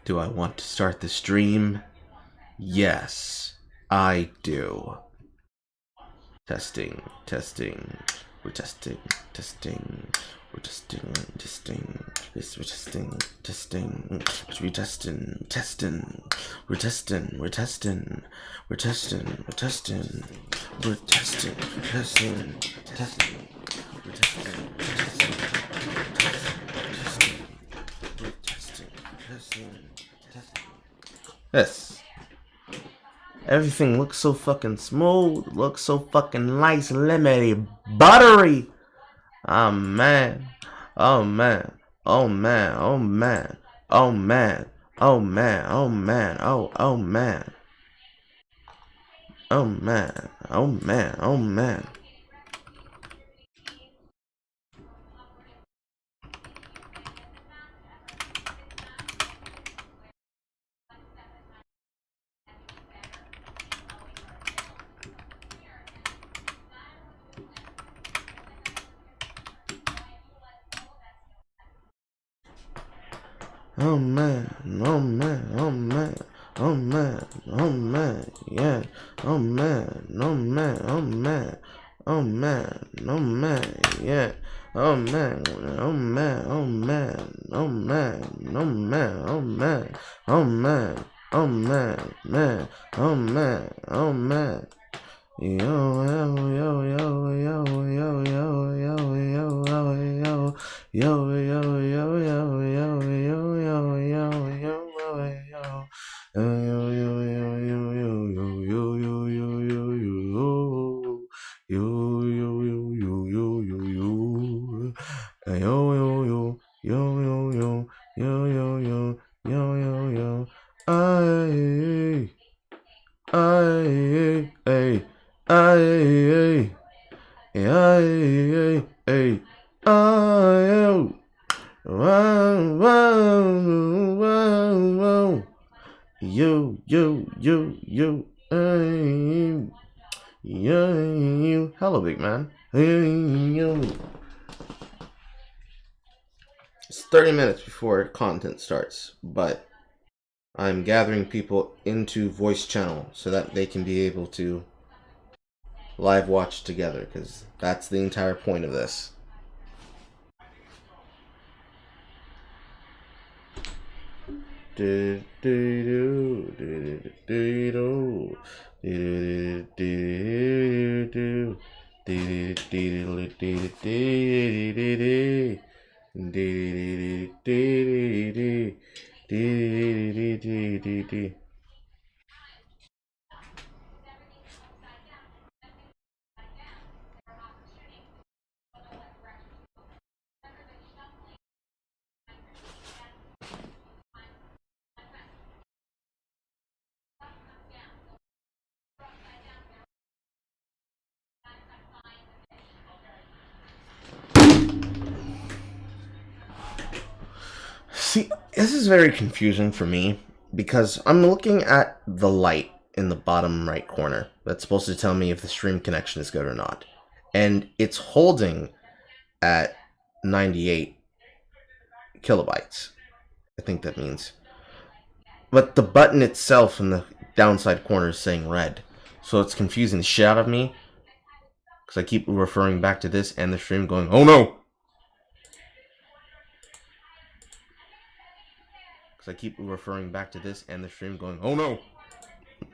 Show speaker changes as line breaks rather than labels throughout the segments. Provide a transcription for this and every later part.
Do I want to start the stream? Yes, I do. Testing, testing. We're testing, testing. We're testing, testing. This we're testing, testing. We're testing, testing. We're testing, we're testing. We're testing, we're testing. We're testing, testing, testing. We're testing, testing. We're testing, testing, testing. Yes. Everything looks so fucking smooth, looks so fucking nice, lemony, buttery. Oh man, oh man, oh man, oh man, oh man, oh man, oh man, oh man, oh man, oh man, oh man. Oh man, oh man, oh man, oh man, oh man, yeah, oh man, oh man, oh man, oh man, oh man, yeah, oh man, oh man, oh man, oh man, oh man, oh man, oh man, oh man, man, oh man, oh man. Yo, yo, yo, yo, yo, yo, yo, yo, yo, yo, yo, yo, yo, yo, yo, yo, Hello, big man. It's 30 minutes before content starts, but I'm gathering people into voice channel so that they can be able to live watch together, because that's the entire point of this. See, this is very confusing for me because I'm looking at the light in the bottom right corner that's supposed to tell me if the stream connection is good or not. And it's holding at 98 kilobytes. I think that means. But the button itself in the downside corner is saying red. So it's confusing the shit out of me. Because I keep referring back to this and the stream going, oh no! I keep referring back to this and the stream going, oh no!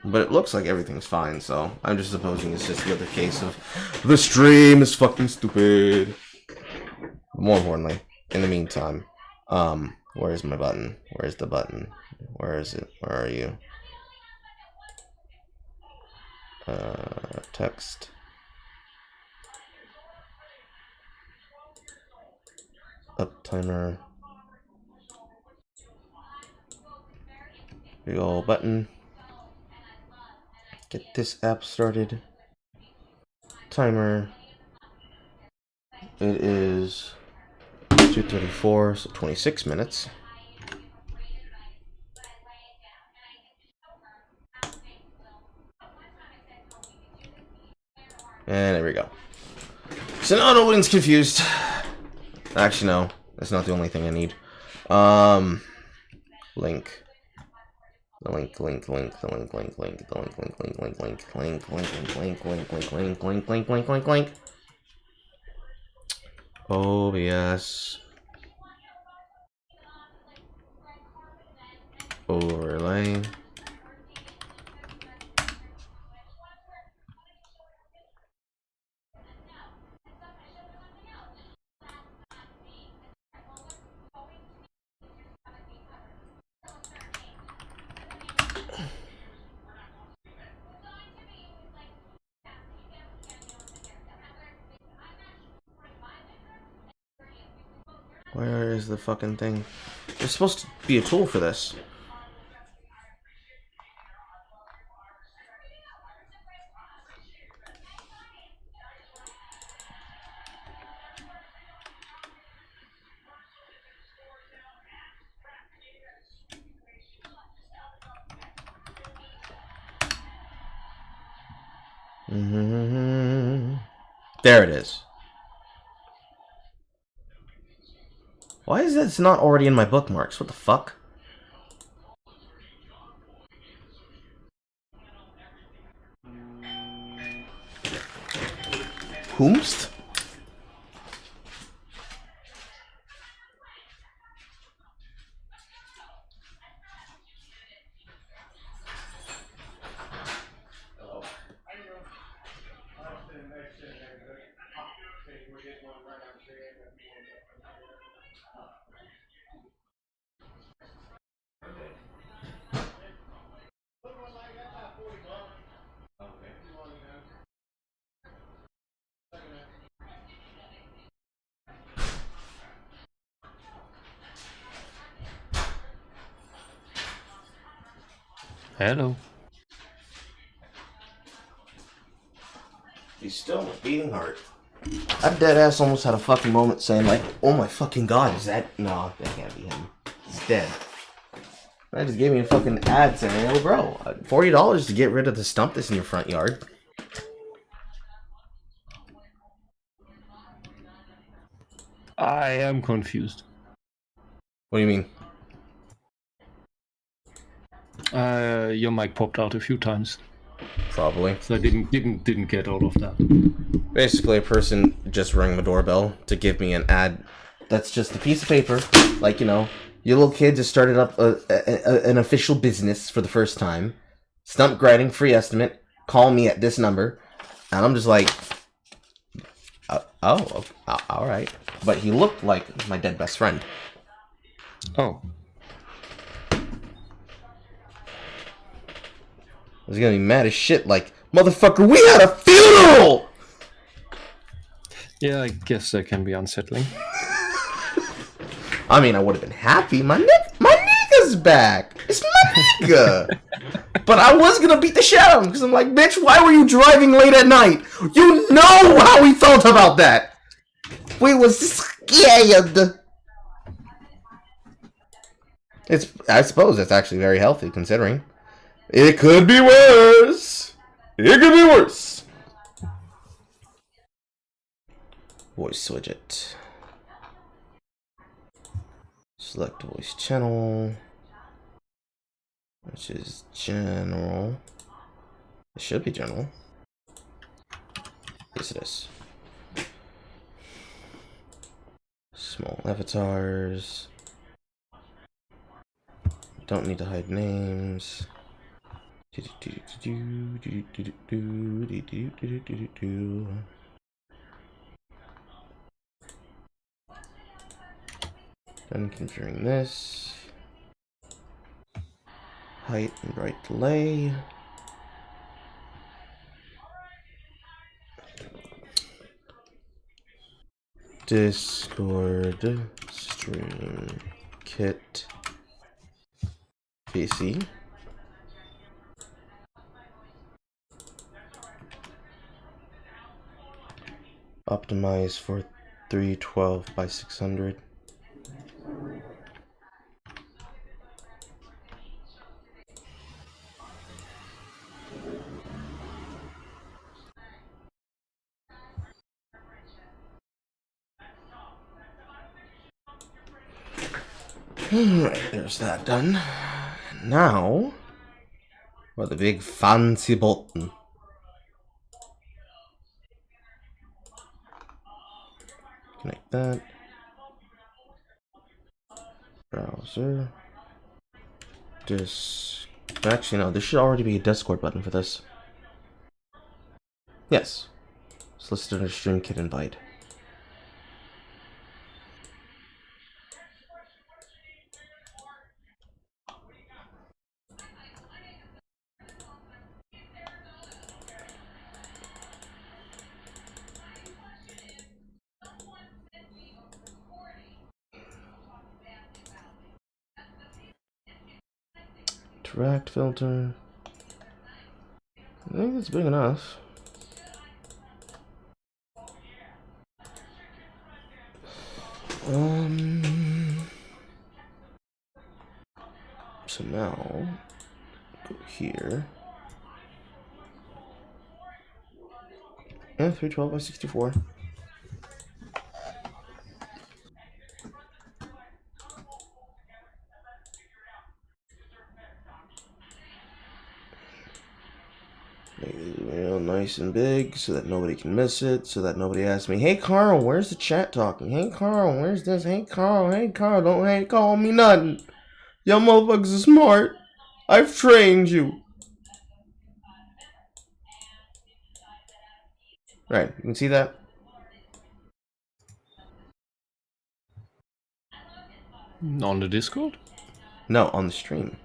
But it looks like everything's fine, so I'm just supposing it's just the other case of the stream is fucking stupid. More importantly, in the meantime, where's my button? Where's the button? Where is it? Where are you? Text. Up timer. Big ol' button. Get this app started. Timer. It is 2:34, so 26 minutes. And there we go. So now nobody's confused. Actually, no. That's not the only thing I need. Link. The link, link, link, the link, link, link, the link, link, link, link, link, link, link, link, link, link, link, link, link, link, link, link, link. OBS. Overlay. Where is the fucking thing? There's supposed to be a tool for this. There it is. Why is this not already in my bookmarks? What the fuck? Whomst?
Hello.
He's still beating heart. That dead ass almost had a fucking moment saying like, oh my fucking god, is that... No, that can't be him. He's dead. That just gave me a fucking ad saying, oh bro, $40 to get rid of the stump that's in your front yard.
I am confused.
What do you mean?
Your mic popped out a few times,
Probably.
so I didn't get all of that.
Basically, a person just rang the doorbell to give me an ad that's just a piece of paper. Like, you know, your little kid just started up an official business for the first time. Stump grinding, free estimate. Call me at this number. And I'm just like, oh, alright. But he looked like my dead best friend.
Oh.
I was gonna be mad as shit, like, motherfucker, we had a funeral!
Yeah, I guess that can be unsettling.
I mean, I would have been happy. My nigga's back. It's my nigga. But I was gonna beat the shit out of him because I'm like, bitch, why were you driving late at night? You know how we felt about that. We was scared. I suppose it's actually very healthy considering. It could be worse. It could be worse. Voice widget. Select voice channel, which is general. It should be general. Yes, it is. Small avatars. Don't need to hide names. Then configuring this. Height and bright delay. Discord stream kit PC. Optimize for 312 by 600. Alright, there's that done. Now, Or the big fancy button. Connect that. Browser. Actually, no, there should already be a Discord button for this. Yes. It's listed under Stream Kit Invite. Interact filter. I think it's big enough. So now, go here. And 312 by 64. Make it real nice and big so that nobody can miss it, so that nobody asks me, hey Carl, where's the chat talking? Hey Carl, where's this? Hey Carl, don't hey call me nothing. Y'all motherfuckers are smart. I've trained you. Right, you can see that?
On the Discord?
No, on the stream.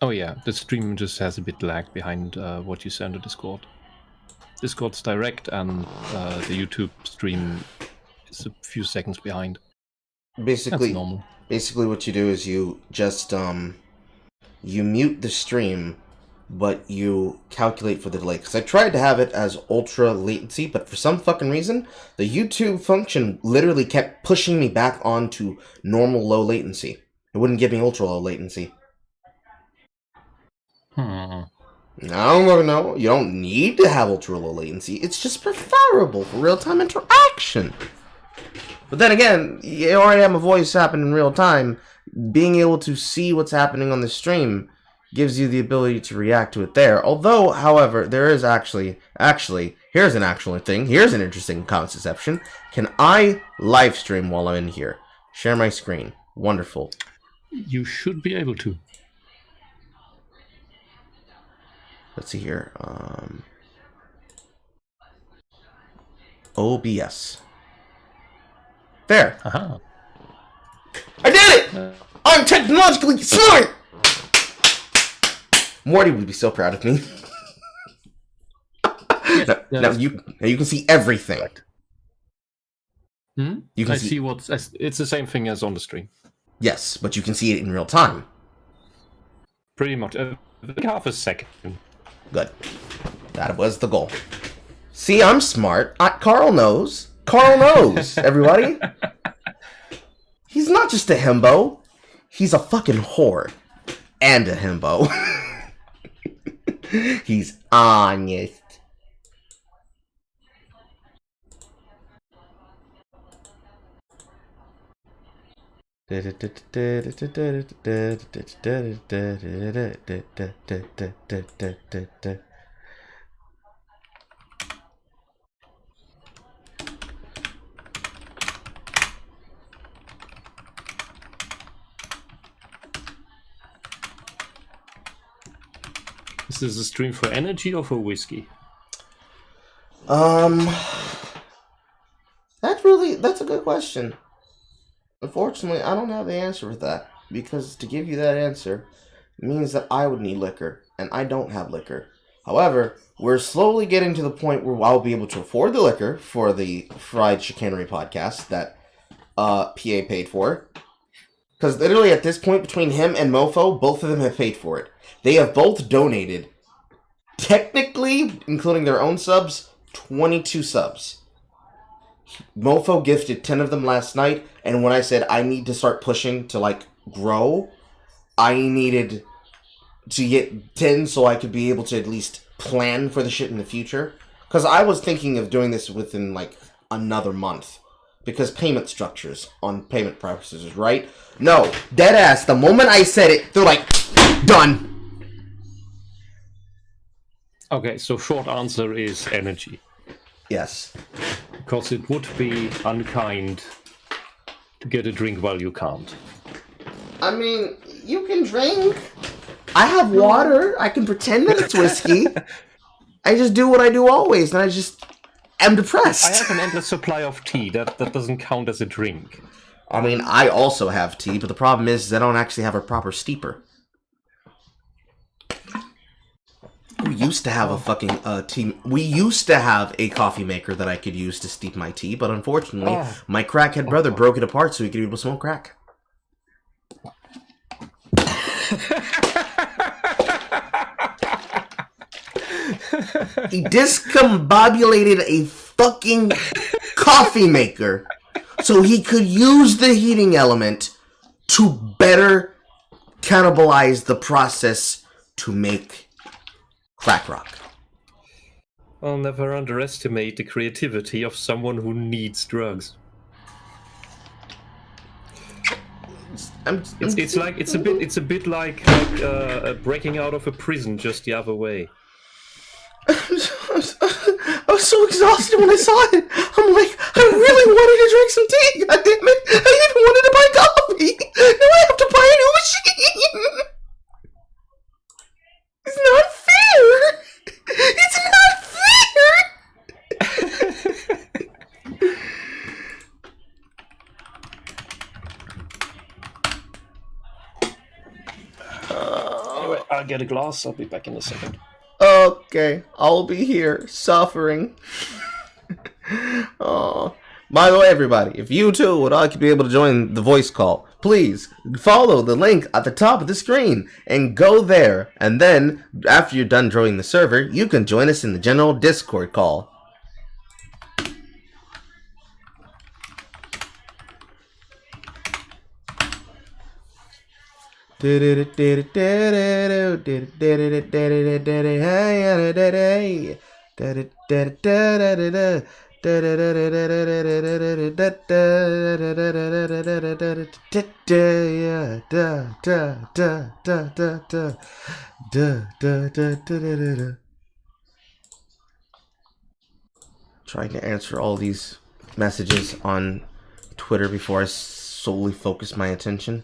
Oh yeah, the stream just has a bit lag behind what you send to Discord. Discord's direct and the YouTube stream is a few seconds behind.
Basically,
that's normal.
Basically what you do is you just you mute the stream, but you calculate for the delay. Because I tried to have it as ultra latency, but for some fucking reason, the YouTube function literally kept pushing me back onto normal low latency. It wouldn't give me ultra low latency. I don't know. You don't need to have ultra low latency. It's just preferable for real-time interaction. But then again, you already have a voice happen in real time. Being able to see what's happening on the stream gives you the ability to react to it there. Although, however, there is actually, here's an actual thing. Here's an interesting conception. Can I live stream while I'm in here? Share my screen. Wonderful.
You should be able to.
Let's see here. OBS. There.
Aha.
I did it! I'm technologically smart! Morty would be so proud of me. now you can see everything.
You can see what's... It's the same thing as on the stream.
Yes, but you can see it in real time.
Pretty much. Like half a second.
Good. That was the goal. See, I'm smart. Carl knows. Carl knows, everybody. He's not just a himbo. He's a fucking whore. And a himbo. He's honest.
Is this a stream for energy or for whiskey?
That's a good question. Unfortunately, I don't have the answer for that, because to give you that answer means that I would need liquor, and I don't have liquor. However, we're slowly getting to the point where I'll be able to afford the liquor for the Fried Chicanery podcast that PA paid for. Because literally at this point, between him and Mofo, both of them have paid for it. They have both donated, technically, including their own subs, 22 subs. Mofo gifted 10 of them last night, and when I said I need to start pushing to, like, grow, I needed to get 10 so I could be able to at least plan for the shit in the future. Because I was thinking of doing this within, like, another month. Because payment structures on payment processors, right? No, deadass, the moment I said it, they're like, done.
Okay, so short answer is energy.
Yes.
Because it would be unkind to get a drink while you can't.
I mean, you can drink. I have water. I can pretend that it's whiskey. I just do what I do always, and I just am depressed.
I have an endless supply of tea. That doesn't count as a drink.
I mean, I also have tea, but the problem is I don't actually have a proper steeper. We used to have a fucking tea. We used to have a coffee maker that I could use to steep my tea, but unfortunately, my crackhead brother broke it apart so he could be able to smoke crack. He discombobulated a fucking coffee maker so he could use the heating element to better cannibalize the process to make crack rock.
I'll never underestimate the creativity of someone who needs drugs. It's a bit like breaking out of a prison just the other way.
I was so exhausted when I saw it. I'm like, I really wanted to drink some tea. God damn it! I even wanted to buy coffee. Now I have to buy a new machine. It's not fair. It's not fair.
Anyway, I'll get a glass. I'll be back in a second.
Okay, I'll be here suffering. Oh. By the way, everybody, if you too would like to be able to join the voice call, please follow the link at the top of the screen and go there. And then, after you're done joining the server, you can join us in the general Discord call. Trying to answer all these messages on Twitter before I solely focus my attention.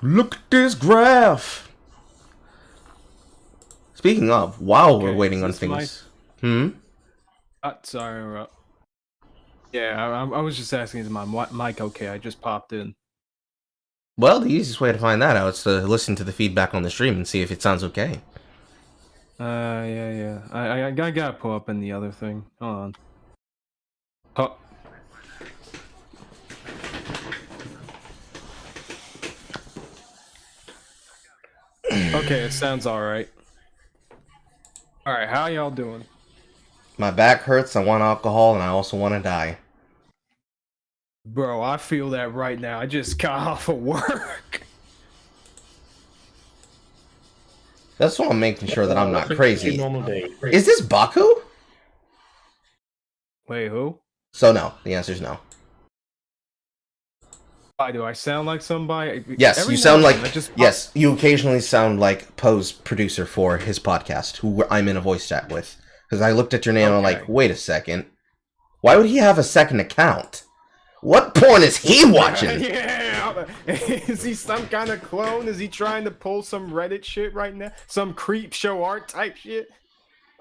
Look at this graph. Speaking of, while we're waiting on things.
Sorry. Yeah, I was just asking, is my mic okay? I just popped in.
Well, the easiest way to find that out is to listen to the feedback on the stream and see if it sounds okay.
Yeah. I gotta pull up in the other thing. Hold on. Oh. Okay, it sounds alright. Alright, how y'all doing?
My back hurts, I want alcohol, and I also want to die.
Bro, I feel that right now. I just got off of work.
That's why I'm making sure that I'm not crazy.
Normal day.
Is this Baku?
Wait, who?
So no, the answer is no.
Why do I sound like somebody?
Yes, you sound like. Yes, you occasionally sound like Poe's producer for his podcast, who I'm in a voice chat with. Because I looked at your name and I'm like, wait a second. Why would he have a second account? What porn is he watching?
Yeah, is he some kind of clone? Is he trying to pull some Reddit shit right now? Some creep show art type shit?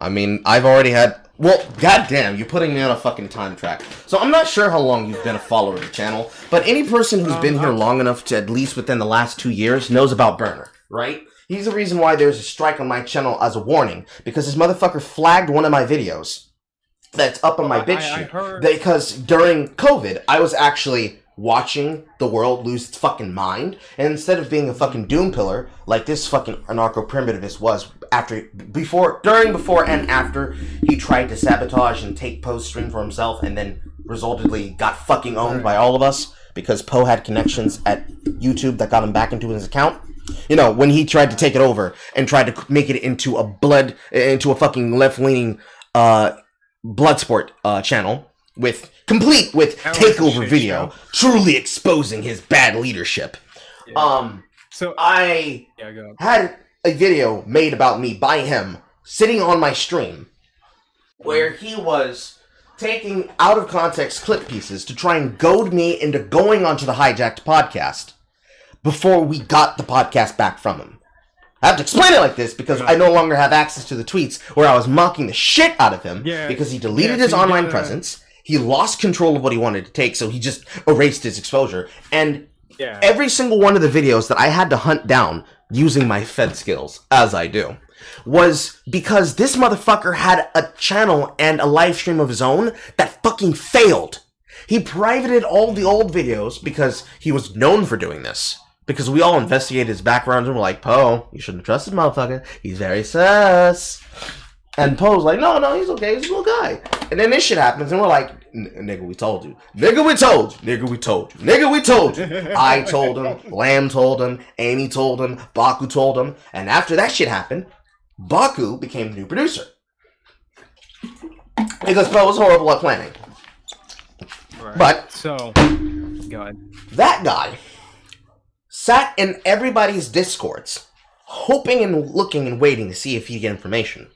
I mean, I've already had... Well, goddamn, you're putting me on a fucking time track. So I'm not sure how long you've been a follower of the channel, but any person who's been here long enough to at least within the last 2 years knows about Burner, right? He's the reason why there's a strike on my channel as a warning, because this motherfucker flagged one of my videos that's up on my BitChute. Because during COVID, I was actually watching the world lose its fucking mind, and instead of being a fucking doom pillar like this fucking anarcho-primitivist was before and after he tried to sabotage and take Poe's stream for himself, and then resultantly got fucking owned by all of us because Poe had connections at YouTube that got him back into his account. You know, when he tried to take it over and tried to make it into a fucking left-leaning Bloodsport channel complete with takeover video, truly exposing his bad leadership. Yeah.
So
I
yeah, go.
had a video made about me by him sitting on my stream where he was taking out of context clip pieces to try and goad me into going onto the hijacked podcast before we got the podcast back from him. I have to explain it like this because I no longer have access to the tweets where I was mocking the shit out of him because he deleted his online presence. He lost control of what he wanted to take, so he just erased his exposure. And every single one of the videos that I had to hunt down using my Fed skills, as I do, was because this motherfucker had a channel and a live stream of his own that fucking failed. He privated all the old videos because he was known for doing this. Because we all investigated his background and were like, Poe, you shouldn't have trusted motherfucker. He's very sus. And Poe's like, no, he's okay. He's a little guy. And then this shit happens and we're like, nigga, we told you. Nigga, we told you. Nigga, we told you. Nigga, we told you. I told him. Lamb told him. Amy told him. Baku told him. And after that shit happened, Baku became the new producer. Because Poe was horrible at planning.
Right.
But,
so, go ahead.
That guy sat in everybody's discords, hoping and looking and waiting to see if he'd get information.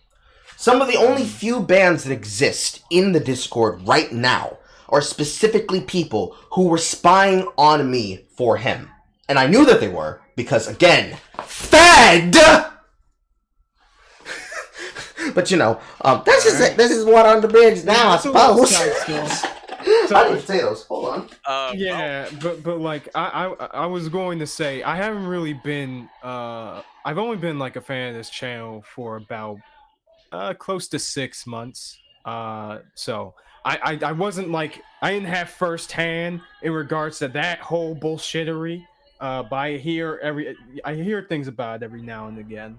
Some of the only few bands that exist in the Discord right now are specifically people who were spying on me for him. And I knew that they were, because again, Fed! But you know, that's just it. This is what on the bridge now, I suppose. I need potatoes. Hold on.
Yeah, but like I was going to say I haven't really been I've only been like a fan of this channel for about close to 6 months. So I wasn't like I didn't have firsthand in regards to that whole bullshittery. But I hear things about it every now and again.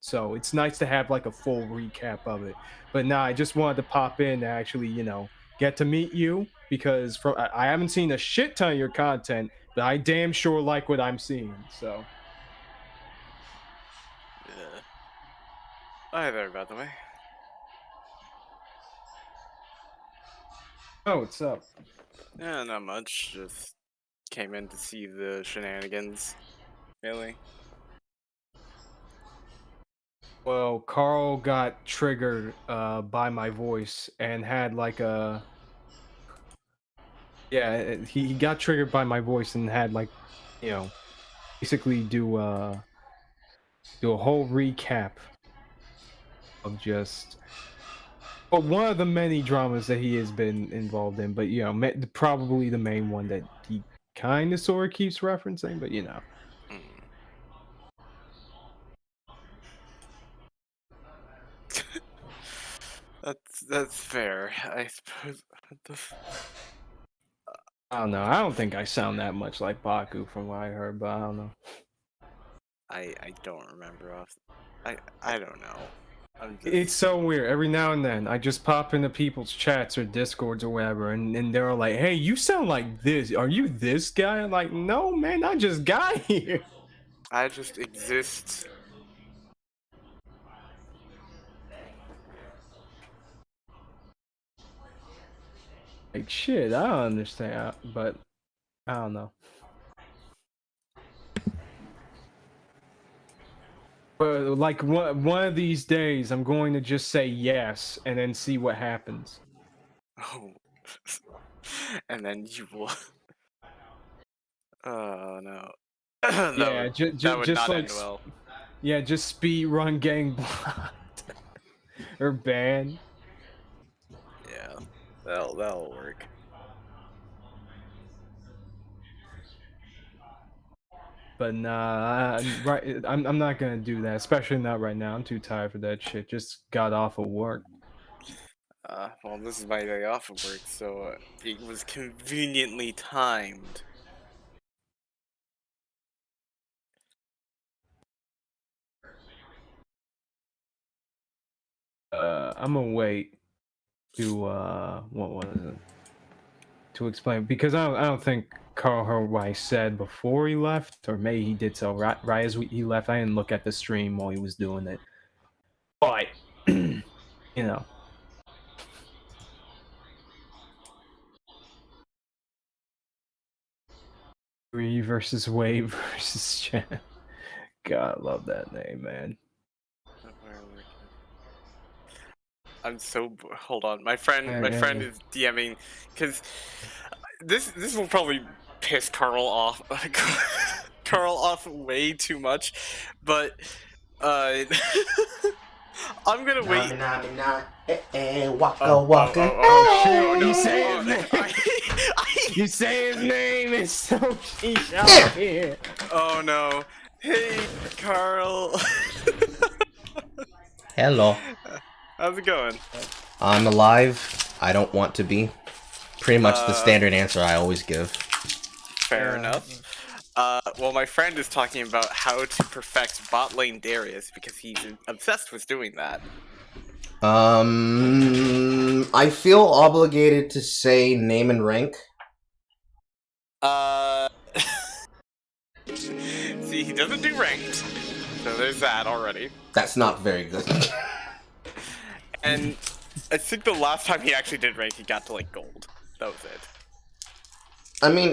So it's nice to have like a full recap of it. But nah, I just wanted to pop in to actually, get to meet you because I haven't seen a shit ton of your content, but I damn sure like what I'm seeing. So.
Yeah. Hi there, by the way.
Oh, what's up?
Yeah, not much. Just came in to see the shenanigans. Really?
Well, Carl got triggered by my voice and had like a... Yeah, he got triggered by my voice and had like, basically do a whole recap of just... Well, one of the many dramas that he has been involved in, but, probably the main one that he kind of sort of keeps referencing, but,
That's fair. I suppose.
I don't know. I don't think I sound that much like Baku from what I heard, but I don't know.
I don't remember off. I don't know.
It's so weird. Every now and then, I just pop into people's chats or discords or whatever, and they're like, "Hey, you sound like this. Are you this guy?" I'm like, "No, man, I just got here.
I just exist."
Like shit, I don't understand, but I don't know. But like one of these days, I'm going to just say yes and then see what happens.
Oh, and then you will. Oh no.
Yeah,
that would
just
not
like
end well.
Yeah, just speed run gang blocked or banned.
Yeah, that'll work.
But nah, I'm not gonna do that, especially not right now. I'm too tired for that shit. Just got off of work.
Well, this is my day off of work, so it was conveniently timed.
I'm gonna wait to what was it? To explain, because I don't think Carl heard what I said before he left, or maybe he did so right as he left. I didn't look at the stream while he was doing it, but Ree versus Wave versus Chan. God, I love that name, man.
I'm so hold on. My friend is DMing because this will probably piss Carl off. Carl off way too much, but I'm gonna wait.
Waka waka.
Oh, shoot, you say his name. You say his name. It's so sheesh out here.
Oh no. Hey, Carl.
Hello.
How's it going?
I'm alive. I don't want to be. Pretty much the standard answer I always give.
Fair enough. Well, my friend is talking about how to perfect bot lane Darius because he's obsessed with doing that.
I feel obligated to say name and rank.
See, he doesn't do ranked, so there's that already.
That's not very good.
And I think the last time he actually did rank, he got to like gold. That was it.
I mean,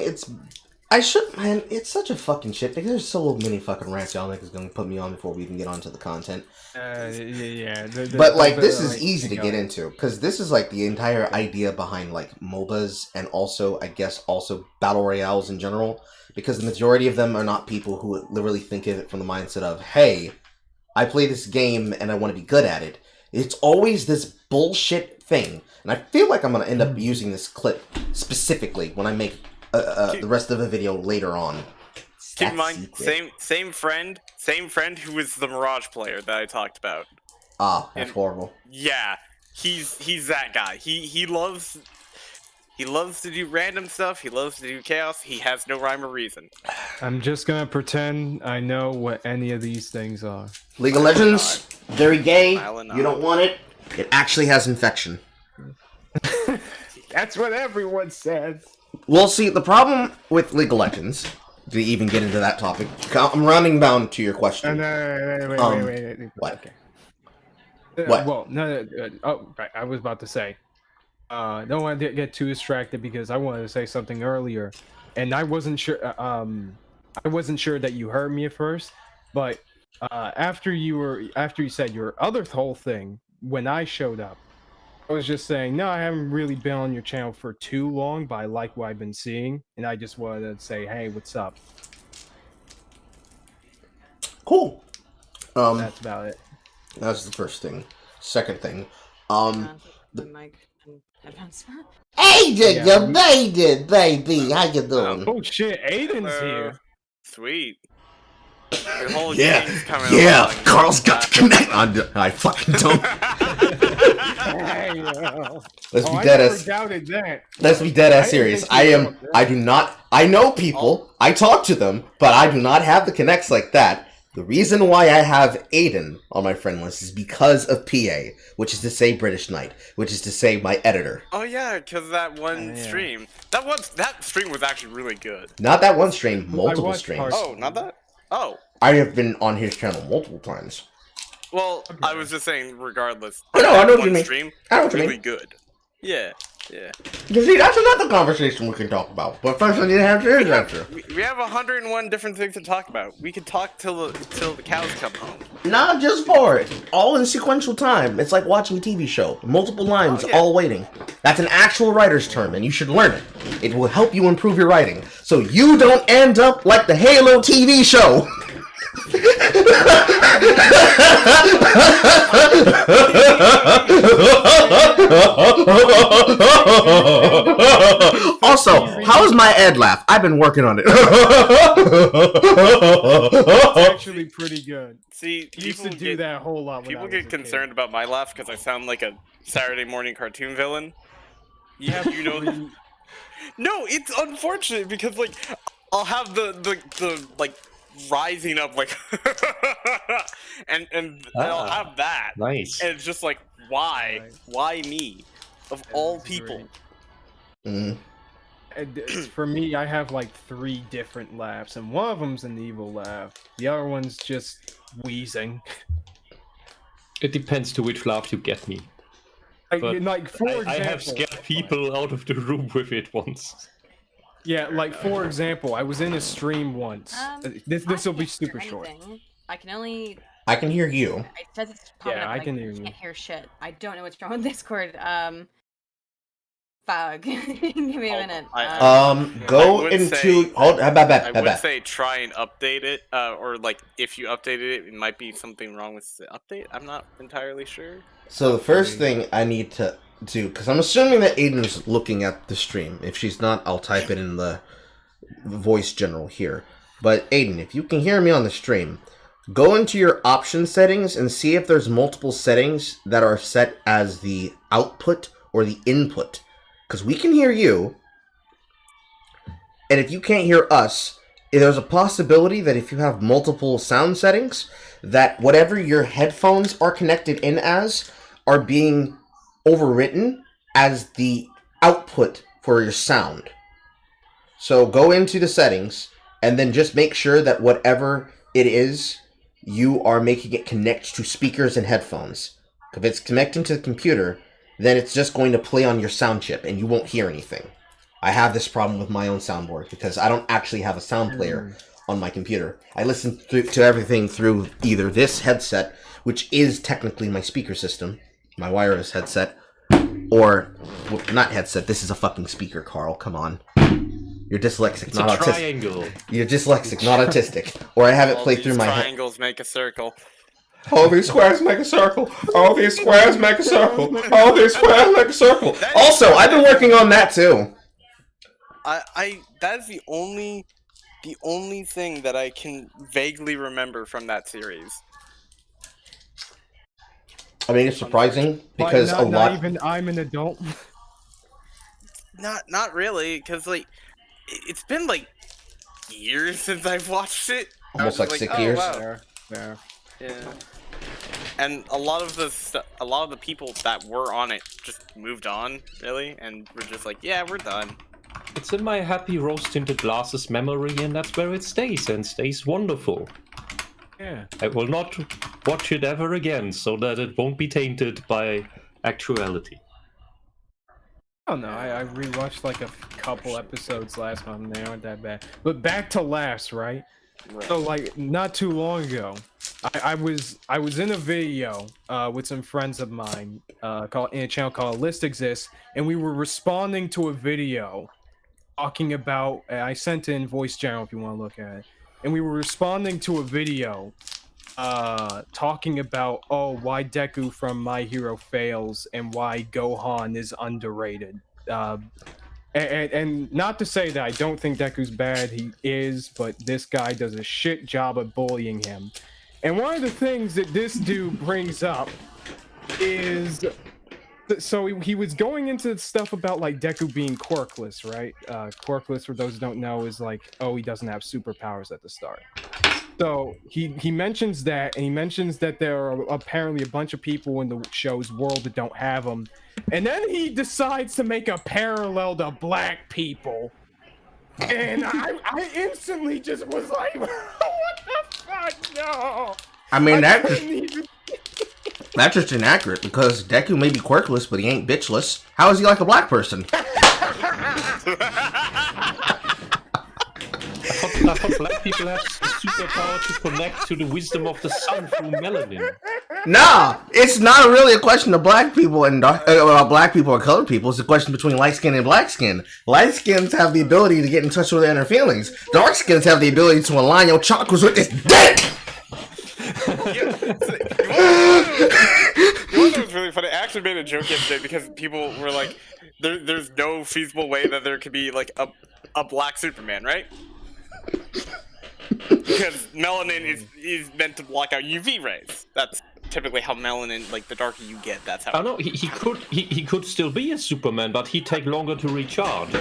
man, it's such a fucking shit. Like, there's so many fucking rants y'all niggas gonna put me on before we even get onto the content.
Yeah.
But like, this is easy to get into because this is like the entire idea behind like MOBAs and also, I guess, also battle royales in general. Because the majority of them are not people who literally think of it from the mindset of, hey, I play this game and I want to be good at it. It's always this bullshit thing. And I feel like I'm going to end up using this clip specifically when I make the rest of the video later on.
Keep in mind, same friend who was the Mirage player that I talked about.
Ah, that's horrible.
Yeah, he's that guy. He loves to do random stuff. He loves to do chaos. He has no rhyme or reason.
I'm just gonna pretend I know what any of these things are.
League of Legends, very gay. You don't want it. It actually has infection.
That's what everyone says.
Well, see, the problem with League of Legends, to even get into that topic, I'm rounding down to your question.
Wait.
What?
Okay.
What?
Well, no. Oh, right. I was about to say. Don't want to get too distracted because I wanted to say something earlier, and I wasn't sure. I wasn't sure that you heard me at first, but after you said your other whole thing when I showed up, I was just saying no, I haven't really been on your channel for too long, but I like what I've been seeing, and I just wanted to say, hey, what's up?
Cool.
That's about it.
That's the first thing. Second thing,
The mic and headphones.
Aydin, you made it, baby. How you doing?
Oh shit, Aydin's here.
Sweet. The whole
Yeah,
gang's coming
yeah.
along.
Carl's got to connect. I fucking don't. Let's be dead ass.
Doubted that.
Let's be dead ass serious. I do not. I know people. I talk to them, but I do not have the connects like that. The reason why I have Aydin on my friend list is because of PA, which is to say British Knight, which is to say my editor.
Oh yeah, because that one stream. That stream was actually really good.
Not that one stream, multiple streams.
Oh, not that? Oh.
I have been on his channel multiple times.
Well, I was just saying, regardless.
I know what you mean.
Stream,
I know what you
really
mean.
good. Yeah.
You see, that's another conversation we can talk about. But first, I need to have your answer.
We have 101 different things to talk about. We could talk till the cows come home.
Not just for it. All in sequential time. It's like watching a TV show. Multiple lines, all waiting. That's an actual writer's term, and you should learn it. It will help you improve your writing, so you don't end up like the Halo TV show. Also, how is my Ed laugh? I've been working on it.
It's actually pretty good.
See,
I used to do that a whole lot.
People get concerned about my laugh because I sound like a Saturday morning cartoon villain. Yeah, you know. No, it's unfortunate because like I'll have the like rising up like and I'll have that.
Nice.
And it's just like why me of all people.
Mm.
For me, I have like 3 different laughs, and one of them's an evil laugh. The other one's just wheezing.
It depends to which laugh you get me.
Like for example,
I have scared people out of the room with it once.
Yeah, like for example, I was in a stream once. This will be super short.
I can only.
I can hear you.
It says it's popping
Yeah,
up.
I
But
can
I
hear you.
can't hear shit. I don't know what's wrong with Discord. Fuck. Give me a minute.
Go
would
into.
say-
I
would say try and update it, or like if you updated it, it might be something wrong with the update. I'm not entirely sure.
So the first thing I need to do, because I'm assuming that Aydin's looking at the stream. If she's not, I'll type it in the voice general here. But Aydin, if you can hear me on the stream, go into your option settings and see if there's multiple settings that are set as the output or the input. Because we can hear you, and if you can't hear us, there's a possibility that if you have multiple sound settings, that whatever your headphones are connected in as are being overwritten as the output for your sound. So go into the settings, and then just make sure that whatever it is, you are making it connect to speakers and headphones. If it's connecting to the computer, then it's just going to play on your sound chip, and you won't hear anything. I have this problem with my own soundboard, because I don't actually have a sound player on my computer. I listen to everything through either this headset, which is technically my speaker system, my wireless headset, or, well, not headset, this is a fucking speaker, Carl, come on. You're dyslexic,
It's
not
a
autistic.
triangle.
You're dyslexic, not autistic. Or I have it
All
play
these
through my head.
triangles make a circle.
All these squares make a circle. All these squares make a circle. All these squares make a circle. Also, I've been working on that too.
That is the only thing that I can vaguely remember from that series.
I mean, it's surprising because
Like,
a lot.
Not even I'm an adult.
Not really, because like it's been like years since I've watched it. I was
Almost like
just
6
oh,
years.
Wow.
Yeah.
Yeah. And a lot of the people that were on it just moved on, really, and we're just like, yeah, we're done.
It's in my happy rose-tinted glasses memory, and that's where it stays, and stays wonderful.
Yeah.
I will not watch it ever again, so that it won't be tainted by actuality.
I don't know. I rewatched like a couple episodes last month, and they aren't that bad. But back to laughs, right? So like not too long ago, I was in a video with some friends of mine in a channel called List Exists, and we were responding to a video talking about. I sent in voice channel if you want to look at it, and we were responding to a video talking about why Deku from My Hero fails and why Gohan is underrated. And not to say that I don't think Deku's bad, he is, but this guy does a shit job of bullying him. And one of the things that this dude brings up is, so he was going into stuff about like Deku being quirkless, right? Quirkless, for those who don't know, is like, he doesn't have superpowers at the start. So he mentions that, and he mentions that there are apparently a bunch of people in the show's world that don't have them. And then he decides to make a parallel to black people. And I instantly just was like, what the fuck? No.
I mean, that's just inaccurate because Deku may be quirkless, but he ain't bitchless. How is he like a black person?
I thought black people have the superpower to connect to the wisdom of the sun through melanin.
Nah, it's not really a question of black people and black people or colored people. It's a question between light skin and black skin. Light skins have the ability to get in touch with their inner feelings. Dark skins have the ability to align your chakras with this dick.
You know what was really funny? I actually made a joke yesterday because people were like, "There's no feasible way that there could be like a black Superman, right?" Because melanin is meant to block out UV rays. That's typically how melanin, like the darker you get, that's how.
Oh no, he could still be a Superman, but he'd take longer to recharge.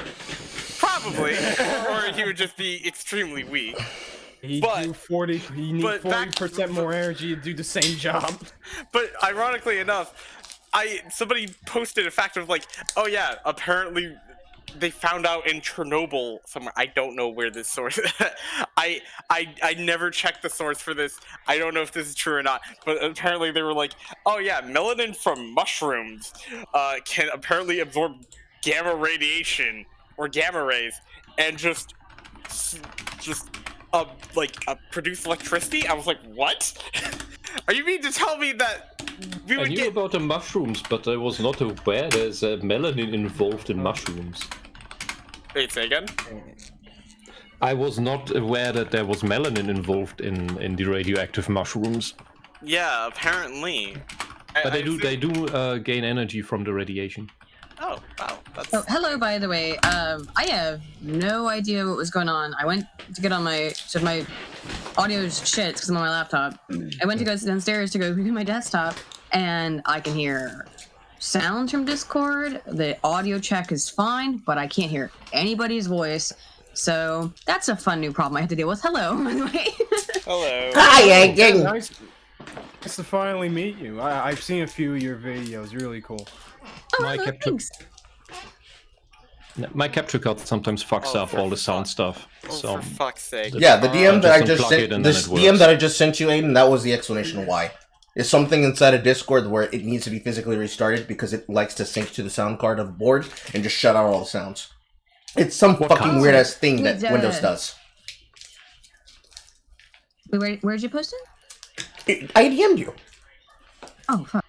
Probably, or he would just be extremely weak.
He needs 40% more energy to do the same job.
But ironically enough, somebody posted a fact of like, oh yeah, apparently they found out in Chernobyl somewhere. I don't know where this source. I never checked the source for this. I don't know if this is true or not. But apparently they were like, oh yeah, melanin from mushrooms can apparently absorb gamma radiation or gamma rays, and just produce electricity. I was like, what? Are you mean to tell me that we
I
would
knew
get?
about the mushrooms, but I was not aware there's melanin involved in mushrooms.
Wait, say again?
I was not aware that there was melanin involved in the radioactive mushrooms.
Yeah, apparently.
But they do gain energy from the radiation.
Oh, wow. That's...
Oh, hello, by the way. I have no idea what was going on. I went to get on my audio's shit because I'm on my laptop. I went to go downstairs to go to my desktop, and I can hear sounds from Discord. The audio check is fine, but I can't hear anybody's voice. So that's a fun new problem I have to deal with. Hello, by the way.
Hello.
Hi, Aydin.
Nice to finally meet you. I've seen a few of your videos. Really cool.
Oh,
My
hello,
capture-
thanks.
My capture card sometimes fucks
Oh,
up all the sound stuff.
Oh,
So
for fuck's sake.
Yeah, the DM that I
just
just
unplug
sent,
it and
this
then it
DM
works.
that I just sent you, Aydin, that was the explanation of why. It's something inside of Discord where it needs to be physically restarted because it likes to sync to the sound card of the board and just shut out all the sounds. It's some
What
fucking
kind?
weird ass thing that
It's,
Windows does.
Wait, where'd you post it?
I DM'd you.
Oh, fuck.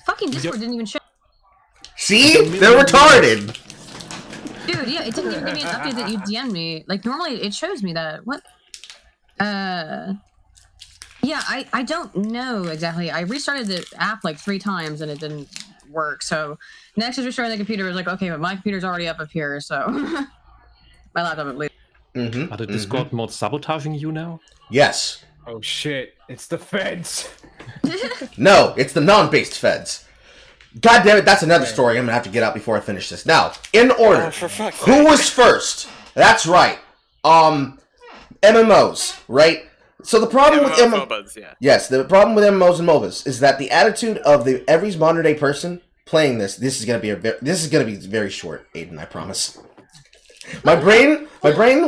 Fucking Discord didn't even show.
See? They're retarded.
Dude, yeah, it didn't even give me an update that you DM'd me. Like, normally it shows me that. What? Yeah, I don't know exactly. I restarted the app like 3 times and it didn't work. So next is restarting the computer. I was like, okay, but my computer's already up here, so my laptop at least.
Mm-hmm.
Are the Discord mods sabotaging you now?
Yes.
Oh shit! It's the feds.
No, it's the non-based feds. God damn it, that's another story I'm gonna have to get out before I finish this. Now, in order,
Oh, for fuck's
who
sake.
was first? That's right. MMOs, right? So the problem with
MMOs, yeah.
Yes, the problem with MMOs and MOBAs is that the attitude of every modern day person playing this is gonna be very short, Aydin, I promise. My brain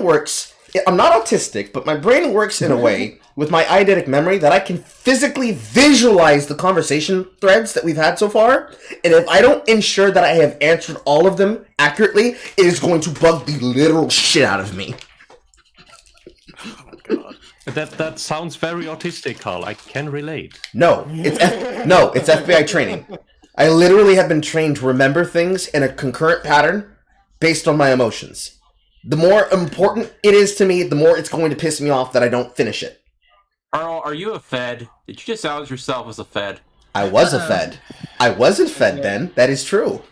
works. I'm not autistic, but my brain works in a way with my eidetic memory that I can physically visualize the conversation threads that we've had so far, and if I don't ensure that I have answered all of them accurately, it is going to bug the literal shit out of me.
Oh, God.
That sounds very autistic, Carl. I can relate.
No, it's FBI training. I literally have been trained to remember things in a concurrent pattern based on my emotions. The more important it is to me, the more it's going to piss me off that I don't finish it.
Carl, are you a Fed? Did you just out yourself as a Fed?
I was a Fed. I wasn't Fed then. That is true.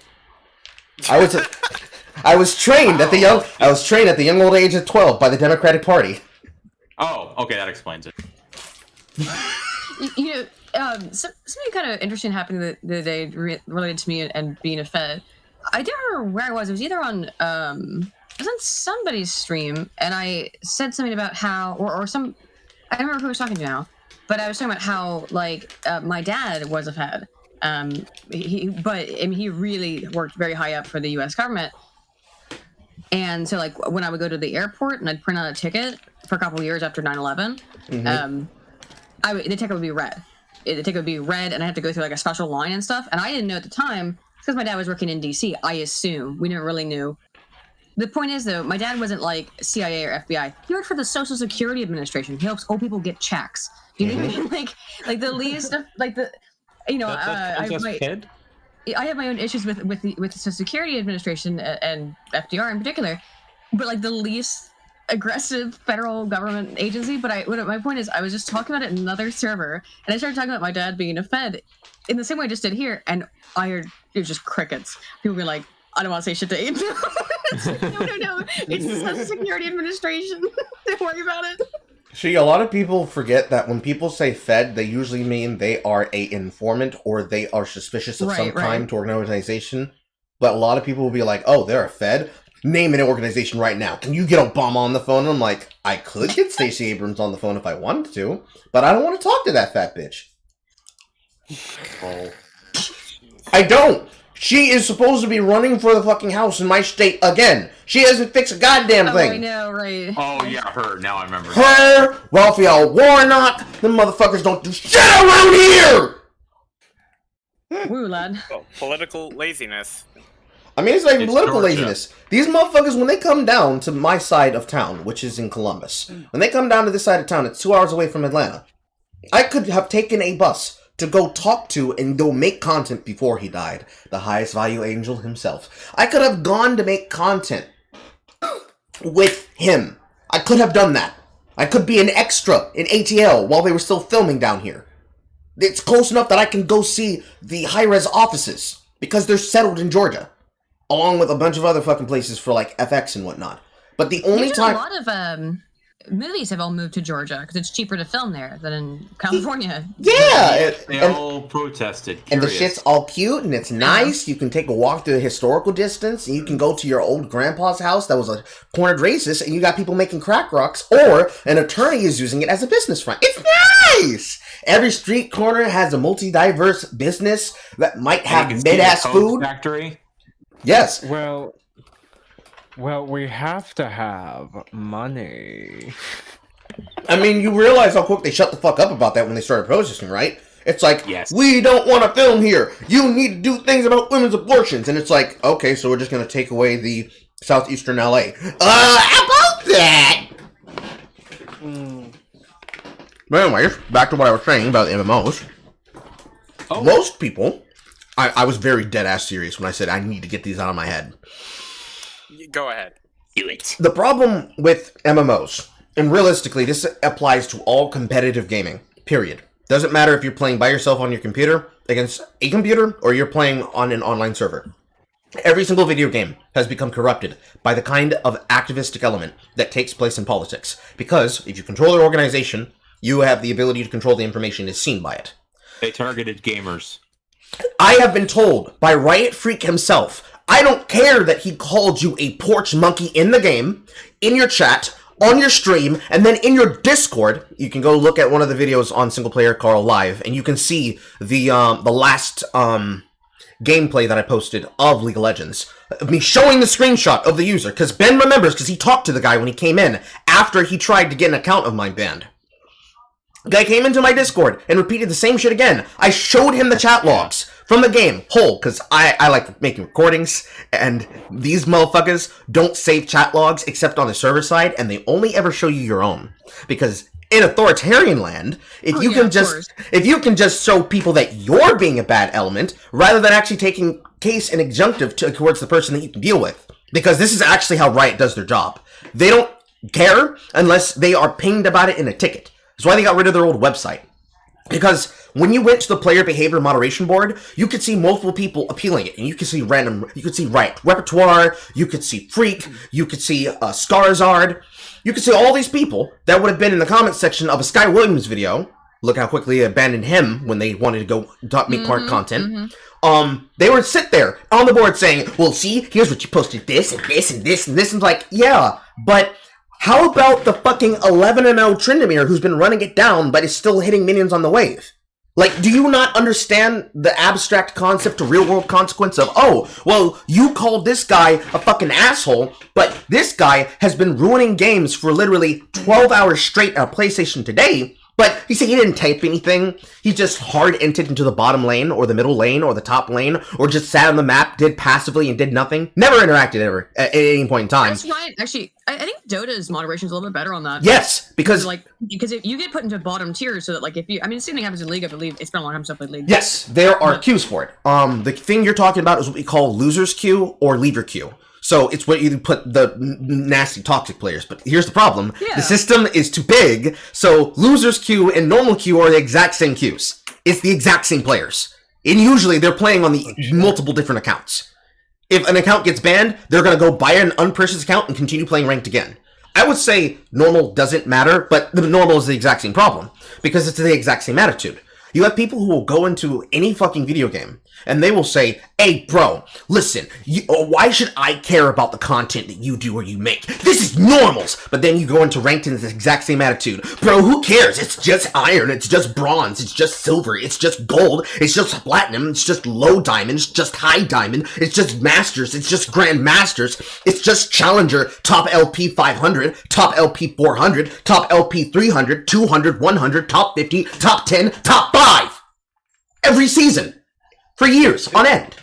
I was trained at the young old age of 12 by the Democratic Party.
Oh, okay, that explains it.
You know, something kind of interesting happened the other day related to me and being a Fed. I don't remember where I was. It was either on it was on somebody's stream, and I said something about how, or some, I don't remember who I was talking to now, but I was talking about how, like, my dad was a Fed. He really worked very high up for the U.S. government. And so, like, when I would go to the airport and I'd print out a ticket for a couple of years after 9/11, the ticket would be red. The ticket would be red, and I had to go through, like, a special line and stuff. And I didn't know at the time, because my dad was working in D.C., I assume. We never really knew. The point is, though, my dad wasn't, like, CIA or FBI. He worked for the Social Security Administration. He helps old people get checks. Do you know what I mean? Like, the least of, like, the, you know, I have my own issues with the Social Security Administration and FDR in particular, but, like, the least aggressive federal government agency. But my point is, I was just talking about it in another server, and I started talking about my dad being a Fed in the same way I just did here, and I heard it was just crickets. People were like, I don't want to say shit to Abe. It's like, no. It's the Social Security Administration. Don't worry about it.
See, a lot of people forget that when people say Fed, they usually mean they are a informant or they are suspicious of some crime to an organization. But a lot of people will be like, oh, they're a Fed? Name an organization right now. Can you get Obama on the phone? And I'm like, I could get Stacey Abrams on the phone if I wanted to, but I don't want to talk to that fat bitch.
Oh.
I don't. She is supposed to be running for the fucking house in my state again. She hasn't fixed a goddamn thing.
Oh, I know, right.
Oh, yeah, her. Now I remember.
Her, Raphael Warnock, the motherfuckers don't do shit around here!
Woo, lad.
Well, political laziness.
I mean, it's like
It's
political
Georgia.
laziness. These motherfuckers, when they come down to my side of town, which is in Columbus, when they come down to this side of town, it's 2 hours away from Atlanta. I could have taken a bus to go talk to and go make content before he died. The highest value angel himself. I could have gone to make content with him. I could have done that. I could be an extra in ATL while they were still filming down here. It's close enough that I can go see the high-res offices because they're settled in Georgia, along with a bunch of other fucking places for like FX and whatnot. But the only time
a lot of movies have all moved to Georgia because it's cheaper to film there than in California.
yeah,
They
and,
all protested.
and the
Curious.
shit's all cute and it's nice. You can take a walk through the historical distance, and you can go to your old grandpa's house that was a cornered racist, and you got people making crack rocks, or an attorney is using it as a business front. It's nice. Every street corner has a multi-diverse business that might
And you
have
can see the
mid-ass
Coke
food.
Factory.
Yes.
Well, we have to have money.
I mean, you realize how quick they shut the fuck up about that when they started protesting, right? It's like,
Yes.
we don't want to film here. You need to do things about women's abortions. And it's like, okay, so we're just going to take away the southeastern LA. About that! But anyways, back to what I was saying about MMOs.
Oh.
Most people, I was very dead-ass serious when I said I need to get these out of my head.
Go ahead.
Do it.
The problem with MMOs, and realistically, this applies to all competitive gaming, period. Doesn't matter if you're playing by yourself on your computer, against a computer, or you're playing on an online server. Every single video game has become corrupted by the kind of activistic element that takes place in politics. Because if you control their organization, you have the ability to control the information is seen by it.
They targeted gamers.
I have been told by Riot Freak himself, I don't care that he called you a porch monkey in the game, in your chat, on your stream, and then in your Discord. You can go look at one of the videos on SinglePlayerCarl Live, and you can see the last gameplay that I posted of League of Legends. Me showing the screenshot of the user, because Ben remembers, because he talked to the guy when he came in, after he tried to get an account of mine banned. The guy came into my Discord and repeated the same shit again. I showed him the chat logs from the game whole, because I like making recordings, and these motherfuckers don't save chat logs except on the server side, and they only ever show you your own. Because in authoritarian land, if you can just show people that you're being a bad element, rather than actually taking case and adjunctive towards the person that you can deal with. Because this is actually how Riot does their job. They don't care unless they are pinged about it in a ticket. That's why they got rid of their old website. Because when you went to the player behavior moderation board, you could see multiple people appealing it. And you could see you could see Riot Repertoire, you could see Freak, you could see Starzard. You could see all these people that would have been in the comment section of a Sky Williams video. Look how quickly they abandoned him when they wanted to go make content. They would sit there on the board saying, well, see, here's what you posted, this and this and this and this. And like, yeah, but how about the fucking 11-0 Tryndamere who's been running it down but is still hitting minions on the wave? Like, do you not understand the abstract concept to real-world consequence of, oh, well, you called this guy a fucking asshole, but this guy has been ruining games for literally 12 hours straight on PlayStation Today, but he said he didn't type anything. He just hard-entered into the bottom lane, or the middle lane, or the top lane, or just sat on the map, did passively, and did nothing. Never interacted ever at any point in time.
That's right. Actually, I think Dota's moderation is a little bit better on that.
Yes, because
if you get put into bottom tier, so that like if you, I mean, the same thing happens in League. I believe it's been a long time since I played League.
yes, there are queues for it. The thing you're talking about is what we call loser's queue or leaver queue. So it's where you put the nasty toxic players. But here's the problem.
Yeah.
The system is too big, so loser's queue and normal queue are the exact same queues. It's the exact same players. And usually they're playing on the multiple different accounts. If an account gets banned, they're going to go buy an unpurchased account and continue playing ranked again. I would say normal doesn't matter, but the normal is the exact same problem. Because it's the exact same attitude. You have people who will go into any fucking video game, and they will say, hey, bro, listen, why should I care about the content that you do or you make? This is normals! But then you go into ranked in the exact same attitude. Bro, who cares? It's just iron, it's just bronze, it's just silver, it's just gold, it's just platinum, it's just low diamond, it's just high diamond, it's just masters, it's just grand masters, it's just challenger, top LP 500, top LP 400, top LP 300, 200, 100, top 50, top 10, top 5! Every season! For years, on end.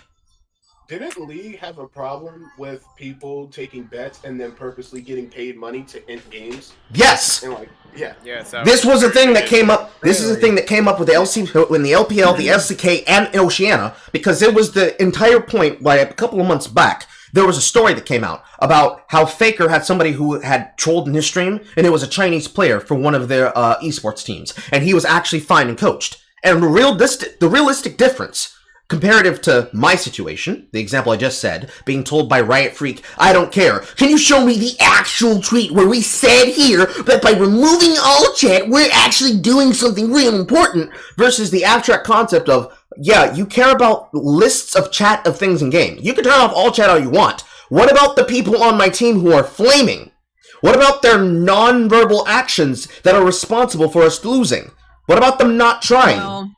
Didn't League have a problem with people taking bets and then purposely getting paid money to end games?
Yes.
And like, yeah.
Yeah, so
This was a thing that came up. This is a thing that came up with the in the LPL, the SCK, and Oceania, because it was the entire point. By a couple of months back, there was a story that came out about how Faker had somebody who had trolled in his stream, and it was a Chinese player for one of their esports teams, and he was actually fined and coached. And the realistic difference, comparative to my situation, the example I just said, being told by Riot Freak, I don't care. Can you show me the actual tweet where we said here that by removing all chat, we're actually doing something real important, versus the abstract concept of, yeah, you care about lists of chat of things in game. You can turn off all chat all you want. What about the people on my team who are flaming? What about their non-verbal actions that are responsible for us losing? What about them not trying?
Well,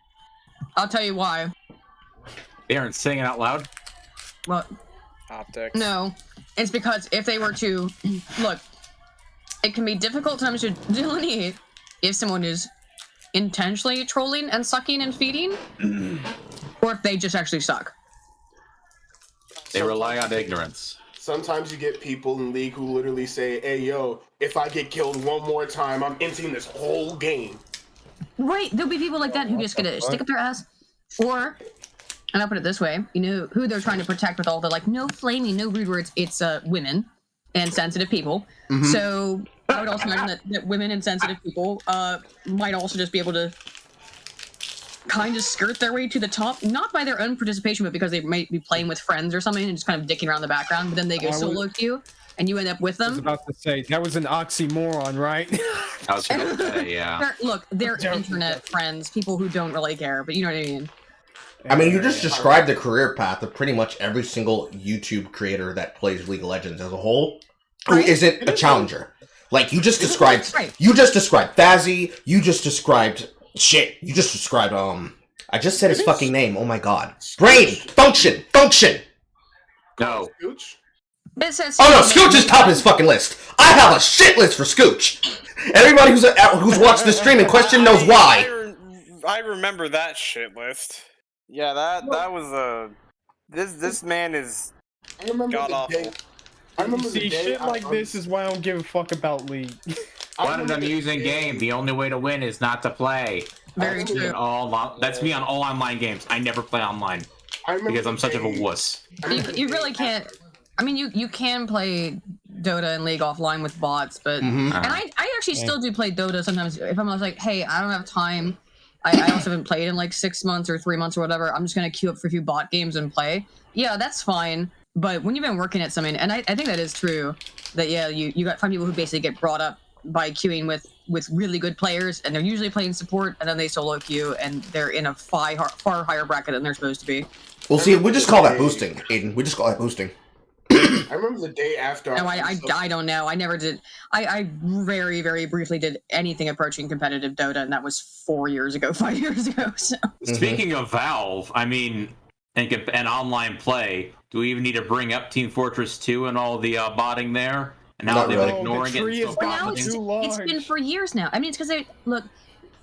I'll tell you why.
They aren't saying it out loud.
Well,
optics.
no, it's because if they were to look, it can be difficult times to delineate if someone is intentionally trolling and sucking and feeding, or if they just actually suck.
They rely on ignorance.
Sometimes you get people in League who literally say, hey, yo, if I get killed one more time, I'm ending this whole game.
Right, there'll be people like that who just gonna stick up their ass, or, and I'll put it this way, you know who they're trying to protect with all the like no flaming, no rude words. It's women and sensitive people. So I would also imagine that women and sensitive people might also just be able to kind of skirt their way to the top, not by their own participation, but because they might be playing with friends or something and just kind of dicking around the background. But then they go solo queue, and you end up with them.
I was about to say that was an oxymoron, right?
I was gonna say, yeah.
They're internet friends, people who don't really care, but you know what I mean.
I mean, you just described the career path of pretty much every single YouTube creator that plays League of Legends as a whole, who isn't a challenger. Like, you just described, you just described Fazzy, you just described, you just described, I just said his fucking name, oh my god. Brain! Function!
No.
Scooch?
It says
Oh no, Scooch is top of his fucking list. I have a shit list for Scooch. Everybody who's watched the stream in question knows why.
I remember that shit list. Yeah, that was a. This man is god awful.
I remember
See,
the day
shit like this is why I don't give a fuck about League.
One of them using game. The only way to win is not to play.
Very true.
That's me on all online games. I never play online because I'm such of a wuss.
You really can't. I mean, you can play Dota and League offline with bots, but and I actually still do play Dota sometimes. If I'm like, hey, I don't have time. I also haven't played in like 6 months or 3 months or whatever. I'm just gonna queue up for a few bot games and play. Yeah, that's fine. But when you've been working at something, and I think that is true, that yeah, you got find people who basically get brought up by queuing with really good players, and they're usually playing support, and then they solo queue, and they're in a far higher bracket than they're supposed to be.
Well, see, we just call that boosting, Aiden. We just call that boosting.
I remember the day after.
No, I don't know. I never did. I very, very briefly did anything approaching competitive Dota, and that was 4 years ago, 5 years ago. So.
Speaking of Valve, I mean, and online play, do we even need to bring up Team Fortress 2 and all the botting there? And how they've been ignoring it.
Now it's been for years now. I mean, it's because they look.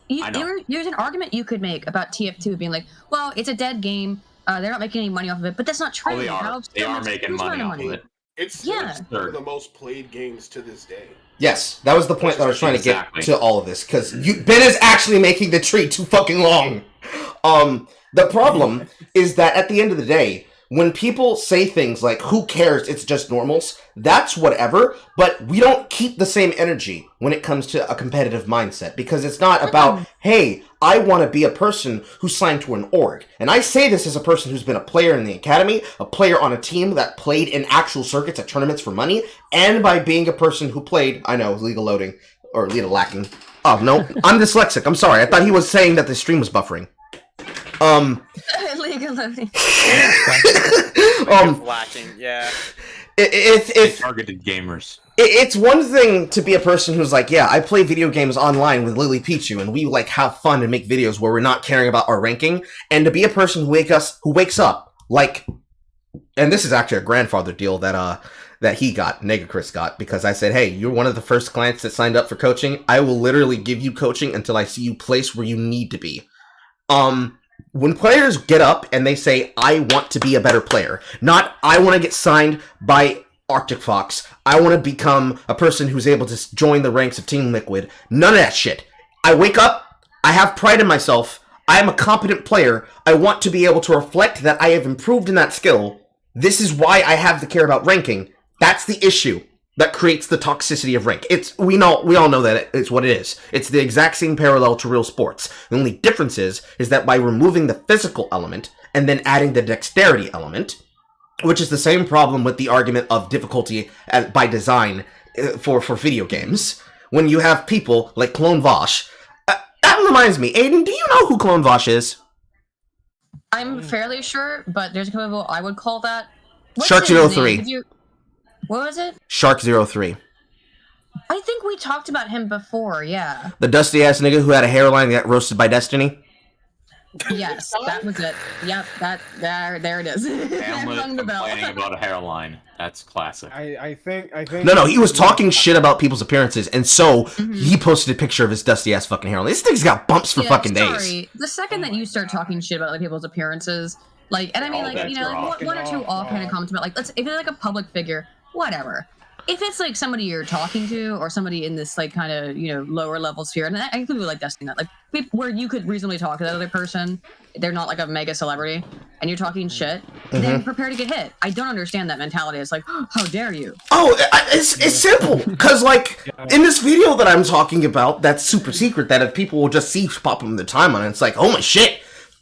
There's an argument you could make about TF2 being like, well, it's a dead game. They're not making any money off of it, but that's not true.
Oh, they are making money off of it.
It's one of the most played games to this day.
Yes, that was the point that I was trying to get to all of this, because Ben is actually making the tree too fucking long. The problem is that at the end of the day, when people say things like, who cares, it's just normals, that's whatever, but we don't keep the same energy when it comes to a competitive mindset, because it's not about, hey, I want to be a person who's signed to an org. And I say this as a person who's been a player in the academy, a player on a team that played in actual circuits at tournaments for money, and by being a person who played, I know, legal loading, or legal lacking. Oh, no, I'm dyslexic, I'm sorry, I thought he was saying that the stream was buffering.
Legal loading.
Lacking, yeah.
If targeted gamers.
It's one thing to be a person who's like, yeah, I play video games online with Lily Pichu, and we like have fun and make videos where we're not caring about our ranking, and to be a person who wakes up like, and this is actually a grandfather deal that he got, Negroid got, because I said, hey, you're one of the first clients that signed up for coaching. I will literally give you coaching until I see you place where you need to be. when players get up and they say, I want to be a better player, not I want to get signed by Arctic Fox, I want to become a person who's able to join the ranks of Team Liquid, none of that shit. I wake up, I have pride in myself, I am a competent player, I want to be able to reflect that I have improved in that skill. This is why I have to care about ranking. That's the issue that creates the toxicity of rank. We all know that it's what it is. It's the exact same parallel to real sports. The only difference is that by removing the physical element and then adding the dexterity element, which is the same problem with the argument of difficulty by design for video games, when you have people like Clone Vosh. That reminds me, Aydin, do you know who Clone Vosh is?
I'm fairly sure, but there's a couple of people I would call that.
Shark 03.
What was it?
Shark 03.
I think we talked about him before, yeah.
The dusty ass nigga who had a hairline that got roasted by Destiny?
Yes, that was it. Yep, there it is.
Hamlet complaining about a hairline. That's classic.
I think.
No, he was talking shit about people's appearances, and so he posted a picture of his dusty ass fucking hairline. This thing's got bumps for fucking days.
The second that you start talking shit about other people's appearances, like, and I mean, like, you know, like one or two offhand comments about, like, if you're like a public figure, whatever. If it's like somebody you're talking to or somebody in this like kind of, you know, lower level sphere, and I include like Destiny, like where you could reasonably talk to that other person, they're not like a mega celebrity, and you're talking shit, then prepare to get hit. I don't understand that mentality. It's like, oh, how dare you? Oh,
it's simple, because like in this video that I'm talking about, that's super secret, that if people will just see pop up in the timeline, it's like, oh my shit.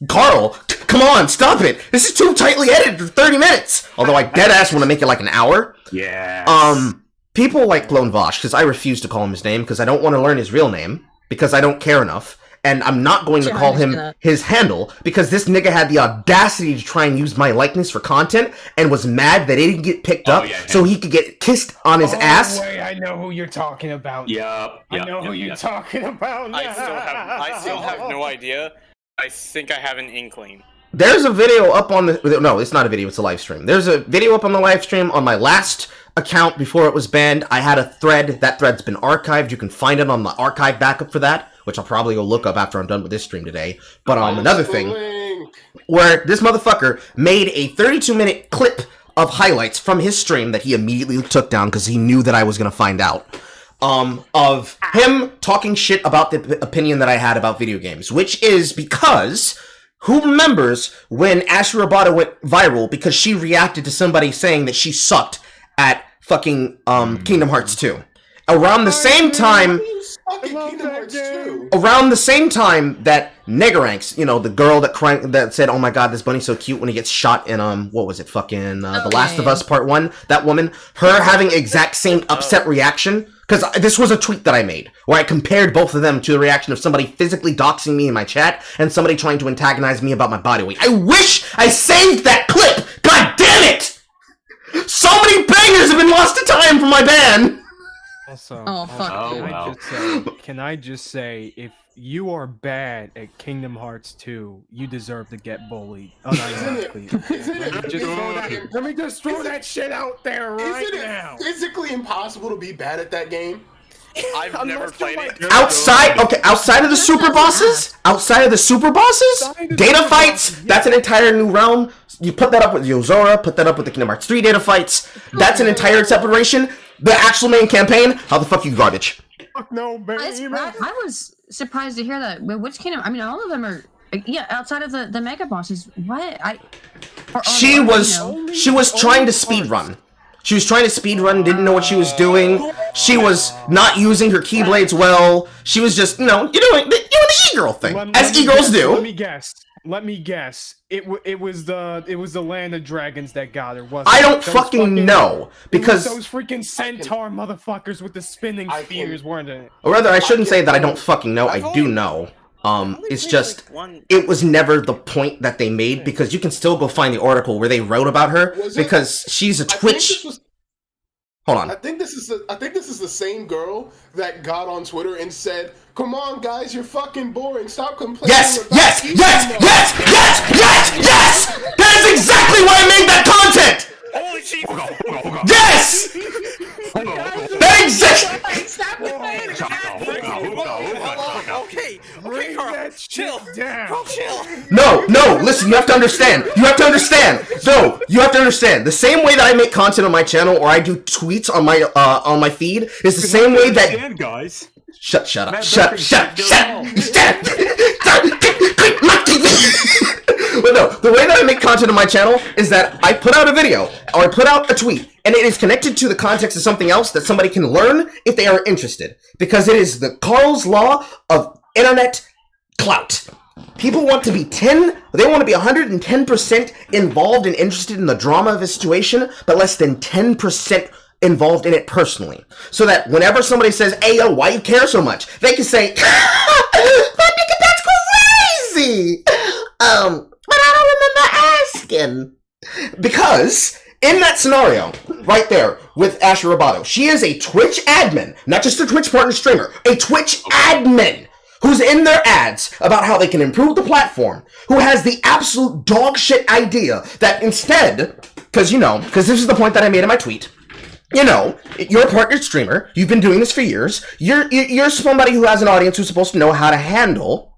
Carl, come on, stop it! This is too tightly edited for 30 minutes! Although I deadass want to make it like an hour.
Yeah.
People like Clone Vosh, because I refuse to call him his name, because I don't want to learn his real name, because I don't care enough, and I'm not going to call him his handle, because this nigga had the audacity to try and use my likeness for content, and was mad that it didn't get picked up, so he could get kissed on his ass.
Wait, I know who you're talking about.
I
know who you're talking about.
I still have no idea. I think I have an inkling.
There's a video up on the... No, it's not a video, it's a live stream. There's a video up on the live stream on my last account before it was banned. I had a thread. That thread's been archived. You can find it on the archive backup for that, which I'll probably go look up after I'm done with this stream today. But another thing, where this motherfucker made a 32-minute clip of highlights from his stream that he immediately took down because he knew that I was going to find out. Of him talking shit about the opinion that I had about video games, which is because who remembers when Asher Rabata went viral because she reacted to somebody saying that she sucked at fucking Kingdom Hearts 2. Around the same time that Negaranks, you know, the girl that said, "Oh my god, this bunny's so cute," when he gets shot in what was it, fucking The Last of Us Part 1, that woman, her having exact same upset reaction. Because this was a tweet that I made, where I compared both of them to the reaction of somebody physically doxing me in my chat, and somebody trying to antagonize me about my body weight. I wish I saved that clip! God damn it! So many bangers have been lost to time from my ban!
Also,
Can
I just say, if you are bad at Kingdom Hearts 2, you deserve to get bullied. Let me just throw that shit out there right now.
Is it physically impossible to be bad at that game?
I've never played it.
Outside of the super bosses? Data fights, that's an entire new realm. You put that up with Yozora, put that up with the Kingdom Hearts 3 data fights. That's an entire separation. The actual main campaign, how the fuck you garbage?
No, baby.
I was surprised to hear that. Which Kingdom? I mean, all of them are. Yeah, outside of the mega bosses. What? She was trying to speedrun. She was trying to speedrun, didn't know what she was doing. She was not using her keyblades well. She was just, you know, you're doing the e-girl thing, as e-girls do.
Let me guess. It was the Land of Dragons that got her, wasn't it?
I don't fucking know, because
those freaking centaur motherfuckers with the spinning spears, weren't it?
Or rather, I shouldn't say that I don't fucking know. I do know. It's just, it was never the point that they made, because you can still go find the article where they wrote about her, because she's a Twitch... Hold on.
I think this is the same girl that got on Twitter and said, "Come on, guys, you're fucking boring. Stop complaining."
Yes! That is exactly why I made that content!
Holy Jesus.
Yes! Exactly!
Okay, Carl, chill. Carl, chill.
No, listen, you have to understand. No, you have to understand. The same way that I make content on my channel or I do tweets on my feed is the same way that...
guys.
Shut up. Shut But no, the way that I make content on my channel is that I put out a video or I put out a tweet and it is connected to the context of something else that somebody can learn if they are interested. Because it is the Carl's law of internet clout. People want to be 110% involved and interested in the drama of a situation, but less than 10% involved in it personally. So that whenever somebody says, hey, yo, why you care so much? They can say, that nigga, that's crazy! But I don't remember asking. Because, in that scenario, right there, with Asher Roboto, she is a Twitch admin, not just a Twitch partner streamer, a Twitch admin, who's in their ads about how they can improve the platform, who has the absolute dog shit idea that instead, because this is the point that I made in my tweet, you're a partner streamer, you've been doing this for years, you're somebody who has an audience who's supposed to know how to handle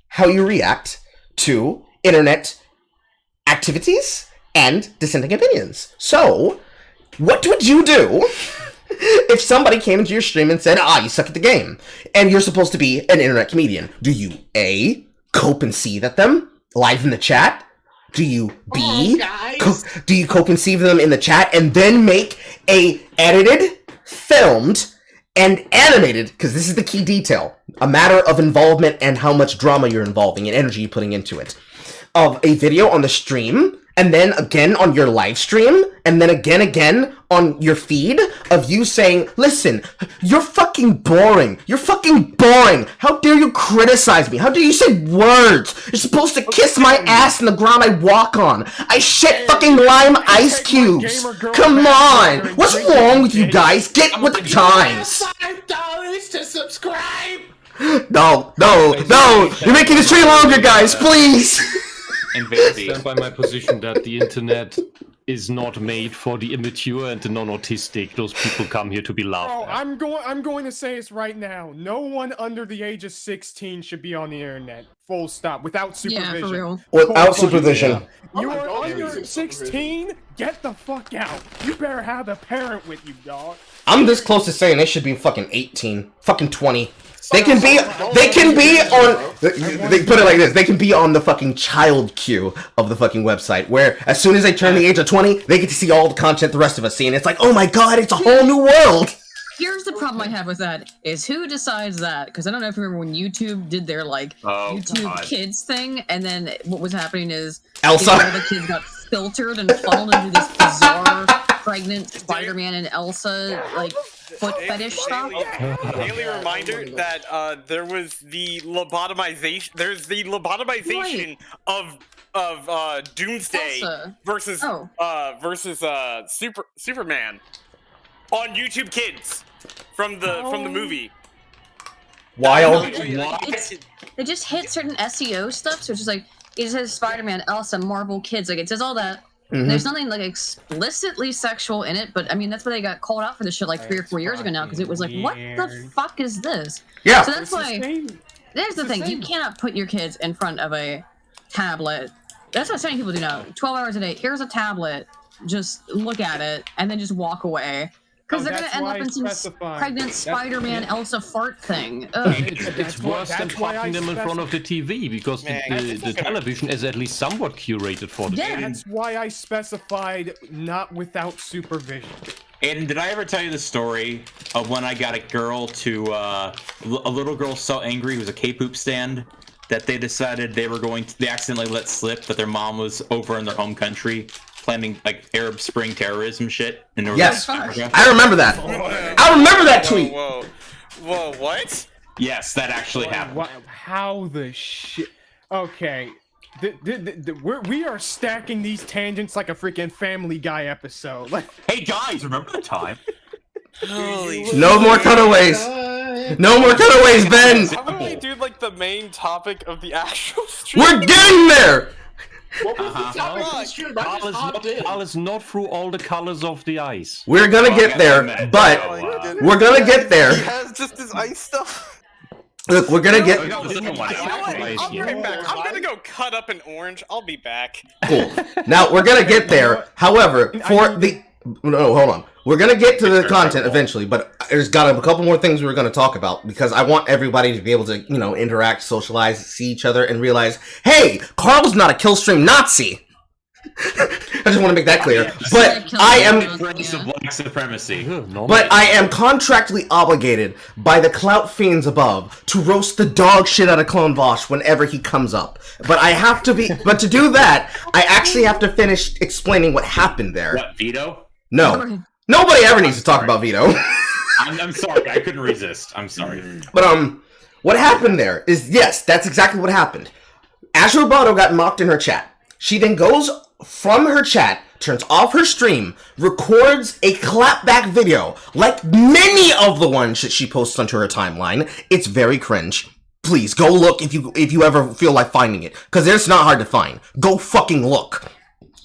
how you react to internet activities and dissenting opinions. So, what would you do if somebody came into your stream and said, you suck at the game, and you're supposed to be an internet comedian? Do you A, cope and seethe at them live in the chat? Do you B, do you cope and seethe them in the chat and then make a edited, filmed, and animated, because this is the key detail, a matter of involvement and how much drama you're involving and energy you're putting into it, of a video on the stream, and then again on your live stream, and then again on your feed of you saying, listen, you're fucking boring. How dare you criticize me? How dare you say words? You're supposed to kiss my ass in the ground I walk on. I shit fucking lime ice cubes. Come on. What's wrong with you guys? Get with the times.
$5 to subscribe.
No. You're making the stream longer, guys. Please.
I stand by my position that the internet is not made for the immature and the non-autistic. Those people come here to be laughed at.
I'm going to say this right now. No one under the age of 16 should be on the internet. Full stop. Without supervision.
Yeah, for real.
Without supervision.
You are under 16? Get the fuck out. You better have a parent with you, dog.
I'm this close to saying they should be fucking 18. Fucking 20. They can be on, they put it like this, they can be on the fucking child queue of the fucking website, where as soon as they turn the age of 20, they get to see all the content the rest of us see, and it's like, oh my god, it's a whole new world!
Here's the problem I have with that, is who decides that? Because I don't know if you remember when YouTube did their, YouTube Kids thing, and then what was happening is
Elsa.
All the kids got filtered and funneled into this bizarre pregnant Spider-Man and Elsa, foot fetish stuff.
Daily reminder that there was the lobotomization. There's the lobotomization of Doomsday versus Superman on YouTube Kids from the movie.
Wild.
They just hit certain SEO stuff, so it's just like it says Spider-Man, Elsa, Marvel Kids, it says all that. Mm-hmm. There's nothing explicitly sexual in it, but I mean that's why they got called out for this shit 3 or 4 years ago now, because it was like, what the fuck is this?
Yeah.
So that's why. There's the thing: you cannot put your kids in front of a tablet. That's what so many people do now. 12 hours a day. Here's a tablet. Just look at it and then just walk away. Because they're gonna end up in some pregnant Spider-Man Elsa fart thing.
It's worse than putting them in front of the TV, because the television is at least somewhat curated for them.
Yeah, that's why I specified not without supervision.
Aydin, did I ever tell you the story of when I got a girl to a little girl so angry, who was a K-poop stand, that they decided they accidentally let slip that their mom was over in their home country planning Arab Spring terrorism shit in North Africa?
I remember that. I remember that tweet.
Whoa, what?
Yes, that actually happened.
How the shit? Okay, we are stacking these tangents like a freaking Family Guy episode.
Hey guys, remember the time?
No more cutaways. No more cutaways, Ben.
How about we do the main topic of the actual stream?
We're getting there.
What was the topic of the stream? I just hopped in.
Carl is not through all the colors of the ice.
We're gonna get there, but we're gonna get there.
He has just his ice stuff.
Look, we're gonna get.
You know what? I'll be right back. I'm gonna go cut up an orange. I'll be back.
Cool. Now we're gonna get there. However, for the no, hold on. We're gonna get to the content eventually, but there's got a couple more things we're gonna talk about because I want everybody to be able to, interact, socialize, see each other, and realize, hey, Carl's not a killstream Nazi. I just want to make that clear. But I am
Prince of black supremacy.
But I am contractually obligated by the clout fiends above to roast the dog shit out of Clone Vosh whenever he comes up. But I have to be. But to do that, I actually have to finish explaining what happened there.
What, Vito?
No, nobody ever needs to talk about Vito.
I'm sorry, I couldn't resist. I'm sorry.
But what happened there is yes, that's exactly what happened. Azure Roboto got mocked in her chat. She then goes from her chat, turns off her stream, records a clapback video, like many of the ones that she posts onto her timeline. It's very cringe. Please go look if you ever feel like finding it, because it's not hard to find. Go fucking look.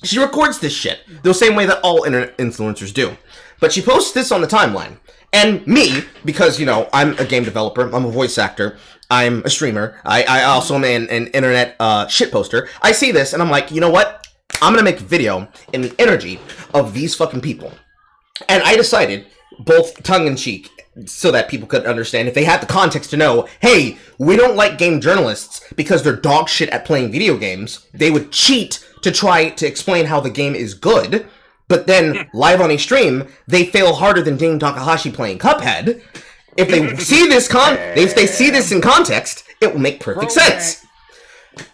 She records this shit the same way that all internet influencers do, but she posts this on the timeline. And me, because I'm a game developer, I'm a voice actor, I'm a streamer, I also am an internet shit poster. I see this and I'm like, you know what? I'm gonna make a video in the energy of these fucking people. And I decided, both tongue-in-cheek, so that people could understand, if they had the context to know, hey, we don't like game journalists because they're dog shit at playing video games. They would cheat to try to explain how the game is good, but then live on a stream, they fail harder than Dane Takahashi playing Cuphead. If they see this if they see this in context, it will make perfect sense.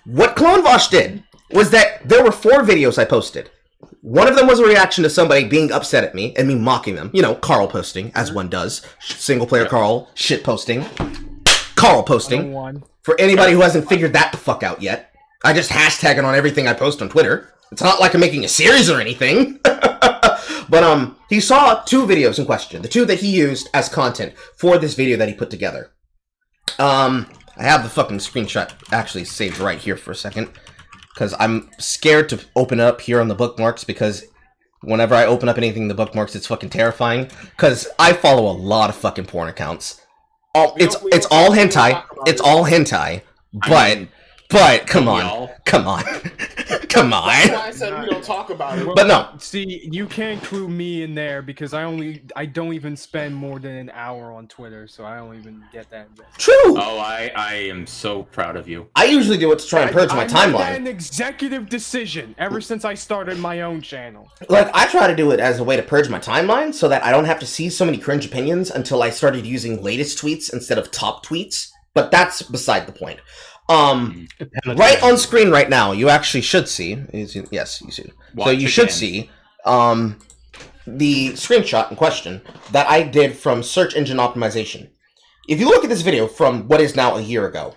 What Clone Vosh did was that there were 4 videos I posted. One of them was a reaction to somebody being upset at me and me mocking them. Carl posting, as one does. SinglePlayerCarl, shit posting. Carl posting. For anybody who hasn't figured that the fuck out yet, I just hashtag it on everything I post on Twitter. It's not like I'm making a series or anything. But he saw 2 videos in question. The 2 that he used as content for this video that he put together. I have the fucking screenshot actually saved right here for a second. Because I'm scared to open it up here on the bookmarks, because whenever I open up anything in the bookmarks, it's fucking terrifying. Because I follow a lot of fucking porn accounts. It's all hentai. It's all hentai. But come on. Come on. Come on.
That's why I said we don't talk about it.
But no.
See, you can't clue me in there because I don't even spend more than an hour on Twitter, so I don't even get that.
True.
Oh, I am so proud of you.
I usually do it to try and purge my timeline.
I made an executive decision ever since I started my own channel.
Like, I try to do it as a way to purge my timeline so that I don't have to see so many cringe opinions until I started using latest tweets instead of top tweets. But that's beside the point. Right on screen right now, you actually should see. Yes, you see. So you should see the screenshot in question that I did from search engine optimization. If you look at this video from what is now a year ago,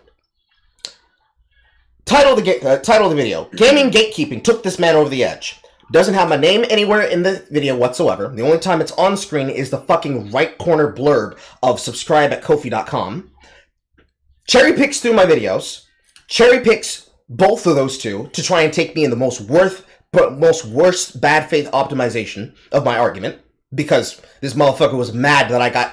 title of the video: "Gaming Gatekeeping Took This Man Over the Edge." Doesn't have my name anywhere in the video whatsoever. The only time it's on screen is the fucking right corner blurb of subscribe at Ko-fi.com. Cherry picks through my videos. Cherry picks both of those 2 to try and take me in the most worst bad faith optimization of my argument, because this motherfucker was mad that I got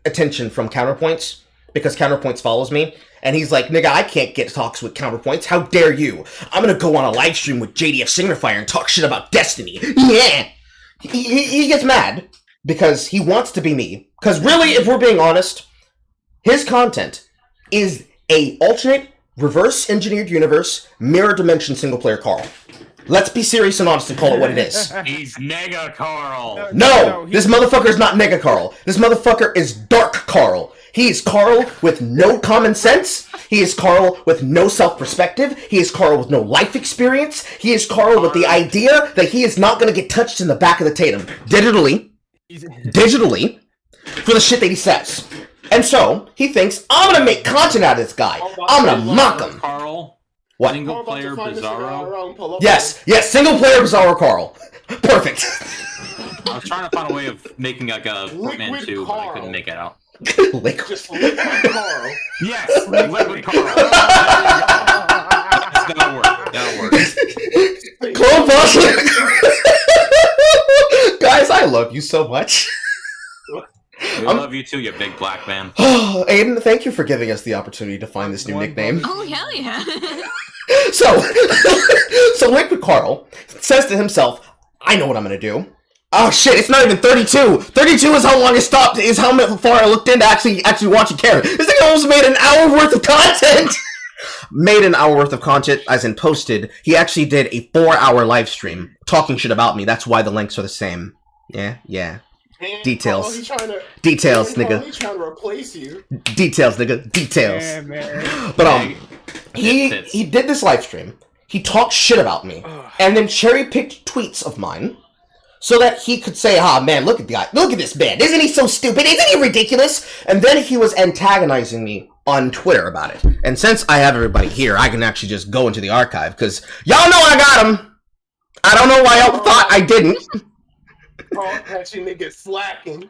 attention from Counterpoints, because Counterpoints follows me, and he's like, nigga, I can't get talks with Counterpoints, how dare you? I'm gonna go on a live stream with JDF Signifier and talk shit about Destiny. Yeah! He gets mad because he wants to be me, because really, if we're being honest, his content is a alternate, reverse-engineered universe, mirror dimension SinglePlayerCarl. Let's be serious and honest and call it what it is.
He's Nega Carl.
No, this motherfucker is not Nega Carl. This motherfucker is Dark Carl. He is Carl with no common sense. He is Carl with no self-perspective. He is Carl with no life experience. He is Carl with the idea that he is not going to get touched in the back of the Tatum. Digitally, for the shit that he says. And so, he thinks, I'm gonna make content out of this guy. I'm gonna mock him.
Carl?
What?
Single player Bizarro?
Yes, single player Bizarro Carl. Perfect.
I was trying to find a way of making like a Footman 2, but I couldn't make it out.
Liquid.
Just Liquid Carl.
Yes, Liquid Carl. That'll work.
Guys, I love you so much.
We love you too, you big black man.
Aydin, thank you for giving us the opportunity to find this new nickname.
Oh, hell yeah.
So Liquid Carl says to himself, I know what I'm gonna do. Oh shit, it's not even 32! 32 is how long it stopped, is how far I looked into actually watching Karen. This thing almost made an hour worth of content! Made an hour worth of content, as in posted. He actually did a 4-hour live stream talking shit about me. That's why the links are the same. Yeah.
Man,
Details.
Carl,
Details,
man,
nigga.
Carl, he's trying to replace you.
Details, nigga. Details.
Yeah, man.
But he did this live stream. He talked shit about me, and then cherry picked tweets of mine, so that he could say, "Ah, man, look at the guy. Look at this man. Isn't he so stupid? Isn't he ridiculous?" And then he was antagonizing me on Twitter about it. And since I have everybody here, I can actually just go into the archive because y'all know I got him. I don't know why y'all thought I didn't.
Carl, that you nigga slacking.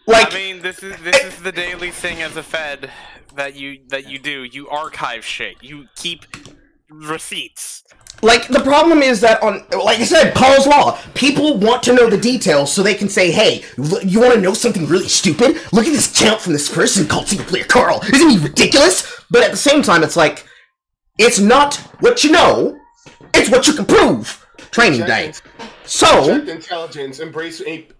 Like,
I mean, this is the daily thing as a Fed that you do. You archive shit. You keep receipts.
Like, the problem is that like I said, Carl's Law, people want to know the details so they can say, hey, you want to know something really stupid? Look at this count from this person called SinglePlayerCarl. Isn't he ridiculous? But at the same time, it's like, it's not what you know, it's what you can prove. Training day. So,
Project intelligence, embrace ape.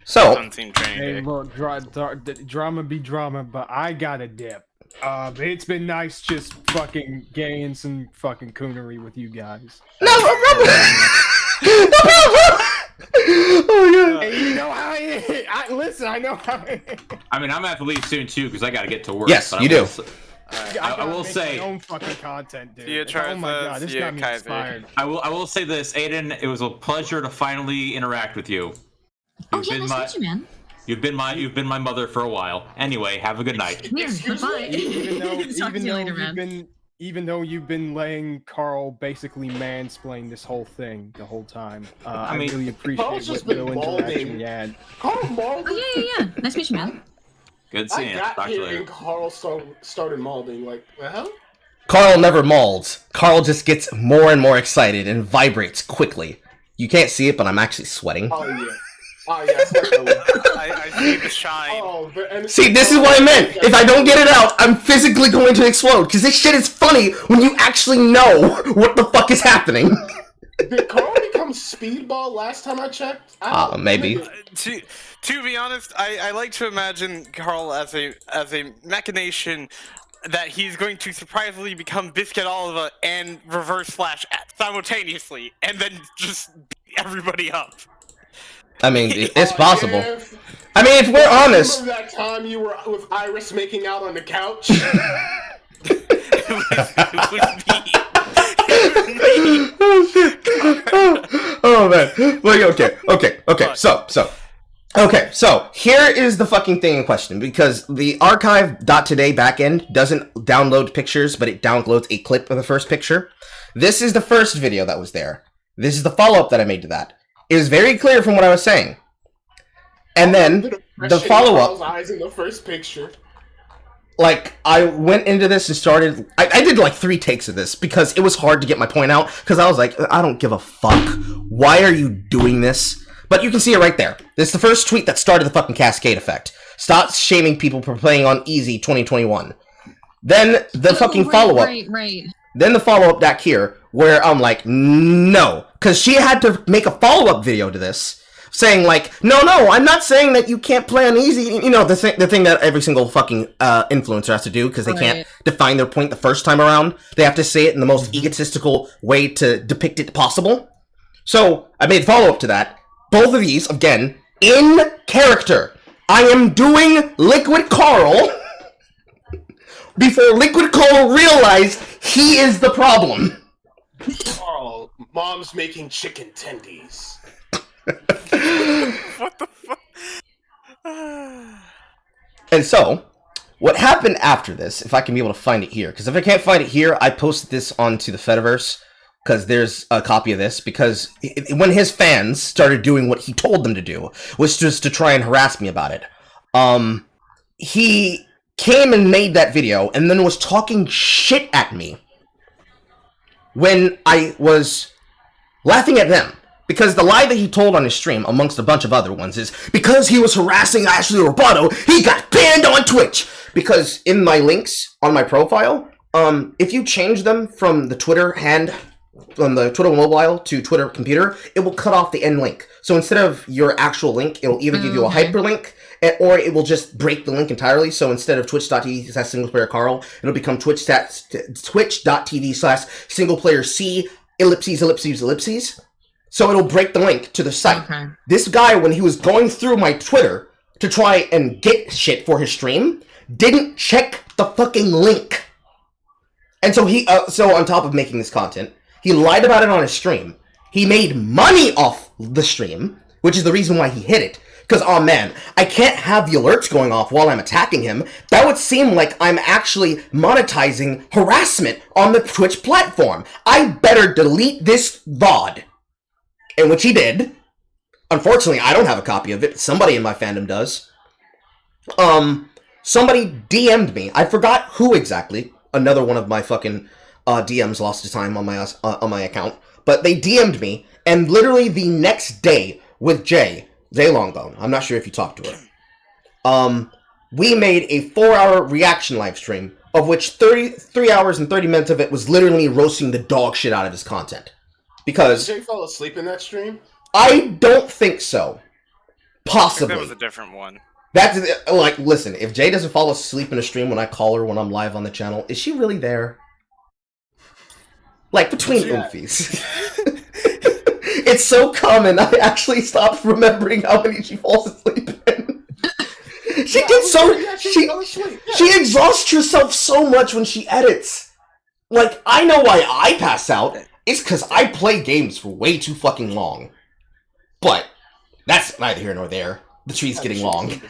so,
Unseen training
Hey,
day.
look, drama be drama, but I got a dip. It's been nice just fucking getting some fucking coonery with you guys.
no problem. Oh, yeah.
Hey, you know how I listen, I know how
I mean, I'm gonna have to leave soon too because I gotta get to work.
Yes,
but
you do.
I will say,
my own fucking content, dude.
See ya,
Oh my god, this
see ya,
got me
Kaiser.
inspired.
I will say this, Aydin. It was a pleasure to finally interact with you.
Oh, yeah, nice to meet you, man.
You've been my mother for a while. Anyway, have a good night.
Yeah, bye-bye. Talk to you later, man.
Even though you've been letting Carl basically mansplain this whole thing the whole time, I
mean,
really appreciate
Carl's just
what
been
little interaction
balding.
we had.
Carl Maulding.
Oh, yeah. Nice to meet you, man.
Good
I
seeing you.
got
Talk to you
here
later.
and Carl started maulding. Like, the hell?
Carl never maulds. Carl just gets more and more excited and vibrates quickly. You can't see it, but I'm actually sweating.
Oh, yeah. Oh, yeah. It's like the-
I see the shine.
oh, and
See, this is what I meant. If I don't get it out, I'm physically going to explode. Because this shit is funny when you actually know what the fuck is happening.
Did Carl become Speedball last time I checked?
Maybe.
To be honest, I like to imagine Carl as a machination that he's going to surprisingly become Biscuit Oliva and Reverse Flash simultaneously, and then just beat everybody up.
I mean, it's
Oh,
possible.
yeah.
I mean, if we're honest.
Remember that time you were with Iris making out on the couch?
It was me.
Oh shit! Oh man. Well, okay. So here is the fucking thing in question, because the archive.today backend doesn't download pictures, but it downloads a clip of the first picture. This is the first video that was there. This is the follow-up that I made to that. It was very clear from what I was saying. And then the follow-up,
Eyes in the first picture.
like, I went into this and started, I did like 3 takes of this because it was hard to get my point out, because I was like, I don't give a fuck. Why are you doing this? But you can see it right there. This is the first tweet that started the fucking cascade effect. Stop shaming people for playing on easy 2021. Then the fucking follow-up.
Right.
Then the follow-up back here, where I'm like, no. Because she had to make a follow-up video to this, saying like, no, I'm not saying that you can't play on easy. You know, the thing that every single fucking influencer has to do, because they can't define their point the first time around. They have to say it in the most egotistical way to depict it possible. So, I made follow-up to that. Both of these, again, in character. I am doing Liquid Carl before Liquid Carl realized he is the problem.
Carl, mom's making chicken tendies.
What the fuck?
And so, what happened after this, if I can be able to find it here, because if I can't find it here, I posted this onto the Fediverse, because there's a copy of this, because when his fans started doing what he told them to do, was just to try and harass me about it, he came and made that video, and then was talking shit at me when I was laughing at them. Because the lie that he told on his stream, amongst a bunch of other ones, is because he was harassing Ashley Roboto, he got banned on Twitch! Because in my links on my profile, if you change them from the Twitter mobile to Twitter computer, it will cut off the end link. So instead of your actual link, it'll either give you a hyperlink, or it will just break the link entirely. So instead of twitch.tv/SinglePlayerCarl, it'll become twitch.tv/SinglePlayerC ellipses. So it'll break the link to the site. Okay. This guy, when he was going through my Twitter to try and get shit for his stream, didn't check the fucking link. And so so on top of making this content, he lied about it on his stream. He made money off the stream, which is the reason why he hid it. Because, oh man, I can't have the alerts going off while I'm attacking him. That would seem like I'm actually monetizing harassment on the Twitch platform. I better delete this VOD. And which he did. Unfortunately, I don't have a copy of it, but somebody in my fandom does. Somebody DM'd me. I forgot who exactly. Another one of my fucking DMs lost his time on my account. But they DM'd me, and literally the next day with Jay Longbone, I'm not sure if you talked to her, we made a 4-hour reaction live stream, of which 3 hours and 30 minutes of it was literally roasting the dog shit out of his content. Because
did Jay fall asleep in that stream?
I don't think so. Possibly.
That was a different one.
That's like, listen, if Jay doesn't fall asleep in a stream when I call her when I'm live on the channel, is she really there? Like, between oofies. It's so common, I actually stopped remembering how many she falls asleep in. She exhausts herself so much when she edits. Like, I know why I pass out. It's because I play games for way too fucking long. But that's neither here nor there. The tree's getting long.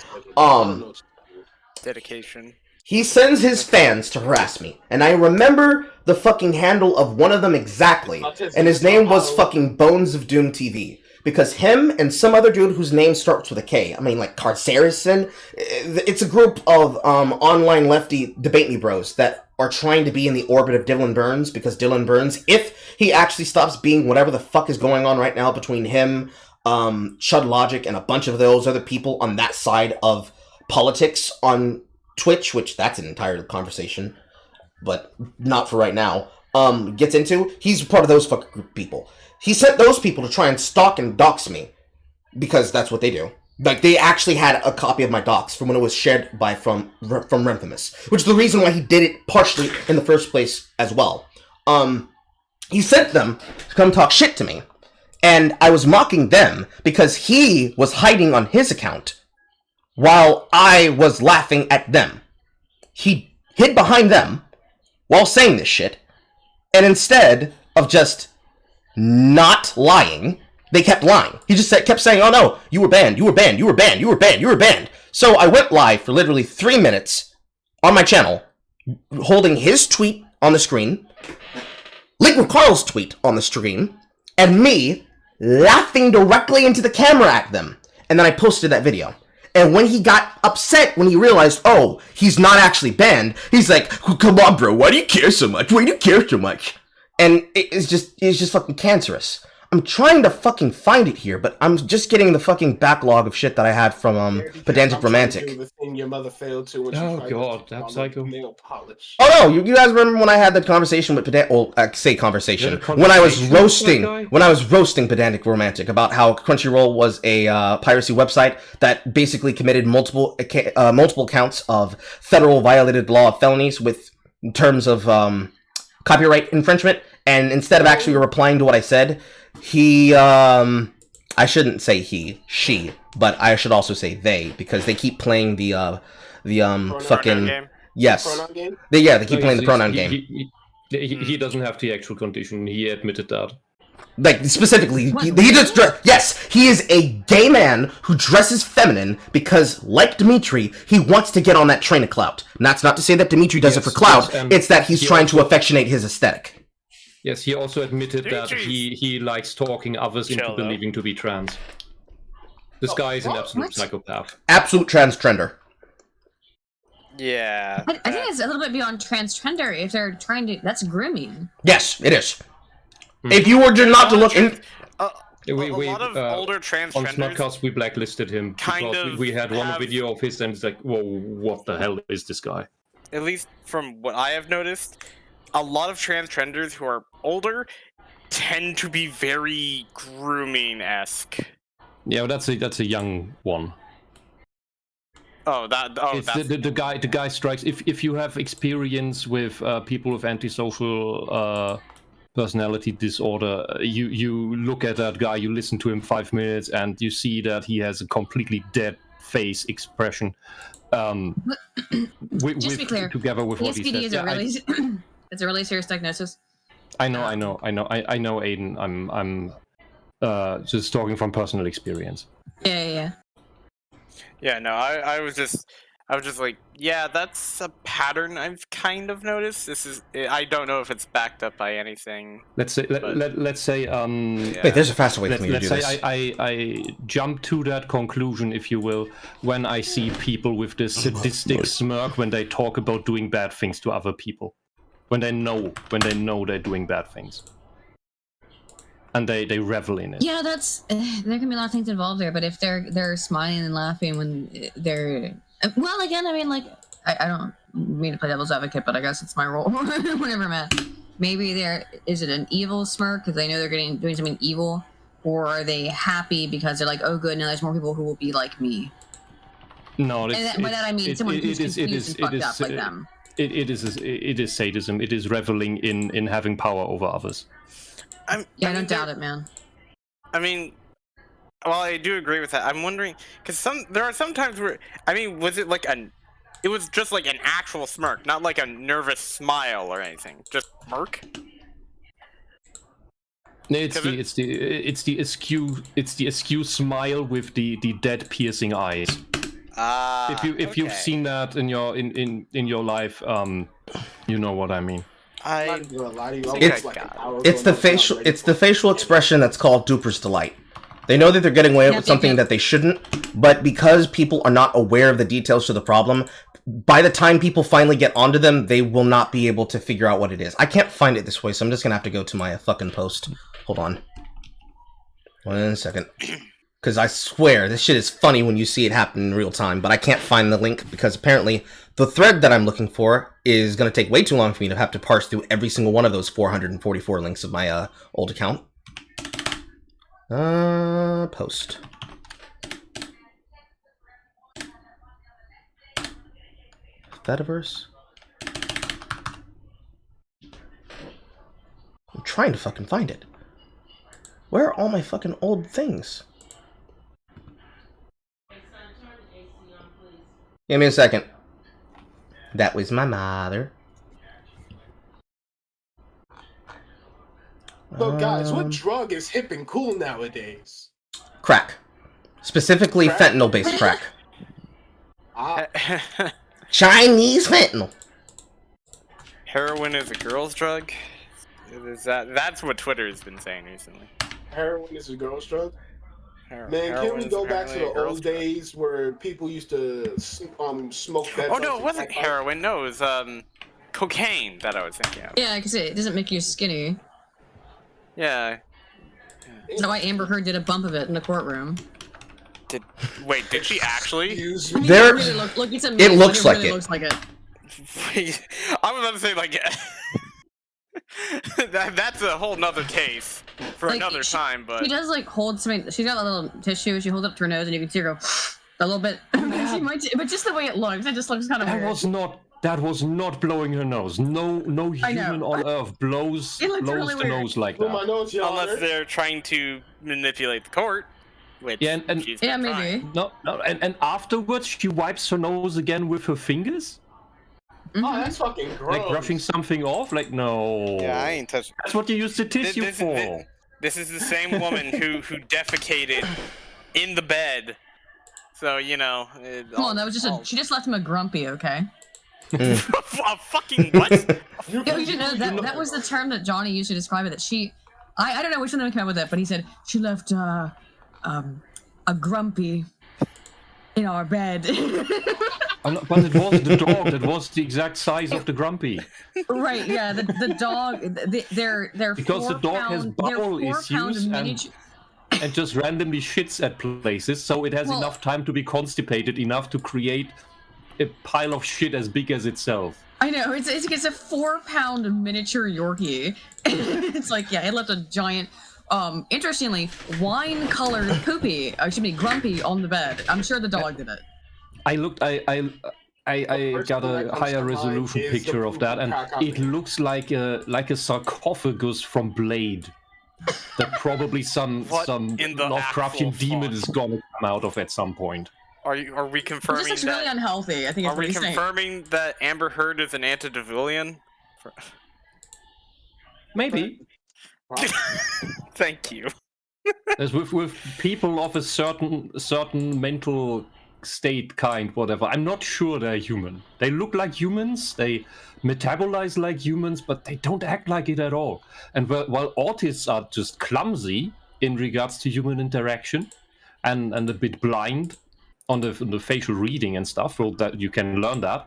Dedication.
He sends his fans to harass me, and I remember the fucking handle of one of them exactly, and his name was fucking Bones of Doom TV. Because him and some other dude whose name starts with a K, I mean, like Carcerison, it's a group of online lefty debate me bros that are trying to be in the orbit of Dylan Burns, because Dylan Burns, if he actually stops being whatever the fuck is going on right now between him, Chud Logic, and a bunch of those other people on that side of politics on Twitch, which that's an entire conversation, but not for right now, gets into, he's part of those fucking group of people. He sent those people to try and stalk and dox me, because that's what they do. Like, they actually had a copy of my docs from when it was shared from Renfamous, which is the reason why he did it partially in the first place as well. He sent them to come talk shit to me, and I was mocking them because he was hiding on his account while I was laughing at them. He hid behind them while saying this shit, and instead of just not lying, they kept lying. He just kept saying, oh no, you were banned, you were banned, you were banned, you were banned, you were banned. So I went live for literally 3 minutes on my channel, holding his tweet on the screen, Liquid Carl's tweet on the screen, and me laughing directly into the camera at them. And then I posted that video. And when he got upset, when he realized, oh, he's not actually banned, he's like, come on, bro, why do you care so much? Why do you care so much? And it's just fucking cancerous. I'm trying to fucking find it here, but I'm just getting the fucking backlog of shit that I had from Pedantic Romantic.
The thing your mother failed to when
oh god, that psycho.
Nail polish.
Oh no, you guys remember when I had that conversation with Pedantic? Well, say conversation. When I was roasting Pedantic Romantic about how Crunchyroll was a piracy website that basically committed multiple counts of federal violated law felonies with in terms of copyright infringement, and instead of actually replying to what I said, he, I shouldn't say he, she, but I should also say they, because they keep playing the fucking,
game?
Yes.
Pronoun game?
They keep playing the pronoun game.
He doesn't have the actual condition, he admitted that.
Like, specifically, he just, yes, he is a gay man who dresses feminine because, like Dimitri, he wants to get on that train of clout. And that's not to say that Dimitri does it for clout, it's that he's trying to affectionate his aesthetic.
Yes, he also admitted that he likes talking others into believing to be trans. This guy is an absolute psychopath.
Absolute trans-trender.
Yeah.
I think it's a little bit beyond transgender if they're trying to. That's grooming.
Yes, it is. If you were not to look in,
a lot of older transgenders
on Snodcast, we blacklisted him because we had one video of his, and it's like, whoa, what the hell is this guy?
At least from what I have noticed, a lot of transgenders who are older tend to be very grooming-esque.
Yeah, well, that's a young one.
It's
the guy strikes. If you have experience with people with antisocial personality disorder, you look at that guy, you listen to him 5 minutes, and you see that he has a completely dead face expression.
Just to be clear,
together with what he
SPD
says.
It's a really serious diagnosis.
I know, Aydin. I'm just talking from personal experience.
Yeah.
Yeah, no, I was just like, yeah, that's a pattern I've kind of noticed. I don't know if it's backed up by anything.
Let's say
Yeah.
wait, there's a faster way for me to do
let's
this.
say I jump to that conclusion, if you will, when I see people with this sadistic smirk when they talk about doing bad things to other people, when they know they're doing bad things, and they revel in it.
Yeah, that's there can be a lot of things involved there, but if they're smiling and laughing when they're well, again, I mean, like I don't mean to play devil's advocate, but I guess it's my role whenever I'm at. Maybe is it an evil smirk because they know they're doing something evil, or are they happy because they're like, oh, good, now there's more people who will be like me.
No,
by that I mean someone who's confused and fucked up like them.
It is sadism. It is reveling in having power over others.
I don't doubt it, man.
I mean, well, I do agree with that. I'm wondering because there are some times where was it like it was just like an actual smirk, not like a nervous smile or anything, just smirk.
No, it's the askew smile with the dead piercing eyes. If you've seen that in your life, you know what I mean.
It's the facial expression that's called duper's delight. They know that they're getting away with something that they shouldn't, but because people are not aware of the details to the problem, by the time people finally get onto them, they will not be able to figure out what it is. I can't find it this way, so I'm just gonna have to go to my fucking post. Hold on. 1 second. Because I swear, this shit is funny when you see it happen in real time, but I can't find the link because apparently the thread that I'm looking for is going to take way too long for me to have to parse through every single one of those 444 links of my old account. Post. Fediverse. I'm trying to fucking find it. Where are all my fucking old things? Give me a second. That was my mother.
So guys, what drug is hip and cool nowadays?
Crack. Specifically fentanyl-based crack. Chinese fentanyl.
Heroin is a girl's drug? That's what Twitter has been saying recently.
Heroin is a girl's drug? Man,
Heroin
can we go back to the old days where people used to smoke that?
Oh no, it wasn't heroin. No, it was cocaine that I was thinking of.
Yeah, because it doesn't make you skinny.
Yeah.
That's why Amber Heard did a bump of it in the courtroom.
Did she actually?
There, it looks like it.
Looks like it.
I was about to say like that's a whole nother case for another time, but
she does like hold something. She's got a little tissue. She holds it up to her nose, and you can see her go a little bit. She might, but just the way it looks, it just looks kind of weird.
That was not blowing her nose. No human on earth blows
really
the nose like that.
Unless they're trying to manipulate the court. Which
maybe.
No, and afterwards she wipes her nose again with her fingers.
Oh, that's fucking gross.
Like brushing something off? Like, no.
Yeah, I ain't touching.
That's what you use the tissue for.
This is the same woman who defecated in the bed. So, you know.
Come on, that was just she just left him a grumpy, okay?
A fucking what?
You should know that was the term that Johnny used to describe it. That I don't know which one of them came up with it, but he said she left a grumpy in our bed.
But it wasn't the dog. That was the exact size of the grumpy.
Right? Yeah, the dog. They're
Because the dog has bowel issues and just randomly shits at places, so it has enough time to be constipated enough to create a pile of shit as big as itself.
I know, it's a 4-pound miniature Yorkie. It's like, yeah, it left a giant, interestingly, wine-colored grumpy on the bed. I'm sure the dog did it.
I got a higher resolution picture of that, and it looks like a sarcophagus from Blade. That probably some Lovecraftian demon is gonna come out of at some point.
Are we confirming
this looks really unhealthy? I think.
Are we confirming that Amber Heard is an antediluvian?
Maybe.
Thank you.
As with people of a certain mental state, whatever. I'm not sure they're human. They look like humans. They metabolize like humans, but they don't act like it at all. And while autists are just clumsy in regards to human interaction, and a bit blind on the facial reading and stuff, well, that you can learn that.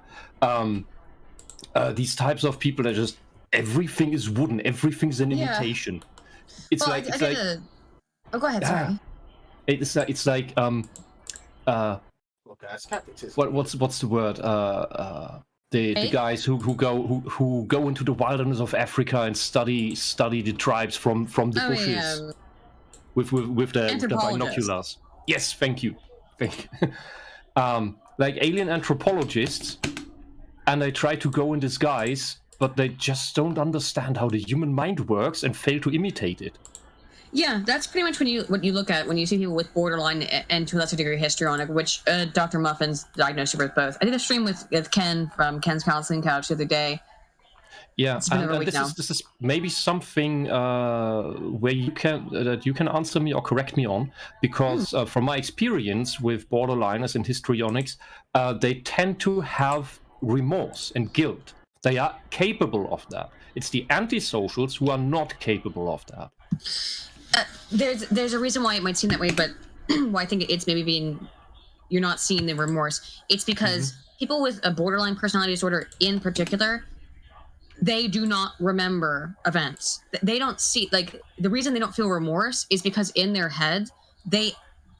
These types of people are just everything is wooden. Everything's an imitation. It's
well,
like
Oh, go ahead. Sorry.
It's like what's the word? The guys who go into the wilderness of Africa and study the tribes from the bushes with the binoculars. Yes, thank you. Like alien anthropologists, and they try to go in disguise, but they just don't understand how the human mind works and fail to imitate it.
Yeah, that's pretty much what you look at when you see people with borderline and to a lesser degree histrionic, which Dr. Muffin's diagnosed with both. I did a stream with Ken from Ken's Counseling Couch the other day.
Yeah, and this is maybe something where you can answer me or correct me on, because from my experience with borderliners and histrionics, they tend to have remorse and guilt. They are capable of that. It's the antisocials who are not capable of that.
There's a reason why it might seem that way, but why I think it's maybe you're not seeing the remorse. It's because people with a borderline personality disorder in particular, they do not remember events. They don't see, like, the reason they don't feel remorse is because in their head, they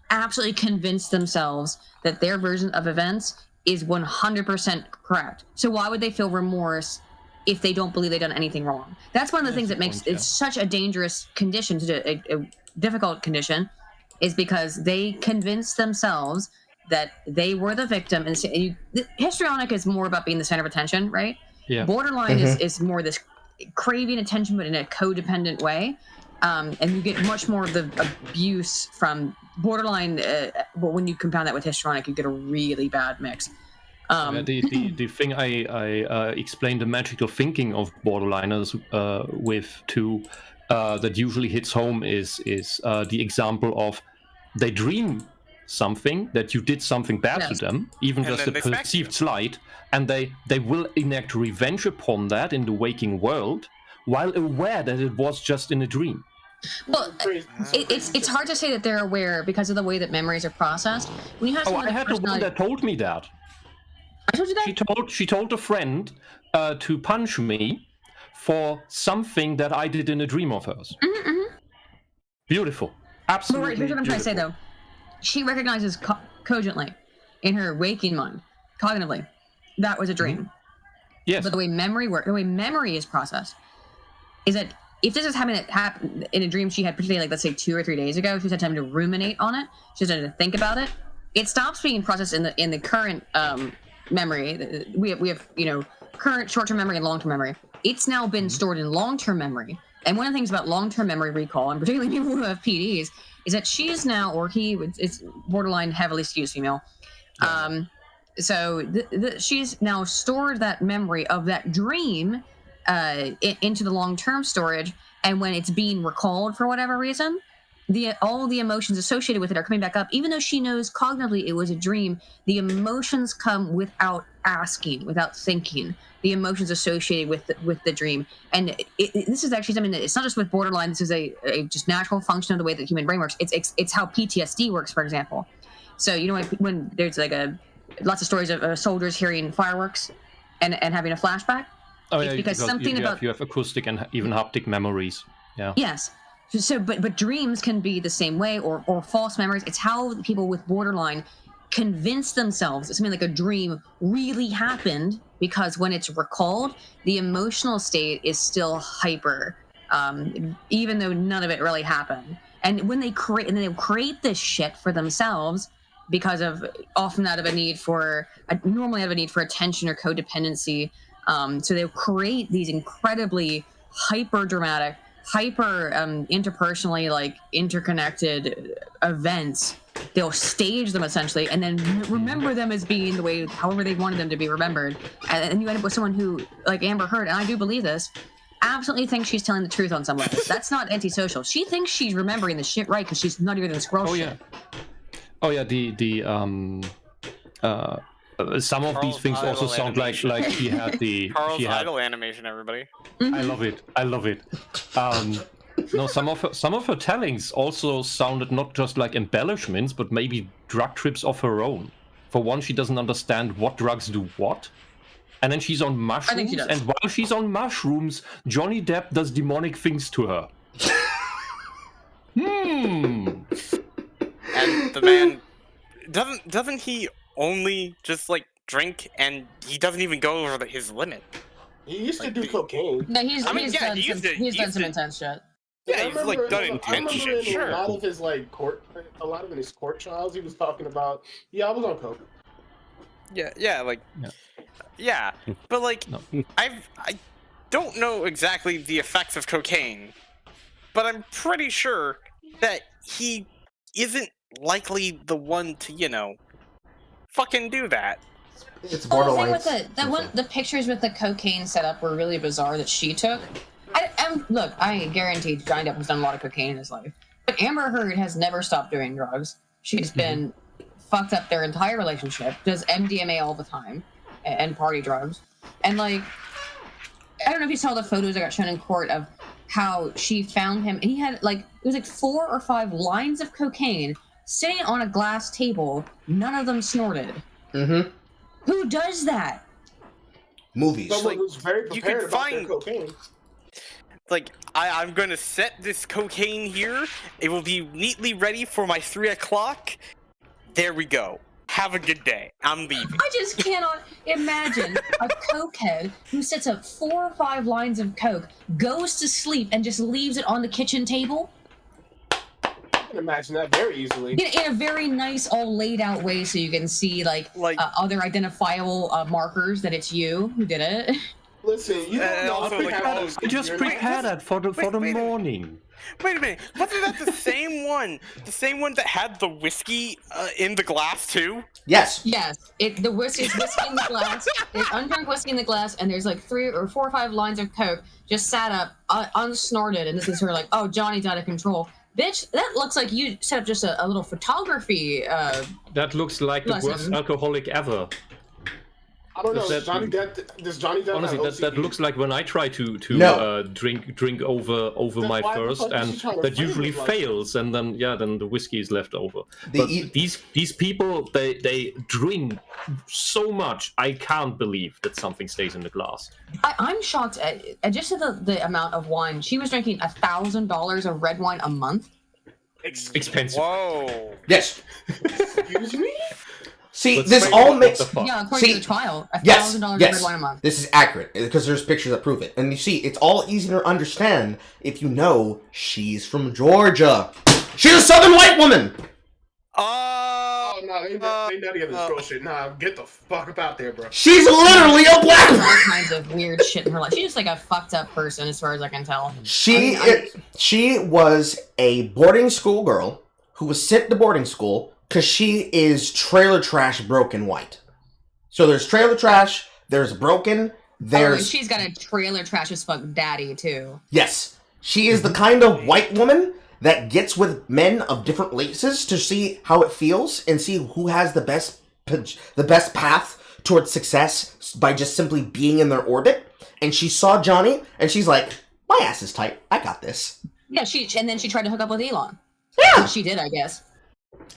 absolutely convince themselves that their version of events is 100% correct. So why would they feel remorse if they don't believe they've done anything wrong? That's one of the things that makes it such a dangerous condition, a difficult condition, is because they convince themselves that they were the victim. And histrionic is more about being the center of attention, right?
Yeah.
Borderline is more this craving attention, but in a codependent way. And you get much more of the abuse from borderline. But when you compound that with histrionic, you get a really bad mix.
The thing I explained the magical thinking of borderliners that usually hits home is the example of they dream something that you did something bad to them, even just a perceived slight, and they will enact revenge upon that in the waking world while aware that it was just in a dream.
Well, it's hard to say that they're aware because of the way that memories are processed. When you have
I had the one that told me that.
I told you that?
She told a friend to punch me for something that I did in a dream of hers. Beautiful. Absolutely.
Right, here's what I'm trying to say, though. She recognizes cogently, in her waking mind, cognitively, that was a dream.
Yes.
But the way memory is processed, is that if this is happen in a dream she had, particularly, like, let's say 2 or 3 days ago, she's had time to ruminate on it, she's had to think about it, it stops being processed in the current memory. We have current short-term memory and long-term memory. It's now been stored in long-term memory. And one of the things about long-term memory recall, and particularly people who have PDs, is that she is now, or he, it's borderline heavily skews female. So she's now stored that memory of that dream into the long-term storage, and when it's being recalled for whatever reason, all the emotions associated with it are coming back up. Even though she knows cognitively it was a dream, the emotions come without asking, without thinking. The emotions associated with the dream, and this is actually something that it's not just with borderline. This is a just natural function of the way that the human brain works. It's how PTSD works, for example. So when there's like lots of stories of soldiers hearing fireworks and having a flashback.
Oh
It's
yeah,
because something
you have acoustic and even haptic memories. Yeah.
Yes. So, but dreams can be the same way, or false memories. It's how people with borderline convince themselves that something like a dream really happened, because when it's recalled, the emotional state is still hyper, even though none of it really happened. And when they create this shit for themselves, because of often out of a need for normally out of a need for attention or codependency. So they'll create these incredibly hyper dramatic, hyper interpersonally like interconnected events. They'll stage them essentially, and then remember them as being the way, however they wanted them to be remembered. And you end up with someone who, like Amber Heard, and I do believe this, absolutely thinks she's telling the truth on some level. That's not antisocial. She thinks she's remembering the shit right because she's nuttier than squirrel shit.
Oh yeah, some of these things also sound like she had the
Carl's idol animation, everybody.
I love it. No, some of her tellings also sounded not just like embellishments, but maybe drug trips of her own. For one, she doesn't understand what drugs do what, and then she's on mushrooms. And while she's on mushrooms, Johnny Depp does demonic things to her.
And the man doesn't he only just like drink, and he doesn't even go over his limit.
He used to do cocaine.
No, he's done some intense shit.
Yeah, he's like done intense shit. Sure.
A lot of his in his court trials, he was talking about. Yeah, I was on coke.
Yeah, but like, I don't know exactly the effects of cocaine, but I'm pretty sure that he isn't likely the one to, fucking do that.
It's borderline. The pictures with the cocaine setup were really bizarre that she took. Look, I guarantee Johnny Depp has done a lot of cocaine in his life, but Amber Heard has never stopped doing drugs. She's been fucked up their entire relationship, does MDMA all the time, and party drugs. And like, I don't know if you saw the photos that got shown in court of how she found him, and he had it was 4 or 5 lines of cocaine sitting on a glass table, none of them snorted. Mm-hmm. Who does that?
Movies. Someone who's very prepared about their cocaine.
I'm gonna set this cocaine here. It will be neatly ready for my 3 o'clock. There we go. Have a good day. I'm leaving.
I just cannot imagine a cokehead who sets up 4 or 5 lines of coke, goes to sleep, and just leaves it on the kitchen table.
I can imagine that very easily.
In a very nice, all laid out way, so you can see other identifiable markers that it's you who did it.
Listen, you don't know.
I just prepared that for the morning.
Wait a minute, wasn't that the same one? The same one that had the whiskey in the glass too?
Yes.
Yes. The whiskey's whiskey in the glass. There's undrunk whiskey in the glass, and there's 3 or 4 or 5 lines of coke just sat up, unsnorted, and this is her Johnny's out of control. Bitch, that looks like you set up just a little photography.
That looks like the worst alcoholic ever.
I don't know. Does Johnny Depp
honestly, that looks like when I try to drink over my thirst, and that usually fails, and then the whiskey is left over. But these people, they drink so much. I can't believe that something stays in the glass.
I'm shocked at just the amount of wine. She was drinking $1,000 of red wine a month.
Expensive.
Whoa.
Yes.
Excuse me?
See, this all makes...
Yeah, according to the trial, $1,000 of red wine a month.
This is accurate, because there's pictures that prove it. And you see, it's all easier to understand if you know she's from Georgia. She's a southern white woman!
Oh, no, they nutty of this girl shit. Nah, get the fuck up out there, bro.
She's literally a black woman!
All kinds of weird shit in her life. She's just a fucked up person, as far as I can tell.
She was a boarding school girl who was sent to boarding school because she is trailer trash broken white. So there's trailer trash, there's broken, there's...
she's got a trailer trash as fuck daddy, too.
Yes. She is the kind of white woman that gets with men of different races to see how it feels and see who has the best path towards success by just simply being in their orbit. And she saw Johnny, and she's like, my ass is tight. I got this.
Yeah, and then she tried to hook up with Elon.
Yeah.
She did, I guess.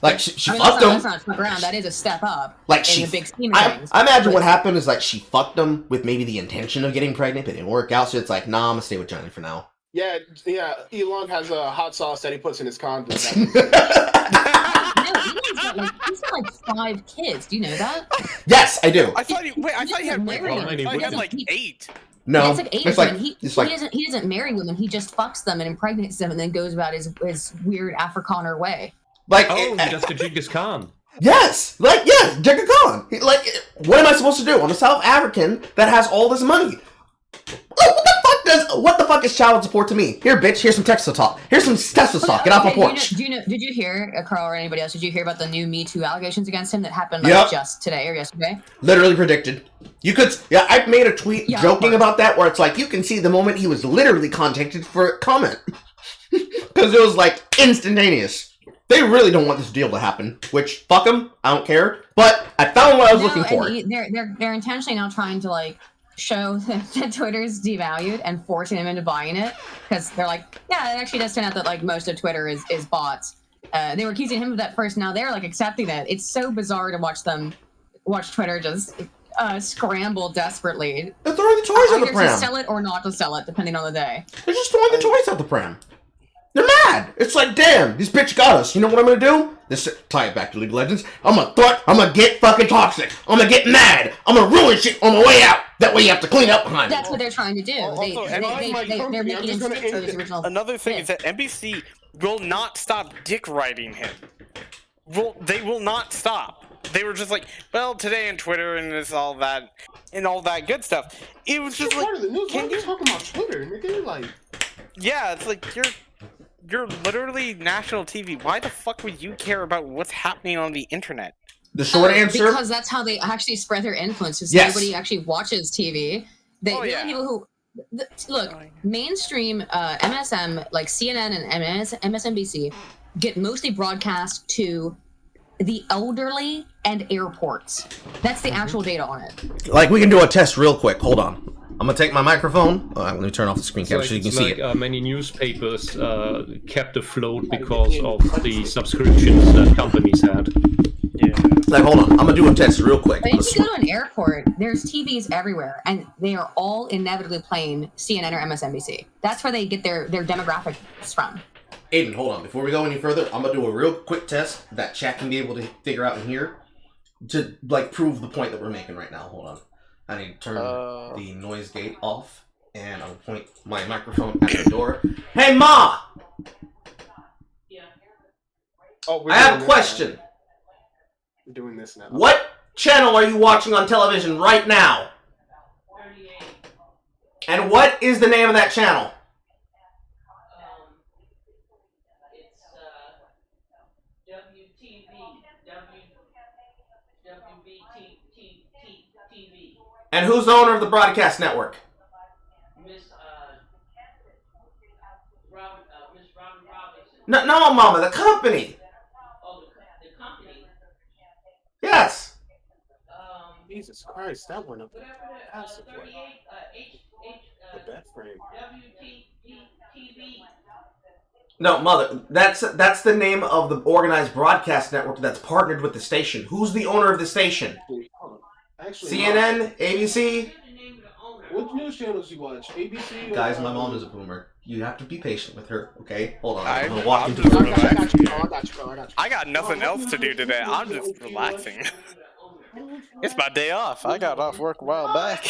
Like she
I mean,
fucked him.
that's not fuck around. That is a step up.
Like
in the big scheme of things.
I imagine
But-
what happened is like she fucked him with maybe the intention of getting pregnant, but it didn't work out. So it's like, nah, I'm gonna stay with Johnny for now.
Yeah. Elon has a hot sauce that he puts in his condom.
No, he's got like 5 kids. Do you know that?
Yes, I do.
I thought he had like 8.
No,
it's like 8
it's
of
like
them. He
it's like
he doesn't marry women. He just fucks them and impregnates them, and then goes about his weird Afrikaner way.
like
just a Genghis Khan.
yes, Jigga Khan. Like, what am I supposed to do? I'm a South African that has all this money. What the fuck is child support to me? Here, bitch. Here's some Tesla talk. Here's some Tesla talk. Get off my porch.
Did you hear, Carl or anybody else? Did you hear about the new Me Too allegations against him that happened just today or yesterday?
Literally predicted. You could. Yeah, I made a tweet joking about that where it's like you can see the moment he was literally contacted for a comment because it was like instantaneous. They really don't want this deal to happen. Which fuck them. I don't care. But I found what I was looking for.
They're intentionally now trying to like show that Twitter's devalued and forcing them into buying it because they're like, yeah, it actually does turn out that like most of Twitter is bots. They were accusing him of that first. Now they're like accepting it. It's so bizarre to watch Twitter just scramble desperately.
They're throwing the toys out the
either
pram.
to sell it or not to sell it, depending on the day.
They're just throwing the toys out the pram. They're mad. It's like, damn, this bitch got us. You know what I'm gonna do? Tie it back to League of Legends. I'm gonna get fucking toxic. I'm gonna get mad. I'm gonna ruin shit on my way out. That way you have to clean up behind me.
That's what they're trying to do. They're making him stick to his original.
Another thing is that NBC will not stop dick riding him. They will not stop. They were just like, well, today on Twitter and this all that good stuff. It was just like,
can you talk about Twitter, nigga? Like,
yeah, it's like you're literally national TV. Why the fuck would you care about what's happening on the internet?
The short answer,
because that's how they actually spread their influence. Because
yes.
Nobody actually watches TV. The only people who look mainstream MSM like CNN and MSNBC get mostly broadcast to the elderly and airports. That's the actual data on it.
Like, we can do a test real quick. Hold on. I'm gonna take my microphone. Let me turn off the screen capture so you can see it.
Many newspapers kept afloat because of the subscriptions that companies had.
Yeah.
Like, hold on. I'm gonna do a test real quick.
But if you go to an airport, there's TVs everywhere, and they are all inevitably playing CNN or MSNBC. That's where they get their demographics from.
Aydin, hold on. Before we go any further, I'm gonna do a real quick test that chat can be able to figure out in here to like prove the point that we're making right now. Hold on. I need to turn the noise gate off, and I'll point my microphone at the door. Hey, Ma! I have a question.
We're doing this now.
What channel are you watching on television right now?
38.
And what is the name of that channel?
It's WTV, WBTV.
And who's the owner of the broadcast network?
Miss Robin Robinson.
No, Mama, the company.
Oh, the company.
Yes.
Jesus Christ, that went up.
Whatever the 38
The bed frame.
WTV.
No, Mother, that's the name of the organized broadcast network that's partnered with the station. Who's the owner of the station?
Actually,
CNN, ABC?
What news channels you watch? ABC?
Guys, my mom is a boomer. You have to be patient with her, okay? Hold on. I'm
I'm
gonna walk into
just
the room.
relaxing.
I got you.
I got nothing else to do today. I'm just relaxing. It's my day off. I got off work a while back.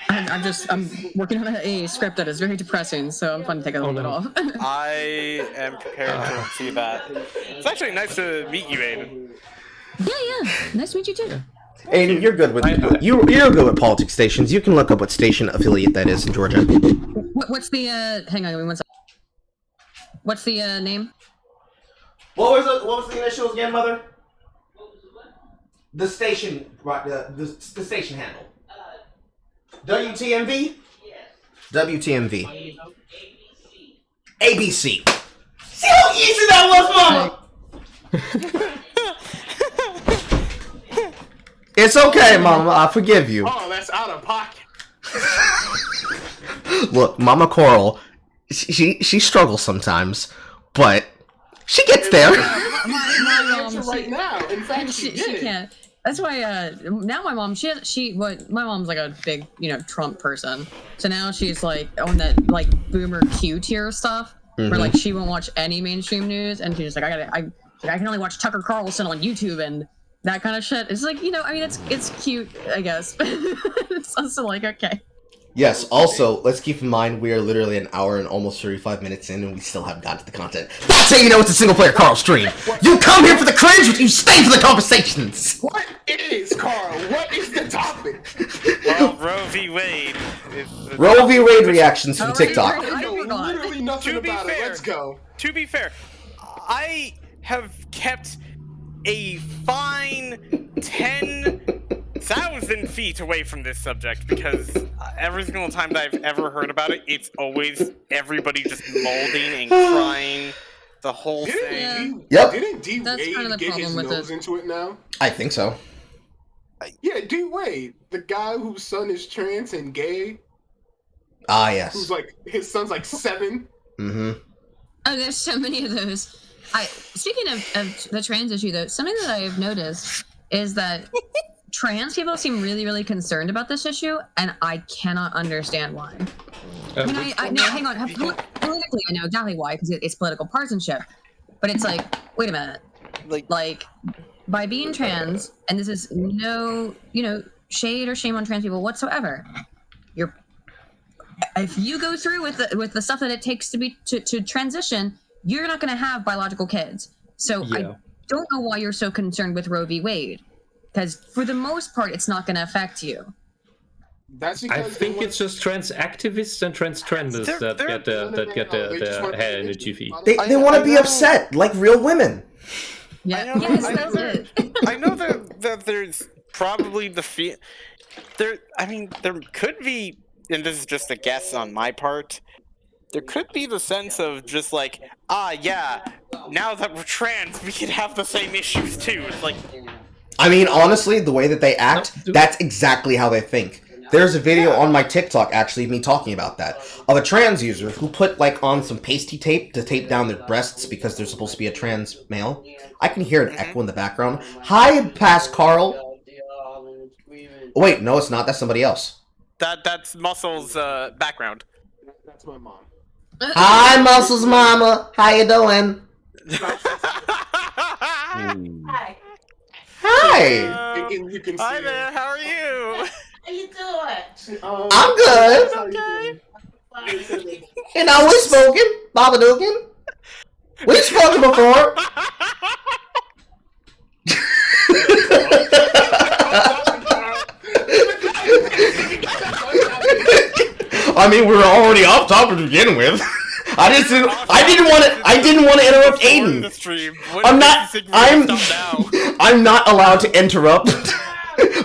I'm working on a script that is very depressing, so I'm fun to take a little bit off.
I am prepared to see that. It's actually nice to meet you, Aydin.
Yeah. Nice to meet you too.
Aydin, you're good with you're good with politics stations. You can look up what station affiliate that is in Georgia.
What's the hang on, give me 1 second. What's the name?
What was the initials again, Mother? The station, the station handle. WTMV?
Yes.
WTMV.
ABC.
ABC. See how easy that was, Mama? It's okay, Mama. I forgive you.
Oh, that's out of pocket.
Look, Mama Coral, she struggles sometimes, but She gets there.
My
Answer right now. In fact, she did.
can't. That's why now my mom my mom's like a big Trump person, so now she's like on that like boomer Q tier stuff where like she won't watch any mainstream news, and she's like I can only watch Tucker Carlson on YouTube and that kind of shit. It's like I mean it's cute, I guess. It's also like okay.
Yes, also, let's keep in mind we are literally an hour and almost 35 minutes in and we still haven't gotten to the content. That's how you know it's a single-player-Carl stream! You come here for the cringe, but you stay for the conversations!
What is, Carl? What is the topic?
Well, Roe v. Wade.
Roe v. Wade reactions from TikTok.
I know literally nothing about it. Let's go.
To be fair, I have kept a fine 10,000 feet away from this subject because every single time that I've ever heard about it, it's always everybody just molding and crying the whole thing.
Yep.
Didn't D
That's
Wade
kind of the
get his
problem with
nose into it now?
I think so.
Yeah, D Wade, the guy whose son is trans and gay,
Ah, yes.
who's like his son's like 7.
Mm-hmm.
Oh, there's so many of those. Speaking of the trans issue, though, something that I have noticed is that trans people seem really, really concerned about this issue, and I cannot understand why. I mean, no, hang on. Politically, I know exactly why, because it's political partisanship. But it's like, wait a minute. Like, by being trans, and this is no, shade or shame on trans people whatsoever. If you go through with the stuff that it takes to transition, you're not going to have biological kids. So I don't know why you're so concerned with Roe v. Wade, because for the most part, it's not going to affect you.
That's because
I think it's just trans activists and trans trenders that get their hair in a jiffy.
They want to be upset, like real women.
Yeah, yes, that's it.
I know that there's probably there could be, and this is just a guess on my part, there could be the sense of just like, now that we're trans, we can have the same issues too. It's like,
I mean, honestly, the way that they act, that's exactly how they think. There's a video on my TikTok, actually, of me talking about that, of a trans user who put, like, on some pasty tape to tape down their breasts because they're supposed to be a trans male. I can hear an echo in the background. Hi, past Carl. Oh, wait, no, it's not. That's somebody else.
That's Muscle's background.
That's my mom.
Hi, Muscles Mama. How you doing?
Hi.
Hi.
You can see
Hi there, how are you?
How you doing?
I'm good.
Okay.
You know, we smoking, Babadookin. We've spoken before. I mean, we were already off topic to begin with. I didn't want to interrupt Aydin. I'm not allowed to interrupt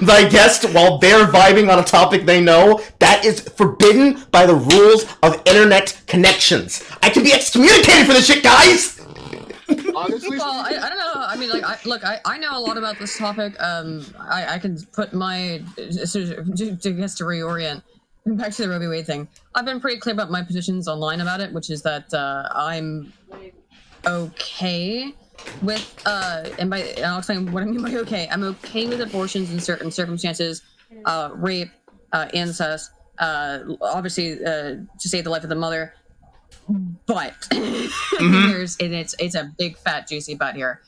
my guest while they're vibing on a topic they know. That is forbidden by the rules of internet connections. I can be excommunicated for this shit, guys.
Honestly,
well, I don't know. I mean, I know a lot about this topic. I can put my just to reorient back to the Roe v. Wade thing. I've been pretty clear about my positions online about it, which is that I'm okay with and I'll explain what I mean by okay. I'm okay with abortions in certain circumstances, rape, incest, obviously to save the life of the mother. But it's a big fat juicy butt here.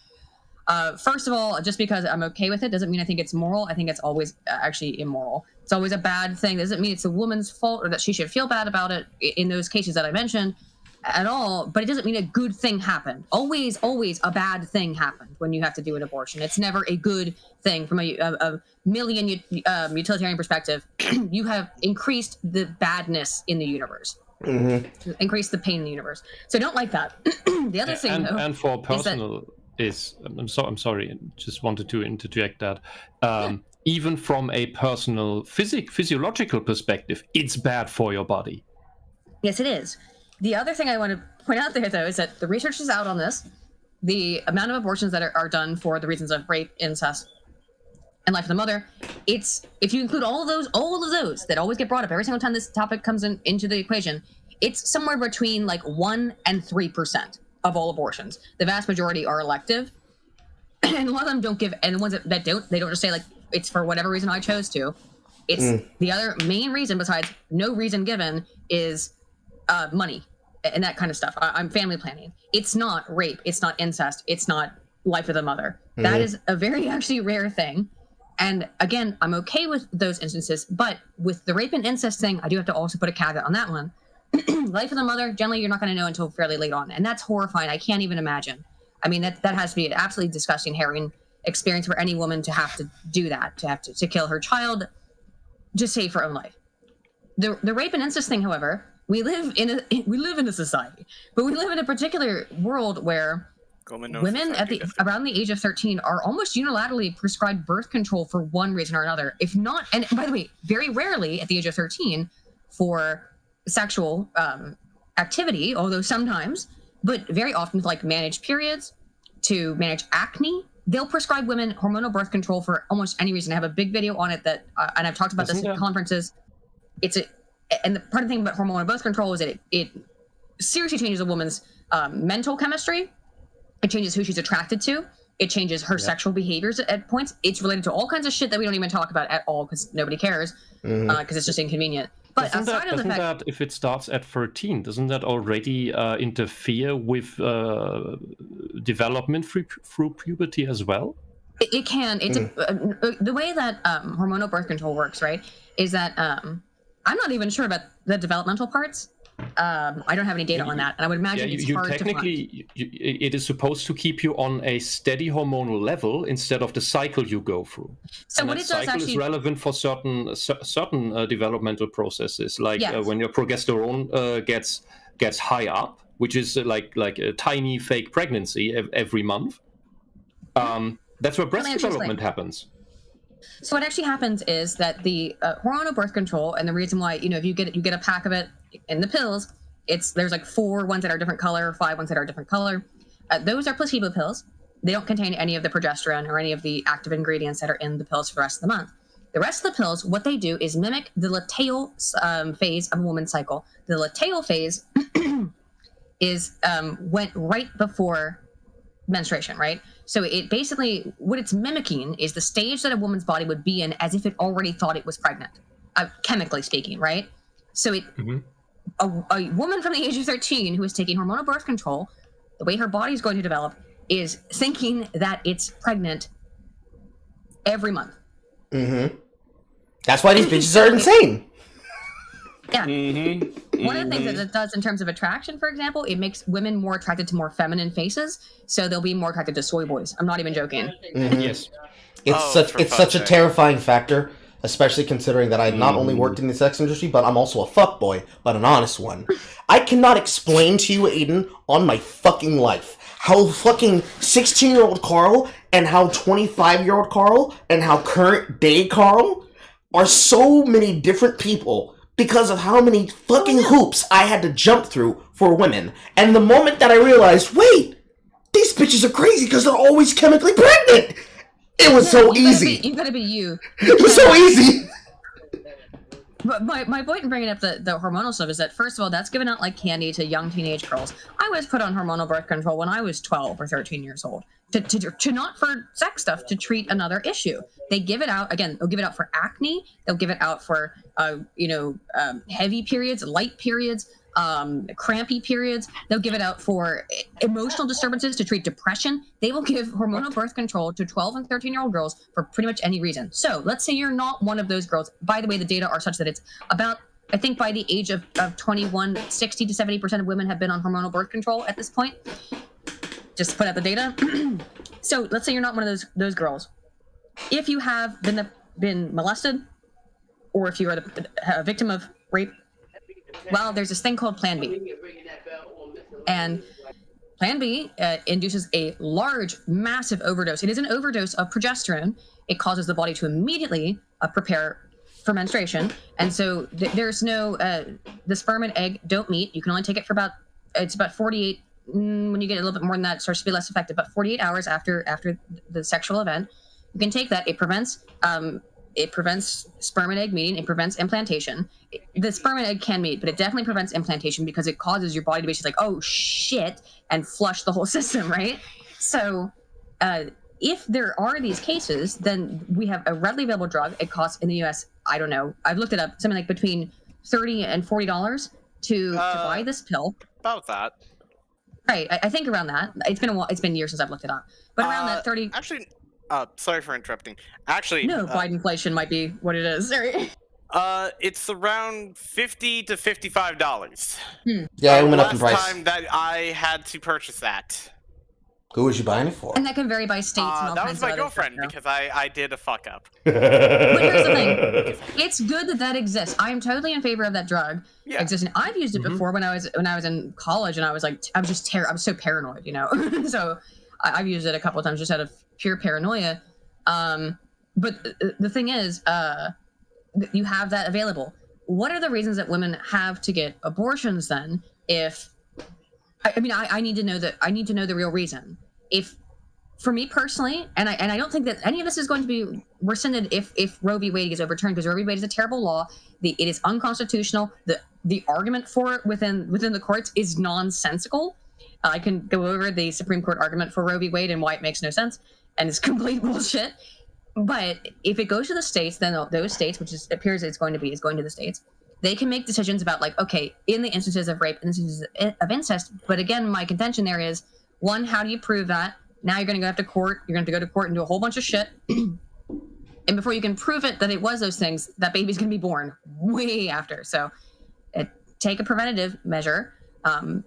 First of all, just because I'm okay with it doesn't mean I think it's moral. I think it's always actually immoral. It's always a bad thing. It doesn't mean it's a woman's fault or that she should feel bad about it in those cases that I mentioned at all. But it doesn't mean a good thing happened. Always a bad thing happened when you have to do an abortion. It's never a good thing from a million utilitarian perspective. You have increased the badness in the universe. Mm-hmm. Increase the pain in the universe. So I don't like that. The other thing, though,
and for personal I'm sorry, just wanted to interject that. Even from a personal physiological perspective, it's bad for your body.
Yes, it is. The other thing I want to point out there, though, is that the research is out on this. The amount of abortions that are done for the reasons of rape, incest, and life of the mother, it's, if you include all of those that always get brought up every single time this topic comes into the equation, it's somewhere between like 1% and 3% of all abortions. The vast majority are elective, and a lot of them don't give. And the ones that don't, they don't just say like it's for whatever reason I chose to. It's the other main reason besides no reason given is money and that kind of stuff. I'm family planning. It's not rape. It's not incest. It's not life of the mother. That is a very actually rare thing. And again, I'm okay with those instances, but with the rape and incest thing, I do have to also put a caveat on that one. Life of the mother, generally, you're not going to know until fairly late on, and that's horrifying. I can't even imagine. I mean, that has to be an absolutely disgusting, harrowing experience for any woman to have to do that, to have to kill her child, just save her own life. The rape and incest thing, however, we live in a society, but we live in a particular world where women around the age of 13 are almost unilaterally prescribed birth control for one reason or another. If not, and by the way, very rarely at the age of 13 for sexual activity, although sometimes, but very often like managed periods, to manage acne. They'll prescribe women hormonal birth control for almost any reason. I have a big video on it that, and I've talked about this at conferences. And the part of the thing about hormonal birth control is that it seriously changes a woman's mental chemistry. It changes who she's attracted to. It changes her sexual behaviors at points. It's related to all kinds of shit that we don't even talk about at all because nobody cares because it's just inconvenient. But outside of the fact
that if it starts at 13, doesn't that already interfere with development through puberty as well?
It can. It's the way that hormonal birth control works, right? Is that I'm not even sure about the developmental parts. I don't have any data on that, and I would imagine it's hard to find.
It is supposed to keep you on a steady hormonal level instead of the cycle you go through.
So
and
what
that
it does
cycle
actually
is relevant for certain developmental processes, like when your progesterone gets high up, which is like a tiny fake pregnancy every month. That's where breast development happens.
So what actually happens is that the hormonal birth control, and the reason why, if you get a pack of it in the pills, there's like 4 ones that are different color, 5 ones that are different color. Those are placebo pills. They don't contain any of the progesterone or any of the active ingredients that are in the pills for the rest of the month. The rest of the pills, what they do is mimic the luteal phase of a woman's cycle. The luteal phase is went right before menstruation, right? So it basically, what it's mimicking is the stage that a woman's body would be in as if it already thought it was pregnant, chemically speaking, right? So a woman from the age of 13 who is taking hormonal birth control, the way her body is going to develop is thinking that it's pregnant every month.
That's why these bitches are insane.
Yeah. One of the things that it does in terms of attraction, for example, it makes women more attracted to more feminine faces, so they'll be more attracted to soy boys. I'm not even joking.
Yes.
It's such a terrifying factor, especially considering that I not only worked in the sex industry, but I'm also a fuckboy, but an honest one. I cannot explain to you, Aydin, on my fucking life, how fucking 16-year-old Carl and how 25-year-old Carl and how current day Carl are so many different people because of how many fucking hoops I had to jump through for women. And the moment that I realized, wait, these bitches are crazy because they're always chemically pregnant. It was so easy.
You gotta be you.
It was so easy.
But my point in bringing up the hormonal stuff is that, first of all, that's given out like candy to young teenage girls. I was put on hormonal birth control when I was 12 or 13 years old. To not for sex stuff, to treat another issue. They give it out, again, they'll give it out for acne. They'll give it out for, heavy periods, light periods, crampy periods. They'll give it out for emotional disturbances to treat depression. They will give hormonal birth control to 12 and 13-year-old girls for pretty much any reason. So let's say you're not one of those girls. By the way, the data are such that it's about, I think by the age of 21, 60 to 70% of women have been on hormonal birth control at this point. Just to put out the data. So let's say you're not one of those girls. If you have been molested, or if you are a victim of rape, well, there's this thing called Plan B. And Plan B induces a large, massive overdose. It is an overdose of progesterone. It causes the body to immediately prepare for menstruation. And so there's no, the sperm and egg don't meet. You can only take it for about 48, when you get a little bit more than that, it starts to be less effective, but 48 hours after the sexual event, you can take that. It prevents it prevents sperm and egg meeting. It prevents implantation. The sperm and egg can meet, but it definitely prevents implantation because it causes your body to be just like, oh shit, and flush the whole system, right? So if there are these cases, then we have a readily available drug. It costs in the US, I don't know, I've looked it up, something like between $30 and $40 to buy this pill.
About that.
Right, I think around that. It's been a while. It's been years since I've looked it up, but around that 30.
Actually, sorry for interrupting. Actually,
No, Biden inflation might be what it is. Sorry.
It's around $50 to $55.
Yeah, it went up in price.
Last time that I had to purchase that.
Who was you buying it for?
And that can vary by states and all
That
kinds
was my
of other
girlfriend
stuff,
because I did a fuck up.
But here's the thing: it's good that exists. I am totally in favor of that drug existing. I've used it before when I was in college, and I was like, I was so paranoid, you know. So I've used it a couple of times just out of pure paranoia. But the thing is, you have that available. What are the reasons that women have to get abortions then? If I need to know that. I need to know the real reason. If, for me personally, and I don't think that any of this is going to be rescinded if Roe v. Wade is overturned, because Roe v. Wade is a terrible law. It is unconstitutional. The argument for it within the courts is nonsensical. I can go over the Supreme Court argument for Roe v. Wade and why it makes no sense and it's complete bullshit. But if it goes to the states, then those states, which appears it's going to be, is going to the states. They can make decisions about, like, okay, in the instances of rape, instances of incest. But again, my contention there is, one, how do you prove that? Now you're going to go to court. You're going to go to court and do a whole bunch of shit. And before you can prove it that it was those things, that baby's going to be born way after. So take a preventative measure,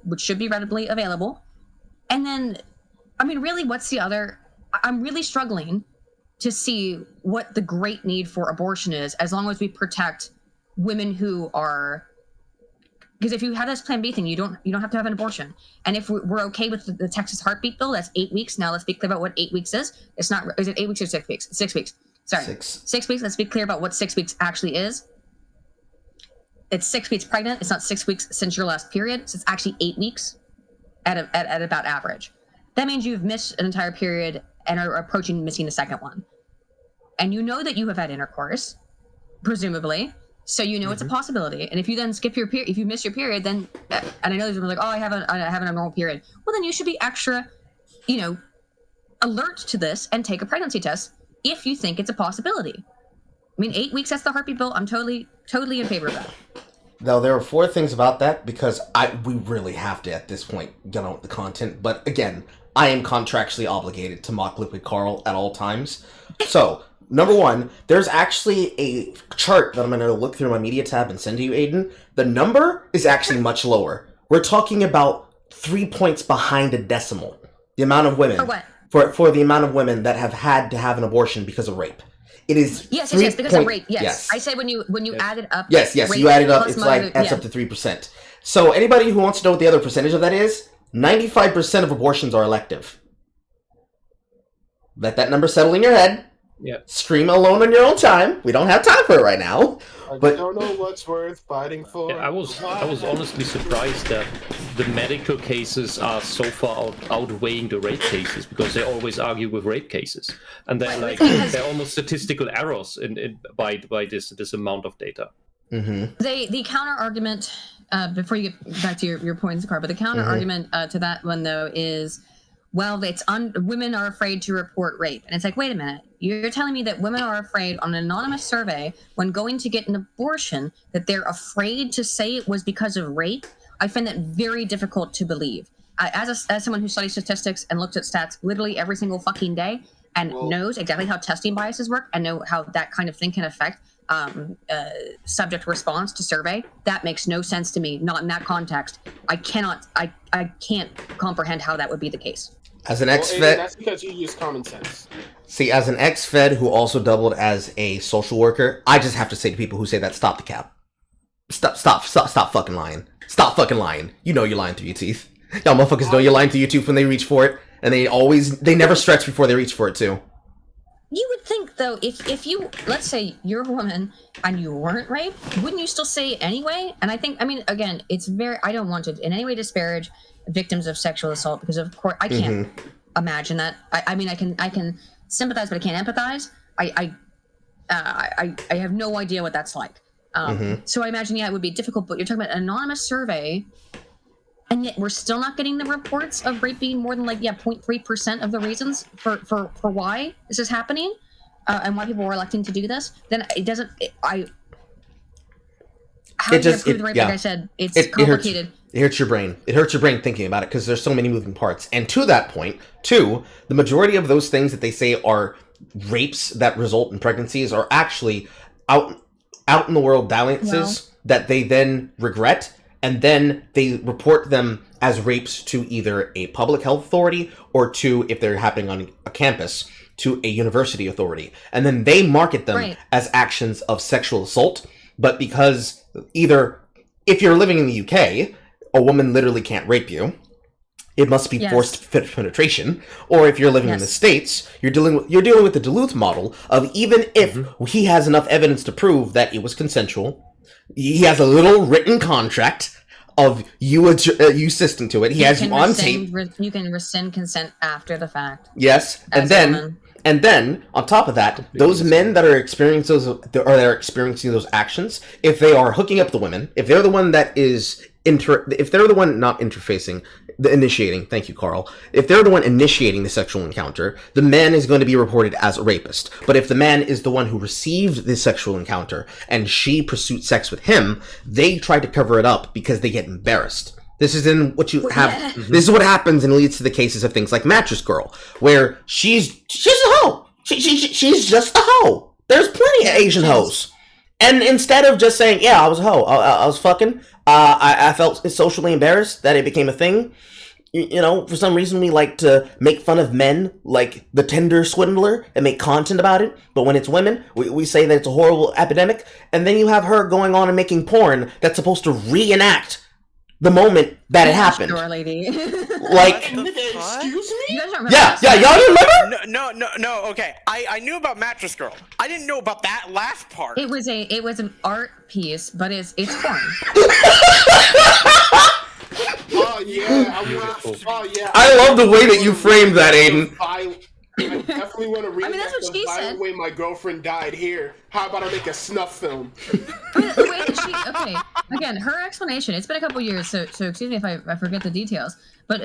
which should be readily available. And then, I mean, really, what's the other? I'm really struggling to see what the great need for abortion is, as long as we protect women who are, because if you have this Plan B thing, you don't have to have an abortion. And if we're okay with the Texas heartbeat bill, that's 8 weeks. Now let's be clear about what 8 weeks is. It's not, is it 8 weeks or 6 weeks? 6 weeks. Sorry. 6 weeks. Let's be clear about what 6 weeks actually is. It's 6 weeks pregnant. It's not 6 weeks since your last period. So it's actually 8 weeks at about average. That means you've missed an entire period and are approaching missing the second one. And you know that you have had intercourse, presumably. So you know it's a possibility. And if you then skip your period, if you miss your period, then, and I know there's people like, oh, I have an abnormal period. Well, then you should be extra, alert to this and take a pregnancy test if you think it's a possibility. I mean, 8 weeks, that's the heartbeat bill. I'm totally in favor of that.
Though there are 4 things about that, because we really have to, at this point, get on the content. But again, I am contractually obligated to mock Liquid Carl at all times. So, number 1, there's actually a chart that I'm going to look through my media tab and send to you, Aydin. The number is actually much lower. We're talking about 3 points behind a decimal. The amount of women.
For what?
For the amount of women that have had to have an abortion because of rape. It is
yes, because of rape. Yes. I said when you add it up.
Yes, you add it up. It's like that's up to 3%. So anybody who wants to know what the other percentage of that is, 95% of abortions are elective. Let that number settle in your head.
Yeah.
Scream alone on your own time. We don't have time for it right now.
But I don't know what's worth fighting for.
Yeah, I was honestly surprised that the medical cases are so far outweighing the rape cases, because they always argue with rape cases, and they're almost statistical errors by this amount of data.
Mm-hmm.
The counter argument, before you get back to your points, Carl, but the counter argument to that one though is, well, women are afraid to report rape, and it's like, wait a minute. You're telling me that women are afraid on an anonymous survey when going to get an abortion that they're afraid to say it was because of rape? I find that very difficult to believe. As someone who studies statistics and looks at stats literally every single fucking day and knows exactly how testing biases work and know how that kind of thing can affect subject response to survey, that makes no sense to me. Not in that context. I can't comprehend how that would be the case.
As an ex-vet,
that's because you use common sense.
See, as an ex-fed who also doubled as a social worker, I just have to say to people who say that, stop the cap. Stop fucking lying. Stop fucking lying. You know you're lying through your teeth. Y'all motherfuckers know you're lying through your teeth when they reach for it, and they never stretch before they reach for it too.
You would think, though, if you, let's say you're a woman and you weren't raped, wouldn't you still say it anyway? And I mean, again, I don't want to in any way disparage victims of sexual assault, because of course I can't imagine that. I mean, I can sympathize, but I can't empathize. I have no idea what that's like. So I imagine, it would be difficult, but you're talking about an anonymous survey, and yet we're still not getting the reports of rape being more than 0.3% of the reasons for why this is happening, and why people are electing to do this. Then it doesn't. How do you prove the rape? Like I said, it's complicated.
It hurts your brain. It hurts your brain thinking about it because there's so many moving parts. And to that point, too, the majority of those things that they say are rapes that result in pregnancies are actually out in the world dalliances that they then regret, and then they report them as rapes to either a public health authority or to, if they're happening on a campus, to a university authority. And then they market them as actions of sexual assault. But because either, if you're living in the UK, a woman literally can't rape you, it must be forced penetration. Or if you're living in the States, you're dealing with the Duluth model of, even if he has enough evidence to prove that it was consensual, he has a little written contract of you assisting to it. He has you on tape.
You can rescind consent after the fact.
Yes, and then on top of that, those men that are experiencing those actions, if they are hooking up the women, if they're the one that is if they're the one not interfacing, the initiating, thank you, Carl. If they're the one initiating the sexual encounter, the man is going to be reported as a rapist. But if the man is the one who received the sexual encounter and she pursued sex with him, they try to cover it up because they get embarrassed. This is in what you have. This is what happens and leads to the cases of things like Mattress Girl, where she's a hoe. She's just a hoe. There's plenty of Asian hoes. And instead of just saying, yeah, I was a hoe, I was fucking, I felt socially embarrassed that it became a thing. You know, for some reason we like to make fun of men like the Tinder swindler and make content about it. But when it's women, we say that it's a horrible epidemic. And then you have her going on and making porn that's supposed to reenact the moment that it happened.
Sure, lady.
Like,
excuse me?
You guys don't remember
yeah, y'all remember?
No. Okay, I knew about Mattress Girl. I didn't know about that last part.
It was an art piece, but it's porn.
Oh yeah,
I love the way that you framed that, Aydin.
I definitely want to read
that's what she said.
The way my girlfriend died here. How about I make a snuff film?
Okay, again, her explanation. It's been a couple years, so excuse me if I forget the details. But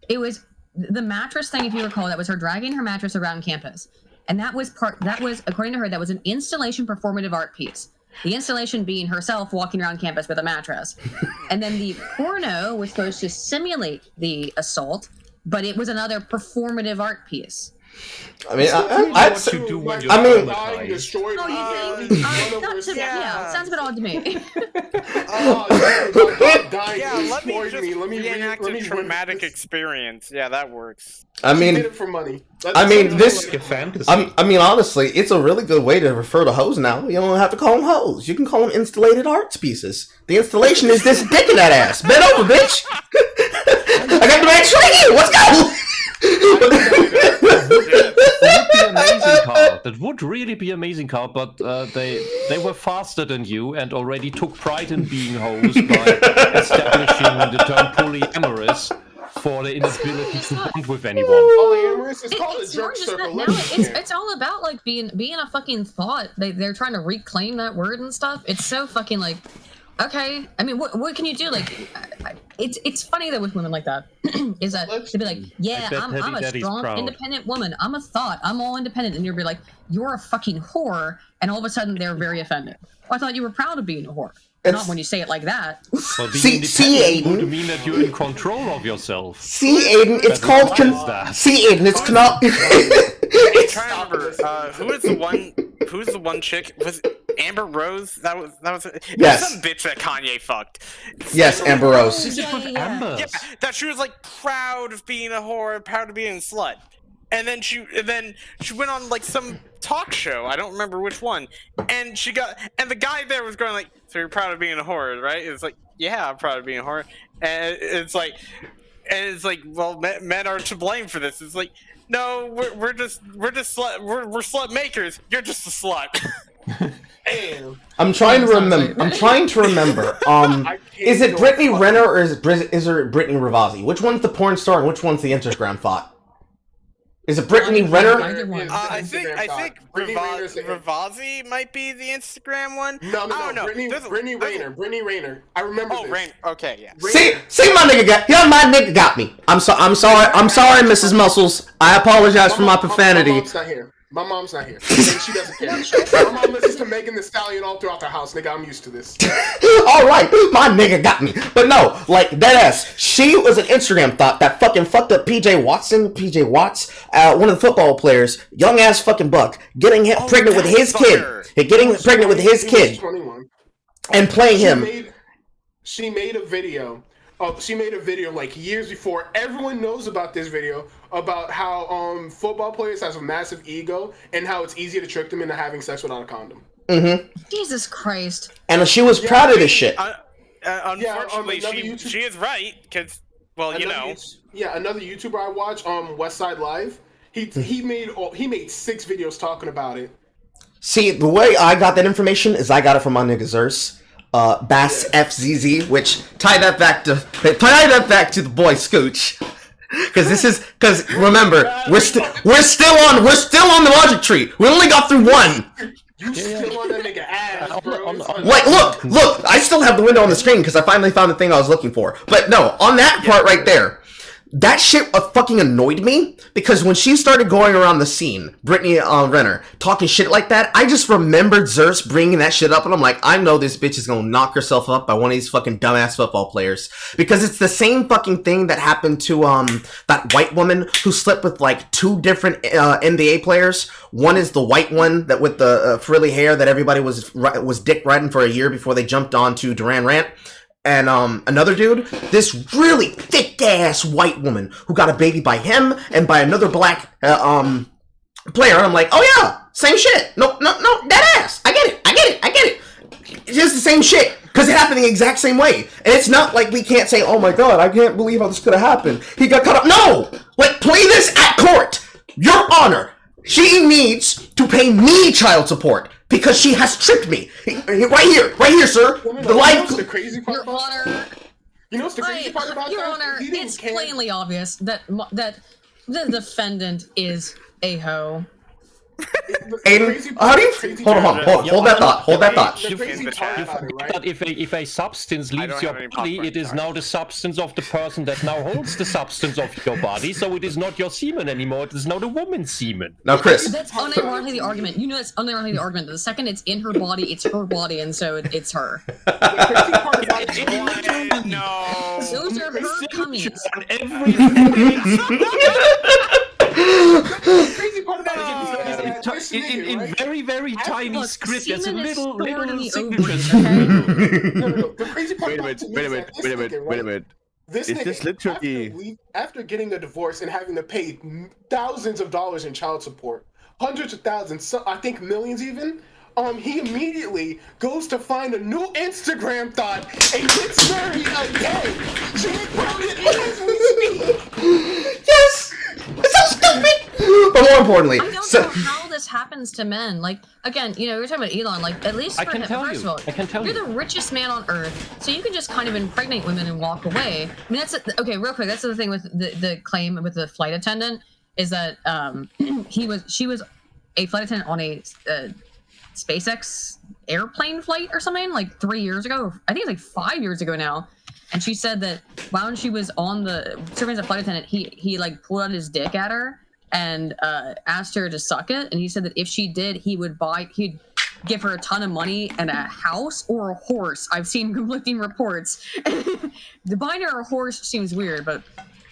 it was the mattress thing, if you recall. That was her dragging her mattress around campus, and that was according to her, that was an installation performative art piece. The installation being herself walking around campus with a mattress, and then the porno was supposed to simulate the assault, but it was another performative art piece.
I mean,
what you do when you're
destroyed.
Oh, you think? Yeah, sounds a bit odd to me.
Let me reenact a traumatic experience. Yeah, that works.
I mean,
did it for money.
Like a fantasy.
I mean, honestly, it's a really good way to refer to hoes now. You don't have to call them hoes. You can call them installated arts pieces. The installation is this dick in that ass. Bend over, bitch. I got the man straight here. Let's go.
That would really be amazing, Carl, but they were faster than you and already took pride in being hoes by establishing the term polyamorous for the inability to bond with anyone.
Polyamorous is called a drug circle.
It's all about like being a fucking thought. They're trying to reclaim that word and stuff. It's so fucking like, okay. I mean, what can you do? Like, it's funny though with women like that. Is that to be like, yeah, I'm a strong, independent woman. I'm a thought. I'm all independent, and you'll be like, you're a fucking whore, and all of a sudden they're very offended. Well, I thought you were proud of being a whore. Not when you say it like that.
Well, see, Aydin, would mean that you're in control of yourself.
See, Aydin, it's called. See, Aydin, it's not.
I'm trying to remember who's the one chick? Was Amber Rose? That was
yes.
Some bitch that Kanye fucked.
Yes, Amber Rose.
Yeah, that she was like proud of being a whore, proud of being a slut. And then she went on like some talk show. I don't remember which one. And the guy there was going like, "So you're proud of being a whore, right?" It's like, "Yeah, I'm proud of being a whore." And it's like, well, men are to blame for this. It's like, no, we're slut makers. You're just a slut.
I'm trying to remember. Is it Brittany Renner or is it Brittany Ravazzi? Which one's the porn star and which one's the Instagram thought? Is it Brittany Renner?
Either one.
I think
Brittany Rayner's it.
Ravazi might be the Instagram one.
No, Brittany Rayner. I remember this.
Rain. Okay, yeah.
See, my nigga got me. I'm sorry, Mrs. Muscles. I apologize for my profanity.
My mom's not here. And she doesn't care. My mom listens to Megan Thee Stallion all throughout the house, nigga. I'm used to this.
All right, my nigga got me. But no, like, deadass. She was an Instagram thought that fucking fucked up PJ Watts, one of the football players, young ass fucking buck, getting pregnant with his kid. Getting pregnant with his kid.
21.
And playing him.
She made a video. She made a video like years before. Everyone knows about this video about how football players have a massive ego and how it's easy to trick them into having sex without a condom.
Mm-hmm.
Jesus Christ.
And she was proud of this shit.
Unfortunately, she is right because, well, you know.
Another YouTuber I watch, Westside Live. He made 6 videos talking about it.
See, the way I got that information is I got it from my nigga Zers. Bass FZZ, which tie that back to the boy Scooch, because remember we're still on the logic tree. We only got through one.
You still on that nigga ass, bro.
Like, look, I still have the window on the screen because I finally found the thing I was looking for. But no, on that part right there. That shit fucking annoyed me because when she started going around the scene, Brittany Renner, talking shit like that, I just remembered Zers bringing that shit up and I'm like, I know this bitch is gonna knock herself up by one of these fucking dumbass football players. Because it's the same fucking thing that happened to that white woman who slept with like 2 different NBA players. One is the white one that with the frilly hair that everybody was dick riding for a year before they jumped on to Duran Rant. And another dude, this really thick-ass white woman who got a baby by him and by another black player. And I'm like, oh yeah, same shit. No, that ass. I get it. It's just the same shit. Because it happened the exact same way. And it's not like we can't say, oh my god, I can't believe how this could have happened. He got cut up. No! Like, play this at court. Your Honor, she needs to pay me child support. Because she has tricked me. Right here, sir.
The crazy part
Your Honor.
You know what's the crazy part about
Your
that?
Honor, it's plainly obvious that the defendant is a hoe.
Aydin, how do you... Hold that thought.
You forget that if a substance leaves your body, it is now the substance of the person that now holds the substance of your body, so it is not your semen anymore, it is now the woman's semen.
Now, Chris...
That's unironically the argument. You know that's unironically the argument. The second it's in her body, it's her body, and so it's her.
The crazy part about it,
No.
Those are her cummies.
the crazy part about it
in very, very tiny script, there's a little
signature.
The crazy part about it
wait a minute.
This
is
nigga,
this literally
after getting a divorce and having to pay thousands of dollars in child support, hundreds of thousands, I think millions even, he immediately goes to find a new Instagram thought and gets married again. She found it as we speak.
Yes! It's so stupid! But more importantly...
I don't know how this happens to men. Like, again, you know, you're talking about Elon, like, at least for him, first of all, you're the richest man on earth, so you can just kind of impregnate women and walk away. I mean, that's... Okay, real quick, that's the thing with the claim with the flight attendant, is that she was a flight attendant on a... SpaceX airplane flight or something like 3 years ago. I think it's like 5 years ago now. And she said that while she was on the serving as a flight attendant, he like pulled out his dick at her and asked her to suck it. And he said that if she did, he'd give her a ton of money and a house or a horse. I've seen conflicting reports. The buying her a horse seems weird, but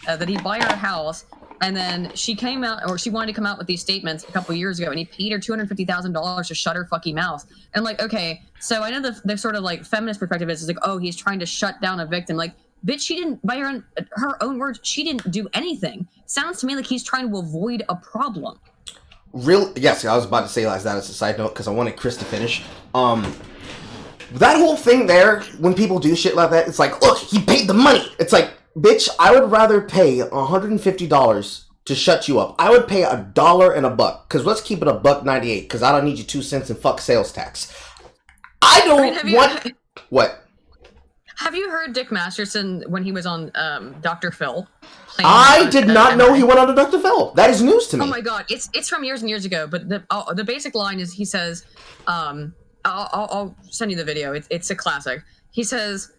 that he'd buy her a house. And then she came out, or she wanted to come out with these statements a couple years ago, and he paid her $250,000 to shut her fucking mouth. And I'm like, okay, so I know the sort of like feminist perspective is like, oh, he's trying to shut down a victim. Like, bitch, she didn't, by her own words, she didn't do anything. Sounds to me like he's trying to avoid a problem.
Yes, I was about to say that as a side note because I wanted Chris to finish. That whole thing there, when people do shit like that, it's like, look, he paid the money. It's like, bitch, I would rather pay $150 to shut you up. I would pay $1 and $1, because let's keep it $1.98, because I don't need you 2 cents and fuck sales tax. I don't want... What?
Have you heard Dick Masterson when he was on Dr. Phil?
I did not know he went under Dr. Phil. That is news to me.
Oh my god, it's from years and years ago. But the basic line is he says, I'll send you the video. It's a classic. He says,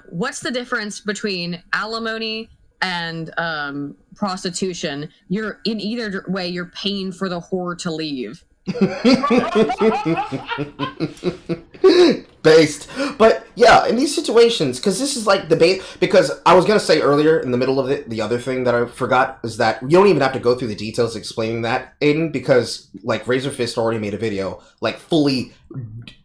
"What's the difference between alimony and prostitution? You're in either way. You're paying for the whore to leave."
Based, but yeah, in these situations, because this is like debate. Because I was gonna say earlier in the middle of it, the other thing that I forgot is that you don't even have to go through the details explaining that, Aydin, because like Razor Fist already made a video like fully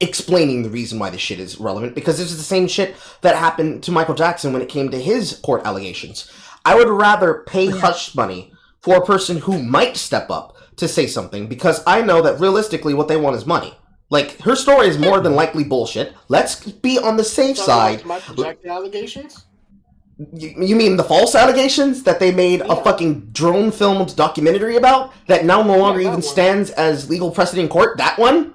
explaining the reason why this shit is relevant. Because this is the same shit that happened to Michael Jackson when it came to his court allegations. I would rather pay hush money for a person who might step up to say something, because I know that realistically what they want is money. Like, her story is more than likely bullshit. Let's be on the safe side.
Michael Jackson allegations?
You mean the false allegations that they made a fucking drone-filmed documentary about that now no longer even stands as legal precedent in court? That one?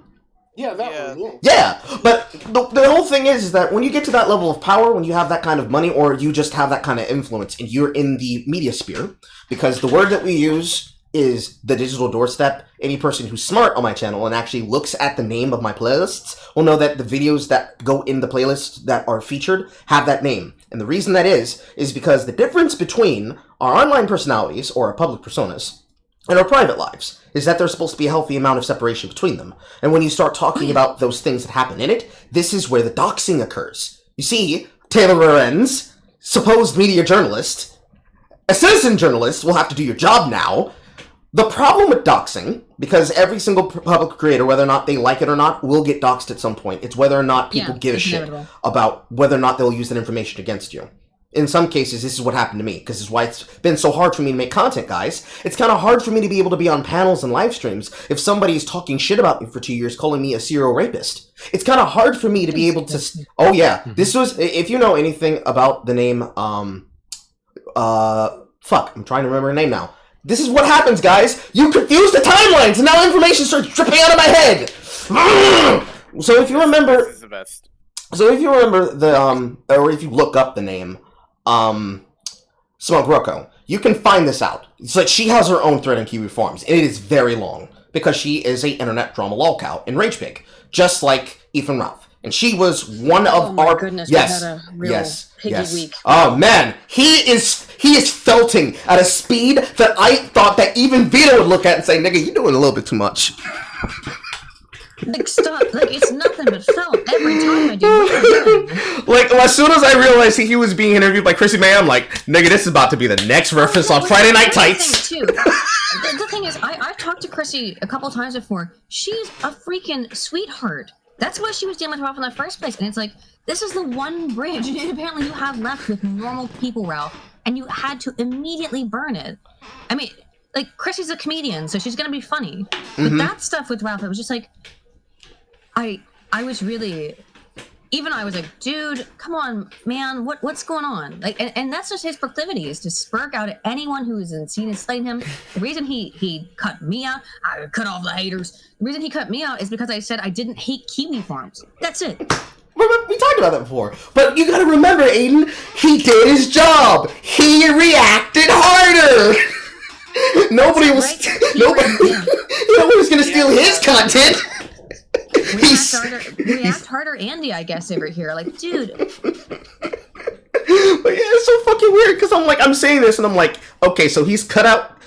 Yeah, that one.
Yeah, but the whole thing is that when you get to that level of power, when you have that kind of money, or you just have that kind of influence, and you're in the media sphere, because the word that we use is the digital doorstep. Any person who's smart on my channel and actually looks at the name of my playlists will know that the videos that go in the playlists that are featured have that name. And the reason that is because the difference between our online personalities, or our public personas, and our private lives is that there's supposed to be a healthy amount of separation between them. And when you start talking about those things that happen in it, this is where the doxing occurs. You see, Taylor Lorenz, supposed media journalist, a citizen journalist, will have to do your job now. The problem with doxing, because every single public creator, whether or not they like it or not, will get doxed at some point. It's whether or not people give a shit about whether or not they'll use that information against you. In some cases, this is what happened to me, because this is why it's been so hard for me to make content, guys. It's kind of hard for me to be able to be on panels and live streams if somebody's talking shit about me for 2 years, calling me a serial rapist. It's kind of hard for me to be able to... Oh, yeah. This was... If you know anything about the name... Fuck, I'm trying to remember her name now. This is what happens, guys. You confuse the timelines, and now information starts dripping out of my head. So if you remember...
This is the best.
So if you remember the, or if you look up the name, Smoke Rocco, you can find this out. It's like she has her own thread in Kiwi Farms, and it is very long, because she is a internet drama lolcow in Rage Pig, just like Ethan Ralph. And she was one of our...
Goodness,
yes,
we had a real piggy week.
Oh, man. He is felting at a speed that I thought that even Vito would look at and say, nigga, you're doing a little bit too much.
Like, stop. Like, it's nothing but felt every time I do.
Like, as soon as I realized he was being interviewed by Chrissy May, I'm like, nigga, this is about to be the next reference on Friday Night Tights.
The thing is, I've talked to Chrissy a couple times before. She's a freaking sweetheart. That's why she was dealing with Ralph in the first place. And it's like, this is the one bridge apparently you have left with normal people, Ralph, and you had to immediately burn it. I mean, like, Chrissy's a comedian, so she's gonna be funny. But that stuff with Ralph, it was just like, I was really, even I was like, dude, come on, man, what's going on? Like, and that's just his proclivity, is to spurk out at anyone who is seen and slighting him. The reason he cut me out, I cut off the haters. The reason he cut me out is because I said I didn't hate Kiwi Farms. That's it.
We talked about that before. But you gotta remember, Aydin, he did his job. He reacted harder. Nobody was gonna steal his content.
React harder, Andy, I guess, over here. Like, dude.
But yeah, it's so fucking weird, because I'm saying this and I'm like, okay, so he's cut out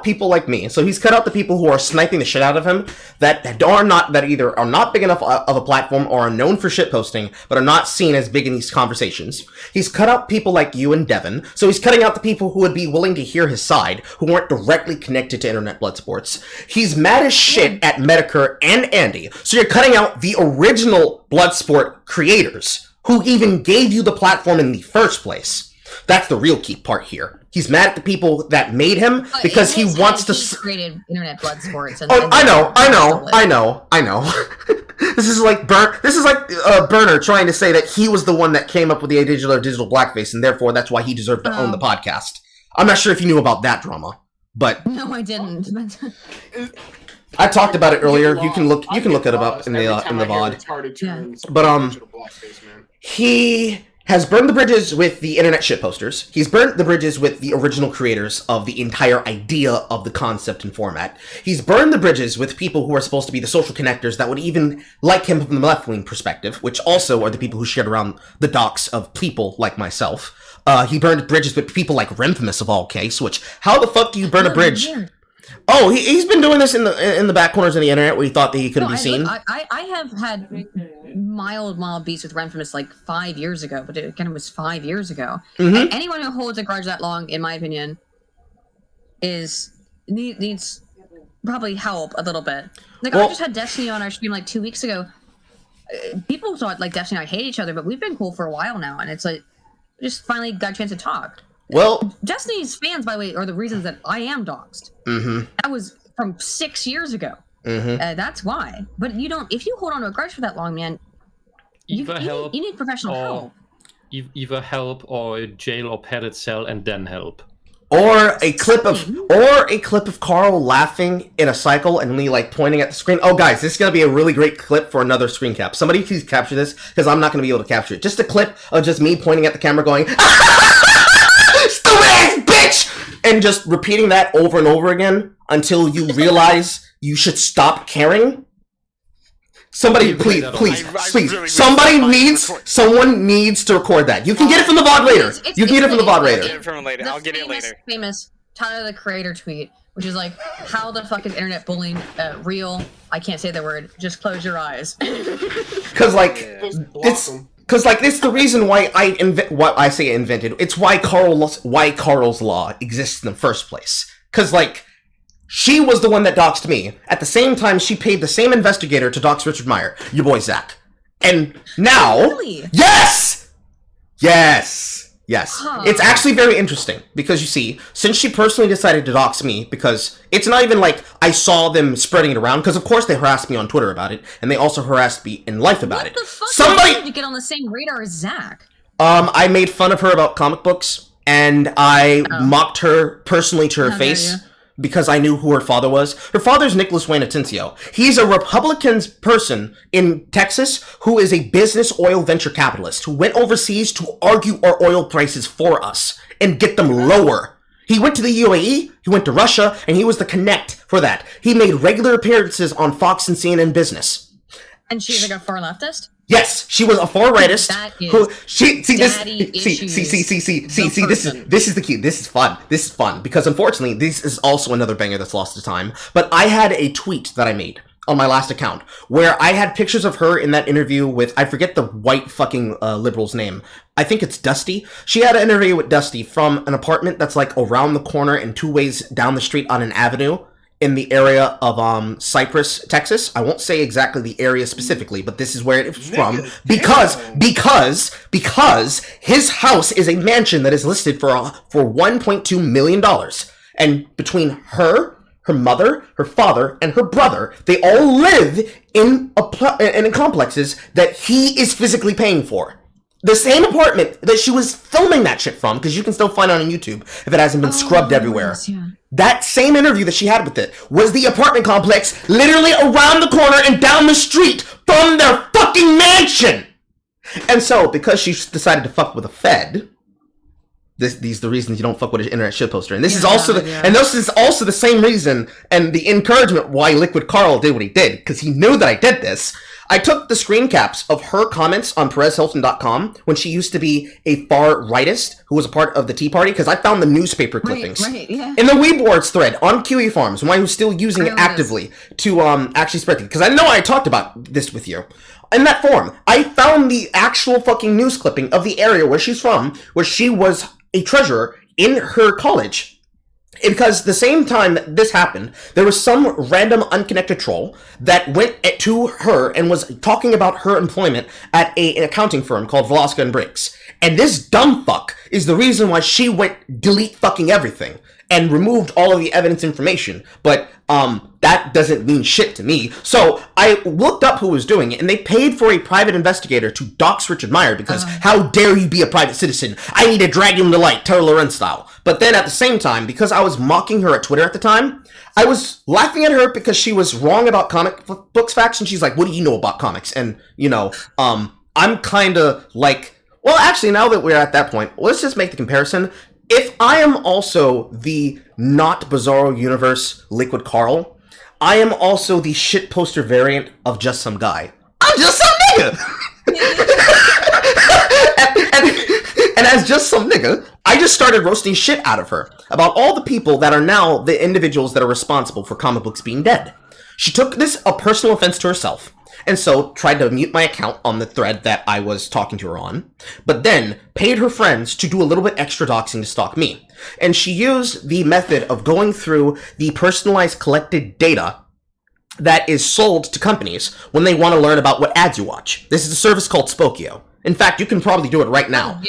people like me. So he's cut out the people who are sniping the shit out of him that either are not big enough of a platform or are known for shitposting, but are not seen as big in these conversations. He's cut out people like you and Devin. So he's cutting out the people who would be willing to hear his side, who weren't directly connected to internet blood sports. He's mad as shit at Medicare and Andy. So you're cutting out the original Bloodsport creators who even gave you the platform in the first place. That's the real key part here. He's mad at the people that made him because he wants to...
He created internet blood sports. And,
I know. This is like Burner trying to say that he was the one that came up with the digital blackface, and therefore that's why he deserved to own the podcast. I'm not sure if you knew about that drama, but...
No, I didn't.
I talked about it earlier. You can look it up in the VOD. But he has burned the bridges with the internet shitposters. He's burnt the bridges with the original creators of the entire idea of the concept and format. He's burned the bridges with people who are supposed to be the social connectors that would even like him from the left-wing perspective, which also are the people who shared around the docs of people like myself. He burned bridges with people like Renfamous of all case, which, how the fuck do you burn a bridge? Oh, he's been doing this in the back corners of the internet where he thought that he couldn't be seen.
I have had mild beats with Renfamous like 5 years ago, but it was 5 years ago.
Mm-hmm.
And anyone who holds a grudge that long, in my opinion, needs probably help a little bit. Like, I just had Destiny on our stream like 2 weeks ago. People thought like Destiny and I hate each other, but we've been cool for a while now, and it's like we just finally got a chance to talk.
Well,
Destiny's fans, by the way, are the reasons that I am doxxed.
Mm-hmm.
That was from 6 years ago.
Mm-hmm.
That's why. But you don't. If you hold on to a grudge for that long, man, you need professional help.
Either help or jail or padded cell and then help.
Or a clip of Carl laughing in a cycle and me like pointing at the screen. Oh, guys, this is gonna be a really great clip for another screen cap. Somebody please capture this because I'm not gonna be able to capture it. Just a clip of just me pointing at the camera, going, "Stupid ass bitch," and just repeating that over and over again until you realize you should stop caring. Somebody, please. Someone needs to record that. You can get it from the VOD later. You can get it from the VOD later.
I'll get it later.
Famous Tyler the Creator tweet, which is like, how the fuck is internet bullying real? I can't say the word. Just close your eyes. Because
it's the reason why I say invented. It's why Carl's Law exists in the first place. Because like, she was the one that doxed me. At the same time, she paid the same investigator to dox Richard Meyer, your boy Zach. And now...
Really?
Yes! Huh. It's actually very interesting, because you see, since she personally decided to dox me, because it's not even like I saw them spreading it around, because of course they harassed me on Twitter about it, and they also harassed me in life about it.
What the fuck did you get on the same radar as Zach?
I made fun of her about comic books, and I mocked her personally to her face. Because I knew who her father was. Her father's Nicholas Wayne Atencio. He's a Republican person in Texas who is a business oil venture capitalist who went overseas to argue our oil prices for us and get them lower. He went to the UAE, he went to Russia, and he was the connect for that. He made regular appearances on Fox and CNN Business.
And she's like a far leftist?
Yes, she was a far rightist. This is the key. This is fun because unfortunately this is also another banger that's lost to time. But I had a tweet that I made on my last account where I had pictures of her in that interview with, I forget the white fucking liberal's name. I think it's Dusty. She had an interview with Dusty from an apartment that's like around the corner and 2 ways down the street on an avenue in the area of Cypress, Texas. I won't say exactly the area specifically, but this is where it's from because his house is a mansion that is listed for $1.2 million. And between her mother, her father, and her brother, they all live in complexes that he is physically paying for. The same apartment that she was filming that shit from, because you can still find it on YouTube if it hasn't been scrubbed everywhere.
Yeah.
That same interview that she had with it was the apartment complex literally around the corner and down the street from their fucking mansion. And so, because she decided to fuck with a Fed, these are the reasons you don't fuck with an internet shitposter. And this is also the same reason and the encouragement why Liquid Carl did what he did, because he knew that I did this. I took the screen caps of her comments on PerezHilton.com when she used to be a far rightist who was a part of the Tea Party, because I found the newspaper clippings in the Weeboards thread on QE Farms, why who's still using it actively to actually spread it. Because I know I talked about this with you. In that forum, I found the actual fucking news clipping of the area where she's from, where she was a treasurer in her college. Because the same time that this happened, there was some random unconnected troll that went to her and was talking about her employment at an accounting firm called Velasco and Briggs. And this dumb fuck is the reason why she went delete fucking everything and removed all of the evidence information. But that doesn't mean shit to me. So I looked up who was doing it, and they paid for a private investigator to dox Richard Meyer because how dare you be a private citizen? I need to drag him to light, Terry Lorenz style. But then at the same time, because I was mocking her at Twitter at the time, I was laughing at her because she was wrong about comic books facts, and she's like, what do you know about comics? And, you know, I'm kind of like Well, actually, now that we're at that point, let's just make the comparison. If I am also the not Bizarro Universe Liquid Carl, I am also the shit poster variant of Just Some Guy. I'm just some nigga! and as just some nigga, I just started roasting shit out of her about all the people that are now the individuals that are responsible for comic books being dead. She took this a personal offense to herself, and so tried to mute my account on the thread that I was talking to her on, but then paid her friends to do a little bit extra doxing to stalk me. And she used the method of going through the personalized collected data that is sold to companies when they want to learn about what ads you watch. This is a service called Spokio. In fact, you can probably do it right now.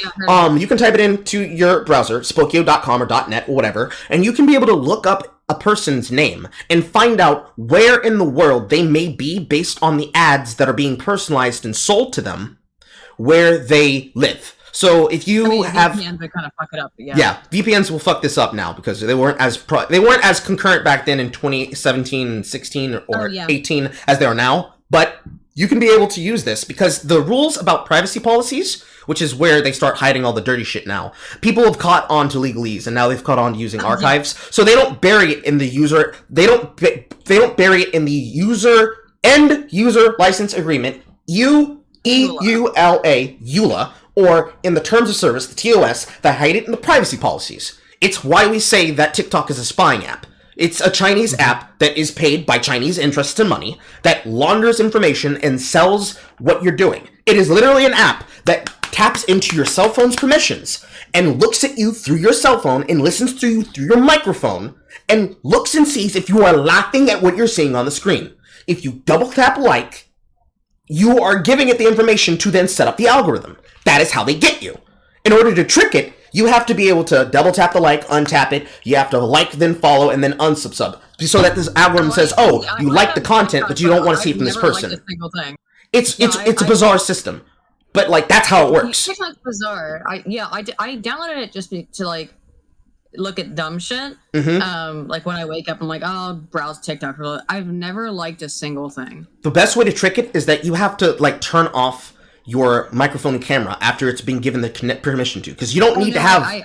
You can type it into your browser, spokio.com or .net or whatever, and you can be able to look up a person's name and find out where in the world they may be based on the ads that are being personalized and sold to them where they live. So if you have
VPNs would kind of fuck it up,
VPNs will fuck this up now because they weren't as concurrent back then in 2017, 16 or 18 as they are now. But you can be able to use this because the rules about privacy policies, which is where they start hiding all the dirty shit now. People have caught on to legalese, and now they've caught on to using archives. So they don't bury it in the user. They don't bury it in the end user license agreement. EULA, or in the terms of service, the TOS, that hide it in the privacy policies. It's why we say that TikTok is a spying app. It's a Chinese app that is paid by Chinese interests and money that launders information and sells what you're doing. It is literally an app that taps into your cell phone's permissions and looks at you through your cell phone and listens to you through your microphone and looks and sees if you are laughing at what you're seeing on the screen. If you double tap like, you are giving it the information to then set up the algorithm. That is how they get you. In order to trick it, you have to be able to double tap the like, untap it. You have to like, then follow, and then unsubsub. So that this algorithm says, oh, you like the content, but you don't want to see it from this person. It's a bizarre system. But, like, that's how it works.
TikTok's bizarre. I downloaded it just to, like, look at dumb shit. Like, when I wake up, I'm like, oh, browse TikTok. I've never liked a single thing.
The best way to trick it is that you have to, like, turn off your microphone and camera after it's been given the permission to, because you don't need to have. I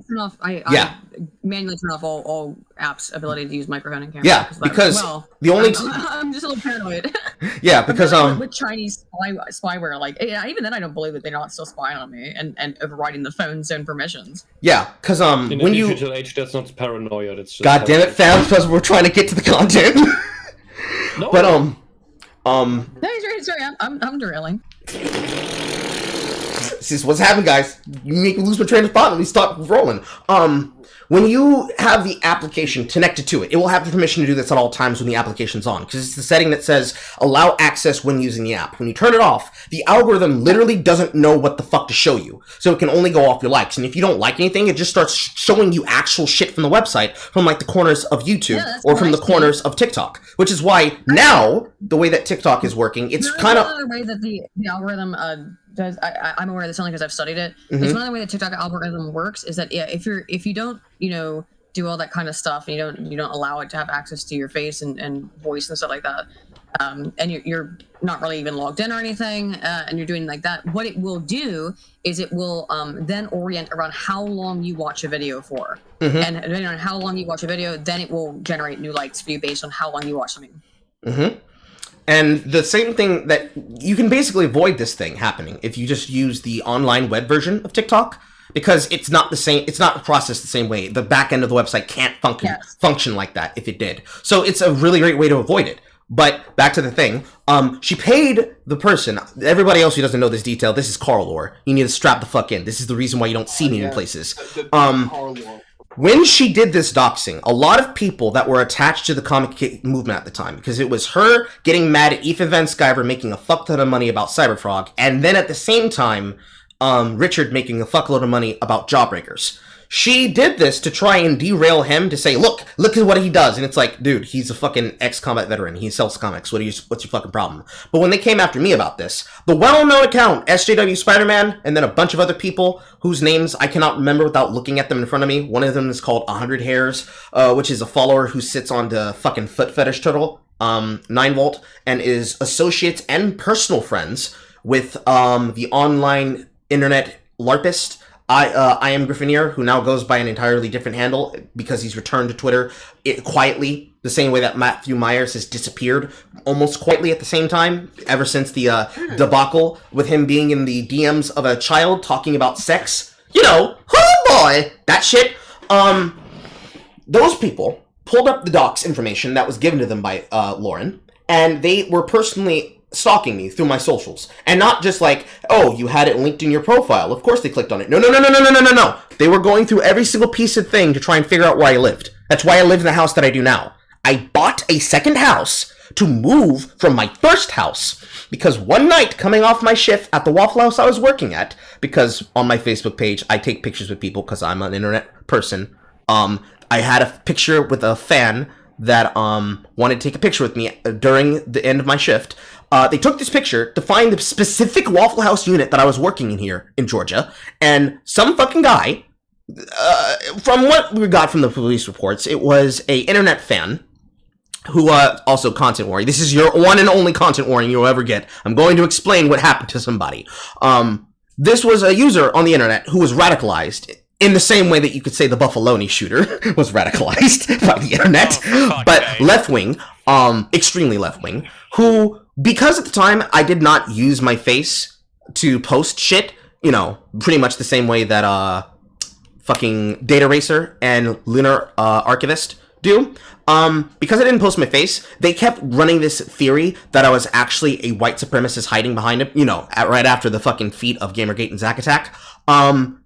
turn off. I manually turn off all apps' ability to use microphone and camera.
I'm just a little paranoid.
Because
with Chinese spyware, like even then, I don't believe that they're not still spying on me and overriding the phone's own permissions.
Because
in
when
the
you
digital age, that's not paranoia. That's just
God damn it, fam! Because we're trying to get to the content.
No.
But
No, he's right. Sorry, I'm derailing.
This is what's happening, guys. You make me lose my train of thought and we stop rolling. When you have the application connected to it, it will have the permission to do this at all times when the application's on, because it's the setting that says allow access when using the app. When you turn it off, the algorithm literally doesn't know what the fuck to show you, so it can only go off your likes. And if you don't like anything, it just starts showing you actual shit from the website, from like the corners of YouTube or from the corners of TikTok. Which is why now the way that TikTok is working, it's kind of
another way that the algorithm does. I'm aware of this only because I've studied it. It's one of the way the TikTok algorithm works is that if you don't do all that kind of stuff and you don't allow it to have access to your face and voice and stuff like that, and you're not really even logged in or anything, and you're doing like that, what it will do is it will then orient around how long you watch a video for, and depending on how long you watch a video, then it will generate new likes for you based on how long you watch something.
And the same thing that you can basically avoid this thing happening if you just use the online web version of TikTok, because it's not the same. It's not processed the same way. The back end of the website can't function like that if it did. So it's a really great way to avoid it. But back to the thing. She paid the person. Everybody else who doesn't know this detail, this is Carl lore. You need to strap the fuck in. This is the reason why you don't see me in places. When she did this doxing, a lot of people that were attached to the comic movement at the time, because it was her getting mad at Ethan Van Sciver making a fuck ton of money about Cyberfrog, and then at the same time, Richard making a fuckload of money about Jawbreakers. She did this to try and derail him, to say, look at what he does. And it's like, dude, he's a fucking ex-combat veteran. He sells comics. What's your fucking problem? But when they came after me about this, the well-known account, SJW Spider-Man, and then a bunch of other people whose names I cannot remember without looking at them in front of me. One of them is called 100 Hairs, which is a follower who sits on the fucking foot fetish turtle, 9volt, and is associates and personal friends with the online internet LARPist. I am Griffineer, who now goes by an entirely different handle because he's returned to Twitter quietly, the same way that Matthew Myers has disappeared almost quietly at the same time, ever since the debacle with him being in the DMs of a child talking about sex. You know, oh boy, that shit. Those people pulled up the docs information that was given to them by Lauren, and they were personally stalking me through my socials. And not just like, oh, you had it linked in your profile, of course they clicked on it. No. They were going through every single piece of thing to try and figure out where I lived. That's why I live in the house that I do now. I bought a second house to move from my first house, because one night coming off my shift at the Waffle House I was working at, because on my Facebook page I take pictures with people because I'm an internet person, I had a picture with a fan that wanted to take a picture with me during the end of my shift. They took this picture to find the specific Waffle House unit that I was working in here in Georgia, and some fucking guy, from what we got from the police reports, it was a internet fan who also content warning. This is your one and only content warning you'll ever get. I'm going to explain what happened to somebody. This was a user on the internet who was radicalized in the same way that you could say the Buffaloni shooter was radicalized by the internet, but left-wing, extremely left-wing, who, because at the time I did not use my face to post shit, you know, pretty much the same way that fucking Data Racer and Lunar Archivist do, because I didn't post my face, they kept running this theory that I was actually a white supremacist hiding behind it, you know, right after the fucking feat of Gamergate and Zack Attack.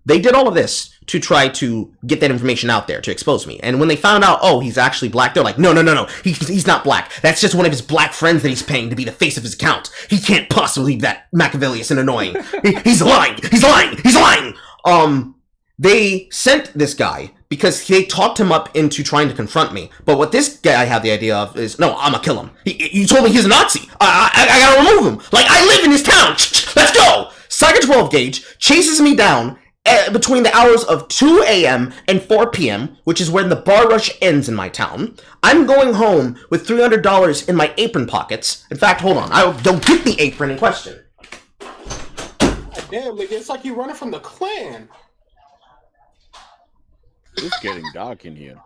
They did all of this to try to get that information out there to expose me. And when they found out, oh, he's actually black, they're like, no, he's not black. That's just one of his black friends that he's paying to be the face of his account. He can't possibly be that Machiavellian and annoying. He's lying. They sent this guy because they talked him up into trying to confront me. But what this guy had the idea of is, no, I'm gonna kill him. You told me he's a Nazi. I gotta remove him. Like, I live in his town. Let's go. Psycho 12 Gauge chases me down between the hours of 2 a.m. and 4 p.m., which is when the bar rush ends in my town. I'm going home with $300 in my apron pockets. In fact, hold on. Don't get the apron in question.
God damn, nigga, it's like you running from the Klan.
It's getting dark in here.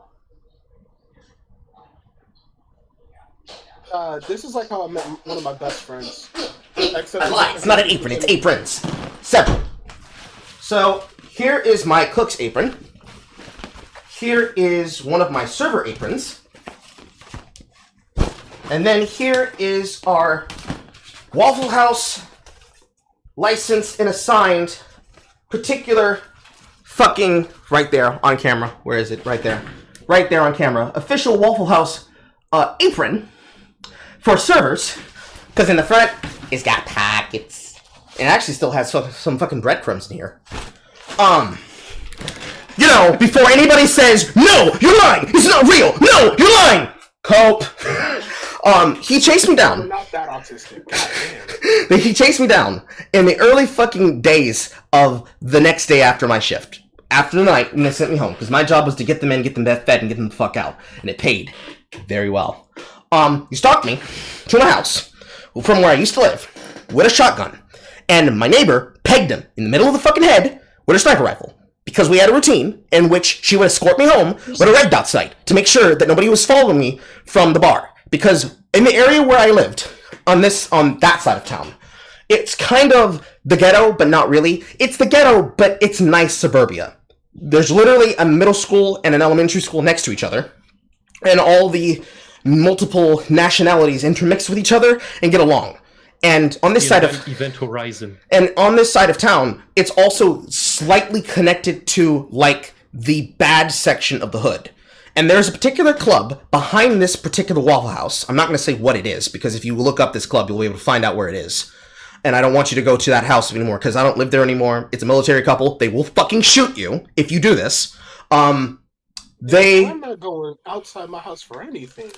This is like how I met one of my best friends. Except
It's not an apron, it's aprons. Several. So, here is my cook's apron. Here is one of my server aprons. And then here is our Waffle House licensed and assigned particular fucking right there on camera. Where is it? Right there. Right there on camera. Official Waffle House apron for servers. Because in the front, it's got pockets. It actually still has some fucking breadcrumbs in here. You know, before anybody says, no, you're lying, it's not real, no, you're lying, Cope. He chased me down.
We're not that autistic. God damn.
He chased me down in the early fucking days of the next day after my shift. After the night, when they sent me home. Because my job was to get them in, get them fed, and get them the fuck out. And it paid very well. He stalked me to my house from where I used to live with a shotgun. And my neighbor pegged him in the middle of the fucking head with a sniper rifle. Because we had a routine in which she would escort me home with a red dot sight to make sure that nobody was following me from the bar. Because in the area where I lived, on that side of town, it's kind of the ghetto, but not really. It's the ghetto, but it's nice suburbia. There's literally a middle school and an elementary school next to each other. And all the multiple nationalities intermix with each other and get along. And on this side of
Event Horizon,
and on this side of town, it's also slightly connected to like the bad section of the hood. And there's a particular club behind this particular Waffle House. I'm not going to say what it is, because if you look up this club, you'll be able to find out where it is. And I don't want you to go to that house anymore, because I don't live there anymore. It's a military couple. They will fucking shoot you if you do this.
I'm not going outside my house for anything.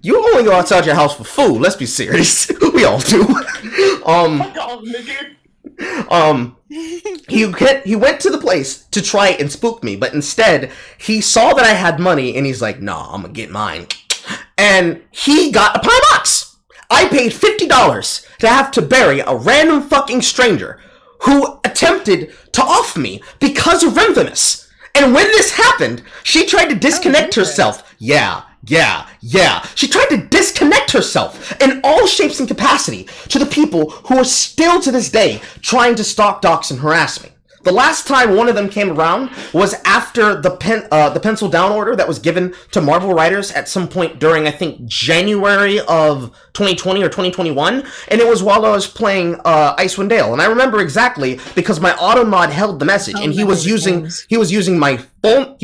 You only go outside your house for food. Let's be serious. We all do.
Fuck off, nigga.
He went to the place to try and spook me, but instead he saw that I had money and he's like, "Nah, I'm gonna get mine." And he got a pie box. I paid $50 to have to bury a random fucking stranger who attempted to off me because of Infamous. And when this happened, she tried to disconnect herself. Yeah. She tried to disconnect herself in all shapes and capacity to the people who are still to this day trying to stalk, dox, and harass me. The last time one of them came around was after the pencil down order that was given to Marvel writers at some point during, I think, January of 2020 or 2021, and it was while I was playing Icewind Dale. And I remember exactly because my automod held the message, and he was using my full,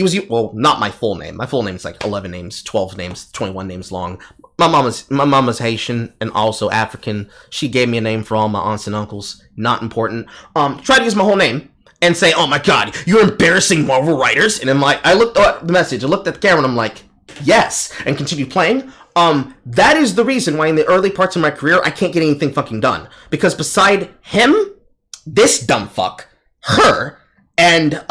not my full name. My full name is like 11 names, 12 names, 21 names long. My mama's Haitian and also African. She gave me a name for all my aunts and uncles. Not important. Try to use my whole name and say, "Oh my God, you're embarrassing Marvel writers." And I'm like, I looked at the message, I looked at the camera, and I'm like, yes, and continue playing. That is the reason why in the early parts of my career, I can't get anything fucking done. Because beside him, this dumb fuck, her, and,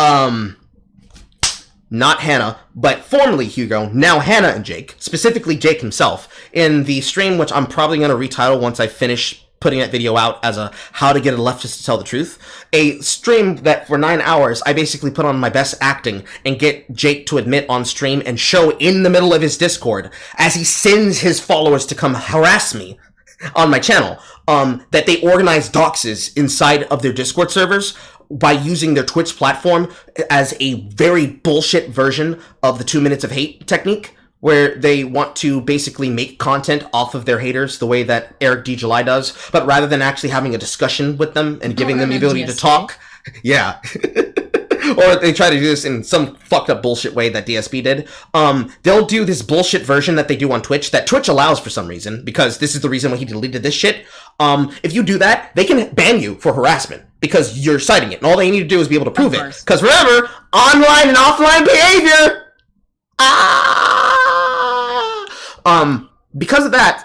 not Hannah, but formerly Hugo, now Hannah and Jake, specifically Jake himself, in the stream, which I'm probably going to retitle once I finish putting that video out as a how to get a leftist to tell the truth, a stream that for 9 hours I basically put on my best acting and get Jake to admit on stream and show in the middle of his Discord as he sends his followers to come harass me on my channel, that they organize doxes inside of their Discord servers by using their Twitch platform as a very bullshit version of the 2 minutes of hate technique, where they want to basically make content off of their haters the way that Eric D. July does, but rather than actually having a discussion with them and giving them the ability to talk, yeah. Or they try to do this in some fucked up bullshit way that DSP did. They'll do this bullshit version that they do on Twitch that Twitch allows for some reason, because this is the reason why he deleted this shit. If you do that, they can ban you for harassment because you're citing it, and all they need to do is be able to prove it. Because remember, online and offline behavior. Because of that,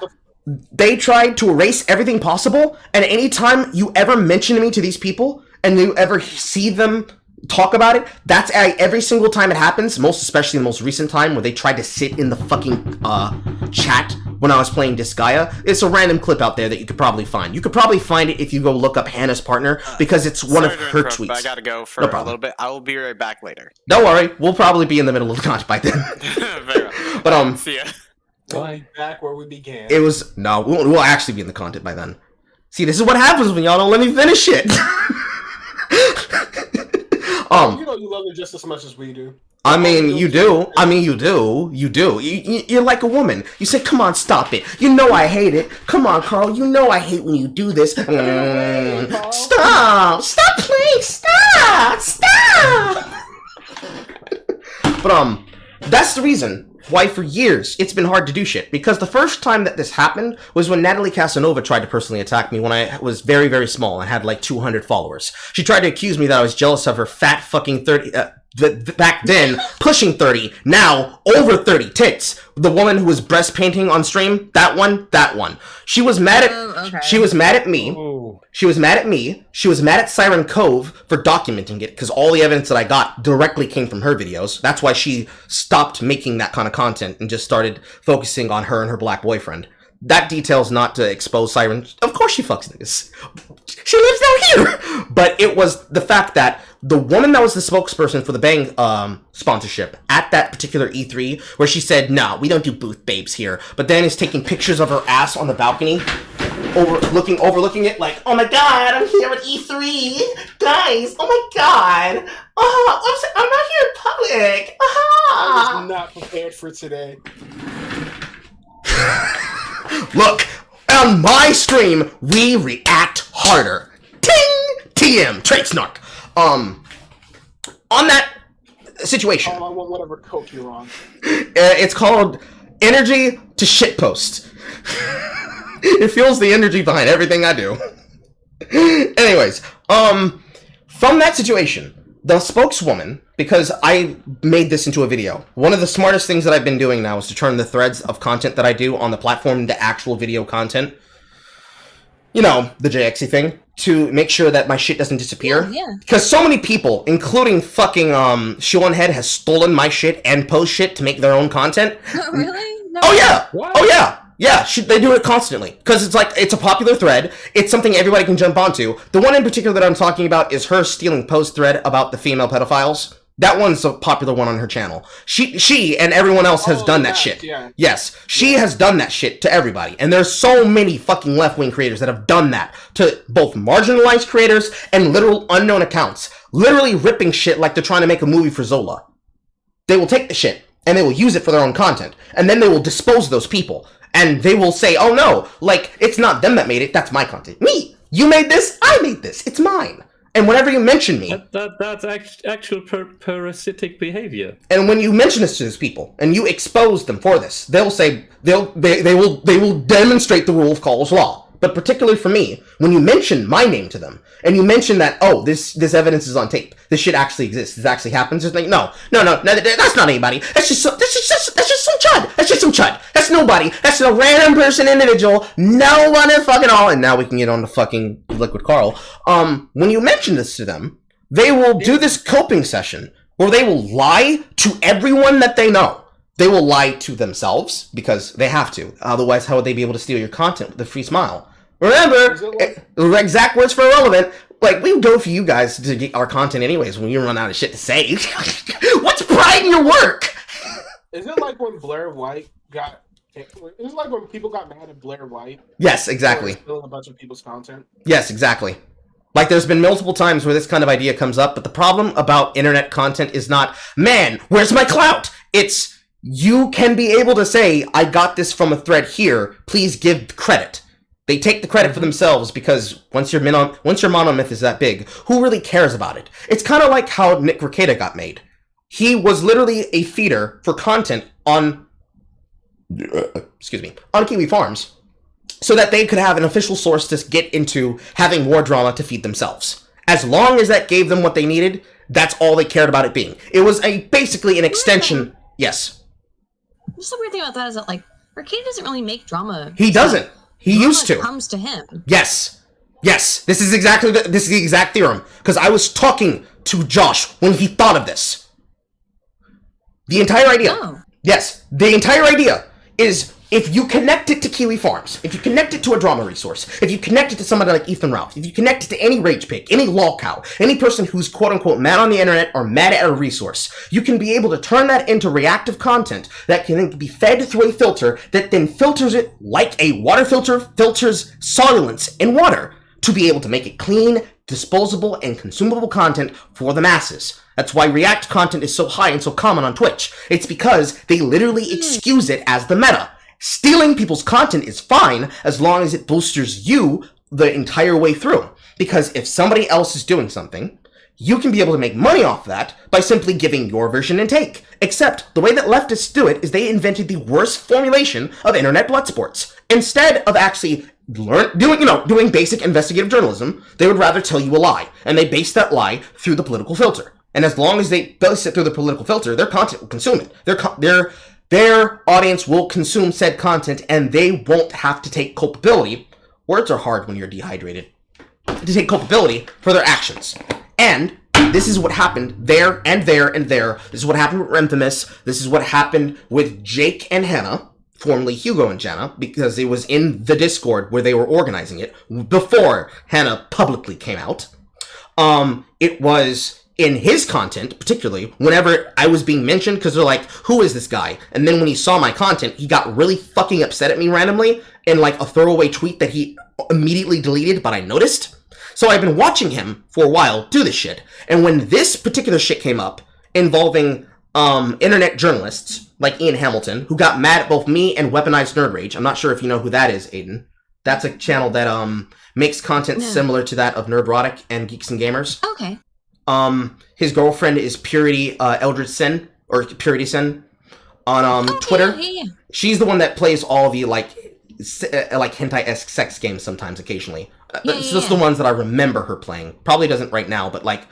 they tried to erase everything possible, and anytime you ever mention me to these people, and you ever see them talk about it, that's every single time it happens, most especially the most recent time where they tried to sit in the fucking chat when I was playing Disgaea. It's a random clip out there that you could probably find. You could probably find it if you go look up Hannah's partner, because it's one of her tweets.
But I gotta go for a little bit. I will be right back later.
Don't worry, we'll probably be in the middle of the content by then.
Very well.
But
see ya.
Bye. Back where we began.
It was we'll actually be in the content by then. See, this is what happens when y'all don't let me finish it.
You know you love it just as much as we do.
I mean, you do. I mean, you do. You do. You're like a woman. You say, "Come on, stop it. You know I hate it. Come on, Carl. You know I hate when you do this." Stop. Stop playing. Stop. But that's the reason why for years it's been hard to do shit. Because the first time that this happened was when Natalie Casanova tried to personally attack me when I was very, very small and had like 200 followers. She tried to accuse me that I was jealous of her fat fucking 30, back then, pushing 30, now over 30 tits. The woman who was breast painting on stream, that one. She was mad at, she was mad at me. She was mad at me. She was mad at Siren Cove for documenting it, because all the evidence that I got directly came from her videos. That's why she stopped making that kind of content and just started focusing on her and her black boyfriend. That detail's not to expose Siren. Of course she fucks niggas. She lives down here. But it was the fact that the woman that was the spokesperson for the Bang sponsorship at that particular E3, where she said, "No, we don't do booth babes here," but then is taking pictures of her ass on the balcony, overlooking it, like, "Oh my God, I'm here at E3, guys. Oh my God. I'm not here in public.
I was not prepared for today."
Look, on my stream, we react harder. Ting! TM, trade snark. On that situation.
I want whatever coke you're on.
It's called energy to shitpost. It fuels the energy behind everything I do. Anyways, from that situation, the spokeswoman, because I made this into a video, one of the smartest things that I've been doing now is to turn the threads of content that I do on the platform into actual video content. You know, the JXE thing, to make sure that my shit doesn't disappear.
Yeah.
Because so many people, including fucking Shionhead, has stolen my shit and post shit to make their own content.
Really? No.
Oh yeah!
What?
Oh yeah! Yeah, they do it constantly. Because it's like, it's a popular thread. It's something everybody can jump onto. The one in particular that I'm talking about is her stealing post thread about the female pedophiles. That one's a popular one on her channel. She and everyone else has done that shit.
Yeah.
Yes, she has done that shit to everybody. And there's so many fucking left-wing creators that have done that to both marginalized creators and literal unknown accounts. Literally ripping shit like they're trying to make a movie for Zola. They will take the shit and they will use it for their own content. And then they will dispose of those people. And they will say, oh no, like, it's not them that made it, that's my content. Me! You made this, I made this, it's mine. And whenever you mention me...
That's actual parasitic behavior.
And when you mention this to these people, and you expose them for this, they'll say, they will demonstrate the rule of Carl's Law. But particularly for me, when you mention my name to them, and you mention that, oh, this evidence is on tape, this shit actually exists, this actually happens, it's like, no, that's not anybody, that's just some chud, that's just some chud, that's nobody, that's a random person, individual, no one at fucking all, and now we can get on to fucking Liquid Carl. When you mention this to them, they will do this coping session, where they will lie to everyone that they know. They will lie to themselves, because they have to, otherwise how would they be able to steal your content with a free smile? Remember, exact words for irrelevant. Like, we go for you guys to get our content anyways when you run out of shit to say. What's pride in your work?
Is it like when Blair White got... It's like when people got mad at Blair White?
Yes, exactly.
Stealing a bunch of people's content?
Yes, exactly. Like, there's been multiple times where this kind of idea comes up, but the problem about internet content is not, man, where's my clout? It's, you can be able to say, I got this from a thread here, please give credit. They take the credit for themselves because once your monomyth is that big, who really cares about it? It's kind of like how Nick Rekieta got made. He was literally a feeder for content on Kiwi Farms so that they could have an official source to get into having war drama to feed themselves. As long as that gave them what they needed, that's all they cared about it being. It was basically an extension. Yes.
Just the weird thing about that is that, like, Rekieta doesn't really make drama.
He doesn't. He used to.
Comes to him.
Yes. Yes. This is the exact theorem. Because I was talking to Josh when he thought of this. The entire idea.
Oh.
Yes. The entire idea is if you connect it to Kiwi Farms, if you connect it to a drama resource, if you connect it to somebody like Ethan Ralph, if you connect it to any rage pick, any lolcow, any person who's quote-unquote mad on the internet or mad at a resource, you can be able to turn that into reactive content that can then be fed through a filter that then filters it like a water filter filters solulence in water to be able to make it clean, disposable, and consumable content for the masses. That's why React content is so high and so common on Twitch. It's because they literally excuse it as the meta. Stealing people's content is fine as long as it bolsters you the entire way through. Because if somebody else is doing something, you can be able to make money off that by simply giving your version and take. Except the way that leftists do it is they invented the worst formulation of internet blood sports. Instead of actually doing basic investigative journalism, they would rather tell you a lie. And they base that lie through the political filter. And as long as they base it through the political filter, their content will consume it. Their audience will consume said content, and they won't have to take culpability. Words are hard when you're dehydrated. To take culpability for their actions. And this is what happened there and there and there. This is what happened with Renthimus. This is what happened with Jake and Hannah, formerly Hugo and Jenna, because it was in the Discord where they were organizing it before Hannah publicly came out. It was in his content, particularly, whenever I was being mentioned, because they're like, who is this guy? And then when he saw my content, he got really fucking upset at me randomly in like a throwaway tweet that he immediately deleted, but I noticed. So I've been watching him for a while do this shit. And when this particular shit came up involving internet journalists like Ian Hamilton, who got mad at both me and Weaponized Nerd Rage. I'm not sure if you know who that is, Aydin. That's a channel that makes content similar to that of Nerdrotic and Geeks and Gamers.
Okay.
His girlfriend is Purity Eldritch Sin, or Purity Sin, on Twitter.
Yeah.
She's the one that plays all the like hentai-esque sex games sometimes, occasionally. It's just the ones that I remember her playing. Probably doesn't right now, but like,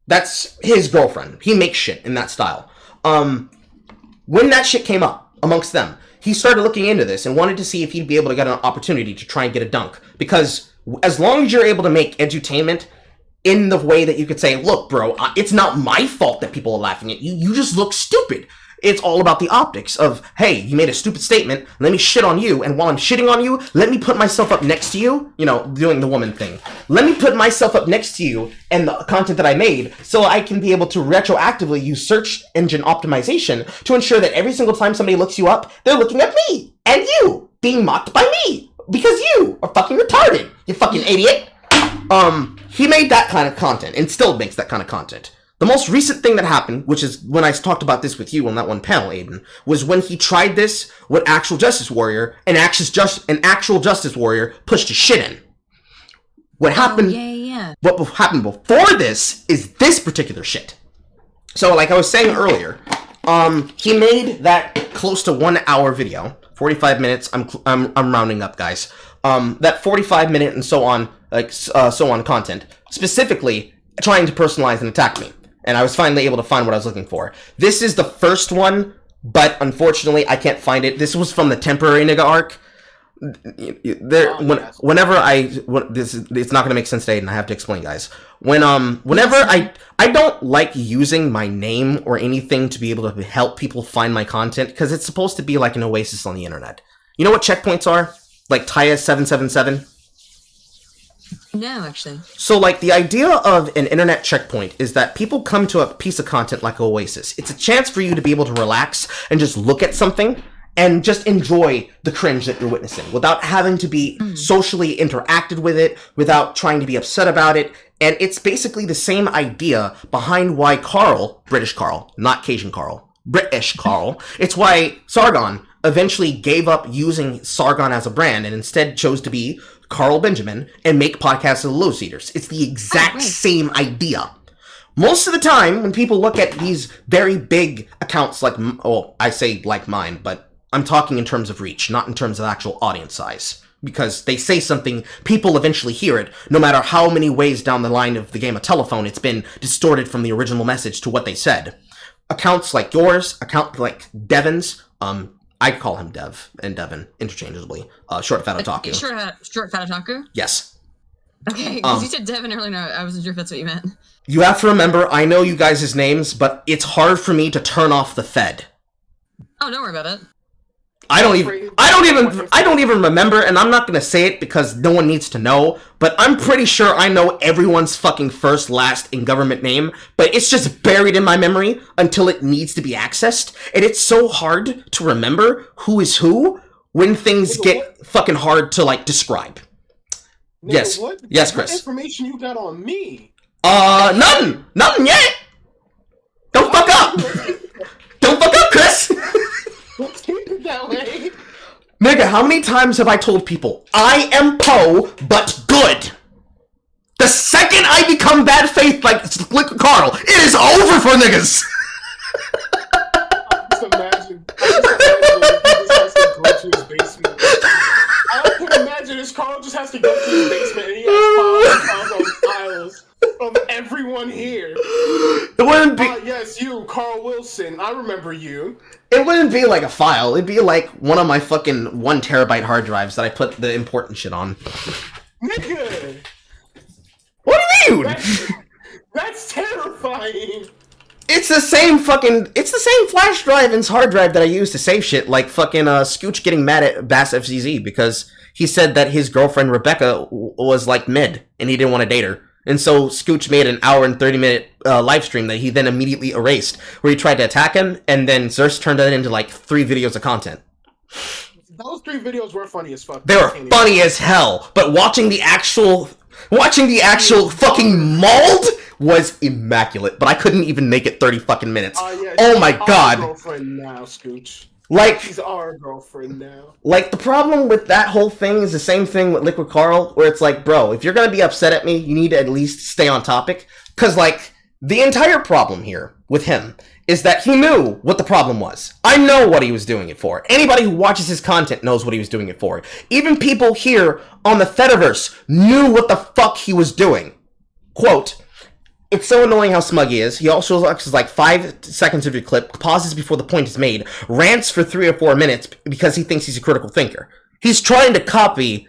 that's his girlfriend. He makes shit in that style. When that shit came up amongst them, he started looking into this and wanted to see if he'd be able to get an opportunity to try and get a dunk. Because as long as you're able to make edutainment in the way that you could say, look, bro, it's not my fault that people are laughing at you. You just look stupid. It's all about the optics of, hey, you made a stupid statement, let me shit on you, and while I'm shitting on you, let me put myself up next to you, you know, doing the woman thing. Let me put myself up next to you and the content that I made so I can be able to retroactively use search engine optimization to ensure that every single time somebody looks you up, they're looking at me and you being mocked by me because you are fucking retarded, you fucking idiot. He made that kind of content and still makes that kind of content. The most recent thing that happened, which is when I talked about this with you on that one panel, Aydin, was when he tried this with Actual Justice Warrior, and an Actual Justice Warrior pushed his shit in. What happened? What happened before this is this particular shit. So, like I was saying earlier, he made that close to 1 hour video, 45 minutes. I'm rounding up, guys. That 45-minute and so on, content, specifically trying to personalize and attack me. And I was finally able to find what I was looking for. This is the first one, but unfortunately I can't find it. This was from the temporary nigga arc. It's not gonna make sense today, and I have to explain, guys. Whenever I don't like using my name or anything to be able to help people find my content, because it's supposed to be like an oasis on the internet. You know what checkpoints are? Like Taya777?
No, actually.
So, like, the idea of an internet checkpoint is that people come to a piece of content like Oasis. It's a chance for you to be able to relax and just look at something and just enjoy the cringe that you're witnessing without having to be socially interacted with it, without trying to be upset about it. And it's basically the same idea behind why Carl, British Carl, not Cajun Carl, British Carl, it's why Sargon eventually gave up using Sargon as a brand and instead chose to be Carl Benjamin and make podcasts of the Low Seeders. It's the exact same idea. Most of the time, when people look at these very big accounts like, I say like mine, but I'm talking in terms of reach, not in terms of actual audience size. Because they say something, people eventually hear it, no matter how many ways down the line of the game of telephone it's been distorted from the original message to what they said. Accounts like yours, account like Devin's, I call him Dev and Devin interchangeably. Short Fat Otaku.
Short Fat Otaku?
Yes.
Okay, because you said Devin earlier, I wasn't sure if that's what you meant.
You have to remember, I know you guys' names, but it's hard for me to turn off the Fed.
Oh, don't worry about it.
I don't even remember, and I'm not gonna say it because no one needs to know, but I'm pretty sure I know everyone's fucking first, last, and government name, but it's just buried in my memory until it needs to be accessed, and it's so hard to remember who is who when things get fucking hard to, like, describe. Yes. Yes, Chris.
What information you got on me?
Nothing yet! Don't fuck up! Don't fuck up, Chris!
Let's keep it that way.
Nigga, how many times have I told people, I am Poe, but good? The second I become bad faith like Carl, it is over for niggas!
Just imagine he just has to go to his basement. I can imagine this Carl just has to go to his basement and he has files on files of everyone here.
It wouldn't be...
yes, you, Carl Wilson. I remember you.
It wouldn't be like a file. It'd be like one of my fucking 1 terabyte hard drives that I put the important shit on.
Nigga!
What do you mean?
That's terrifying!
It's the same flash drive and hard drive that I use to save shit, like fucking Scooch getting mad at Bass FZZ because he said that his girlfriend Rebecca was like mid and he didn't want to date her. And so Scooch made an hour and 30-minute live stream that he then immediately erased, where he tried to attack him, and then Zerst turned that into like 3 videos of content.
Those 3 videos were funny as fuck.
They were funny as hell, but watching the actual fucking mauled was immaculate. But I couldn't even make it 30 fucking minutes.
Yeah,
oh my god!
Girlfriend now, Scooch.
Like,
she's our girlfriend now.
Like, the problem with that whole thing is the same thing with Liquid Carl, where it's like, bro, if you're gonna be upset at me, you need to at least stay on topic. Because, like, the entire problem here with him is that he knew what the problem was. I know what he was doing it for. Anybody who watches his content knows what he was doing it for. Even people here on the Fediverse knew what the fuck he was doing. Quote, it's so annoying how smug he is. He also looks like 5 seconds of your clip, pauses before the point is made, rants for 3 or 4 minutes because he thinks he's a critical thinker. He's trying to copy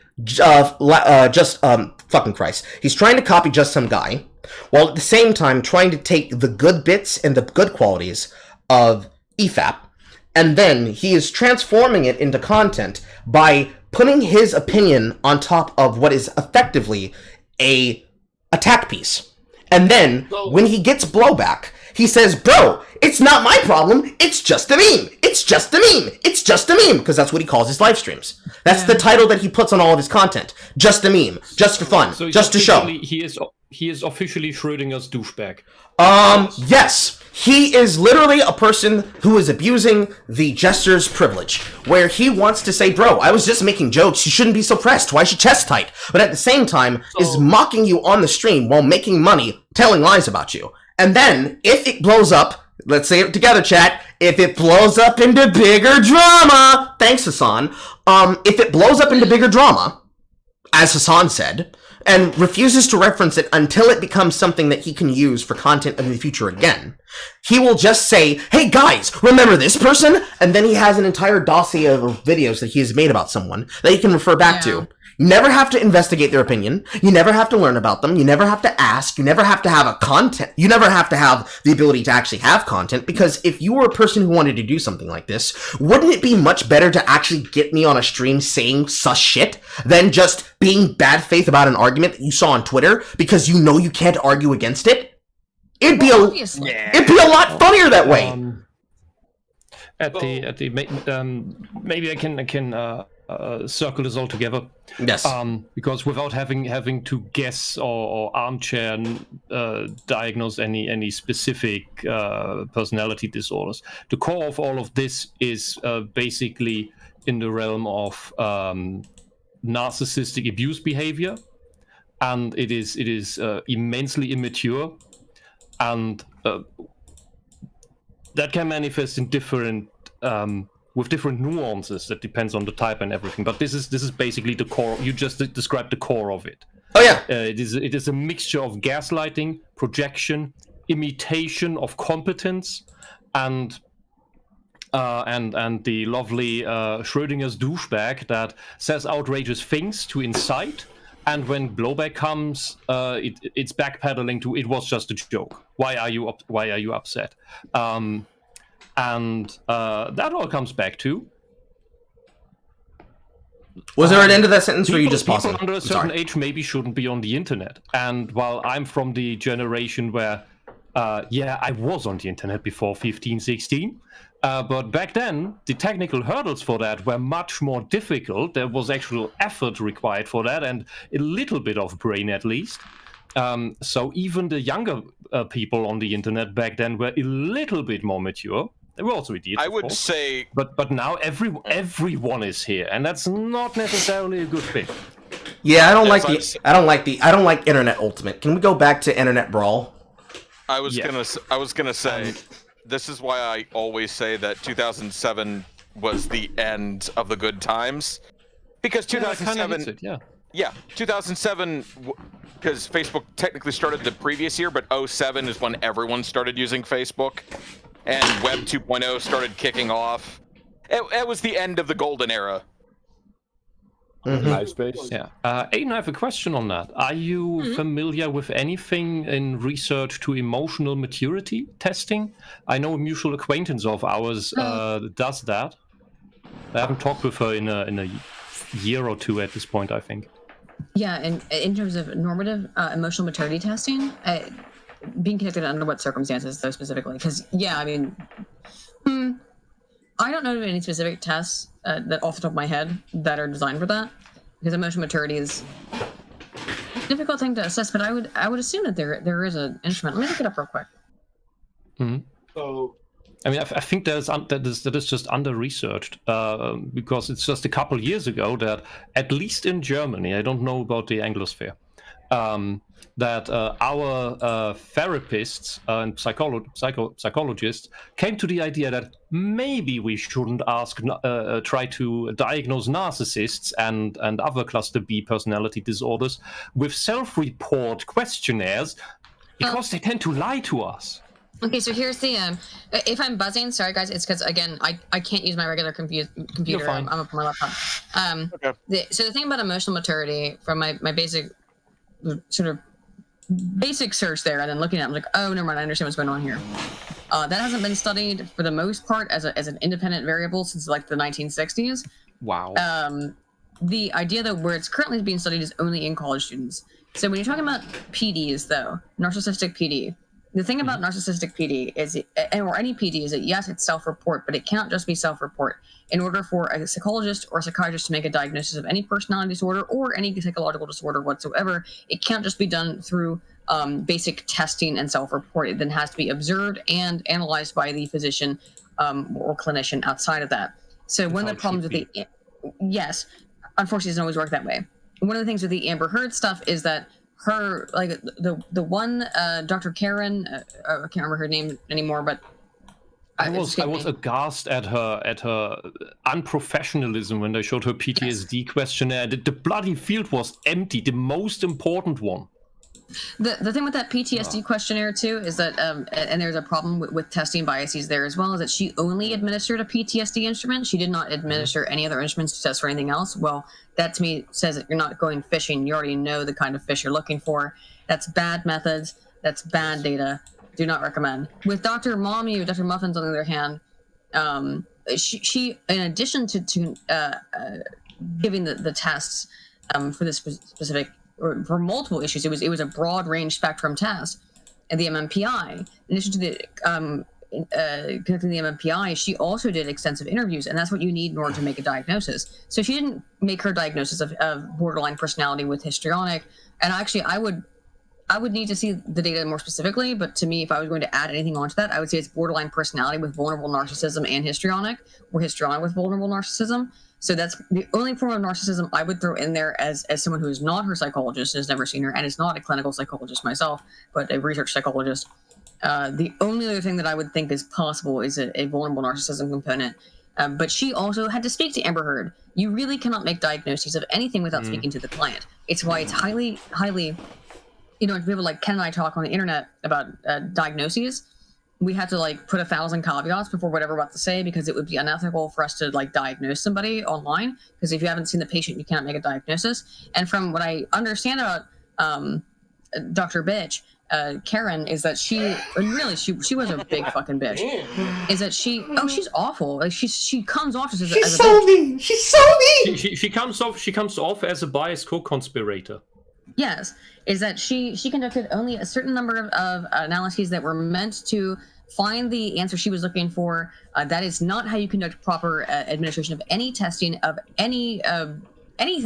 fucking Christ. He's trying to copy just some guy, while at the same time trying to take the good bits and the good qualities of EFAP, and then he is transforming it into content by putting his opinion on top of what is effectively a attack piece. And then, when he gets blowback, he says, bro, it's not my problem, it's just a meme. It's just a meme. It's just a meme. Because that's what he calls his live streams. That's the title that he puts on all of his content. Just a meme. Just for fun.
So
just to show.
He is officially Schrödinger's douchebag.
Yes. He is literally a person who is abusing the jester's privilege, where he wants to say, bro, I was just making jokes, you shouldn't be so pressed, why is your chest tight? But at the same time, is mocking you on the stream while making money, telling lies about you. And then, if it blows up, let's say it together, chat, if it blows up into bigger drama, thanks, Hassan, if it blows up into bigger drama, as Hassan said, and refuses to reference it until it becomes something that he can use for content in the future again, he will just say, hey guys, remember this person? And then he has an entire dossier of videos that he has made about someone that he can refer back to. You never have to investigate their opinion. You never have to learn about them. You never have to ask. You never have to have you never have to have the ability to actually have content, because if you were a person who wanted to do something like this, wouldn't it be much better to actually get me on a stream saying sus shit than just being bad faith about an argument that you saw on Twitter because you know you can't argue against it? It'd be a lot funnier that way.
Maybe I can circle this all together.
Yes.
Because without having to guess or armchair diagnose any specific personality disorders, the core of all of this is basically in the realm of narcissistic abuse behavior, and it is immensely immature, and that can manifest in different with different nuances that depends on the type and everything. But this is basically the core. You just described the core of it.
Oh yeah.
It is a mixture of gaslighting, projection, imitation of competence, and the lovely Schrödinger's douchebag that says outrageous things to incite, and when blowback comes, it's backpedaling to it was just a joke. Why are you upset? And that all comes back to.
Was there an end to that sentence, or you just pausing?
People under a certain age maybe shouldn't be on the internet. And while I'm from the generation where, I was on the internet before 15, 16, but back then the technical hurdles for that were much more difficult. There was actual effort required for that, and a little bit of brain at least. So even the younger people on the internet back then were a little bit more mature. They were also idiots.
I would say,
but now everyone is here, and that's not necessarily a good thing.
Yeah, I don't like Internet Ultimate. Can we go back to Internet Brawl?
I was gonna say, this is why I always say that 2007 was the end of the good times, because 2007, 2007, because Facebook technically started the previous year, but 2007 is when everyone started using Facebook. And Web 2.0 started kicking off. It was the end of the golden era.
MySpace.
Yeah. Aydin, I have a question on that. Are you familiar with anything in research to emotional maturity testing? I know a mutual acquaintance of ours does that. I haven't talked with her in a year or two at this point, I think.
Yeah, and in terms of normative emotional maturity testing, being convicted under what circumstances, though, specifically? Because, I mean, I don't know of any specific tests that off the top of my head that are designed for that. Because emotional maturity is a difficult thing to assess, but I would assume that there is an instrument. Let me look it up real quick.
So,
I mean, I think that is just under-researched because it's just a couple years ago that, at least in Germany, I don't know about the Anglosphere, that our therapists and psychologists came to the idea that maybe we shouldn't try to diagnose narcissists and other cluster B personality disorders with self-report questionnaires because they tend to lie to us.
Okay, so here's the if I'm buzzing, sorry guys, it's because again I can't use my regular computer. I'm up on my laptop.
Okay.
So the thing about emotional maturity, from my basic sort of basic search there, and then looking at it, I'm like, oh, never mind, I understand what's going on here. That hasn't been studied for the most part as an independent variable since like the 1960s.
Wow.
The idea that where it's currently being studied is only in college students. So when you're talking about PDs, though, narcissistic PD, the thing about narcissistic PD is, or any PD, is that yes, it's self-report, but it cannot just be self-report. In order for a psychologist or a psychiatrist to make a diagnosis of any personality disorder or any psychological disorder whatsoever, it can't just be done through basic testing and self-report. It then has to be observed and analyzed by the physician or clinician outside of that. So one of the problems with yes, unfortunately, it doesn't always work that way. One of the things with the Amber Heard stuff is that her, like the one Dr. Karen, I can't remember her name anymore, but
I was aghast at her unprofessionalism when they showed her PTSD questionnaire. The bloody field was empty, the most important one.
The thing with that PTSD questionnaire too is that, and there's a problem with testing biases there as well, is that she only administered a PTSD instrument. She did not administer any other instruments to test for anything else. Well, that to me says that you're not going fishing. You already know the kind of fish you're looking for. That's bad methods. That's bad data. Do not recommend. With Dr. Mommy or Dr. Muffins, on the other hand, she in addition to giving the tests for this specific, or for multiple issues, it was a broad range spectrum test. And the MMPI, in addition to the conducting the MMPI, she also did extensive interviews, and that's what you need in order to make a diagnosis. So she didn't make her diagnosis of borderline personality with histrionic. And actually, I would need to see the data more specifically, but to me, if I was going to add anything onto that, I would say it's borderline personality with vulnerable narcissism and histrionic, or histrionic with vulnerable narcissism. So that's the only form of narcissism I would throw in there as someone who is not her psychologist, has never seen her, and is not a clinical psychologist myself, but a research psychologist. The only other thing that I would think is possible is a vulnerable narcissism component. But she also had to speak to Amber Heard. You really cannot make diagnoses of anything without speaking to the client. It's why it's highly, you know, if people like Ken and I talk on the internet about diagnoses, we have to like put 1,000 caveats before whatever we're about to say, because it would be unethical for us to like diagnose somebody online, because if you haven't seen the patient, you cannot make a diagnosis. And from what I understand about Dr. Bitch, Karen, is that she was a big fucking bitch. Is that she's awful. Like she comes off as a
mean. She's so mean.
She comes off as a biased co-conspirator.
Yes, is that she conducted only a certain number of analyses that were meant to find the answer she was looking for. That is not how you conduct proper administration of any testing of anything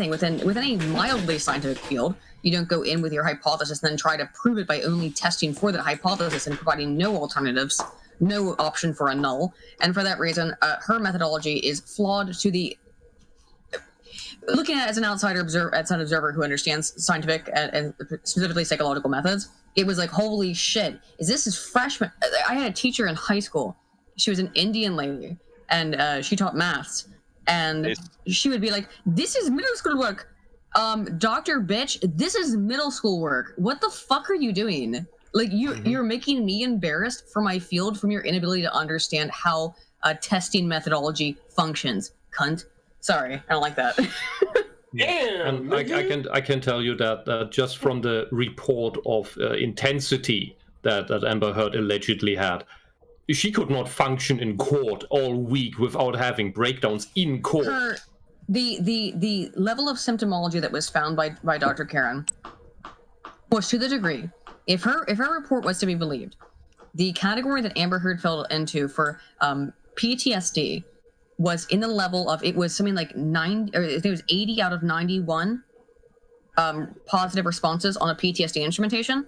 within any mildly scientific field. You don't go in with your hypothesis and then try to prove it by only testing for that hypothesis and providing no alternatives, no option for a null. And for that reason, her methodology is flawed to the... Looking at it as an outside observer who understands scientific and specifically psychological methods, it was like, holy shit, is this freshman? I had a teacher in high school. She was an Indian lady, and she taught maths. And she would be like, this is middle school work. Dr. Bitch, this is middle school work. What the fuck are you doing? Like, you're making me embarrassed for my field from your inability to understand how testing methodology functions, cunt. Sorry, I don't like that.
And I can tell you that just from the report of intensity that Amber Heard allegedly had, she could not function in court all week without having breakdowns in court.
The level of symptomology that was found by Dr. Karen was to the degree, if her report was to be believed, the category that Amber Heard fell into for PTSD was in the level of, it was something like 80 out of 91 positive responses on a PTSD instrumentation.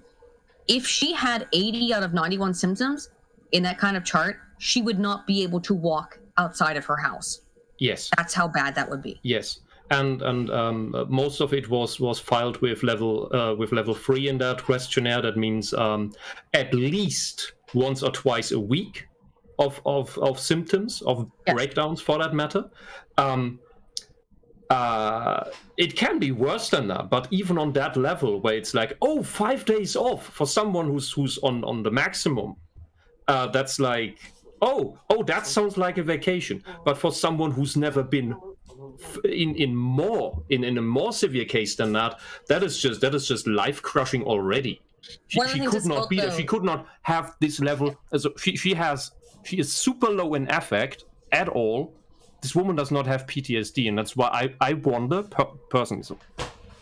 If she had 80 out of 91 symptoms in that kind of chart, she would not be able to walk outside of her house.
Yes.
That's how bad that would be.
Yes. And most of it was filed with level 3 in that questionnaire. That means at least once or twice a week of symptoms, of breakdowns for that matter. It can be worse than that, but even on that level where it's like, 5 days off for someone who's on the maximum, that's like, that sounds like a vacation. But for someone who's never been in a more severe case than that, that is just life crushing already. She could not be there. She could not have this level. She is super low in affect at all. This woman does not have PTSD, and that's why I wonder personally. So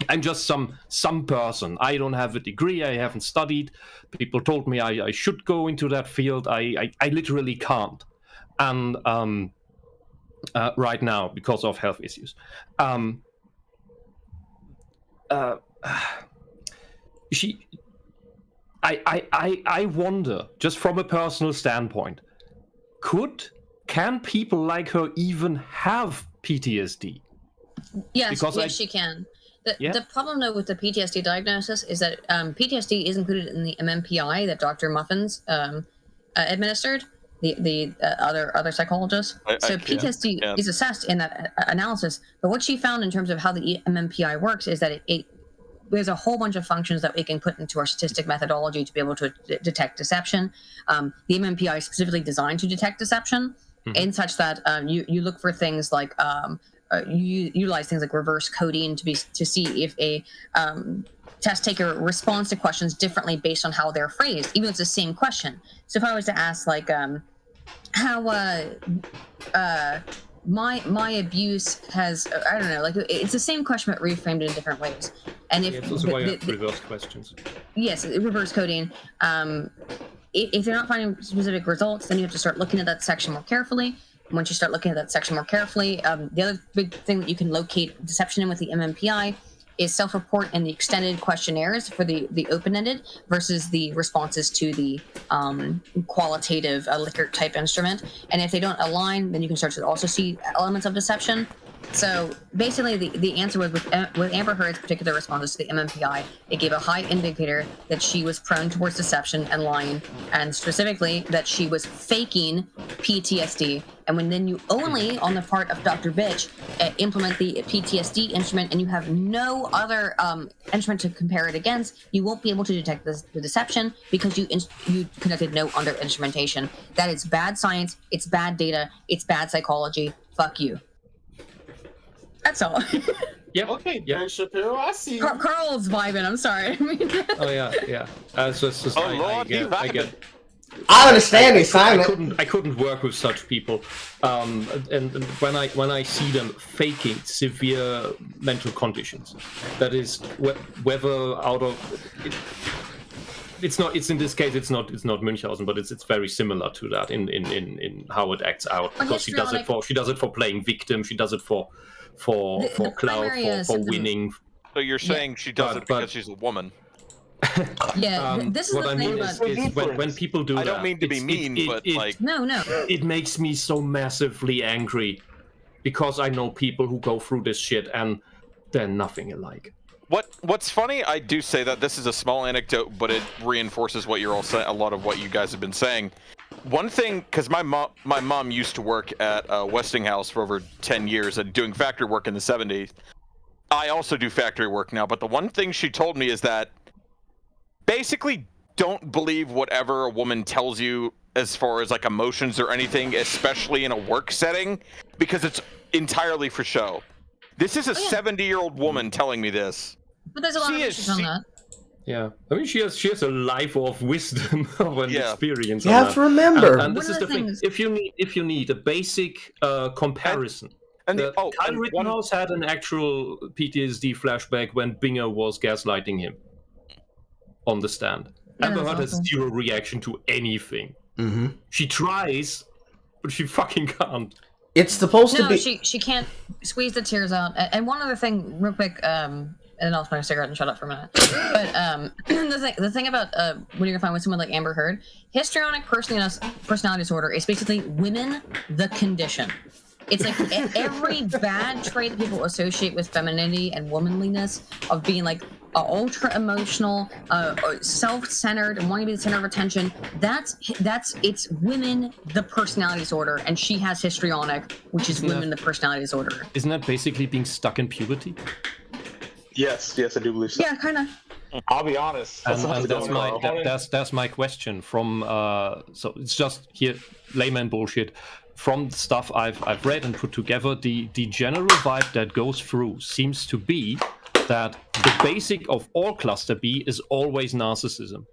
I'm just some person. I don't have a degree. I haven't studied. People told me I should go into that field. I literally can't. And right now, because of health issues. I wonder, just from a personal standpoint, can people like her even have PTSD?
Yes, she can. The problem, though, with the PTSD diagnosis is that PTSD is included in the MMPI that Dr. Muffins administered, the other psychologist. So PTSD is assessed in that analysis. But what she found in terms of how the MMPI works is that there's a whole bunch of functions that we can put into our statistic methodology to be able to detect deception. The MMPI is specifically designed to detect deception, in such that you look for things like you utilize things like reverse coding to see if a test taker responds to questions differently based on how they're phrased, even if it's the same question. So if I was to ask like how my abuse has, I don't know, like it's the same question but reframed in different ways. And if
it's also why you have reverse questions.
Yes, reverse coding. If they're not finding specific results, then you have to start looking at that section more carefully. Once you start looking at that section more carefully, the other big thing that you can locate deception in with the MMPI is self-report and the extended questionnaires for the open-ended versus the responses to the qualitative Likert type instrument. And if they don't align, then you can start to also see elements of deception. So basically, the answer was with Amber Heard's particular responses to the MMPI, it gave a high indicator that she was prone towards deception and lying, and specifically that she was faking PTSD. And when then you only, on the part of Dr. Bitch, implement the PTSD instrument and you have no other instrument to compare it against, you won't be able to detect the deception because you conducted no under instrumentation. That is bad science, it's bad data, it's bad psychology. Fuck you. That's all.
Yep.
Okay,
yep.
Ben Shapiro, I see.
Carl's vibing. I'm sorry.
Oh yeah. I get.
I understand he's silent.
I couldn't work with such people, and when I see them faking severe mental conditions, that is whether out of it, it's not. It's in this case. It's not Münchhausen, but it's very similar to that in how it acts out, because she does it for playing victim. She does it for clout, for winning.
So you're saying she does it because she's a woman?
Yeah, this is
what
the
I
thing
mean
about...
is when people do that.
I don't mean to be mean, but like...
No.
It makes me so massively angry, because I know people who go through this shit and they're nothing alike.
What's funny, I do say that this is a small anecdote, but it reinforces what you're all saying, a lot of what you guys have been saying. One thing, because my mom used to work at Westinghouse for over 10 years and doing factory work in the 70s. I also do factory work now, but the one thing she told me is that basically don't believe whatever a woman tells you as far as like emotions or anything, especially in a work setting, because it's entirely for show. This is a 70-year-old woman telling me this.
But there's a lot of issues on that.
Yeah, I mean she has a life of wisdom of an experience.
You have to remember,
and this is the thing. If you need a basic comparison, Kyle Rittenhouse had an actual PTSD flashback when Binger was gaslighting him on the stand. Amber Heard has zero reaction to anything.
Mm-hmm.
She tries, but she fucking can't.
It's supposed to be.
She can't squeeze the tears out. And one other thing, real quick. And I'll smoke a cigarette and shut up for a minute. But the thing about when you're gonna find with someone like Amber Heard, histrionic personality disorder is basically women the condition. It's like every bad trait that people associate with femininity and womanliness, of being like ultra emotional, self-centered, and wanting to be the center of attention. It's women the personality disorder, and she has histrionic, which is women the personality disorder.
Isn't that basically being stuck in puberty?
Yes, I do believe so.
Yeah, kind of.
I'll be honest.
That's my question. From so it's just here layman bullshit. From the stuff I've read and put together, the general vibe that goes through seems to be that the basic of all cluster B is always narcissism.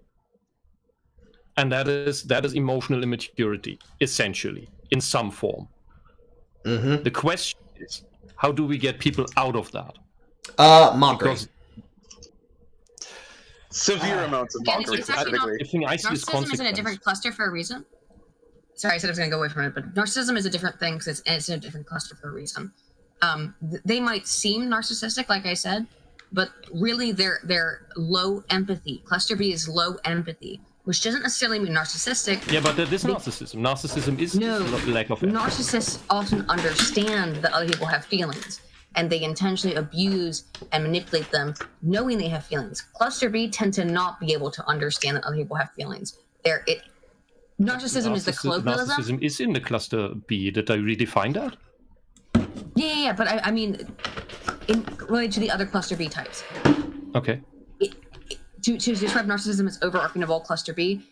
And that is emotional immaturity, essentially, in some form. The question is, how do we get people out of that?
Mockery.
Because
severe amounts of mockery.
Narcissism is in a different cluster for a reason. Sorry, I said I was going to go away from it, but narcissism is a different thing because it's in a different cluster for a reason. They might seem narcissistic, like I said, but really they're low empathy. Cluster B is low empathy, which doesn't necessarily mean narcissistic.
Yeah, but that is narcissism. Narcissism is lack of empathy.
Narcissists often understand that other people have feelings, and they intentionally abuse and manipulate them, knowing they have feelings. Cluster B tend to not be able to understand that other people have feelings. Narcissism is the colloquialism.
Narcissism is in the cluster B. Did I redefine that?
Yeah, but I mean, related to the other cluster B types.
Okay.
To describe narcissism as overarching of all cluster B,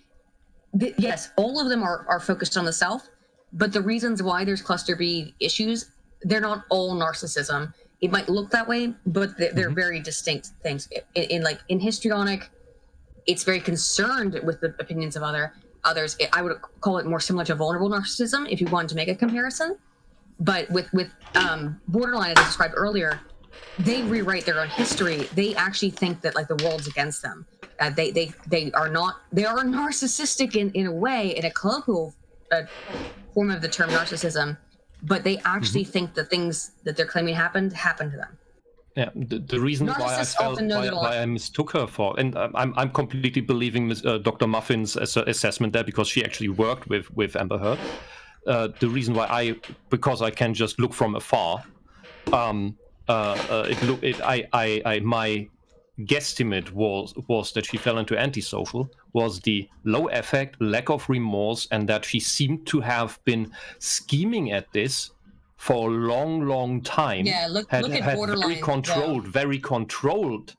yes, all of them are focused on the self, but the reasons why there's cluster B issues, they're not all narcissism. It might look that way, but they're very distinct things. In histrionic, it's very concerned with the opinions of others. I would call it more similar to vulnerable narcissism if you wanted to make a comparison. But with borderline, as I described earlier, they rewrite their own history. They actually think that like the world's against them. They are narcissistic in a way, in a colloquial form of the term narcissism, but they actually think the things that they're claiming happened to them.
Yeah, the reason why I mistook her for, and I'm completely believing Dr. Muffin's assessment there because she actually worked with Amber Heard. The reason why because I can just look from afar, my guesstimate was that she fell into antisocial, was the low affect, lack of remorse, and that she seemed to have been scheming at this for a long time.
Yeah, look at borderline.
Very controlled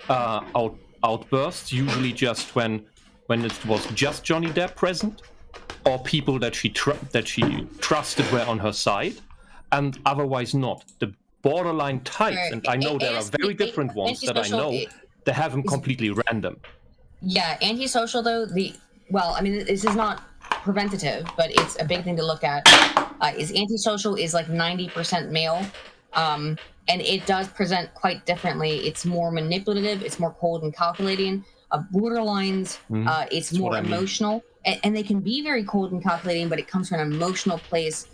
outbursts, usually just when it was just Johnny Depp present, or people that she trusted were on her side, and otherwise not. The borderline types, and I know there are very different ones that I know, they have them completely random.
Yeah, antisocial though, this is not preventative, but it's a big thing to look at. Is antisocial is like 90% male, and it does present quite differently. It's more manipulative, it's more cold and calculating. Borderlines, it's more emotional, and they can be very cold and calculating, but it comes from an emotional place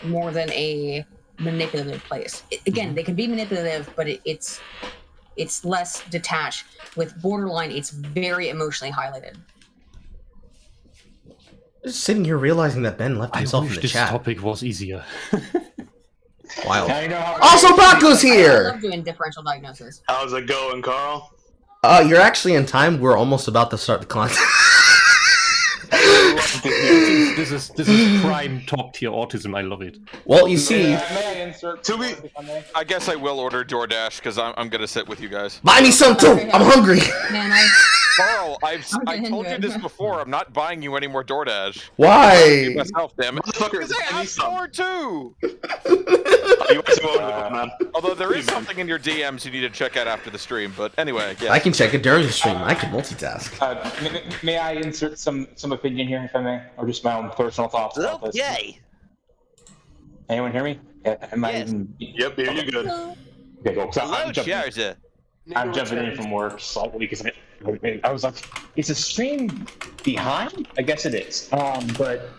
more than a manipulative place. Again, they can be manipulative, but it's less detached. With borderline, it's very emotionally highlighted.
Just sitting here realizing that Ben left himself in the
this
chat.
Topic was easier.
Wild. Also, Baku's here.
I love doing differential diagnosis.
How's it going, Carl?
You're actually in time. We're almost about to start the content.
This is prime top tier autism. I love it.
Well, you see,
May I insert?
I guess I will order DoorDash because I'm gonna sit with you guys.
buy me some too. I'm hungry.
Man,
Carl, I told you this before. I'm not buying you any more DoorDash.
Why?
Myself, damn it. Because I have more too. Although there is something in your DMs you need to check out after the stream, but anyway, yeah.
I can check it during the stream. I can multitask.
May I insert some opinion here, if I may, or just my own personal thoughts about this?
Yay!
Anyone hear me? Am I
Yes.
even...
Yep, here you good.
Okay, cool. So
Hello, Charza.
I'm jumping in from work slightly because I was like, is the stream behind? I guess it is. But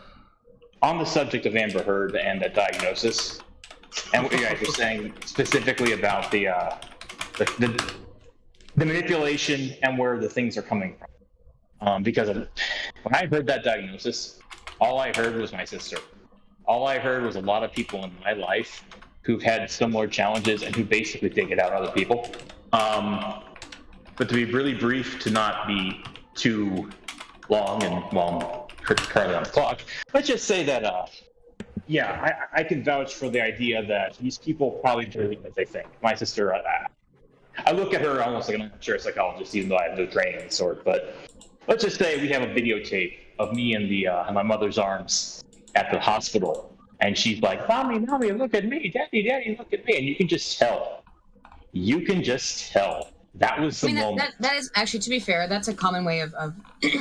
on the subject of Amber Heard and the diagnosis, and what you guys were saying specifically about the manipulation and where the things are coming from. Because when I heard that diagnosis, all I heard was my sister. All I heard was a lot of people in my life who've had similar challenges and who basically take it out on other people. But to be really brief, to not be too long and currently on the clock, let's just say that, I can vouch for the idea that these people probably do as they think. My sister, I look at her almost like an armchair psychologist, even though I have no training of the sort. But let's just say we have a videotape of me in my mother's arms at the hospital, and she's like, "Mommy, look at me! Daddy, look at me!" And you can just tell you can just tell. That was the moment.
That is actually, to be fair, that's a common way of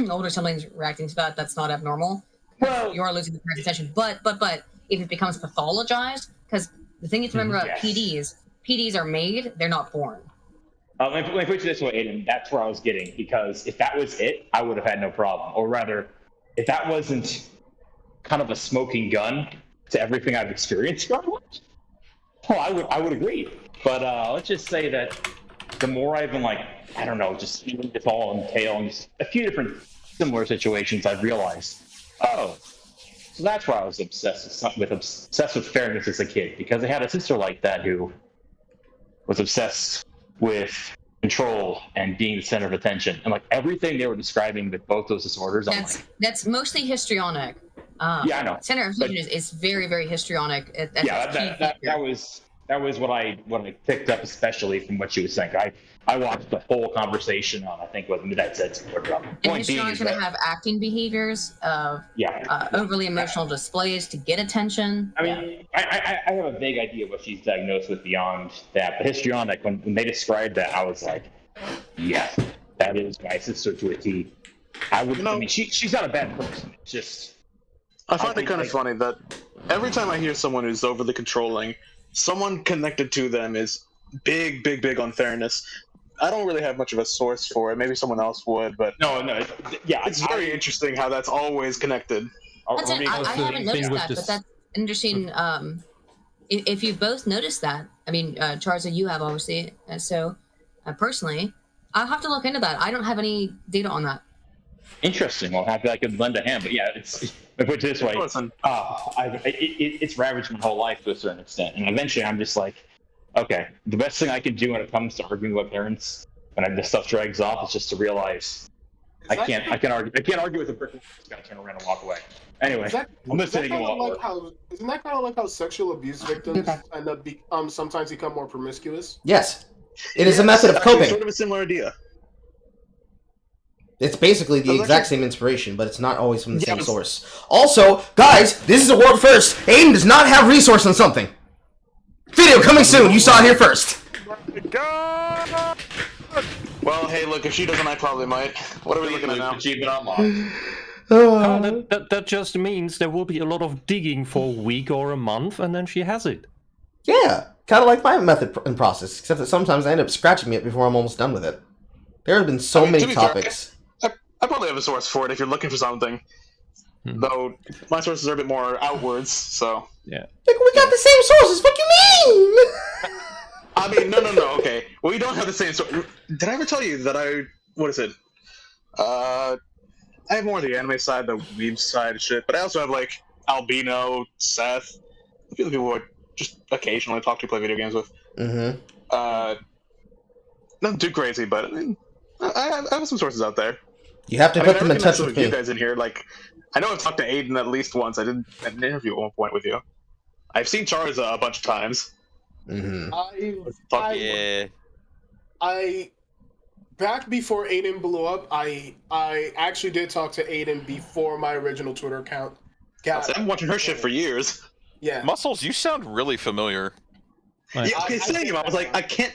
older siblings reacting to that. That's not abnormal.
Well,
you are losing the parent's attention. But if it becomes pathologized, because the thing you have to remember about PDs are made, they're not born.
Let me put it this way, Aydin. That's where I was getting, because if that was it, I would have had no problem. Or rather, if that wasn't kind of a smoking gun to everything I've experienced growing up, I would agree. But let's just say that the more I've been I don't know, just even this all entail and just a few different similar situations, I've realized, oh, so that's why I was obsessed with fairness as a kid, because I had a sister like that who was obsessed with control and being the center of attention, and everything they were describing with both those disorders.
That's mostly histrionic.
Yeah, I know.
Center of attention is very, very histrionic.
That was what I picked up, especially from what she was saying. I watched the whole conversation on, I think, what that said.
And histrionics going to have acting behaviors of overly emotional displays to get attention.
I mean, I have a vague idea what she's diagnosed with beyond that, but histrionic, when they described that, I was like, yes, that is my sister to a T. I mean, she's not a bad person. It's just...
I find it kind of funny that every time I hear someone who's overly controlling, someone connected to them is big on fairness. I don't really have much of a source for it. Maybe someone else would, but it's very interesting how that's always connected.
I haven't noticed that, but that's interesting. If you both noticed that, I mean, Charza, you have obviously. So, personally, I'll have to look into that. I don't have any data on that.
Interesting. Well, I could lend a hand, but yeah, it's. I put it this way, it's ravaged my whole life to a certain extent, and eventually I'm just like, okay, the best thing I can do when it comes to arguing with parents when this stuff drags off is just to realize I can't argue with a brick. I'm just gotta turn around and walk away. Anyway, I'm listening.
Isn't that kind of like how sexual abuse victims end up sometimes become more promiscuous?
Yes, it is a method of coping.
Sort of a similar idea.
It's basically the exact same inspiration, but it's not always from the same source. Also, guys, this is a world first. Aydin does not have resource on something. Video coming soon. You saw it here first.
God! Well, hey, look, if she doesn't, I probably might. What are we looking at now?
That just means there will be a lot of digging for a week or a month, and then she has it.
Yeah, kind of like my method and process, except that sometimes I end up scratching it before I'm almost done with it. There have been so many topics.
I probably have a source for it if you're looking for something. Though my sources are a bit more outwards, so.
Yeah.
We got the same sources. What do you mean?
I mean, no. Okay, we don't have the same source. Did I ever tell you that what is it? I have more of the anime side, the weeb side of shit, but I also have Albino, Seth, a few people who I just occasionally talk to, play video games with.
Mm-hmm.
Nothing too crazy, but I mean, I have some sources out there.
You have to put them in touch with me.
You guys in here, I know I've talked to Aydin at least once. I did an interview at one point with you. I've seen Charza a bunch of times.
Mm-hmm.
Back before Aydin blew up, I actually did talk to Aydin before my original Twitter account.
I've been watching her shit for years.
Yeah.
Muscles, you sound really familiar.
Yeah, okay, saying him, I was like, I can't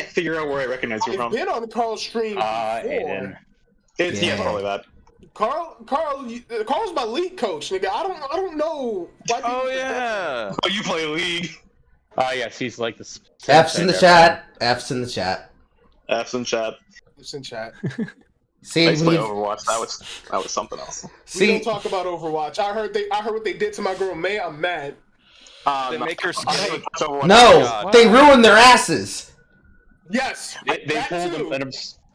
figure out where I recognize you from.
I've been on Carl's stream before.
Aydin.
Yeah, probably that.
Carl's my league coach, nigga. I don't know.
Oh yeah.
Oh, you play League.
Oh yes, he's like this.
F's in the chat. F's in the chat.
F's in chat.
F's in chat.
See,
I used to play Overwatch. That was something else.
We don't talk about Overwatch. I heard what they did to my girl May. I'm mad.
They make her skin.
No, they ruined their asses.
Yes,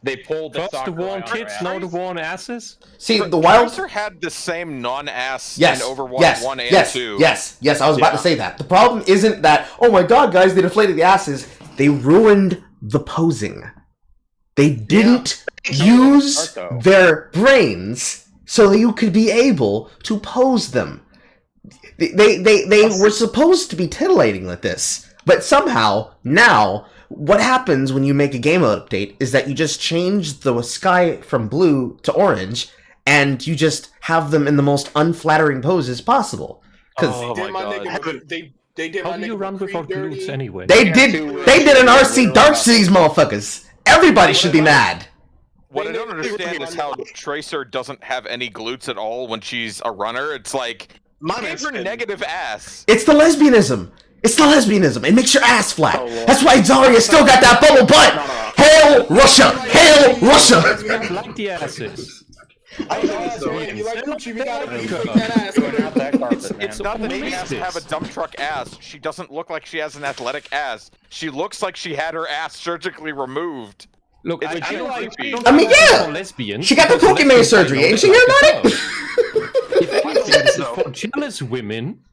they pulled the
First the worn tits, now the worn asses.
See, the wild
Tracer had the same non-ass
in
Overwatch 1 and 2.
Yes, I was about to say that. The problem isn't that, oh my god, guys, they deflated the asses. They ruined the posing. They didn't use their brains so that you could be able to pose them. They were supposed to be titillating like this, but somehow, now, what happens when you make a game mode update is that you just change the sky from blue to orange, and you just have them in the most unflattering poses possible.
Oh my god!
They did.
How do you run without glutes anyway?
They did an RC dart to these motherfuckers. Everybody should be mad.
What I don't understand is how Tracer doesn't have any glutes at all when she's a runner. It's like, give her negative ass.
It's the lesbianism. It's the lesbianism. It makes your ass flat. That's why Zarya still got that bubble butt. Hail Russia! Hail Russia!
I like the asses.
It's not that she has to have a dump truck ass. She doesn't look like she has an athletic ass. She looks like she had her ass surgically removed.
Look,
I mean, yeah. She got the Pokemon surgery, ain't she hear about it?
If anything, this is for jealous women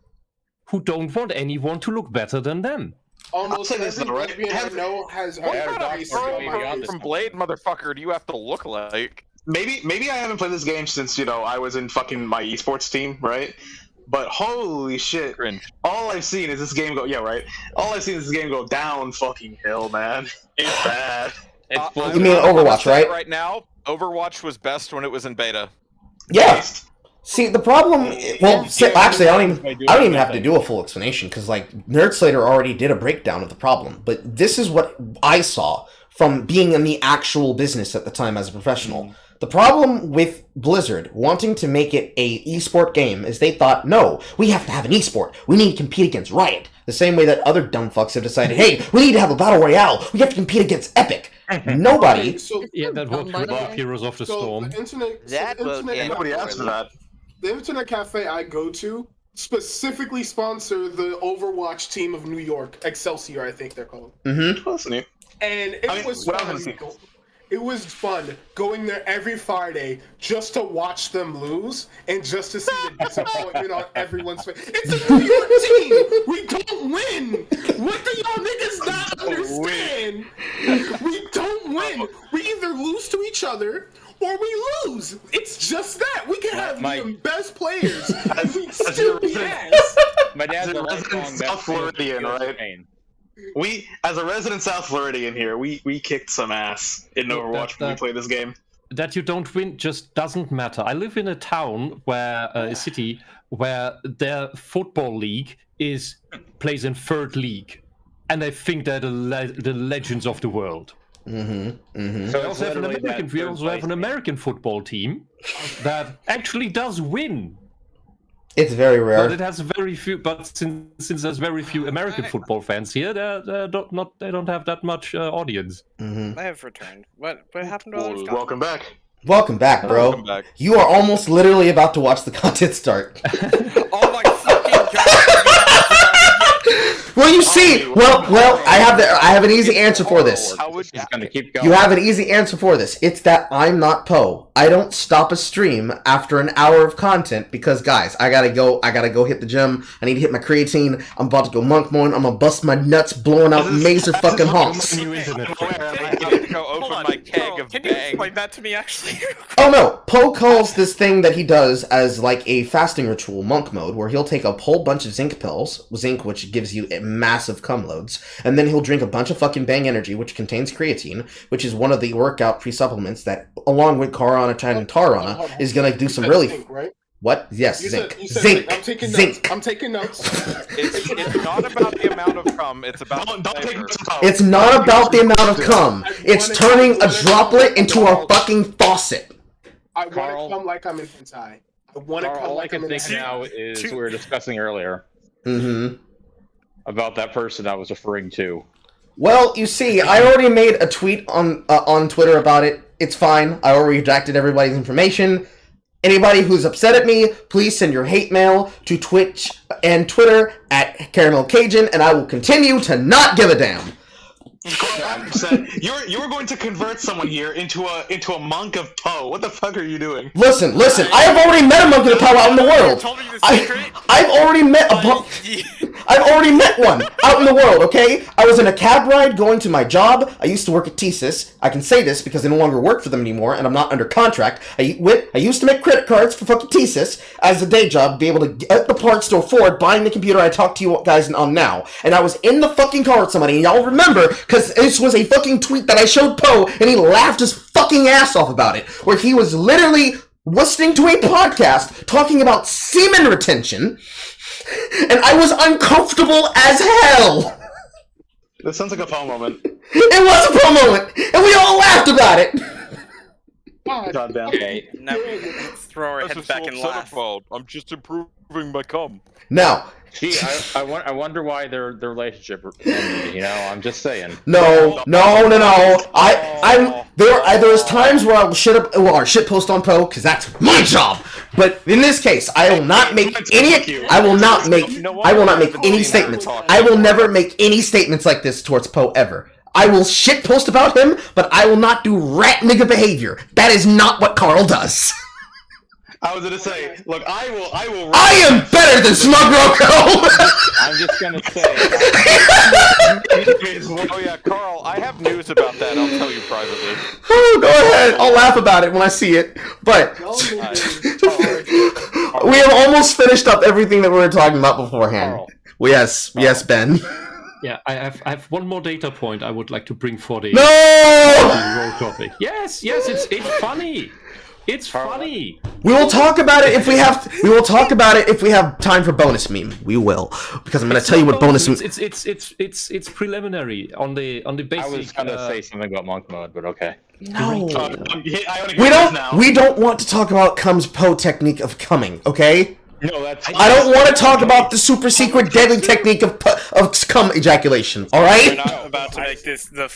who don't want anyone to look better than them.
Almost every lesbian I know has
what kind of girl from Blade motherfucker do you have to look like?
Maybe I haven't played this game since, you know, I was in fucking my esports team, right? But holy shit, all I've seen is this game go, all I've seen is this game go down fucking hill, man. It's bad.
You mean Overwatch, right?
Right now, Overwatch was best when it was in beta.
Yeah. See, the problem. Well, actually, I don't even have to do a full explanation because, like, NerdSlater already did a breakdown of the problem. But this is what I saw from being in the actual business at the time as a professional. The problem with Blizzard wanting to make it a esport game is they thought, no, we have to have an esport. We need to compete against Riot. The same way that other dumb fucks have decided, hey, we need to have a battle royale. We have to compete against Epic. Nobody.
Yeah, that worked with Heroes of the Storm.
Nobody asked for that.
The internet cafe I go to specifically sponsor the Overwatch team of New York, Excelsior, I think they're called.
Mm-hmm.
And it was fun. It was fun going there every Friday just to watch them lose and just to see the disappointment on everyone's face. It's a New York team. We don't win. What do y'all niggas not understand? We don't win. We either lose to each other or we lose. It's just that. We can have the best players. We still be ass.
My dad's
a resident South Floridian, right? We, as a resident South Floridian here, we kicked some ass in Overwatch when we played this game.
That you don't win just doesn't matter. I live in a town where a city where their football league plays in third league, and they think they're the legends of the world. So we also have an American football team that actually does win.
It's very rare.
But it has very few. But since there's very few American football fans here, they don't have that much audience.
I have returned. What happened to others?
Welcome back.
Welcome back, bro. Welcome back. You are almost literally about to watch the content start.
Oh my fucking god!
Well, you see, well, I have an easy answer for this.
He's gonna keep going.
You have an easy answer for this. It's that I'm not Poe. I don't stop a stream after an hour of content because, guys, I gotta go hit the gym. I need to hit my creatine. I'm about to go monk mode. I'm gonna bust my nuts, blowing out mazer fucking honks.
I need to go open my keg of
Can you explain that to me, actually?
Oh no, Poe calls this thing that he does as like a fasting ritual, monk mode, where he'll take a whole bunch of zinc pills, zinc which gives you massive cum loads, and then he'll drink a bunch of fucking Bang Energy, which contains creatine, which is one of the workout pre-supplements that, along with Karanatide and Tarana, is gonna do some really...
Zinc, right?
What? Yes,
You
zinc.
said
Zinc.
I'm taking
Zinc.
notes. I'm taking notes.
It's not about the amount of cum. It's about
It's not about the amount of cum. It's turning a droplet into a fucking faucet.
I want to come like I'm in hentai. I want to come
all
like
I
I'm
can
in
think now is we were discussing earlier about that person I was referring to.
Well, you see, I already made a tweet on Twitter about it. It's fine. I already redacted everybody's information. Anybody who's upset at me, please send your hate mail to Twitch and Twitter at Caramel Cajun, and I will continue to not give a damn.
You were going to convert someone here into a monk of Poe. What the fuck are you doing?
Listen. I have already met a monk of Poe out in the world. I've already met I've already met one out in the world. Okay, I was in a cab ride going to my job. I used to work at TSYS. I can say this because I no longer work for them anymore, and I'm not under contract. I used to make credit cards for fucking TSYS as a day job, to be able to get the parts to afford buying the computer I talk to you guys on now. And I was in the fucking car with somebody, and y'all remember, because this was a fucking tweet that I showed Poe, and he laughed his fucking ass off about it, where he was literally listening to a podcast talking about semen retention, and I was uncomfortable as hell.
This sounds like a Poe moment.
It was a Poe moment, and we all laughed about it.
God damn.
Okay.
Now let's throw our heads back and laugh.
I'm just improving my cum.
Now,
Gee, I wonder why their relationship ended, you know? I'm just saying.
no. There's times where I'll shit post on Poe because that's my job. But in this case, I will not make any statements. I will never make any statements like this towards Poe ever. I will shit post about him, but I will not do rat nigga behavior. That is not what Carl does.
I was gonna say, look, I will.
I am better than Smug Roko.
I'm just gonna say.
Oh yeah, Carl, I have news about that. I'll tell you privately.
Oh, go ahead. I'll laugh about it when I see it. But we have almost finished up everything that we were talking about beforehand.
Carl.
Yes, Ben.
Yeah, I have one more data point I would like to bring for the
No!
road topic. Yes, it's funny. It's funny.
We will talk about it if we have. We will talk about it if we have time for bonus meme. We will, because I'm going to tell you what bonus meme.
It's preliminary on the basic.
I was gonna say something about monk mode, but okay.
No. We don't want to talk about Cum's Poe technique of coming. Okay.
No, that's.
I don't want to talk about the super secret deadly technique of cum ejaculation. All right.
We're not about to make this the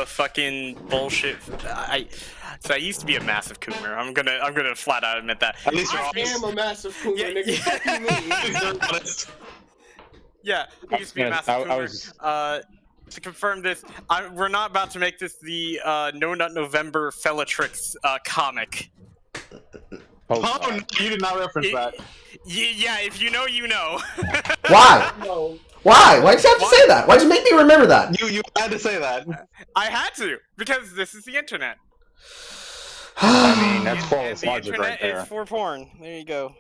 fucking bullshit. So I used to be a massive coomer. I'm gonna flat out admit that.
At least I am a massive coomer, nigga.
Yeah, I used to be a massive coomer. To confirm this, we're not about to make this the No Nut November Fellatrix comic.
Oh, no, you did not reference that.
Yeah, if you know, you know.
Why?
No.
Why? Why'd you have to say that? Why'd you make me remember that?
You had to say that.
I had to, because this is the internet.
I mean, that's flawless
The
logic right
internet
there.
is for porn. There you go.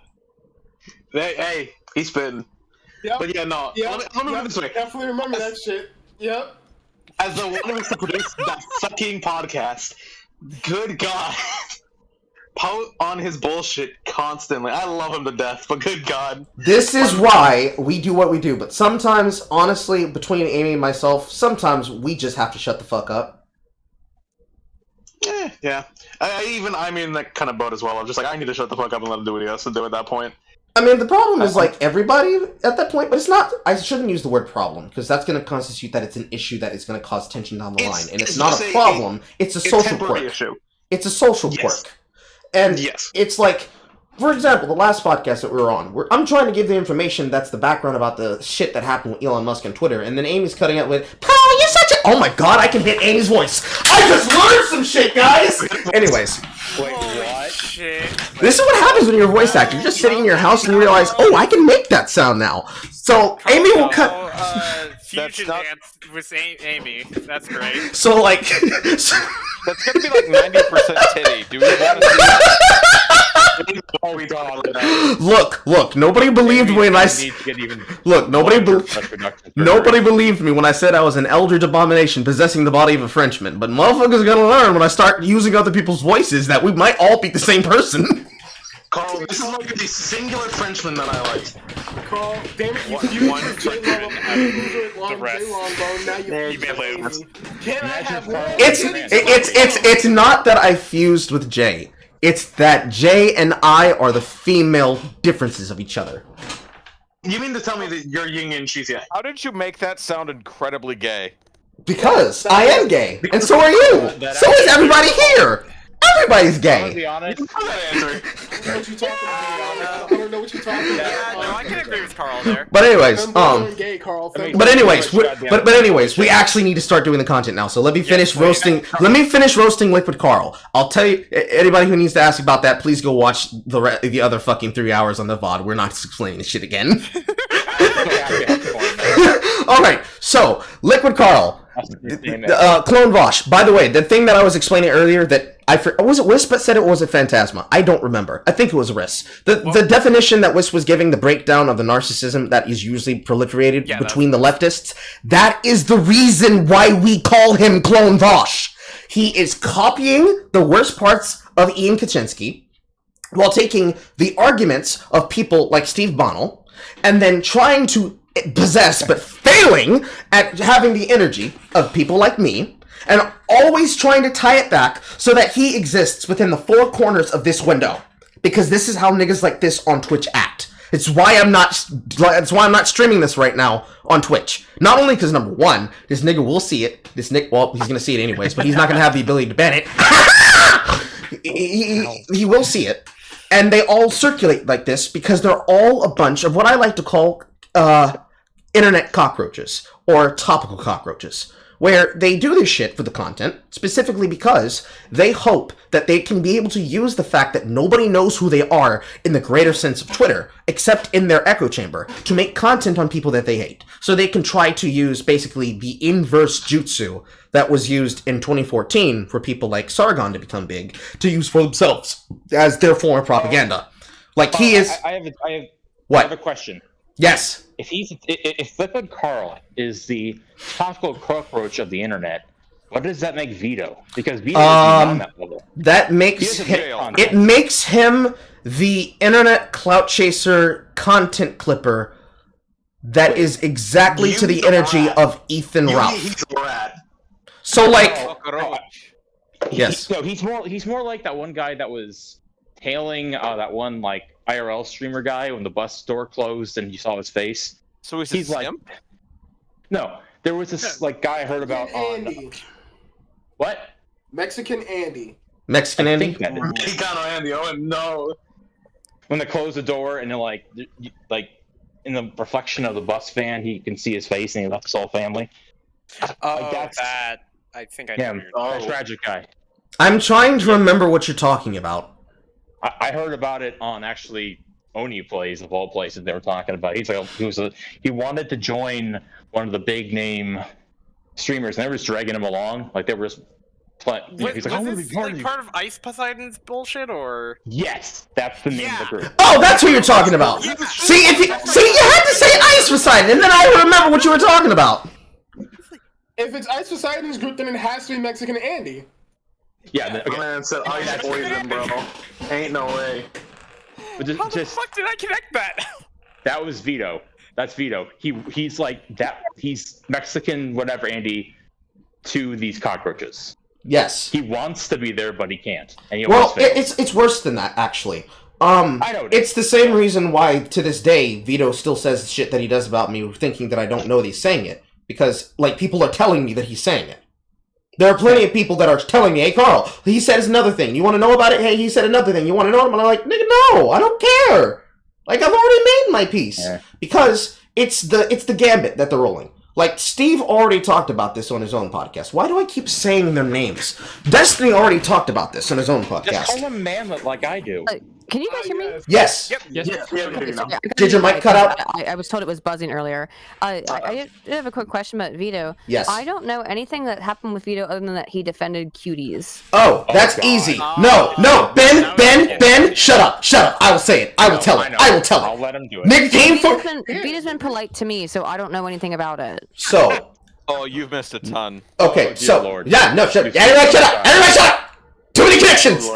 Hey, he's spitting.
Yep.
But yeah, no.
Yep.
Let me put it this way.
Definitely remember that shit. Yep.
As the one who was to produce that fucking podcast, good God. Poe on his bullshit constantly. I love him to death, but good God.
This is why we do what we do, but sometimes, honestly, between Amy and myself, sometimes we just have to shut the fuck up.
Yeah. I'm in that kind of boat as well. I'm just like, I need to shut the fuck up and let him do what he has to do at that point.
I mean, the problem is, like, everybody at that point, but it's not, I shouldn't use the word problem, because that's going to constitute that it's an issue that is going to cause tension down the line, and it's not a problem, it's a social quirk.
Issue.
It's a social quirk. And it's like, for example, the last podcast that we were on, I'm trying to give the information that's the background about the shit that happened with Elon Musk on Twitter, and then Amy's cutting out with, Paul, you're such a... Oh my god, I can hit Amy's voice. I just learned some shit, guys! Anyways.
Wait, what?
Shit.
This is what happens when you're a voice actor. You're just sitting in your house and you realize, oh, I can make that sound now. So, Amy will cut...
Fusion dance with Amy. That's great.
So, like...
That's gonna be like 90% titty. Do we want to see
Look, nobody believed me when I nobody believed me when I said I was an eldritch abomination possessing the body of a Frenchman. But motherfuckers are gonna learn when I start using other people's voices that we might all be the same person.
Carl, this is like the singular Frenchman that I like.
Carl, damn it, you the rest. Can I have one?
It's not that I fused with Jay. It's that Jay and I are the female differences of each other.
You mean to tell me that you're yin and she's yang?
How did you make that sound incredibly gay?
Because I am gay, and so are you. So is everybody here. Everybody's gay.
To be honest,
I don't know what you're talking about.
Yeah, no, I can agree with Carl there.
But anyways,
gay, Carl.
but anyways, we actually need to start doing the content now. So let me finish roasting. Let me finish roasting Liquid Carl. I'll tell you, anybody who needs to ask about that, please go watch the other fucking 3 hours on the VOD. We're not explaining this shit again. All right, so Liquid Carl. Clone Vosh. By the way, the thing that I was explaining earlier that was it Wisp that said it, or was it Phantasma? I don't remember. I think it was Wisp. The definition that Wisp was giving, the breakdown of the narcissism that is usually proliferated between the leftists, that is the reason why we call him Clone Vosh. He is copying the worst parts of Ian Kaczynski, while taking the arguments of people like Steve Bonnell and then trying to possess but failing at having the energy of people like me and always trying to tie it back so that he exists within the four corners of this window, because this is how niggas like this on Twitch act. It's why I'm not streaming this right now on Twitch. Not only because, number one, this nigga will see it. Well, he's gonna see it anyways, but he's not gonna have the ability to ban it. he will see it. And they all circulate like this because they're all a bunch of what I like to call internet cockroaches, or topical cockroaches, where they do this shit for the content, specifically because they hope that they can be able to use the fact that nobody knows who they are in the greater sense of Twitter, except in their echo chamber, to make content on people that they hate. So they can try to use basically the inverse jutsu that was used in 2014 for people like Sargon to become big, to use for themselves as their form of propaganda. Like he is...
I have a question.
Yes.
If Flippin' Carl is the topical cockroach of the internet, what does that make Vito? Because Vito is on that level.
That makes him, it makes him the internet clout chaser content clipper that is exactly to the energy of Ethan Ralph.
He's a rat.
So like, yes.
He's more like that one guy that was tailing that one like IRL streamer guy when the bus door closed and you saw his face.
So he's like,
no, there was this like guy I heard about
Andy.
What?
Mexican Andy.
Mexican Andy?
He kind of Andy. Oh no!
When they close the door and they're like in the reflection of the bus van, he can see his face and he left his whole family.
Oh, that. I think I know.
That tragic guy.
I'm trying to remember what you're talking about.
I heard about it on actually Oni Plays, of all places. They were talking about it. He wanted to join one of the big name streamers, and they were just dragging him along. Like they were just he's like, I want to be
part of Ice Poseidon's bullshit, or?
Yes, that's the name of the group.
Oh, that's who you're talking about. Yeah. See, you had to say Ice Poseidon, and then I remember what you were talking about.
If it's Ice Poseidon's group, then it has to be Mexican Andy.
Yeah,
okay. Man said ice poison, bro. Ain't no way.
But
How the fuck did I connect that?
That was Vito. That's Vito. He's like that. He's Mexican, whatever, Andy, to these cockroaches.
Yes.
He wants to be there, but he can't. And he
it's worse than that, actually.
I know
it's the same reason why, to this day, Vito still says shit that he does about me, thinking that I don't know that he's saying it. Because, like, people are telling me that he's saying it. There are plenty of people that are telling me, hey, Carl, he said another thing. You want to know about it? Hey, he said another thing. You want to know? And I'm like, nigga, no, I don't care. Like, I've already made my piece. Yeah. Because it's the gambit that they're rolling. Like, Steve already talked about this on his own podcast. Why do I keep saying their names? Destiny already talked about this on his own podcast.
Just call him manlet like I do.
Can you guys hear me?
Yes.
Yep.
Yes.
Did your mic cut out?
I was told it was buzzing earlier. I have a quick question about Vito.
Yes.
I don't know anything that happened with Vito other than that he defended cuties.
Oh, that's easy. No, Ben, shut up. I will say it. I will tell it.
I'll let him do it.
Nick came for...
Vito's been polite to me, so I don't know anything about it.
So...
Oh, you've missed a ton.
Okay, so... Lord. Yeah, no, shut up. Everybody shut up! Too many connections!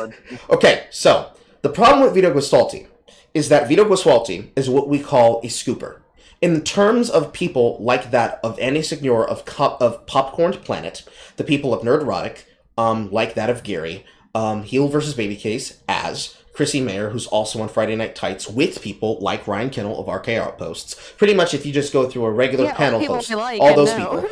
Okay, so... The problem with Vito Guastalti is that Vito Guastalti is what we call a scooper. In terms of people like that of Andy Signor of Popcorn's Planet, the people of Nerdrotic, like that of Gary, Heel vs. Babycase, as Chrissy Mayer, who's also on Friday Night Tights, with people like Ryan Kennel of RK Outposts. Pretty much, if you just go through a regular panel host, all those people.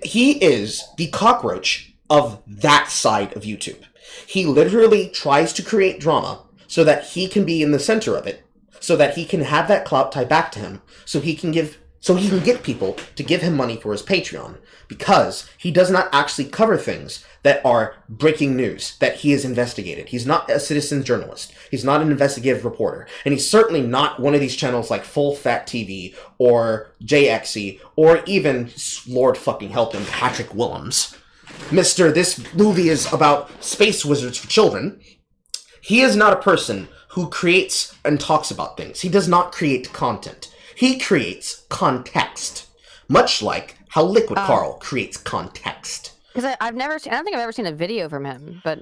He is the cockroach of that side of YouTube. He literally tries to create drama so that he can be in the center of it, so that he can have that clout tie back to him, so he can get people to give him money for his Patreon, because he does not actually cover things that are breaking news, that he has investigated. He's not a citizen journalist. He's not an investigative reporter. And he's certainly not one of these channels like Full Fat TV, or JXE, or even, Lord fucking help him, Patrick Willems. This movie is about space wizards for children. He is not a person who creates and talks about things. He does not create content. He creates context. Much like how Liquid Carl creates context.
Because I don't think I've ever seen a video from him, but...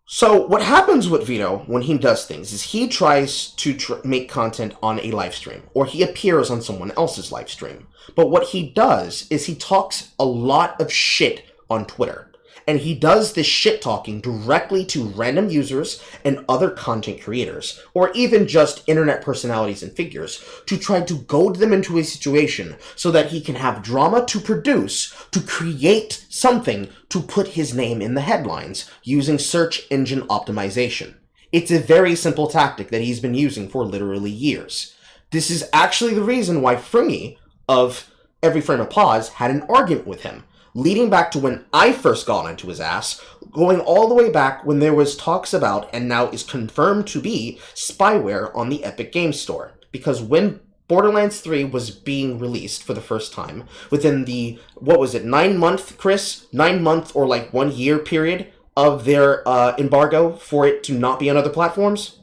So what happens with Vito when he does things is he tries to make content on a live stream, or he appears on someone else's live stream. But what he does is he talks a lot of shit on Twitter. And he does this shit talking directly to random users and other content creators, or even just internet personalities and figures, to try to goad them into a situation so that he can have drama to produce, to create something to put his name in the headlines using search engine optimization. It's a very simple tactic that he's been using for literally years. This is actually the reason why Fringy of Every Frame of Pause had an argument with him, leading back to when I first got into his ass, going all the way back when there was talks about, and now is confirmed to be, spyware on the Epic Games Store. Because when Borderlands 3 was being released for the first time, within the, 9-month, Chris? 9-month or 1 year period of their embargo for it to not be on other platforms?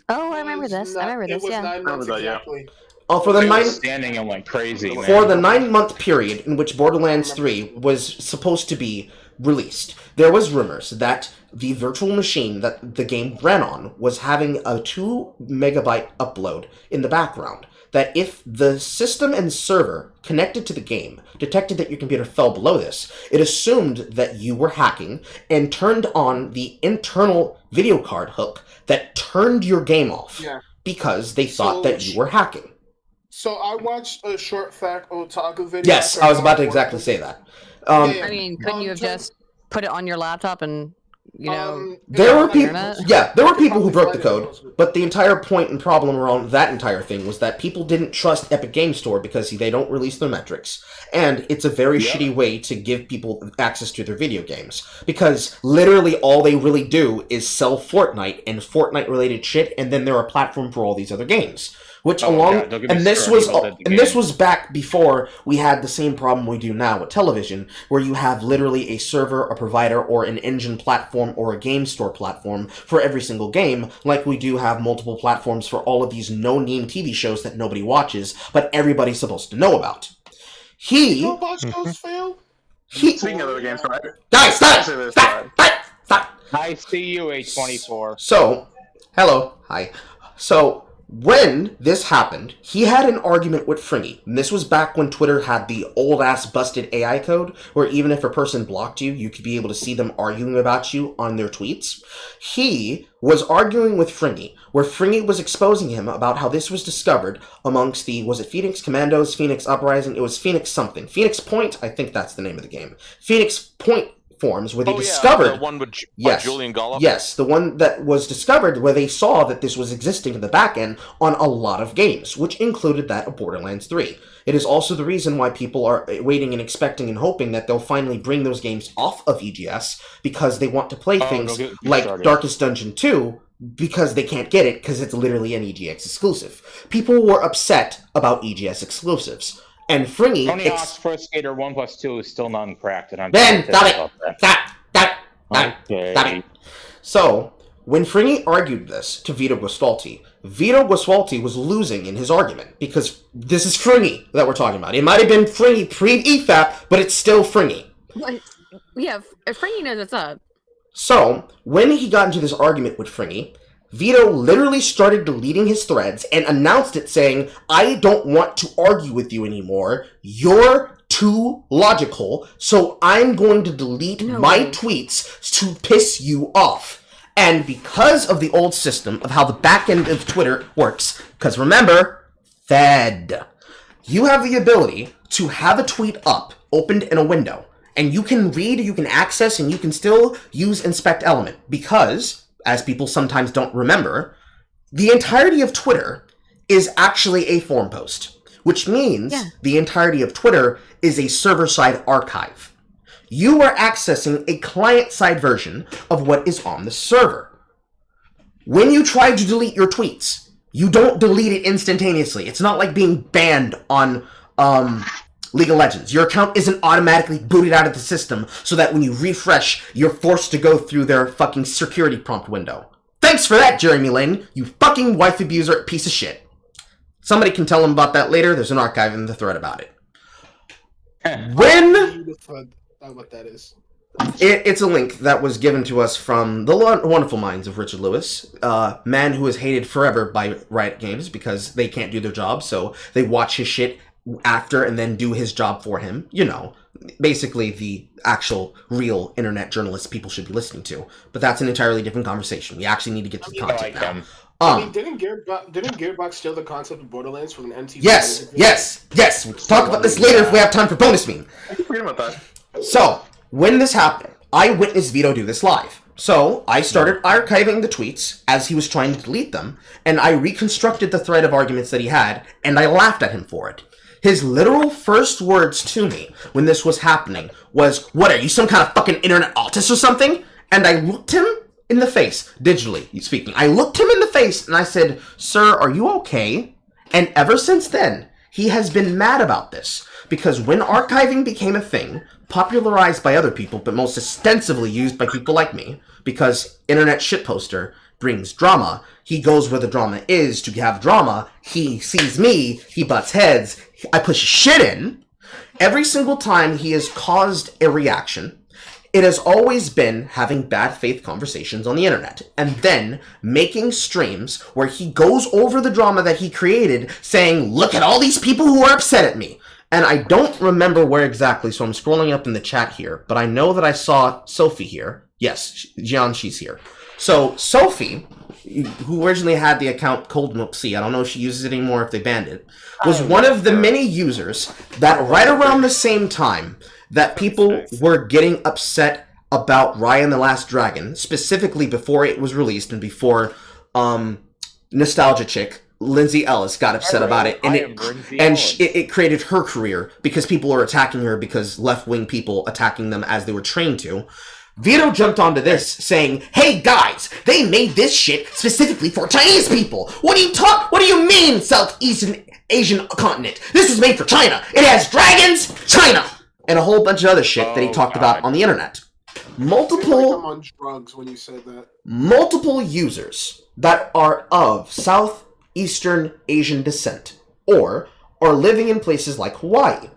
Oh, I remember this. I remember this, yeah.
9 months exactly.
For the
standing him like crazy. Man.
For the 9-month period in which Borderlands 3 was supposed to be released, there was rumors that the virtual machine that the game ran on was having a 2 megabyte upload in the background. That if the system and server connected to the game detected that your computer fell below this, it assumed that you were hacking and turned on the internal video card hook that turned your game off because they thought that you were hacking.
So I watched a short fact otaku video.
Yes, I was about to exactly say that.
I mean, couldn't you have just put it on your laptop and,
there were people who broke the code, but the entire point and problem around that entire thing was that people didn't trust Epic Games Store because they don't release their metrics, and it's a very shitty way to give people access to their video games, because literally all they really do is sell Fortnite and Fortnite-related shit, and then they're a platform for all these other games. Which this was back before we had the same problem we do now with television, where you have literally a server, a provider, or an engine platform, or a game store platform for every single game, like we do have multiple platforms for all of these no-name TV shows that nobody watches, but everybody's supposed to know about.
Speaking of other games,
guys, stop!
I see you, A24.
So, hello, hi. So, when this happened, he had an argument with Fringy. And this was back when Twitter had the old-ass busted AI code, where even if a person blocked you, you could be able to see them arguing about you on their tweets. He was arguing with Fringy, where Fringy was exposing him about how this was discovered amongst the, was it Phoenix Commandos, Phoenix Uprising? It was Phoenix something. Phoenix Point? I think that's the name of the game. Phoenix Point forums where they discovered
the one with Julian Gollop.
Yes, the one that was discovered where they saw that this was existing in the back end on a lot of games, which included that of Borderlands 3. It is also the reason why people are waiting and expecting and hoping that they'll finally bring those games off of EGS, because they want to play things like Darkest Dungeon 2 because they can't get it because it's literally an EGX exclusive. People were upset about EGS exclusives. And Fringy...
Tony Hawk's Pro Skater 1+2 is still not cracked, and I'm
stop it! So, when Fringy argued this to Vito Guasfalti was losing in his argument, because this is Fringy that we're talking about. It might have been Fringy pre-EFAP, but it's still Fringy.
Yeah, Fringy knows what's up.
So, when he got into this argument with Fringy, Vito literally started deleting his threads and announced it saying, I don't want to argue with you anymore. You're too logical, so I'm going to delete my tweets to piss you off. And because of the old system of how the back end of Twitter works, because remember, Fed, you have the ability to have a tweet up, opened in a window, and you can read, you can access, and you can still use inspect element, because, as people sometimes don't remember, the entirety of Twitter is actually a forum post, which means the entirety of Twitter is a server-side archive. You are accessing a client-side version of what is on the server. When you try to delete your tweets, you don't delete it instantaneously. It's not like being banned on League of Legends. Your account isn't automatically booted out of the system so that when you refresh, you're forced to go through their fucking security prompt window. Thanks for that, Jeremy Lin, you fucking wife abuser piece of shit. Somebody can tell him about that later. There's an archive in the thread about it. When...
what that is.
It's a link that was given to us from the wonderful minds of Richard Lewis, man who is hated forever by Riot Games because they can't do their job, so they watch his shit after and then do his job for him. You know, basically the actual real internet journalists people should be listening to. But that's an entirely different conversation. We actually need to get to the content now.
I mean, didn't Gearbox steal the concept of Borderlands from an MTV?
Yes. We'll talk about this later if we have time for bonus meme.
I keep forgetting about that.
So, when this happened, I witnessed Vito do this live. So, I started archiving the tweets as he was trying to delete them, and I reconstructed the thread of arguments that he had, and I laughed at him for it. His literal first words to me when this was happening was, "What, are you some kind of fucking internet autist or something?" And I looked him in the face, digitally speaking. I looked him in the face and I said, "Sir, are you okay?" And ever since then, he has been mad about this. Because when archiving became a thing, popularized by other people, but most ostensibly used by people like me, because internet shitposter brings drama, he goes where the drama is to have drama, he sees me, he butts heads, I push shit in. Every single time he has caused a reaction, it has always been having bad faith conversations on the internet, and then making streams where he goes over the drama that he created, saying, "Look at all these people who are upset at me." And I don't remember where exactly, so I'm scrolling up in the chat here, but I know that I saw Sophie here. Yes, Gian, she's here. So, Sophie, who originally had the account Cold Milk C, I don't know if she uses it anymore, if they banned it, was one of the many users that right around the same time that people were getting upset about Raya and the Last Dragon, specifically before it was released and before Nostalgia Chick, Lindsay Ellis, got upset about it, and it created her career because people were attacking her because left-wing people attacking them as they were trained to. Vito jumped onto this saying, "Hey guys, they made this shit specifically for Chinese people. What do you mean Southeast Asian continent? This was made for China. It has dragons, China." And a whole bunch of other shit that he talked about on the internet.
I'm on drugs when you said that.
Multiple users that are of Southeastern Asian descent or are living in places like Hawaii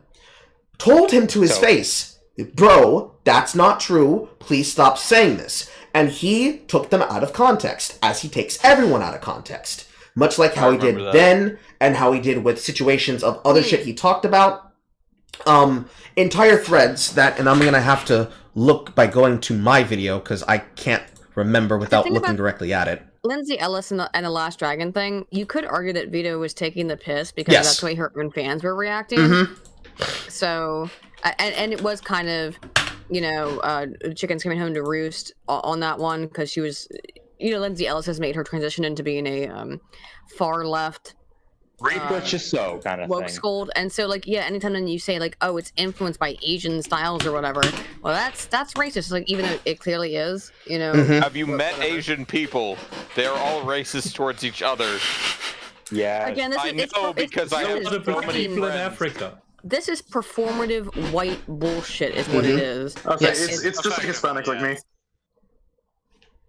told him to his face, "Bro, that's not true. Please stop saying this." And he took them out of context, as he takes everyone out of context. Much like how he did then, and how he did with situations of other shit he talked about. Entire threads that, and I'm gonna have to look by going to my video because I can't remember without looking directly at it.
Lindsay Ellis and the Last Dragon thing, you could argue that Vito was taking the piss because that's the way her own fans were reacting. So, and it was kind of, you know, chickens coming home to roost on that one because she was, you know, Lindsay Ellis has made her transition into being a far left.
Reap what you sow kind of
woke
thing.
scold. And so, like, yeah, anytime then you say, like, oh, it's influenced by Asian styles or whatever, well, that's racist. Like, even though it clearly is, you know.
Have you met Asian people? They're all racist towards each other.
Yeah.
Again,
I know because I have so many
people in
friends.
Africa.
This is performative white bullshit is what it is.
Okay, it's just like Hispanic like me.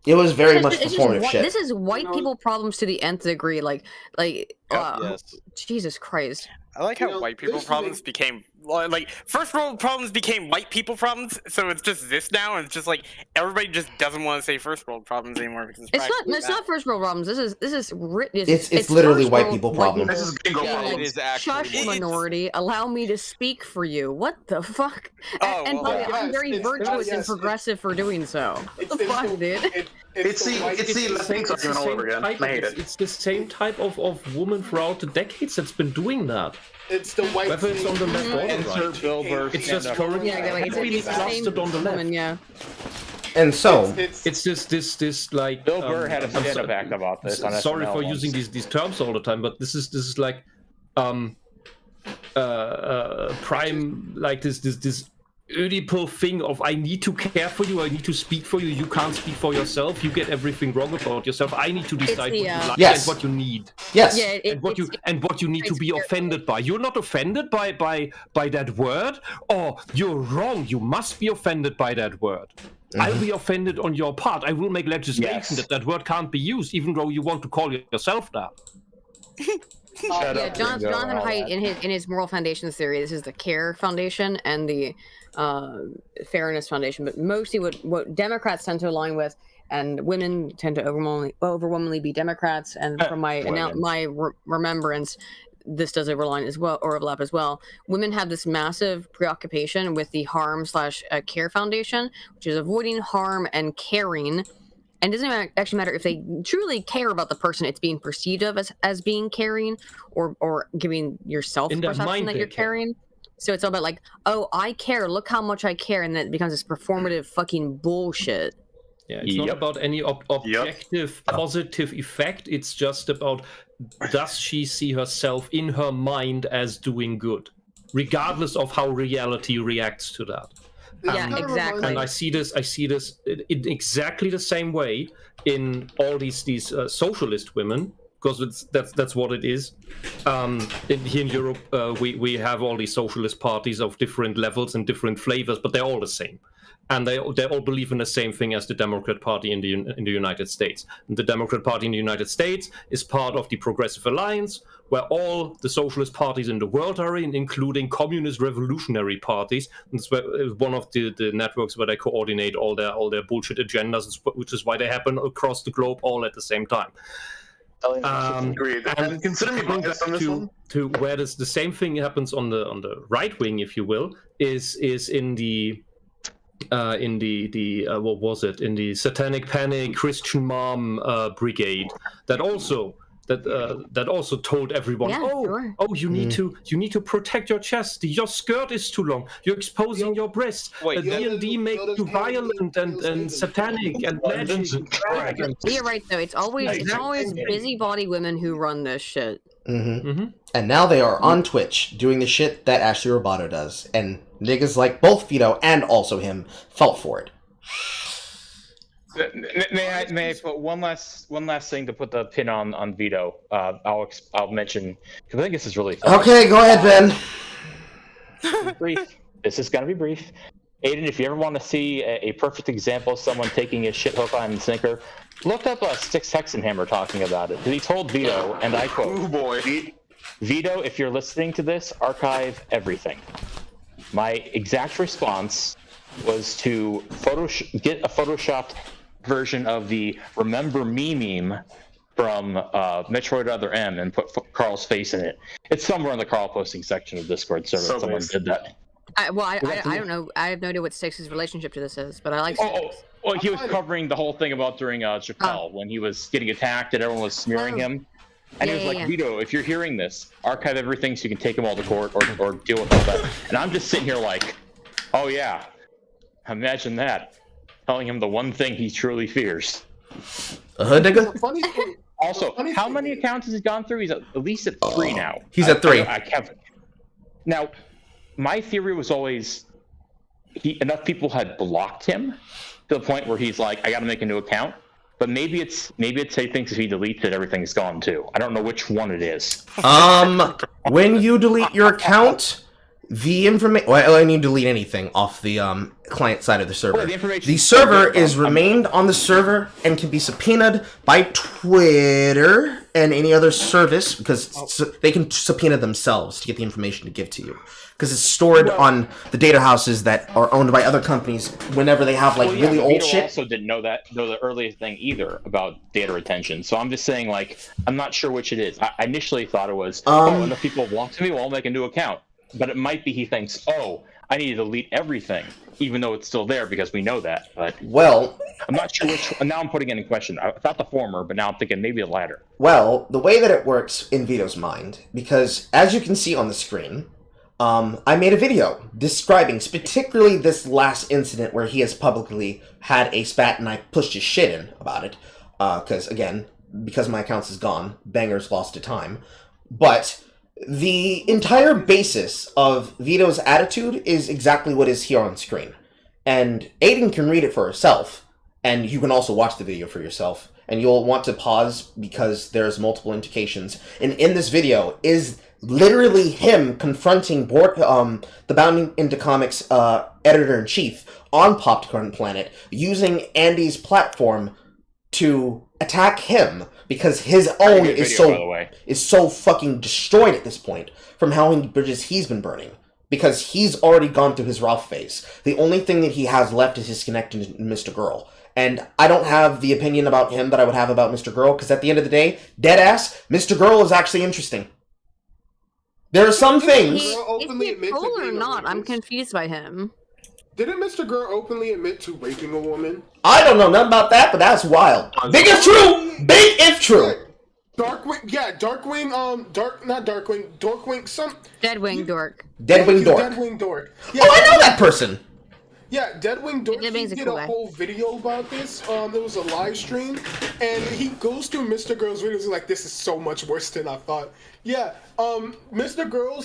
It was very much performative shit.
This is white people problems to the nth degree. Like, Jesus Christ.
I like how white people problems became like first world problems became white people problems. So it's just this now, and it's just like everybody just doesn't want to say first world problems anymore because
It's not first world problems. It's
literally white people problems.
This is bingo
Like,
It is actually.
shush, minority. Allow me to speak for you. What the fuck? And
well,
by the way, I'm
yes,
very
it's-
virtuous and
yes,
progressive for doing so. What the fuck, dude?
It's the Latinx argument all over again. I hate it.
It's the same type of woman throughout the decades that's been doing that.
It's the white.
Whether it's on the left or the right.
Bill Burr
It's just currently
It's
really
the same
clustered on the left.
woman, yeah.
And so,
It's this like
Bill Burr had a
I'm
stand-up act about this. On
sorry
SNL
for
once.
using these terms all the time, but this is like prime, like this Oedipal thing of I need to care for you, I need to speak for you, you can't speak for yourself, you get everything wrong about yourself, I need to decide what you like and what you need.
Yes.
Yeah,
And what you need to be offended by. You're not offended by that word, or you're wrong. You must be offended by that word. I'll be offended on your part. I will make legislation that word can't be used, even though you want to call yourself that.
Jonathan Haidt in his Moral Foundations theory, this is the CARE Foundation and the Fairness Foundation, but mostly what Democrats tend to align with, and women tend to overwhelmingly be Democrats, and from my remembrance, this does overlap as well. Women have this massive preoccupation with the harm/care foundation, which is avoiding harm and caring. And it doesn't actually matter if they truly care about the person it's being perceived of as being caring, or giving yourself the perception that you're caring. So it's all about like, oh, I care, look how much I care, and then it becomes this performative fucking bullshit.
Yeah, it's not about any objective positive effect. It's just about, does she see herself in her mind as doing good, regardless of how reality reacts to that.
Yeah, exactly.
And I see this in exactly the same way in all these socialist women, because that's what it is. Here in Europe, we have all these socialist parties of different levels and different flavors, but they're all the same. And they all believe in the same thing as the Democrat Party in the United States. And the Democrat Party in the United States is part of the Progressive Alliance, where all the socialist parties in the world are in, including communist revolutionary parties. And it's one of the networks where they coordinate all their bullshit agendas, which is why they happen across the globe all at the same time.
Agreed. And consider me biased on this one.
To where the same thing happens on the right wing, if you will, is in the what was it, in the Satanic Panic Christian Mom brigade that also told everyone, you need to protect your chest, your skirt is too long, you're exposing your breasts, D&D makes you violent and satanic and magic.
You're right though, it's always busybody women who run this shit.
And now they are on Twitch doing the shit that Ashley Roboto does, and niggas like both Vito and also him felt for it.
May I put one last thing to put the pin on Vito? I'll mention, because I think this is really fun.
Okay, go ahead, Ben.
Brief. This is gonna be brief. Aydin, if you ever want to see a perfect example of someone taking a shit hook on sinker, look up Styx Hexenhammer talking about it. He told Vito, and I quote,
"Oh boy,
Vito, if you're listening to this, archive everything." My exact response was to get a photoshopped version of the "Remember Me" meme from Metroid Other M and put Carl's face in it. It's somewhere in the Carl posting section of Discord server.
So
someone did that.
I don't know. I have no idea what Styx's relationship to this is, but I like Styx.
Well, he was covering the whole thing about during Chappelle when he was getting attacked and everyone was smearing him. And he was like, Vito, if you're hearing this, archive everything so you can take them all to court or deal with all that. And I'm just sitting here like, oh yeah, imagine that. Telling him the one thing he truly fears.
Nigga?
Also, how many accounts has he gone through? He's at least at 3 now.
He's at 3.
Now, my theory was always enough people had blocked him to the point where he's like, I got to make a new account. But maybe it's he thinks if he deletes it, everything's gone too. I don't know which one it is.
When you delete your account, the information. Well, when you delete anything off the client side of the server, the server is remained on the server and can be subpoenaed by Twitter and any other service because they can subpoena themselves to get the information to give to you. Because it's stored on the data houses that are owned by other companies whenever they have really old
Vito
shit.
Also didn't know the earliest thing either about data retention. So I'm just saying, I'm not sure which it is. I initially thought it was, enough people want to me, well, I'll make a new account. But it might be he thinks, I need to delete everything, even though it's still there because we know that. But I'm not sure which. Now I'm putting it in question. I thought the former, but now I'm thinking maybe the latter.
Well, the way that it works in Vito's mind, because as you can see on the screen, I made a video describing particularly this last incident where he has publicly had a spat and I pushed his shit in about it. Because my account is gone, Banger's lost to time. But the entire basis of Vito's attitude is exactly what is here on screen. And Aydin can read it for herself, and you can also watch the video for yourself. And you'll want to pause because there's multiple indications. And in this video is literally him confronting the Bounding into Comics editor-in-chief on Popcorn Planet using Andy's platform to attack him because his own
good
is
video, by the way.
so fucking destroyed at this point from how many bridges he's been burning. Because he's already gone through his Ralph phase. The only thing that he has left is his connection to Mr. Girl. And I don't have the opinion about him that I would have about Mr. Girl, because at the end of the day, deadass, Mr. Girl is actually interesting. There are some things...
Is he a troll or not? I'm confused by him.
Didn't Mr. Girl openly admit to raping a woman?
I don't know nothing about that, but that's wild. Big if true! Big if true!
Darkwing,
Deadwing Dork.
Deadwing Dork.
Deadwing Dork. Yeah,
Oh, I know that person!
Yeah, Deadwing Dork, he
Deadwing's a
did
cool
a
guy.
whole video about this. There was a live stream, and he goes through Mr. Girl's videos. He's like, this is so much worse than I thought. Yeah, Mr. Girl,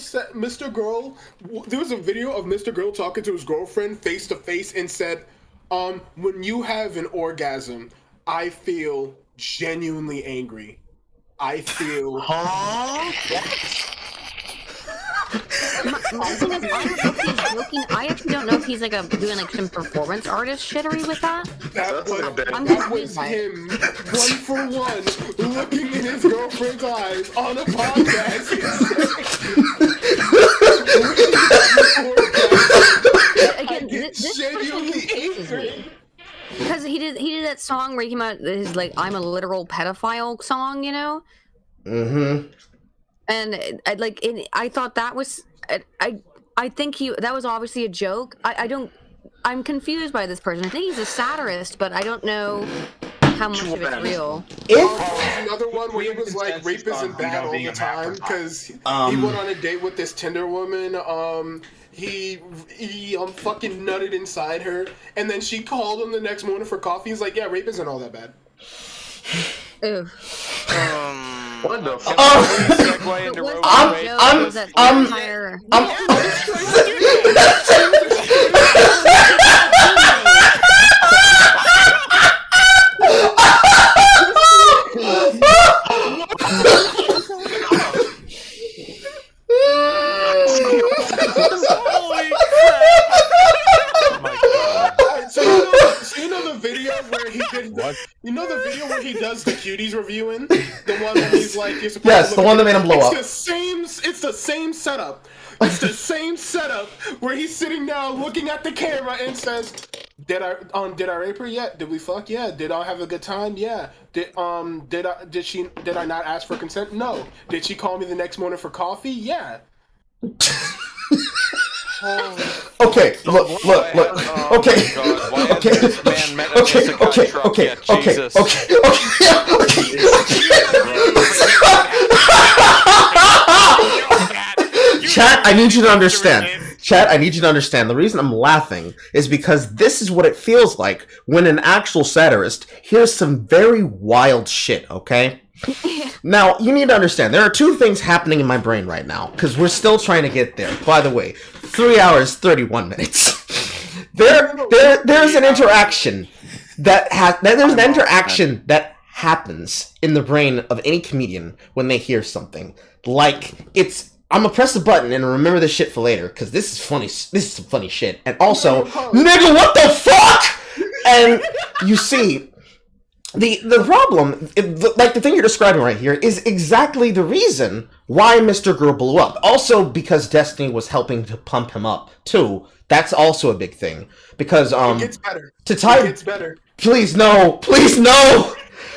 there was a video of Mr. Girl talking to his girlfriend face to face and said, when you have an orgasm, I feel genuinely angry. I feel...
My thing is, I don't know if he's joking. I actually don't know if he's like doing like some performance artist shittery with that.
That
I'm
was him, 1-for-1, looking in his girlfriend's eyes on a podcast.
Again, this
genuinely angry.
Because he did that song where he came out his like I'm a literal pedophile song, you know.
Mm-hmm.
And I thought that was I think that was obviously a joke. I'm confused by this person. I think he's a satirist, but I don't know how much of it's real.
Another one where he was like, rape isn't bad all the time because he went on a date with this Tinder woman. He fucking nutted inside her, and then she called him the next morning for coffee. He's like, yeah, rape isn't all that bad.
Ew.
What the fuck?
Holy crap!
Oh my god.
So you know the video where he did the video where he does the cuties reviewing? The one where he's like, you're supposed
Yes,
to
the
look
one
at
that made him blow up.
It's the same setup. It's the same setup where he's sitting down looking at the camera and says, did I rape her? Yeah. Did we fuck? Yeah. Did I have a good time? Yeah. Did I not ask for consent? No. Did she call me the next morning for coffee? Yeah.
Okay, look. Okay. Chat, I need you to understand. The reason I'm laughing is because this is what it feels like when an actual satirist hears some very wild shit, okay? Now, you need to understand, there are two things happening in my brain right now, because we're still trying to get there. By the way, 3 hours, 31 minutes. There's an interaction that happens in the brain of any comedian when they hear something. Like, I'm gonna press the button and remember this shit for later, because this is funny. This is some funny shit. And also, nigga, what the fuck? And you see, the problem, like the thing you're describing right here, is exactly the reason why Mr. Girl blew up. Also, because Destiny was helping to pump him up too. That's also a big thing. Because
it gets better. It gets better.
Please no.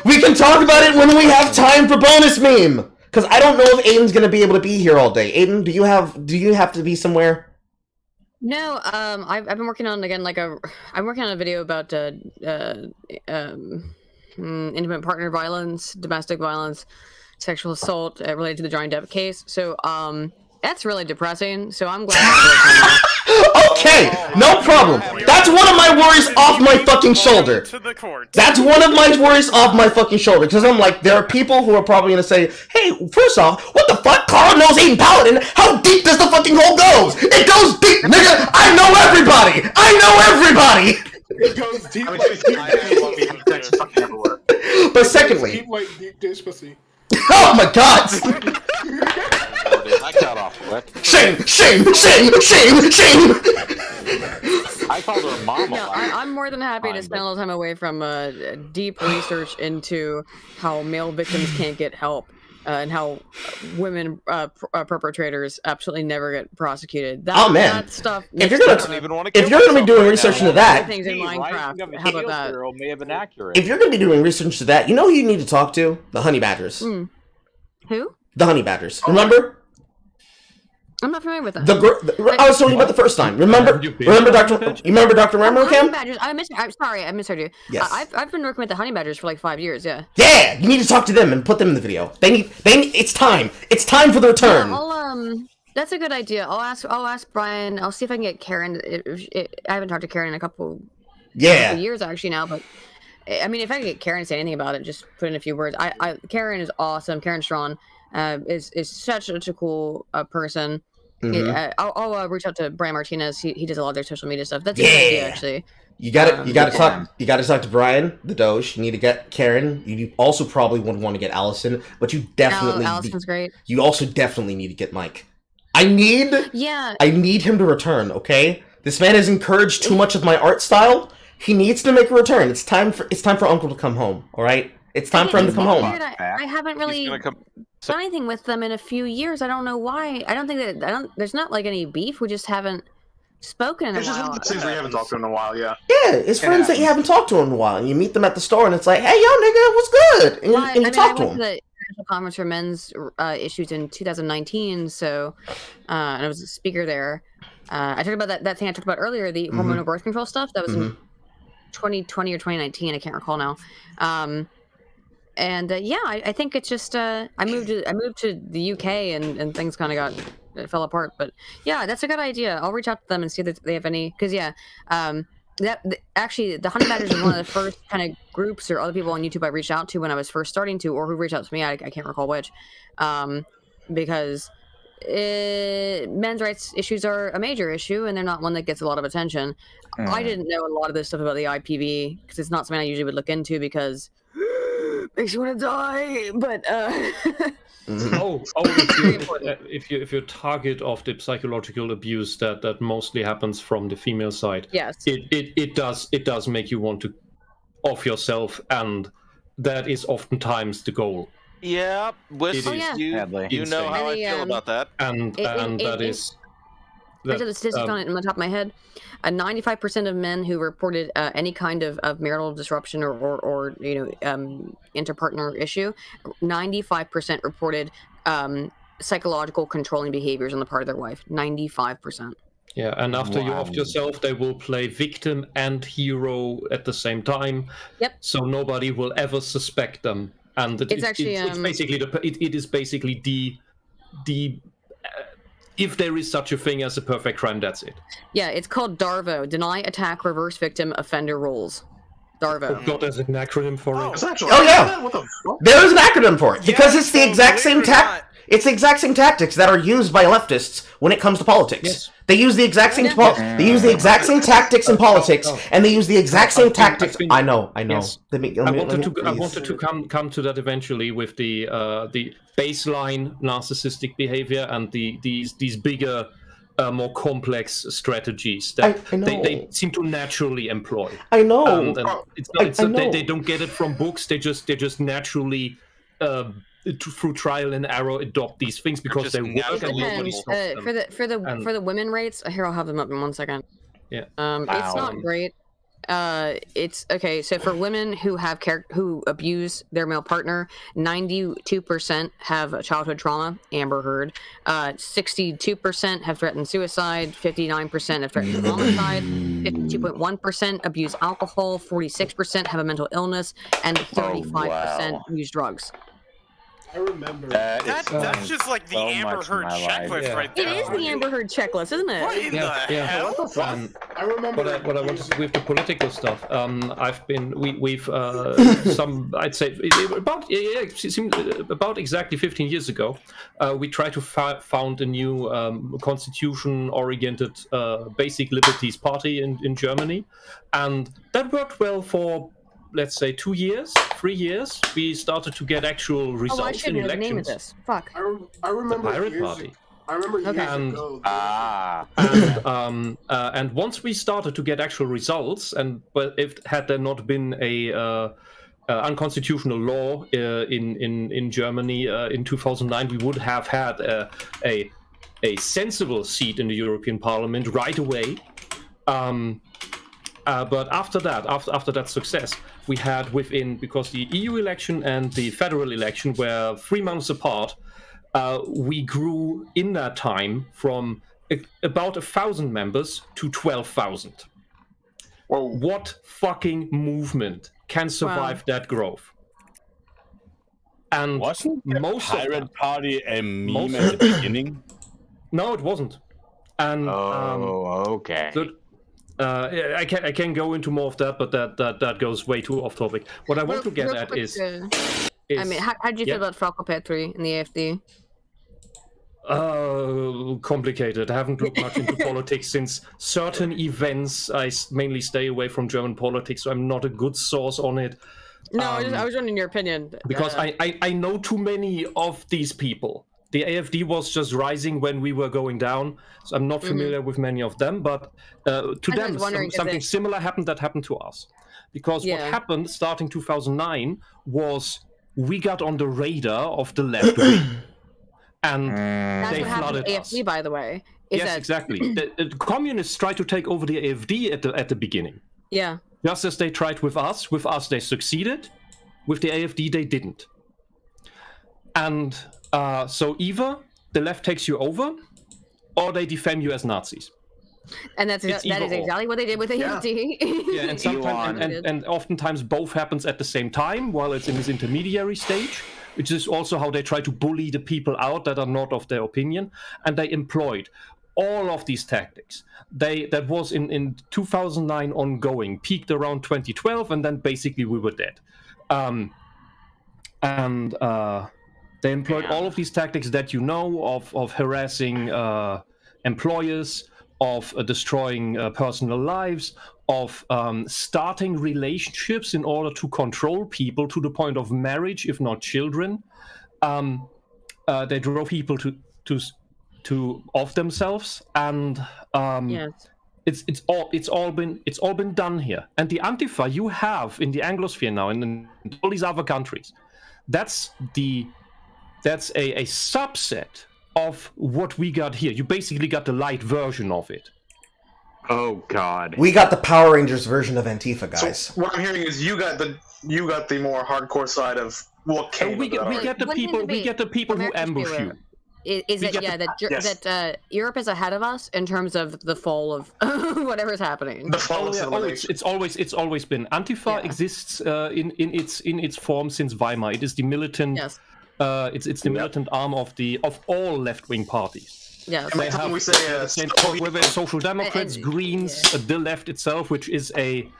We can talk about it when we have time for bonus meme. Because I don't know if Aydin's gonna be able to be here all day. Aydin, do you have to be somewhere?
No, I've been working on I'm working on a video about intimate partner violence, domestic violence, sexual assault related to the Johnny Depp case. So that's really depressing. So I'm glad.
Okay, no problem. That's one of my worries off my fucking shoulder. That's one of my worries off my fucking shoulder. Because I'm like, there are people who are probably going to say, hey, first off, what the fuck? Carl knows Aydin Paladin. How deep does the fucking hole go? It goes deep, nigga. I know everybody.
It goes deep
But secondly,
deep like deep dish pussy.
Oh my god!
I got off quick.
Shame!
I called her a mama.
No, I'm more than happy to spend a little time away from deep research into how male victims can't get help and how women perpetrators absolutely never get prosecuted. That stuff.
If you're gonna be doing research into that,
things in Minecraft. How about that?
Girl may have been accurate.
if you're gonna be doing research to that, you know who you need to talk to? The honey badgers.
Who?
The honey badgers. Remember?
I'm not familiar with that.
I was telling you about the first time. Remember Dr. Rambo Cam?
Honey badgers. I'm sorry, I misheard you.
Yes.
I've been working with the honey badgers for like 5 years. Yeah.
Yeah, you need to talk to them and put them in the video. They need. It's time. It's time for the return.
Yeah, that's a good idea. I'll ask Brian. I'll see if I can get Karen. I haven't talked to Karen in a couple years actually now, but I mean, if I can get Karen to say anything about it, just put in a few words. Karen is awesome. Karen Strawn is such a cool person.
Mm-hmm.
I'll reach out to Brian Martinez. He does a lot of their social media stuff. That's a good idea, actually.
You got to talk to Brian, the Doge. You need to get Karen. You also probably would want to get Allison, but you definitely
Allison's great.
You also definitely need to get Mike. I need him to return. Okay, this man has encouraged too much of my art style. He needs to make a return. It's time for Uncle to come home. All right, it's time for him to come home.
I haven't really done anything with them in a few years. I don't know why. I don't think that there's not like any beef. We just haven't spoken in a while.
It's just one of the things we haven't talked to in a while. Yeah.
Yeah, it's friends that you haven't talked to in a while, and you meet them at the store, and it's like, hey, yo, nigga, what's good? And you talk to them.
The National Conference for Men's issues in 2019, so and I was a speaker there. I talked about that thing I talked about earlier, the hormonal birth control stuff. That was in 2020 or 2019. I can't recall now. I think it's just I moved to the UK and things kind of fell apart. But yeah, that's a good idea. I'll reach out to them and see if they have any. Because actually, the honey badgers was one of the first kind of groups or other people on YouTube I reached out to when I was first starting to, or who reached out to me. I can't recall which, because men's rights issues are a major issue and they're not one that gets a lot of attention. I didn't know a lot of this stuff about the IPV because it's not something I usually would look into because makes you want to die. But
if you're target of the psychological abuse that mostly happens from the female side,
yes,
it does make you want to off yourself, and that is oftentimes the goal.
Yeah, you know how I feel about that.
And that is.
I have the statistics on it on the top of my head. 95% of men who reported any kind of marital disruption or interpartner issue, 95% reported psychological controlling behaviors on the part of their wife. 95%.
Yeah, and after you offed yourself, they will play victim and hero at the same time.
Yep.
So nobody will ever suspect them, and it is basically the if there is such a thing as a perfect crime, that's it.
Yeah, it's called DARVO, Deny, Attack, Reverse Victim, Offender Roles. DARVO.
Oh God, there's an acronym for it.
Oh yeah, there is an acronym for it because it's the exact same It's the exact same tactics that are used by leftists when it comes to politics. Yes. They use the exact same tactics in politics, and they use the exact same tactics. I know.
Yes. I wanted to come to that eventually with the baseline narcissistic behavior and these bigger, more complex strategies that they seem to naturally employ.
I know.
And they don't get it from books. They just naturally. Through trial and error, adopt these things because they work and nobody stops them.
For the women rates, here I'll have them up in 1 second.
Yeah,
it's not great. It's okay. So for women who who abuse their male partner, 92% have childhood trauma. Amber Heard. 62% have threatened suicide. 59% have threatened homicide. 52.1% abuse alcohol. 46% have a mental illness, and 35% use drugs.
I remember.
That's just like the Amber Heard checklist right there.
It is the Amber Heard checklist, isn't it?
What in the hell?
What the fuck? I remember.
What I wanted to with the political stuff. We've I'd say about exactly 15 years ago, we tried to found a new constitution-oriented basic liberties party in Germany, and that worked well for. Let's say 2 years, 3 years, we started to get actual results in elections.
The name of this. Fuck.
I remember
the Pirate Party.
I remember years ago.
And once we started to get actual results, but had there not been a unconstitutional law in Germany in 2009, we would have had a sensible seat in the European Parliament right away. But after that success, we had because the EU election and the federal election were 3 months apart, we grew in that time from about 1,000 members to 12,000. What fucking movement can survive that growth? And
wasn't the
most
Pirate
of that,
Party a meme at the beginning?
No, it wasn't. And
okay.
So, I can go into more of that, but that goes way too off topic. What I want to get at is
I mean, how do you feel about Frau Petri in the AFD?
Complicated. I haven't looked much into politics since certain events. I mainly stay away from German politics, so I'm not a good source on it.
No, I was wondering your opinion.
Because I know too many of these people. The AFD was just rising when we were going down, so I'm not familiar with many of them, but to them, something similar happened to us. Because what happened starting 2009 was we got on the radar of the left wing. And
that's
they
what happened
flooded
to
us.
AFD, by the way.
Yes, exactly. The communists tried to take over the AFD at the beginning.
Yeah.
Just as they tried with us. With us, they succeeded. With the AFD, they didn't. And so either the left takes you over, or they defend you as Nazis.
And that is exactly what they did with AFD.
Yeah, and sometimes and oftentimes both happens at the same time while it's in this intermediary stage, which is also how they try to bully the people out that are not of their opinion, and they employed all of these tactics. That was in 2009 ongoing, peaked around 2012, and then basically we were dead. They employed all of these tactics that you know of harassing employers, of destroying personal lives, of starting relationships in order to control people to the point of marriage, if not children. They drove people to off themselves, and it's all been done here. And the Antifa you have in the Anglosphere now, and in all these other countries, that's a subset of what we got here. You basically got the light version of it.
Oh God.
We got the Power Rangers version of Antifa, guys.
So what I'm hearing is you got the more hardcore side of what came.
We get the people who ambush you.
That Europe is ahead of us in terms of the fall of whatever's happening.
The fall of it's always been. Antifa exists in its form since Weimar. It is the militant. Yes. It's the militant arm of all left-wing parties.
Yes.
We say Social Democrats, Greens, the left itself, which is the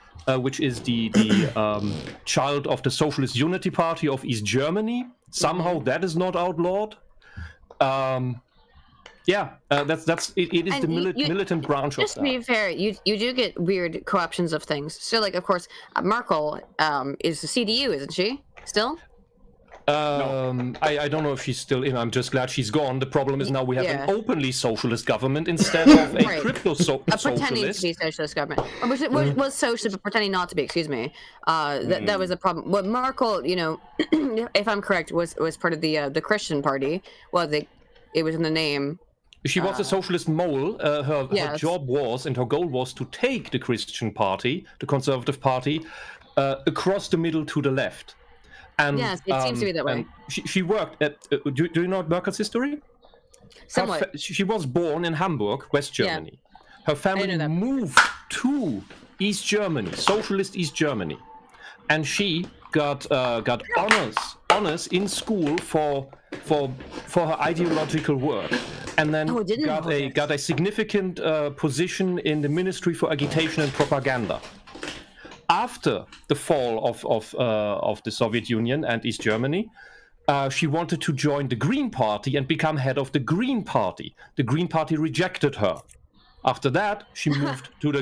child of the Socialist Unity Party of East Germany. Somehow that is not outlawed. That's it. It is the militant branch of that.
Just to be fair, you do get weird co-options of things. So, like, of course, Merkel is the CDU, isn't she? Still?
No. I don't know if she's still in. I'm just glad she's gone. The problem is now we have an openly socialist government instead of a crypto socialist.
Pretending to be socialist government. Was socialist, but pretending not to be, excuse me. That was a problem. What Merkel, if I'm correct, was part of the Christian party. Well, it was in the name.
She was a socialist mole. Her job was, and her goal was, to take the Christian party, the Conservative Party, across the middle to the left. And,
yes, it seems to be that way.
She worked at. Do you know Merkel's history?
Somewhat.
She was born in Hamburg, West Germany. Yeah. Her family moved to East Germany, socialist East Germany, and she got honors in school for her ideological work, and then got a significant position in the Ministry for Agitation and Propaganda. After the fall of the Soviet Union and East Germany, she wanted to join the Green Party and become head of the Green Party. The Green Party rejected her. After that, she moved to the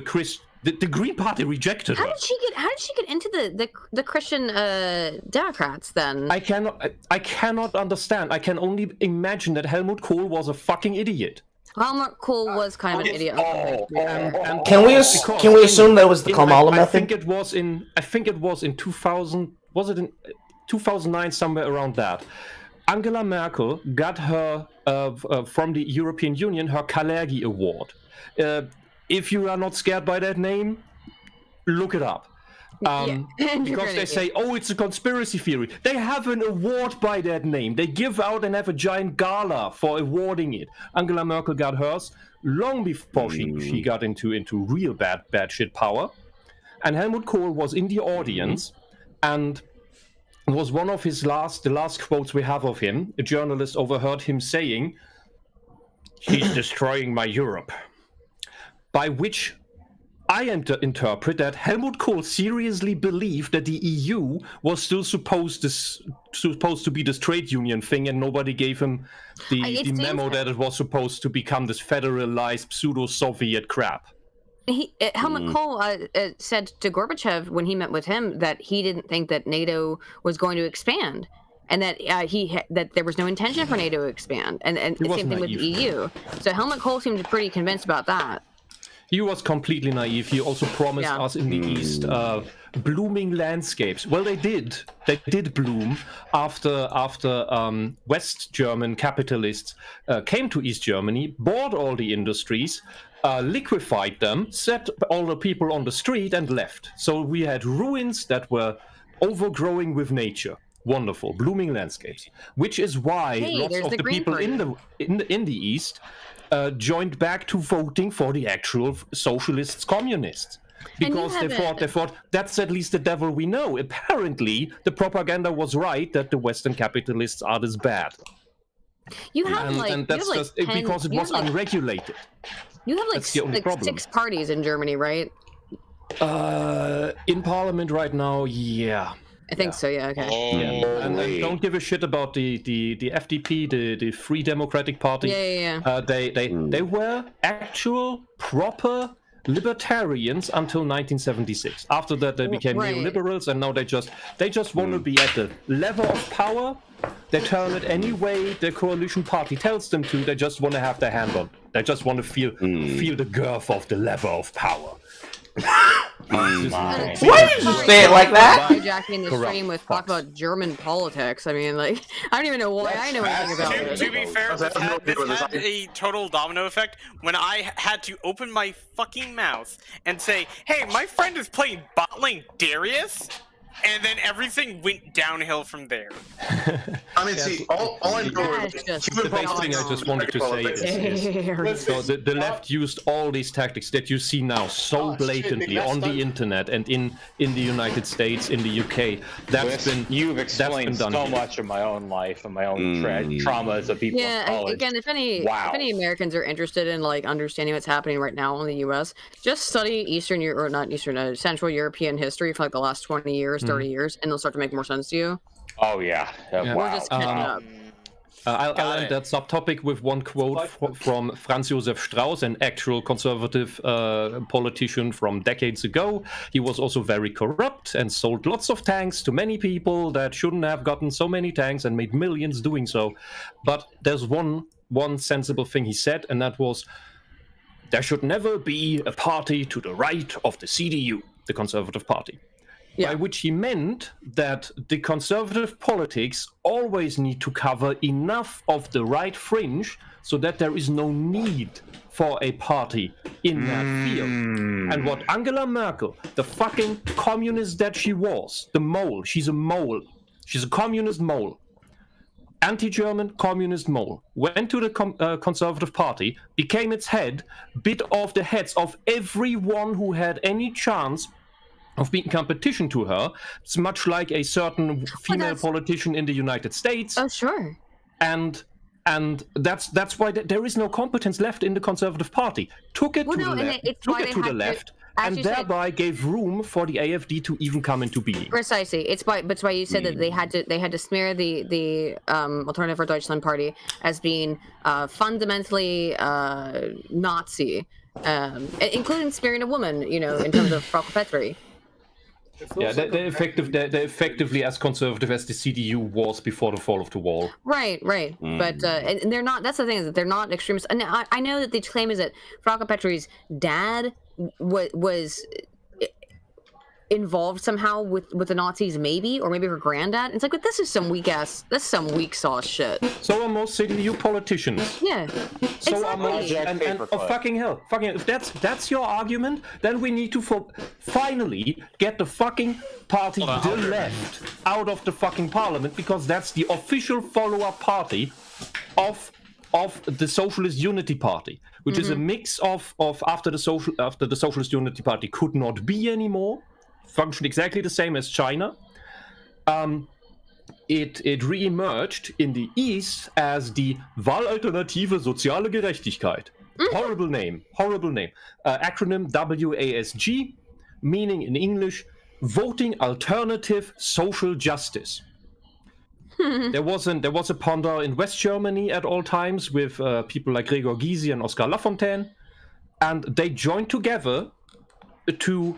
The Green Party rejected her.
How did she get into the Christian Democrats then?
I cannot understand. I can only imagine that Helmut Kohl was a fucking idiot.
Helmut Kohl was kind of an idiot.
And
Can we assume that was the Kamala method?
I think it was in 2000. Was it in 2009, somewhere around that? Angela Merkel got her from the European Union her Kalergi Award. If you are not scared by that name, look it up. Because they say, oh, it's a conspiracy theory. They have an award by that name. They give out and have a giant gala for awarding it. Angela Merkel got hers long before she got into real bad shit power. And Helmut Kohl was in the audience, and it was one of the last quotes we have of him. A journalist overheard him saying, "He's destroying my Europe." By which I interpret that Helmut Kohl seriously believed that the EU was still supposed to be this trade union thing, and nobody gave him the memo that it was supposed to become this federalized pseudo-Soviet crap.
Helmut Kohl said to Gorbachev when he met with him that he didn't think that NATO was going to expand, and that that there was no intention for NATO to expand, and the same thing with the EU. So Helmut Kohl seemed pretty convinced about that.
He was completely naive. He also promised us in the East blooming landscapes. Well, they did. They did bloom after West German capitalists came to East Germany, bought all the industries, liquefied them, set all the people on the street, and left. So we had ruins that were overgrowing with nature. Wonderful, blooming landscapes. Which is why lots of the people in the East joined back to voting for the actual socialists, communists, because they thought that's at least the devil we know. Apparently, the propaganda was right that the Western capitalists are this bad.
You have
and that's just because it was unregulated.
You have like 6 parties in Germany, right?
In parliament right now, yeah.
I think so, yeah, okay.
Yeah. And don't give a shit about the FDP, the Free Democratic Party.
Yeah.
They were actual, proper libertarians until 1976. After that, they became neoliberals, and now they just want to be at the level of power. They turn it any way the coalition party tells them to. They just want to have their hand on. They just want to feel the girth of the level of power.
Why did you say it like that?
Hijacking the stream with talk about German politics. I mean, like, I don't even know why I know anything about this.
To be fair, this had a total domino effect when I had to open my fucking mouth and say, "Hey, my friend is playing bot lane Darius," and then everything went downhill from there.
I mean, see, all I know is
the base thing I just wanted to say is so the left used all these tactics that you see now so blatantly on the internet and in the United States, in the UK.
You've explained so much of my own life and my own traumas of people.
Yeah, again, if any Americans are interested in like understanding what's happening right now in the U.S., just study Central European history for like the last 20 years. 30 years, and they'll start to make more sense to you.
Oh yeah.
We're just catching up.
I'll end that subtopic with one quote from Franz Josef Strauss, an actual conservative politician from decades ago. He was also very corrupt and sold lots of tanks to many people that shouldn't have gotten so many tanks and made millions doing so. But there's one sensible thing he said, and that was, there should never be a party to the right of the CDU, the Conservative Party. By which he meant that the conservative politics always need to cover enough of the right fringe so that there is no need for a party in that field. And what Angela Merkel, the fucking communist that she was, the mole, she's a mole. She's a communist mole. Anti-German communist mole. Went to the Conservative Party, became its head, bit off the heads of everyone who had any chance of being competition to her. It's much like a certain female politician in the United States.
Oh, sure.
And that's why there is no competence left in the Conservative Party. Took it to the left, and thereby gave room for the AfD to even come into being.
Precisely. It's why you said that they had to smear the Alternative for Deutschland party as being fundamentally Nazi. including smearing a woman, in terms of Frau Petri.
Yeah, they're effectively as conservative as the CDU was before the fall of the wall.
Right. But and they're not. That's the thing, is that they're not extremists. And I know that the claim is that Frau Petri's dad was involved somehow with the Nazis, maybe, or maybe her granddad. It's like, but this is some weak sauce shit.
So are most CDU politicians.
Yeah.
So are most, and fucking hell, if that's your argument, then we need to finally get the fucking party, the left, out of the fucking parliament, because that's the official follow-up party of the Socialist Unity Party, which is a mix of after the Socialist Unity Party could not be anymore. Functioned exactly the same as China. It re-emerged in the East as the Wahlalternative Soziale Gerechtigkeit. Horrible name. Acronym WASG, meaning in English, Voting Alternative Social Justice. There was a ponder in West Germany at all times with people like Gregor Gysi and Oskar Lafontaine, and they joined together to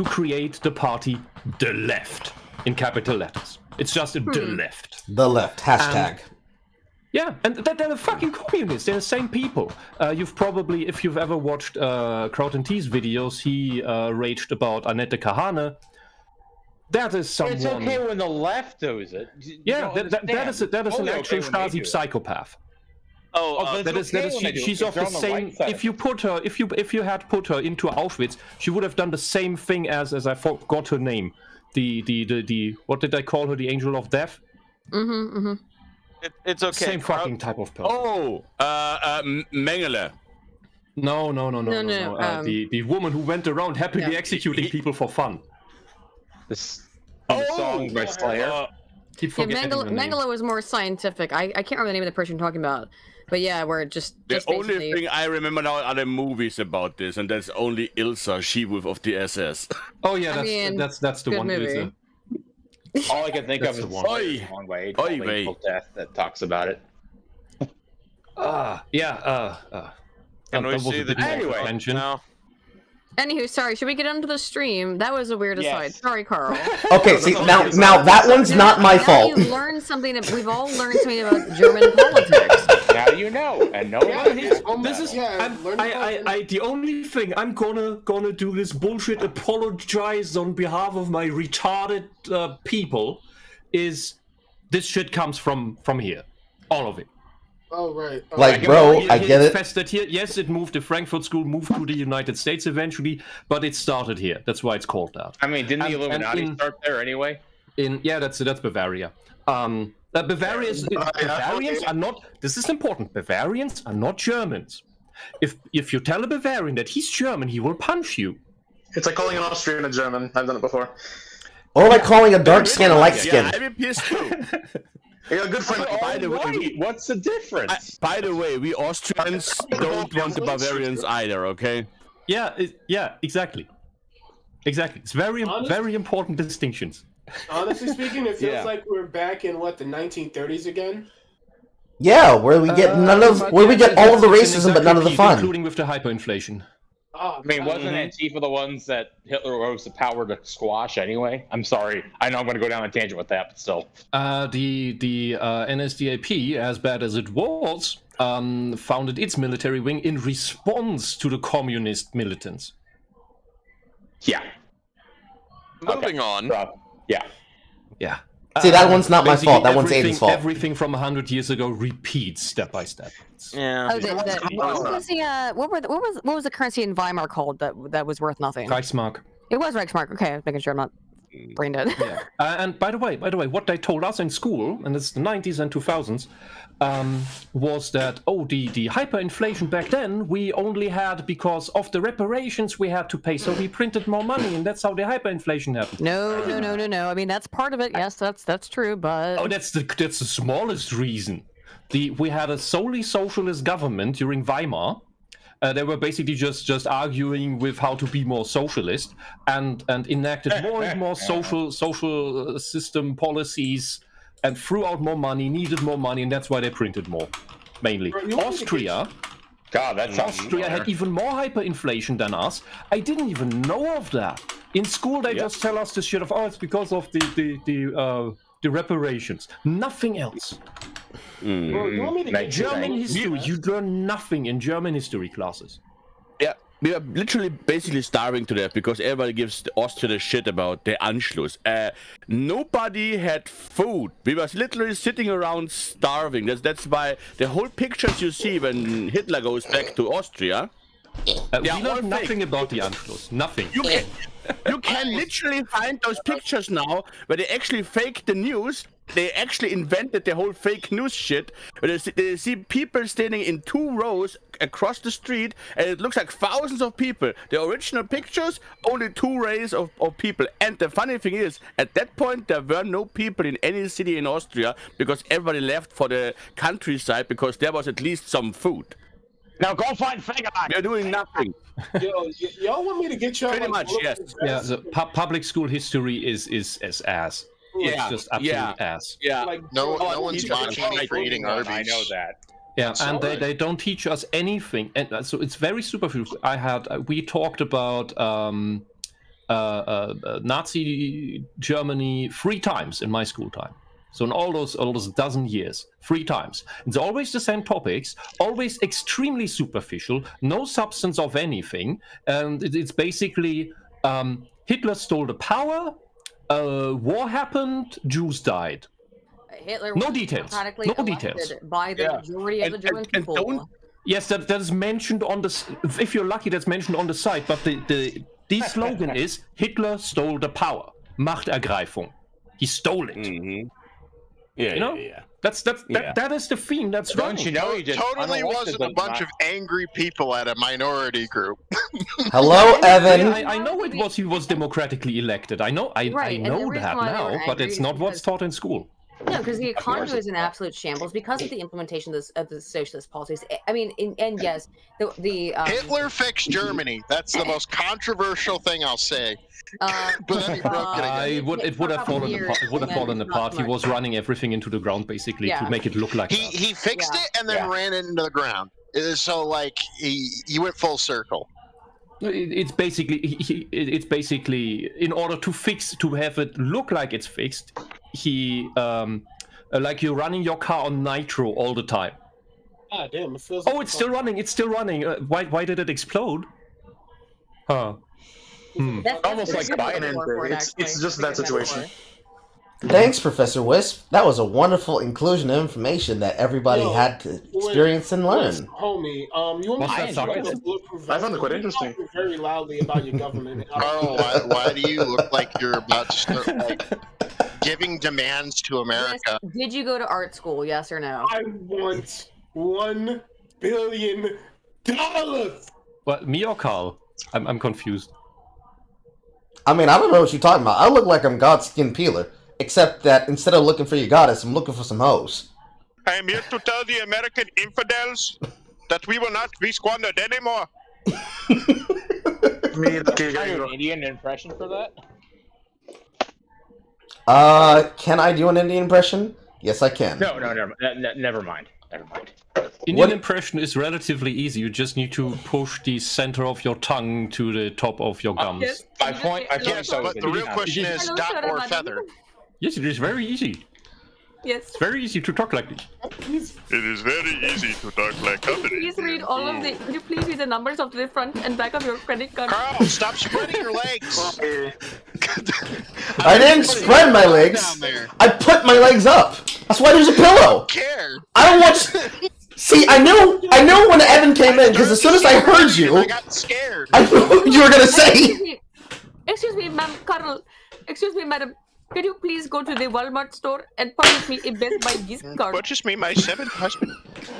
create the party The Left, in capital letters. It's just The Left.
The Left, hashtag.
Yeah, and they're the fucking communists. They're the same people. You've probably, if you've ever watched Kraut and T's videos, he raged about Annette Kahane. That is someone...
It's okay when the left does it.
Yeah, that is an actual Stasi psychopath. She's of the same. If you had put her into Auschwitz, she would have done the same thing as I forgot her name. The what did I call her? The Angel of Death.
It's okay.
Same fucking type of person.
Oh, Mengele.
No. The woman who went around happily executing people for fun.
The song by Slayer.
Mengele was more scientific. I can't remember the name of the person you're talking about. But yeah, we're just
the only thing I remember now are the movies about this, and that's only Ilsa, she-wolf of the SS.
Oh yeah, that's the one.
Movie.
All I can think of is one Long Way to Death that talks about it.
Can we see the
anyway
now?
Anywho, sorry, should we get onto the stream? That was a weird aside. Sorry, Carl.
Okay, see, now that one's not my fault.
You've learned something. We've all learned something about German politics.
Now you know, and no one.
The only thing I'm gonna do this bullshit. Apologize on behalf of my retarded people. Is this shit comes from here, all of it.
Oh, right.
Like, bro, I get it.
Fested here. Yes, it moved. The Frankfurt School moved to the United States eventually, but it started here. That's why it's called that.
I mean, didn't the Illuminati start there anyway?
That's Bavaria. Bavarians are not. This is important. Bavarians are not Germans. If you tell a Bavarian that he's German, he will punch you.
It's like calling an Austrian a German. I've done it before.
Or like calling a dark skin a light skin.
Yeah, I'm pissed too.
Yeah, good friend.
By the way,
what's the difference?
By the way, we Austrians don't want the Bavarians either, okay?
Yeah, exactly. It's very important distinctions.
Honestly speaking, it feels like we're back in the 1930s again.
Yeah, where we get we get all of the racism but none of the fun,
including with the hyperinflation.
I mean, wasn't Antifa the ones that Hitler rose the power to squash anyway? I'm sorry. I know I'm going to go down a tangent with that, but still.
The NSDAP, as bad as it was, founded its military wing in response to the communist militants.
Yeah.
Moving on.
Yeah.
See, that one's not my fault. That one's Aydin's fault.
Everything from 100 years ago repeats step by step.
Yeah.
What was the currency in Weimar called that was worth nothing?
Reichsmark.
It was Reichsmark. Okay, I'm making sure I'm not brain dead.
Yeah. And by the way, what they told us in school, and it's the 90s and 2000s, was that the hyperinflation back then we only had because of the reparations we had to pay, so we printed more money, and that's how the hyperinflation happened.
No. I mean, that's part of it. Yes, that's true, but
that's the smallest reason. We had a solely socialist government during Weimar. They were basically just arguing with how to be more socialist and enacted more and more social system policies and threw out more money, needed more money, and that's why they printed more, mainly. Austria
God, that sounds
Austria had even more hyperinflation than us. I didn't even know of that. In school, they just tell us this shit of, it's because of the reparations. Nothing else. German history, you learn nothing in German history classes.
Yeah, we are literally basically starving to death because everybody gives Austria the shit about the Anschluss. Nobody had food. We was literally sitting around starving. That's why the whole pictures you see when Hitler goes back to Austria.
We learned nothing about the Anschluss. Nothing.
You can literally find those pictures now where they actually fake the news. They actually invented the whole fake news shit. Where they see people standing in 2 rows across the street, and it looks like thousands of people. The original pictures, only 2 rows of people. And the funny thing is, at that point, there were no people in any city in Austria because everybody left for the countryside because there was at least some food.
Now go find Fegelein.
We're doing nothing.
Y'all want me to get y'all?
Pretty much, yes.
Yeah, the public school history is as ass.
Yeah,
it's just absolute ass.
Yeah,
no one's watching me for eating Arby's.
I know that.
Yeah, and they don't teach us anything, and so it's very superficial. We talked about Nazi Germany 3 times in my school time. So in all those dozen years, 3 times. It's always the same topics, always extremely superficial, no substance of anything. And it's basically Hitler stole the power, war happened, Jews died.
Hitler
No
was
details.
democratically
No
elected
details.
by the majority of the German people.
Yes, that is mentioned on the. If you're lucky, that's mentioned on the site. But the slogan is Hitler stole the power. Machtergreifung. He stole it.
Mm-hmm.
Yeah. That is the theme. That's
Don't
running.
you know he just
Totally wasn't a bunch of angry people at a minority group.
Hello, Evan.
I know it was. He was democratically elected. I know. I know that now, but it's not what's taught in school.
No, because the economy was in absolute shambles because of the implementation of the socialist policies. I mean, and yes, the
Hitler fixed Germany. That's the most controversial thing I'll say. But then he broke it again.
It would have fallen apart. It would have fallen apart. He was running everything into the ground basically to make it look like.
He fixed it and then ran it into the ground. So like he went full circle.
It's basically in order to have it look like it's fixed, he like you're running your car on nitro all the time.
Ah, damn! It feels.
Oh, it's still running. It's still running. Why did it explode? Huh.
That's almost like Biden. It's just that situation.
Thanks, Professor Wisp. That was a wonderful inclusion of information that everybody had to experience and learn.
Homie, you want me
I found it quite interesting.
Very loudly about your government.
Carl, why do you look like you're about to start like giving demands to America?
Did you go to art school? Yes or no?
I want $1 billion.
What, me or Carl? I'm confused.
I mean, I don't know what you're talking about. I look like I'm God's skin peeler. Except that instead of looking for your goddess, I'm looking for some hoes.
I am here to tell the American infidels that we will not be squandered anymore.
Can you do an Indian impression for
that? Can I do an Indian impression? Yes, I can.
No, never mind.
Indian impression is relatively easy. You just need to push the center of your tongue to the top of your gums.
Yes, but the real question is dot or feather.
Yes, it is very easy.
Yes.
It's very easy to talk like this.
It is very easy to talk like company.
Please read all of the. Could you please read the numbers of the front and back of your credit card?
Carl, stop spreading your legs.
I didn't spread my legs. I put my legs up. That's why there's a pillow. I don't want. See, I knew when Evan came in because as soon as I heard you,
I got scared.
I knew what you were gonna say.
Excuse me, ma'am, Carl. Excuse me, madam. Could you please go to the Walmart store and purchase me a Best Buy gift card?
Purchase me my 7th husband.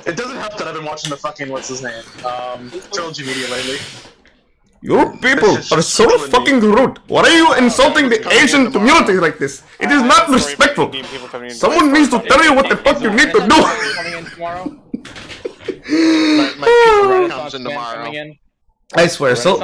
It doesn't help that I've been watching the fucking what's his name trilogy media lately.
You people are so fucking rude. Why are you insulting the Asian community like this? It is not respectful. Someone needs to tell you what the fuck you need to do.
My pizza comes in tomorrow.
I swear, so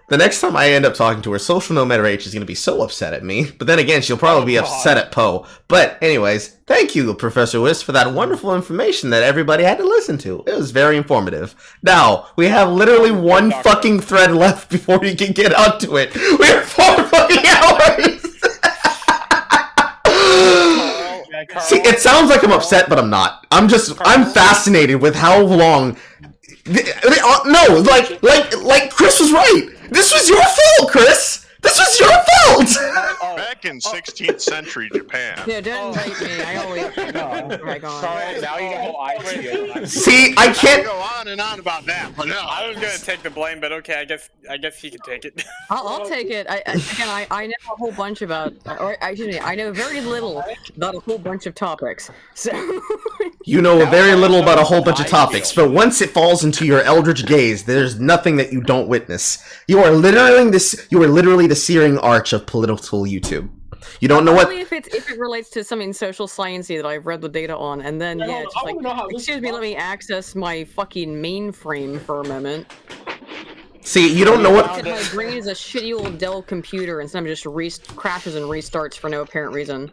the next time I end up talking to her, Social No Matter H is going to be so upset at me. But then again, she'll probably be upset at Poe. But anyways, thank you, Professor Whist, for that wonderful information that everybody had to listen to. It was very informative. Now, we have literally one fucking thread left before we can get onto it. We have 4 fucking hours! See, it sounds like I'm upset, but I'm not. I'm fascinated with how long... No, like Chris was right. This was your fault, Chris. This was your fault.
Back in 16th century Japan.
Yeah, don't invite me. I always
Sorry, now you know I feel.
See, I can't
go on and on about that. But no,
I was gonna take the blame, but okay, I guess he can take it.
I'll take it. I know a whole bunch about, or excuse me, I know very little about a whole bunch of topics. So
you know very little about a whole bunch of topics, but once it falls into your eldritch gaze, there's nothing that you don't witness. You are literally the searing arch of political YouTube. You don't know what.
Only if it relates to something social sciencey that I've read the data on, and then it's just like, excuse me, let me access my fucking mainframe for a moment.
See, you don't know what.
My brain is a shitty old Dell computer, and sometimes just crashes and restarts for no apparent reason.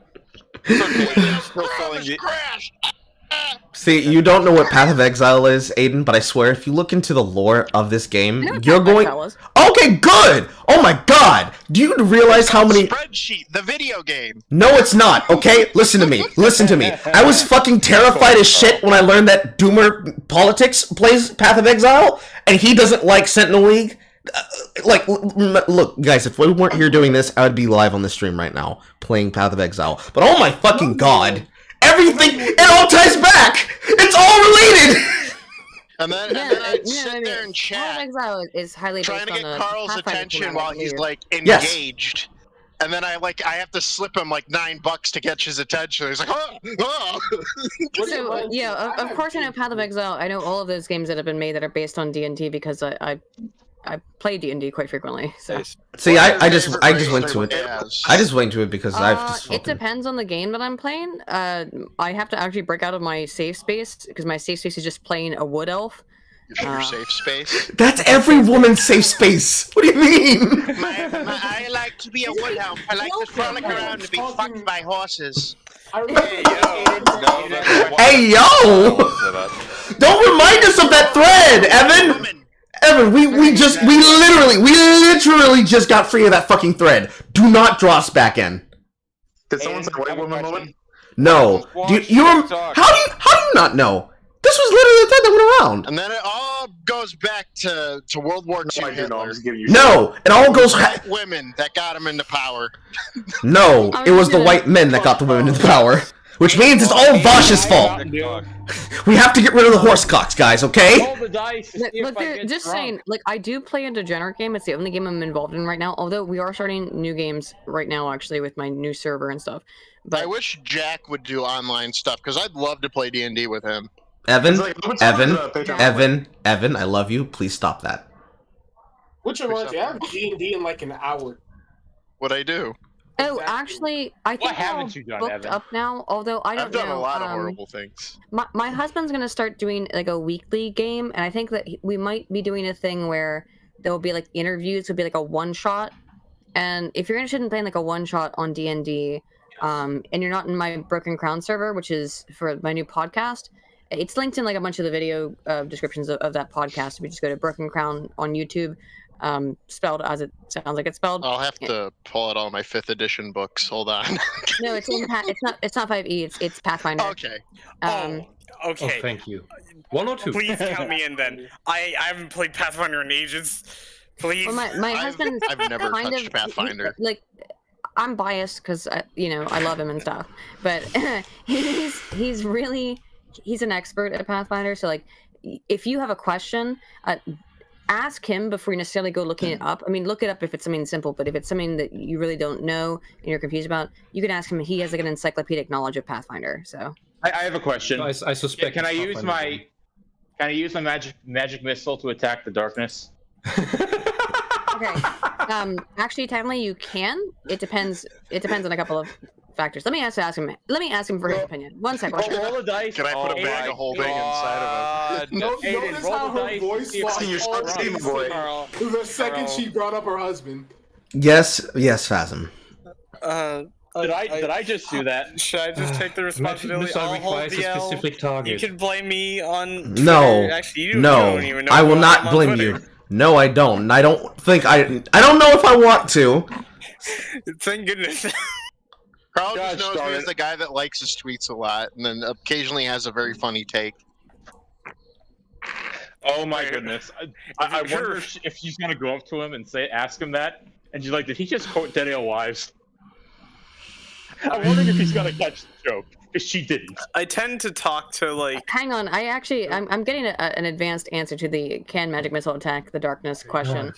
See, you don't know what Path of Exile is, Aydin, but I swear, if you look into the lore of this game, you're going... Okay, good! Oh my god! Do you realize how many...
Spreadsheet, the video game!
No, it's not, okay? Listen to me. Listen to me. I was fucking terrified as shit when I learned that Doomer Politics plays Path of Exile, and he doesn't like Sentinel League. Look, guys, if we weren't here doing this, I would be live on the stream right now, playing Path of Exile. But oh my fucking god! Everything, it all ties back! It's all related!
And then I'd sit there and chat,
Path of Exile is highly
trying to
based
get
on
Carl's attention while he's, like,
Yes.
engaged. And then I have to slip him, like, $9 to catch his attention. He's like, oh!
So, yeah, of course I know Path of Exile. I know all of those games that have been made that are based on D&D because I play D&D quite frequently. So.
See, I just went to it. I just went to it because I've just.
It depends on the game that I'm playing. I have to actually break out of my safe space because my safe space is just playing a wood elf.
Your safe space?
That's every woman's safe space. What do you mean?
I like to be a wood elf. I like to frolic around and be fucked by horses.
Hey yo! Don't remind us of that thread, Evan. Evan, we literally just got free of that fucking thread. Do not draw us back in.
Did someone say white woman moment?
No. How do you not know? This was literally the thread that went around.
And then it all goes back to World War II.
No, it all goes.
Women that got him into power.
No, it was the white men that got the women into power. Which means it's all Vosh's fault. We have to get rid of the horse cocks, guys, okay?
Look, just saying, like, I do play a Degenerate game. It's the only game I'm involved in right now. Although we are starting new games right now, actually, with my new server and stuff. But
I wish Jack would do online stuff, because I'd love to play D&D with him.
Evan, I love you. Please stop that.
Which reminds me, I have D&D in like an hour.
What'd I do?
Oh, actually, I think
haven't you done,
booked
Evan?
up now. Although I don't know.
I've done a lot of horrible things.
My husband's gonna start doing like a weekly game, and I think that we might be doing a thing where there will be like interviews. It'll be like a one shot. And if you're interested in playing like a one shot on D&D, and you're not in my Broken Crown server, which is for my new podcast, it's linked in like a bunch of the video descriptions of that podcast. If you just go to Broken Crown on YouTube. Spelled as it sounds like it's spelled.
I'll have to pull out all my 5th edition books. Hold on.
No, it's not 5e. It's Pathfinder.
Okay.
Okay.
Oh, thank you. 1 or 2?
Please count me in then. I haven't played Pathfinder in ages. Please.
Well, my husband.
I've never touched Pathfinder.
Like, I'm biased because I love him and stuff, but he's an expert at Pathfinder. So like, if you have a question, ask him before you necessarily go looking it up. I mean, look it up if it's something simple, but if it's something that you really don't know and you're confused about, you can ask him. He has like an encyclopedic knowledge of Pathfinder. So
I have a question.
I suspect.
Can I use my magic missile to attack the darkness?
Okay. Actually, technically, you can. It depends on a couple of factors. Let me ask him. Let me ask him for his opinion. One second.
Roll the dice.
Can I put a bag of whole thing inside of him?
Notice how her voice lost the second she brought up her husband.
Yes, Phasm.
Did I just do that?
Should I just take the responsibility? I'll hold the L.
Specific target.
You can blame me on Twitter.
No,
Actually, you
no,
don't even know
I will
who
not
I'm on
blame
Twitter.
you. No, I don't. I don't think I don't know if I want to.
Thank goodness.
Carl just knows me as the guy that likes his tweets a lot, and then occasionally has a very funny take.
Oh my goodness! I wonder if she's gonna go up to him and ask him that, and she's like, "Did he just quote Dead Wives?" I'm wondering if he's gonna catch the joke. If she didn't.
I tend to talk to like.
Hang on, I'm getting an advanced answer to the can magic missile attack the darkness question.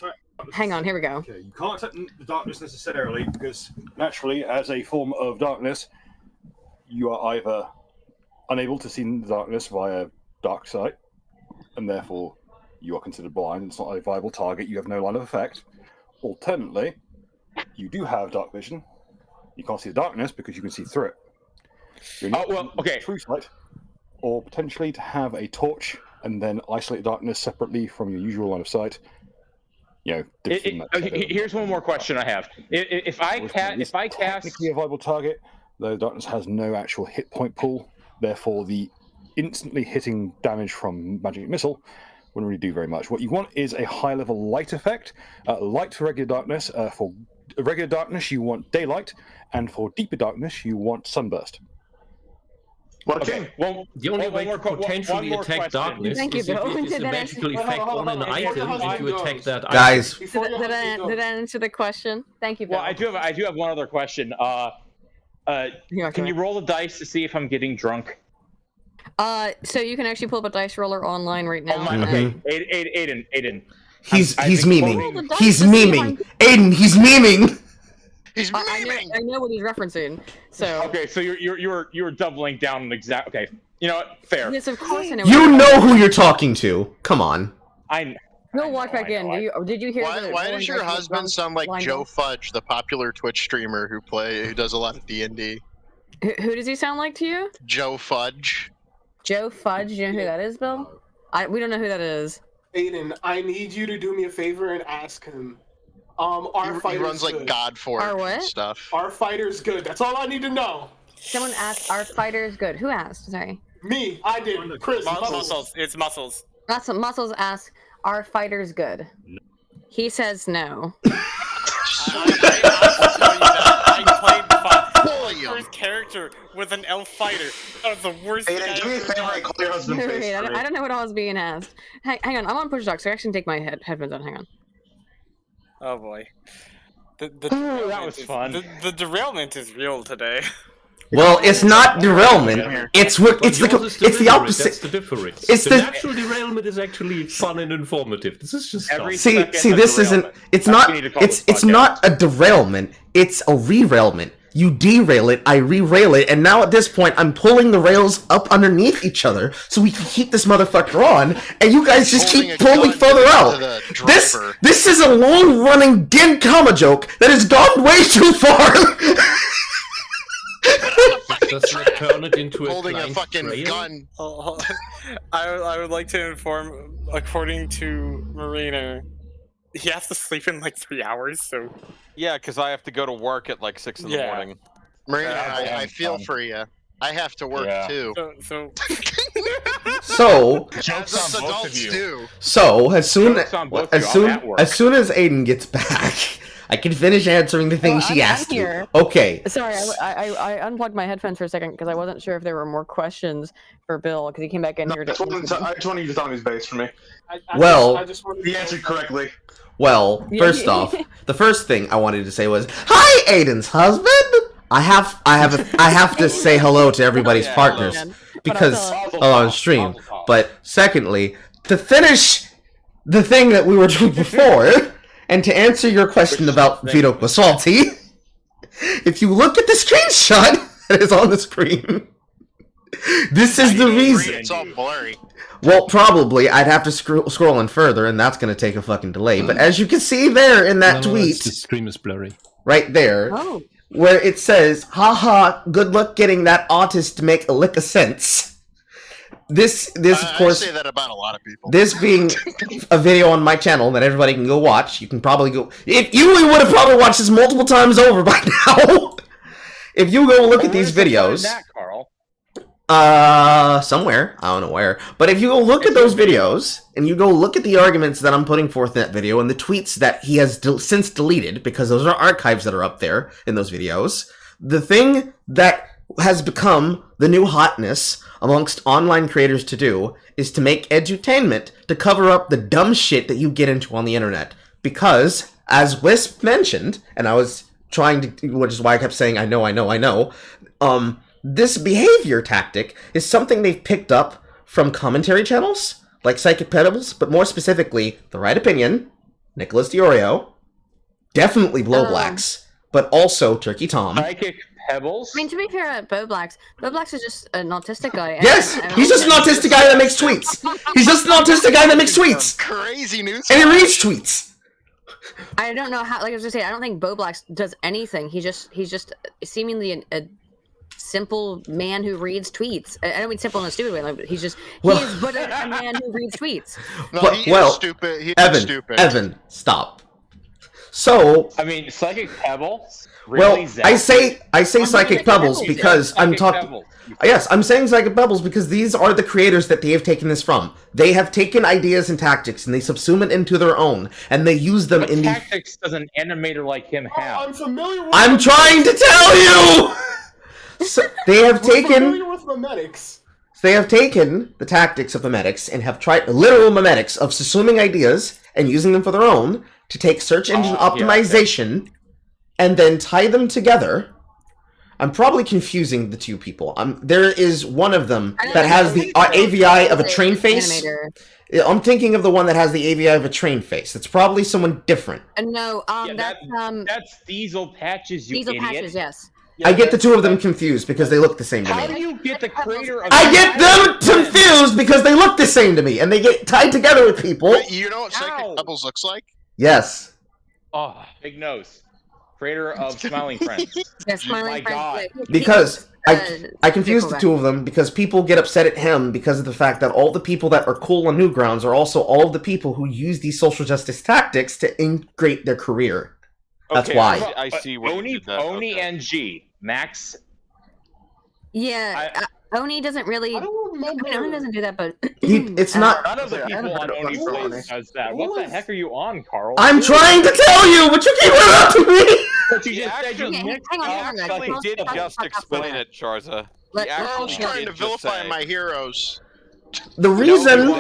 Hang on, here we go.
Okay, you can't attack the darkness necessarily because naturally, as a form of darkness, you are either unable to see the darkness via dark sight, and therefore you are considered blind. It's not a viable target. You have no line of effect. Alternately, you do have dark vision. You can't see the darkness because you can see through it. True sight, or potentially to have a torch and then isolate darkness separately from your usual line of sight. You know,
here's one more question I have. If I cast
technically a viable target, though darkness has no actual hit point pool, therefore the instantly hitting damage from magic missile wouldn't really do very much. What you want is a high level light effect. Light for regular darkness. For regular darkness, you want daylight, and for deeper darkness, you want sunburst.
Okay. Well,
the only way to potentially attack darkness is if it is a magical effect on an item, and you attack that item.
Guys,
Did that answer the question? Thank you, Bill.
Well, I do have one other question. Can you roll the dice to see if I'm getting drunk?
So you can actually pull up a dice roller online right now.
Okay. Aydin.
He's memeing. He's memeing. Aydin, he's memeing.
He's memeing.
I know what he's referencing. So
okay, so you're doubling down on exact. Okay, you know what? Fair.
Yes, of course I know.
You know who you're talking to. Come on.
We'll walk back in. Did you hear?
Why does your husband sound like Joe Fudge, the popular Twitch streamer who does a lot of D&D?
Who does he sound like to you?
Joe Fudge.
Joe Fudge. You know who that is, Bill? We don't know who that is.
Aydin, I need you to do me a favor and ask him.
He runs like Godforge and stuff.
Our fighter's good. That's all I need to know.
Someone asked, "Our fighter's good." Who asked? Sorry.
Me. I did. Chris.
Muscles. It's Muscles.
Muscles asked, "Our fighter's good." No. He says no.
I played first character with an elf fighter. That was the worst thing I ever done.
Call your husband face. I don't know what I was being asked. Hang on, I'm on push dock, so I actually take my headphones on. Hang on.
Oh boy.
That was fun.
The derailment is real today.
Well, it's not derailment. It's the opposite.
That's the difference. The natural derailment is actually fun and informative. This is just
see. This isn't. It's not. It's not a derailment. It's a rerailment. You derail it, I re-rail it, and now at this point, I'm pulling the rails up underneath each other so we can keep this motherfucker on, and you guys just keep pulling further out. This is a long-running Din Kama joke that has gone way too far.
Does it turn it into
holding a fucking gun?
I would like to inform, according to Marina, he has to sleep in like 3 hours, so...
Yeah, because I have to go to work at like 6 in the morning.
Marina, I feel for you. I have to work too.
So as soon as Aydin gets back, I can finish answering the things she asked you. Okay.
Sorry, I unplugged my headphones for a second because I wasn't sure if there were more questions for Bill because he came back in here.
I just wanted you to tell me his base for me. He answered correctly.
Well, first off, the first thing I wanted to say was, "Hi, Aydin's husband." I have to say hello to everybody's partners because on stream. But secondly, to finish the thing that we were doing before, and to answer your question about Vito Quasalti, if you look at the screenshot that is on the screen, this is the reason.
It's all blurry.
Well, probably I'd have to scroll in further, and that's going to take a fucking delay. But as you can see there in that tweet,
the stream is blurry.
Right there. where it says, haha, good luck getting that autist to make a lick of sense. This of course,
I say that about a lot of people.
This being a video on my channel that everybody can go watch, you can probably go. If you would have probably watched this multiple times over by now. If you go look at these videos,
that, Carl?
somewhere, I don't know where, but if you go look at those videos and you go look at the arguments that I'm putting forth in that video and the tweets that he has since deleted, because those are archives that are up there in those videos, the thing that has become the new hotness amongst online creators to do is to make edutainment to cover up the dumb shit that you get into on the internet. Because, as Wisp mentioned, and I was trying to, which is why I kept saying, I know, this behavior tactic is something they've picked up from commentary channels, like Psychic Pebbles, but more specifically, The Right Opinion, Nicholas DiOrio, definitely Blowblacks, but also Turkey Tom.
Psychic Pebbles?
I mean, to be fair, Blowblacks is just an autistic guy.
Yes! He's just an autistic guy that makes tweets! He's just an autistic guy that makes tweets!
Crazy news.
And he reads tweets!
I don't know how, like I was gonna say, I don't think Blowblacks does anything. He's just seemingly a simple man who reads tweets. I don't mean simple in a stupid way. Like, he is but a man who reads tweets.
No, he is stupid. He is stupid.
Evan, stop. So,
I mean, Psychic Pebbles. Really,
well, I say Psychic Pebbles because I'm talking. Yes, I'm saying Psychic Pebbles because these are the creators that they have taken this from. They have taken ideas and tactics and they subsume it into their own, and they use them in
tactics does an animator like him have?
I'm familiar with.
I'm trying to tell you. So they have taken.
Familiar with memetics.
They have taken the tactics of memetics and have tried literal memetics of subsuming ideas and using them for their own to take search engine optimization and then tie them together. I'm probably confusing the two people. There is one of them that has the AVI of a train face. I'm thinking of the one that has the AVI of a train face. It's probably someone different.
No,
that's Diesel Patches, you
Diesel
idiot.
Patches, yes.
I get the two of them confused because they look the same to me.
How do you get the creator of
I get them confused because they look the same to me, and they get tied together with people.
But you know what Psychic Pebbles looks like?
Yes.
Oh, big nose. Creator of Smiling Friends.
Yeah, Smiling Friends.
God.
Because I confused the two of them because people get upset at him because of the fact that all the people that are cool on Newgrounds are also all of the people who use these social justice tactics to integrate their career. That's why.
I see what
Oni,
you did there.
Oni NG. Max.
Yeah, Oni doesn't really. I don't remember. I mean, Oni doesn't do that, but
it's not.
None of the people on Oni Plays does that. What the heck are you on, Carl?
I'm trying to tell you, but you keep interrupting me.
But you just said you
actually did just explain it, Charza.
I was trying to vilify my heroes.
The reason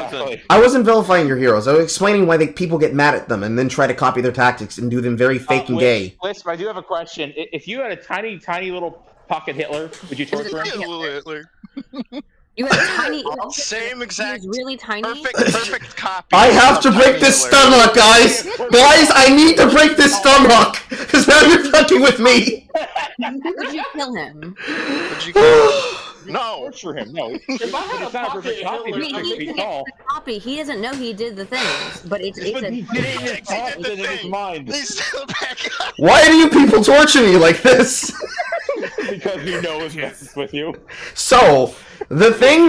I wasn't vilifying your heroes, I was explaining why people get mad at them and then try to copy their tactics and do them very fake and gay.
Listen, I do have a question. If you had a tiny, tiny little pocket Hitler, would you torture him?
Little Hitler.
You have a tiny.
Same exact.
He's really tiny.
Perfect copy.
I have to break this stun hook, guys. Guys, I need to break this stun hook because now you're fucking with me.
Would you kill him?
No.
Torture him. No.
If I had
It's not a perfect copy.
I mean, he can copy. He doesn't know he did the things, but it's
But
a.
he did it in his thought, he did it in his mind.
Why do you people torture me like this?
Because he knows messes with you.
So, the thing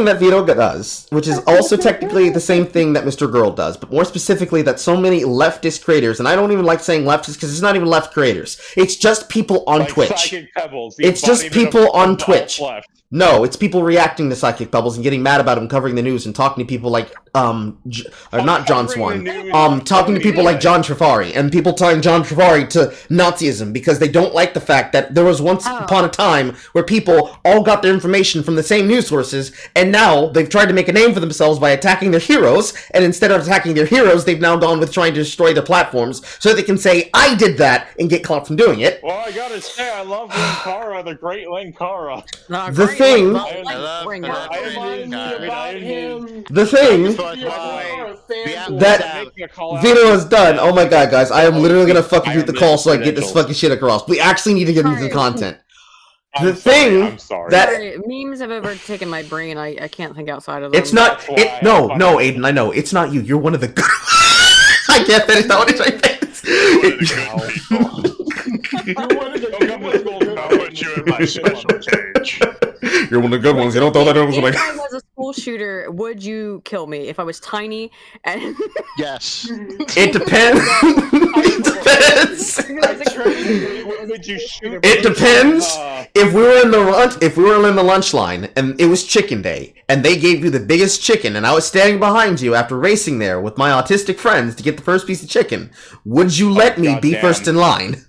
that Vito does, which is also technically the same thing that Mr. Girl does, but more specifically that so many leftist creators, and I don't even like saying leftist because it's not even left creators. It's just people on
Like
Twitch.
Psychic Pebbles,
It's just people on Twitch.
Left.
No, it's people reacting to Psychic Pebbles and getting mad about him covering the news and talking to people like not John Swan, talking to people like John Trafari and people tying John Trafari to Nazism because they don't like the fact that there was once upon a time where people all got their information from the same news sources and now they've tried to make a name for themselves by attacking their heroes, and instead of attacking their heroes, they've now gone with trying to destroy their platforms so they can say, I did that, and get caught from doing it.
Well, I gotta say, I love Linkara, the great Linkara.
The thing that Vito has done. Oh my god, guys! I am literally gonna fucking mute the call so I get this fucking shit across. We actually need to get into the content. The thing that
memes have overtaken my brain. I can't think outside of them.
it's not. No, Aydin. I know it's not you. You're one of the good. I can't finish that one. It's right there.
I'll put you in my special cage.
You're one of the good ones. You don't throw that in.
If I was a school shooter, would you kill me if I was tiny? And
yes.
It depends. It depends.
Would you shoot?
It depends. If we were in the lunch line and it was chicken day and they gave you the biggest chicken and I was standing behind you after racing there with my autistic friends to get the first piece of chicken, would you let me be first in line?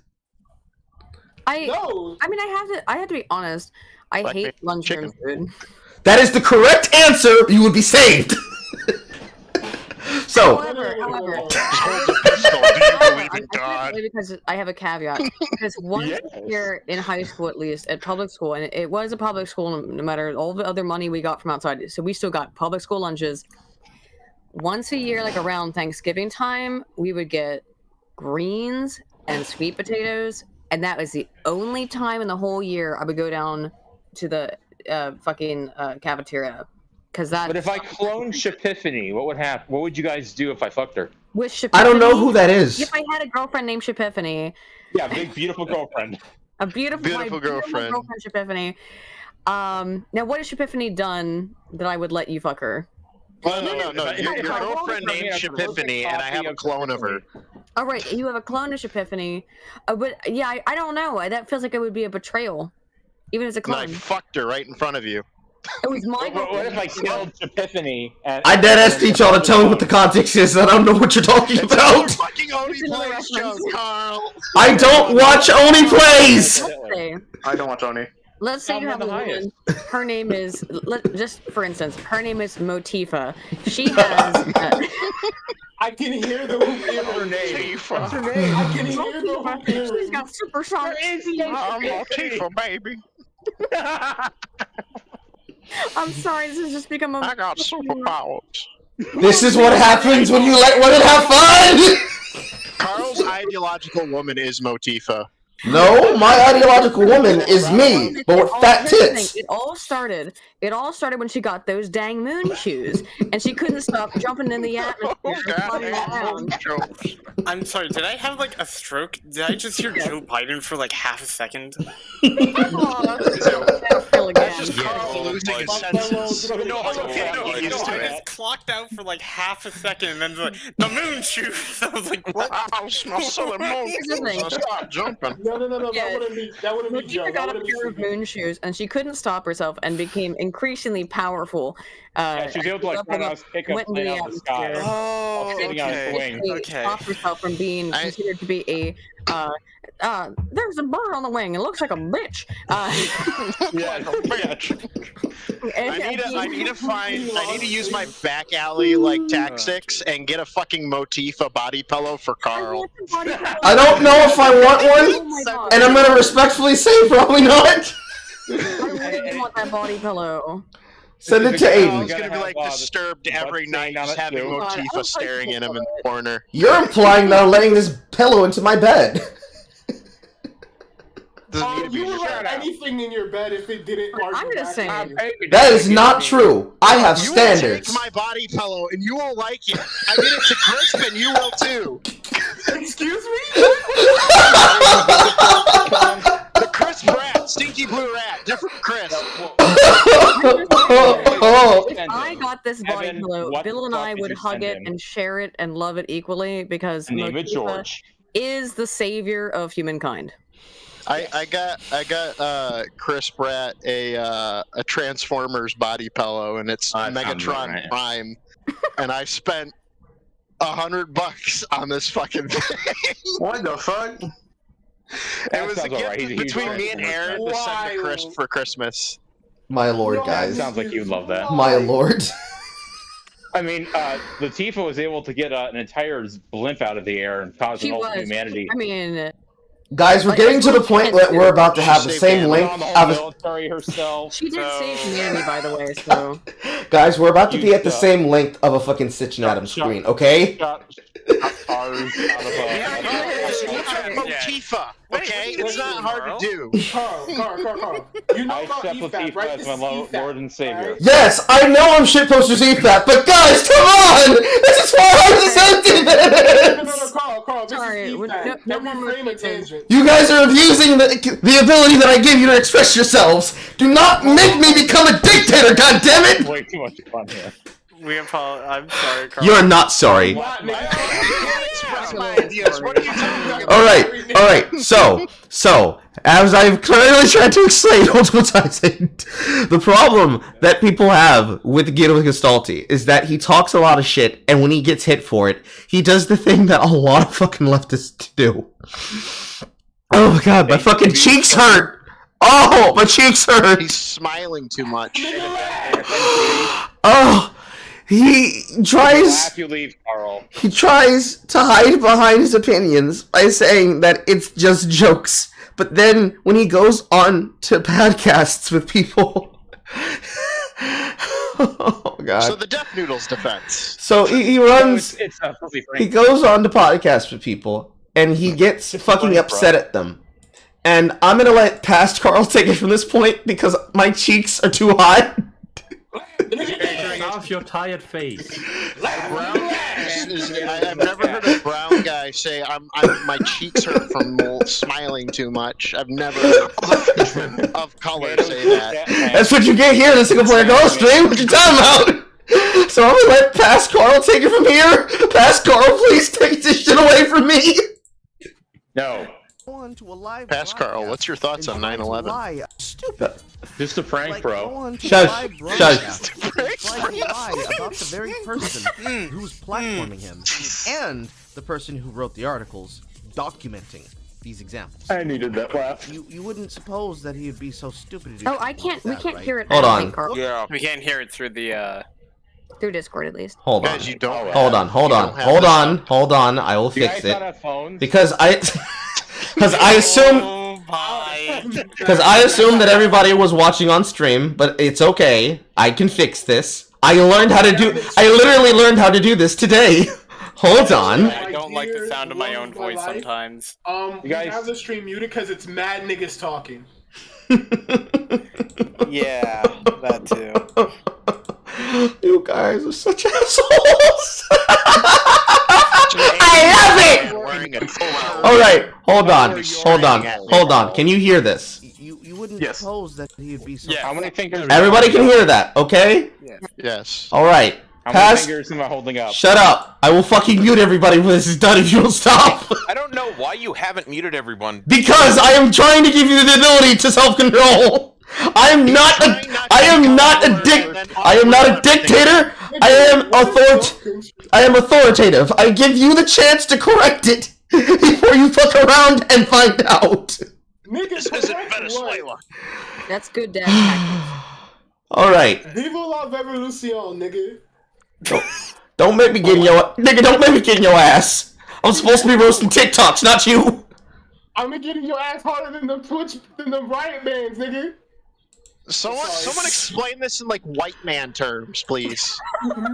I mean, I have to be honest. I hate lunchroom food.
That is the correct answer. You would be saved. So,
however, because I have a caveat. Because once year in high school, at least at public school, and it was a public school, no matter all the other money we got from outside, so we still got public school lunches. Once a year, like around Thanksgiving time, we would get greens and sweet potatoes, and that was the only time in the whole year I would go down to the fucking cafeteria.
But if I cloned Shapiphany, what would happen? What would you guys do if I fucked her?
With Shapiphany,
I don't know who that is.
If I had a girlfriend named Shapiphany.
Yeah, big beautiful girlfriend.
A beautiful girlfriend Shapiphany. Now, what has Shapiphany done that I would let you fuck her?
No. Your girlfriend named Shapiphany, and I have a clone of her.
All right, you have a clone of Shapiphany. But yeah, I don't know. That feels like it would be a betrayal, even as a clone.
And I fucked her right in front of you.
It was my
What if I killed Shapiphany?
I deadass teach y'all to tell me what the context is. I don't know what you're talking about.
Fucking Oni Plays show, Carl.
I don't watch Oni Plays.
I don't watch Oni.
Let's say you have a woman. Her name is, just for instance, her name is Motifa. She has.
I can hear the her name.
What's
her name? I can hear the hoop.
She's got super sonic.
I'm Motifa, baby.
I'm sorry, this has just become a.
I got superpowers.
This is what happens when you let women have fun!
Carl's ideological woman is Motifa.
No, my ideological woman is me, but with fat tits.
It all started when she got those dang moon shoes, and she couldn't stop jumping in the atmosphere and flying around.
I'm sorry, did I have like a stroke? Did I just hear Joe Biden for like half a second?
Losing his senses.
I just clocked out for like half a second and then the moon shoes. I was like, what?
I smell southern moon. Stop jumping.
No. That wouldn't be Joe.
She got a pair of moon shoes, and she couldn't stop herself, and became increasingly powerful.
She was able to like run out, pick up plane out of the sky.
Oh,
okay.
Stop herself from being considered to be a. There's a bird on the wing. It looks like a bitch.
Yeah, a bitch. I need to use my back alley like tactics and get a fucking Motifa body pillow for Carl.
I don't know if I want one, and I'm gonna respectfully say probably not.
I really want that body pillow.
Send it to Aydin.
He's gonna be like disturbed every night, just having Motifa staring at him in the corner.
You're implying that I'm letting this pillow into my bed.
You would let anything in your bed if it didn't.
I'm gonna say
that is not true. I have standards.
You will take my body pillow and you will like it. I did it to Crisp and you will too.
Excuse me?
The Crisp rat, stinky blue rat, different Crisp.
If I got this body pillow, Bill and I would hug it and share it and love it equally because Motifa is the savior of humankind.
I got Crisp Rat a Transformers body pillow, and it's Megatron Prime, and I spent $100 on this fucking thing.
What the fuck?
It was a gift between me and Aaron to send to Crisp for Christmas.
My lord, guys.
Sounds like you'd love that.
My lord.
I mean, the Tifa was able to get an entire blimp out of the air and cause an all humanity.
I mean,
guys, we're getting to the point that we're about to have the same length of
military herself.
She did save humanity, by the way. So,
guys, we're about to be at the same length of a fucking Stitch and Adam screen, okay?
Motifa, okay? It's not hard to do.
Carl. You know about EFAP, right?
As my Lord and Savior.
Right?
Yes, I know I'm shitposters EFAP, but guys, come on! This is 470 minutes!
No, Carl, this
sorry,
is EFAP. reframe a tangent.
You guys are abusing the ability that I give you to express yourselves. Do not make me become a dictator, goddammit!
Way too much fun here.
We apologize. I'm sorry, Carl.
You're not sorry. Alright, so, as I've clearly tried to explain multiple times, the problem that people have with Guido Gestalti is that he talks a lot of shit, and when he gets hit for it, he does the thing that a lot of fucking leftists do. Oh my god, my fucking cheeks hurt! Oh, my cheeks hurt!
He's smiling too much.
Oh! He tries.
You leave, Carl.
He tries to hide behind his opinions by saying that it's just jokes. But then when he goes on to podcasts with people, oh god.
So the Death Noodles defense.
So he runs.
No,
he goes on to podcasts with people, and he gets fucking upset at them. And I'm gonna let past Carl take it from this point because my cheeks are too hot.
Take off your tired face.
I've never heard a brown guy say my cheeks hurt from smiling too much. I've never heard of color say that.
That's what you get here in the SinglePlayerCarl stream. What you talking about? So I'm gonna let past Carl take it from here. Past Carl, please take this shit away from me.
No.
Pass Carl, what's your thoughts on 9/11?
Stupid.
Just a prank, bro.
Shush.
Lie about the very person who was platforming him and the person who wrote the articles documenting these examples.
I needed that laugh.
You wouldn't suppose that he would be so stupid to do.
Oh, I can't. We can't hear it.
Hold
I don't
on.
think, Carl.
Yeah, we can't hear it through the.
Through Discord, at least.
Hold on.
Guys, you don't.
Hold on. Hold on. I will fix it. Because I assume that everybody was watching on stream, but it's okay. I can fix this. I literally learned how to do this today. Hold on.
I don't like the sound of my own voice sometimes.
We have the stream muted because it's mad niggas talking.
Yeah, that too.
You guys are such assholes. I love it. All right, hold on. Can you hear this?
You wouldn't suppose that he'd be so.
How many fingers?
Everybody can hear that, okay?
Yes.
All right.
How many fingers am I holding up?
Shut up. I will fucking mute everybody when this is done if you don't stop.
I don't know why you haven't muted everyone.
Because I am trying to give you the ability to self-control. I am not a dictator. I am authoritative. I give you the chance to correct it before you fuck around and find out.
Niggas,
this isn't Venezuela.
That's good, Dad.
All right.
Viva la revolucion, nigga.
Don't make me get in your ass. I'm supposed to be roasting TikToks, not you.
I'm gonna get in your ass harder than the riot bands, nigga.
Someone explain this in like white man terms, please.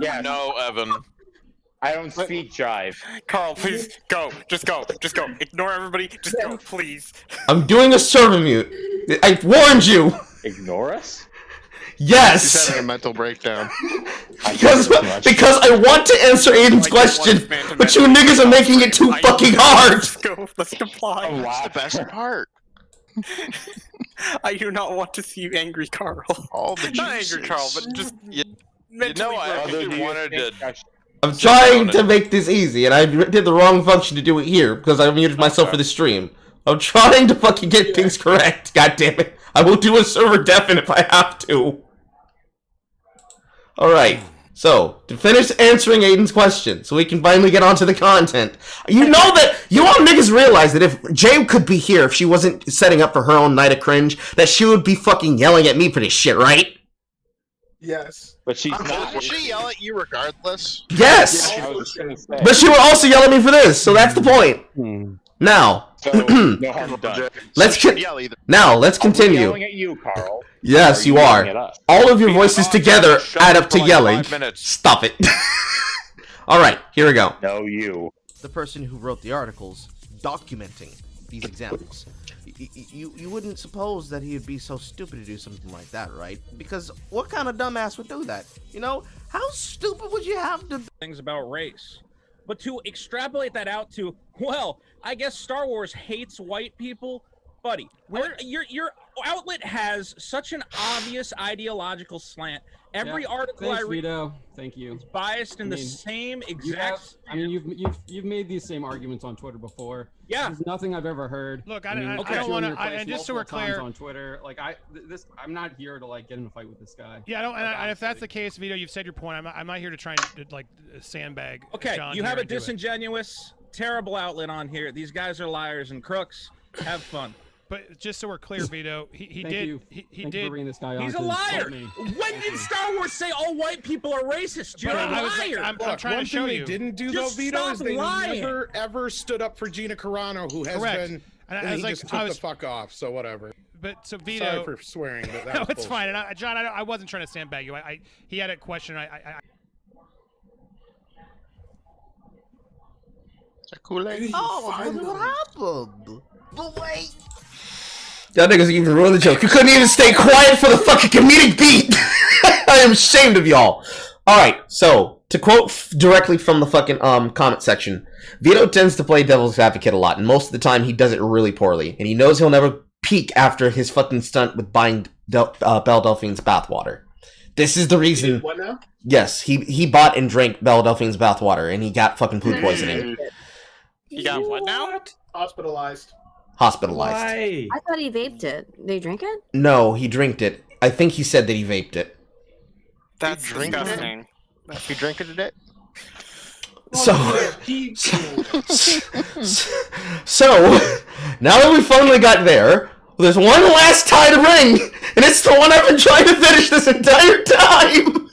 Yeah. No, Evan.
I don't speak jive.
Carl, please go. Just go. Ignore everybody. Just go, please.
I'm doing a server mute. I warned you.
Ignore us?
Yes.
He's having a mental breakdown.
Because I want to answer Aiden's question, but you niggas are making it too fucking hard.
Let's go. Let's comply.
That's the best part.
I do not want to see you angry, Carl.
All the
not angry, Carl, but just
you know, I actually wanted to.
I'm trying to make this easy, and I did the wrong function to do it here because I muted myself for the stream. I'm trying to fucking get things correct. God damn it! I will do a server deafen if I have to. All right. So, to finish answering Aiden's question, so we can finally get onto the content. You know that, you all niggas realize that if Jay could be here, if she wasn't setting up for her own night of cringe, that she would be fucking yelling at me for this shit, right?
Yes.
But she's not.
Would she yell at you regardless?
Yes!
I was just gonna say.
But she would also yell at me for this, so that's the point. Now,
no harm done.
let's continue.
I'm yelling at you, Carl.
Yes, you
yelling at
are.
us?
All of your voices together add up to yelling.
5 minutes.
Stop it. Alright, here we go.
No, you.
The person who wrote the articles documenting these examples. You wouldn't suppose that he'd be so stupid to do something like that, right? Because what kind of dumbass would do that? You know, how stupid would you have to be?
Things about race. But to extrapolate that out to, well, I guess Star Wars hates white people, buddy. Your outlet has such an obvious ideological slant. Every article
Thanks,
I read
Vito. Thank you.
is biased in the same exact.
You've made these same arguments on Twitter before.
Yeah.
There's nothing I've ever heard.
Look, I don't want to. And just so we're clear,
on Twitter, like I'm not here to like get in a fight with this guy.
Yeah, I don't. And if that's the case, Vito, you've said your point. I'm not here to try and like sandbag. Okay, John you have here a disingenuous, terrible outlet on here. These guys are liars and crooks. Have fun. But just so we're clear, Vito, he
Thank
did.
you.
He
Thank you
did.
for bringing this guy on
He's a
to
liar.
insult me.
When did Star Wars say all white people are racist? You're a liar.
I'm
Look,
trying to show you. One thing they didn't do, though,
Just
Vito,
stop
is they
lying.
never, ever stood up for Gina Carano, who has
Correct.
been...
And
And
I was
he
like,
just took the fuck off, so whatever.
But so Vito,
sorry for swearing, but that
no,
was
it's
bullshit.
fine. And John, I wasn't trying to sandbag you. He had a question.
Kool-Aid.
What happened?
But wait. Y'all niggas even ruined the joke. You couldn't even stay quiet for the fucking comedic beat. I am ashamed of y'all. Alright, so, to quote directly from the fucking comment section, Vito tends to play devil's advocate a lot, and most of the time he does it really poorly, and he knows he'll never peak after his fucking stunt with buying Belle Delphine's bathwater. This is the reason...
What now?
Yes, he bought and drank Belle Delphine's bathwater, and he got fucking food poisoning.
You got what now?
Hospitalized.
Hospitalized.
I thought he vaped it. Did he drink it?
No, he drinked it. I think he said that he vaped it.
That's
drink it?
disgusting.
You drink it today?
So, now that we finally got there, there's one last tie to ring, and it's the one I've been trying to finish this entire time!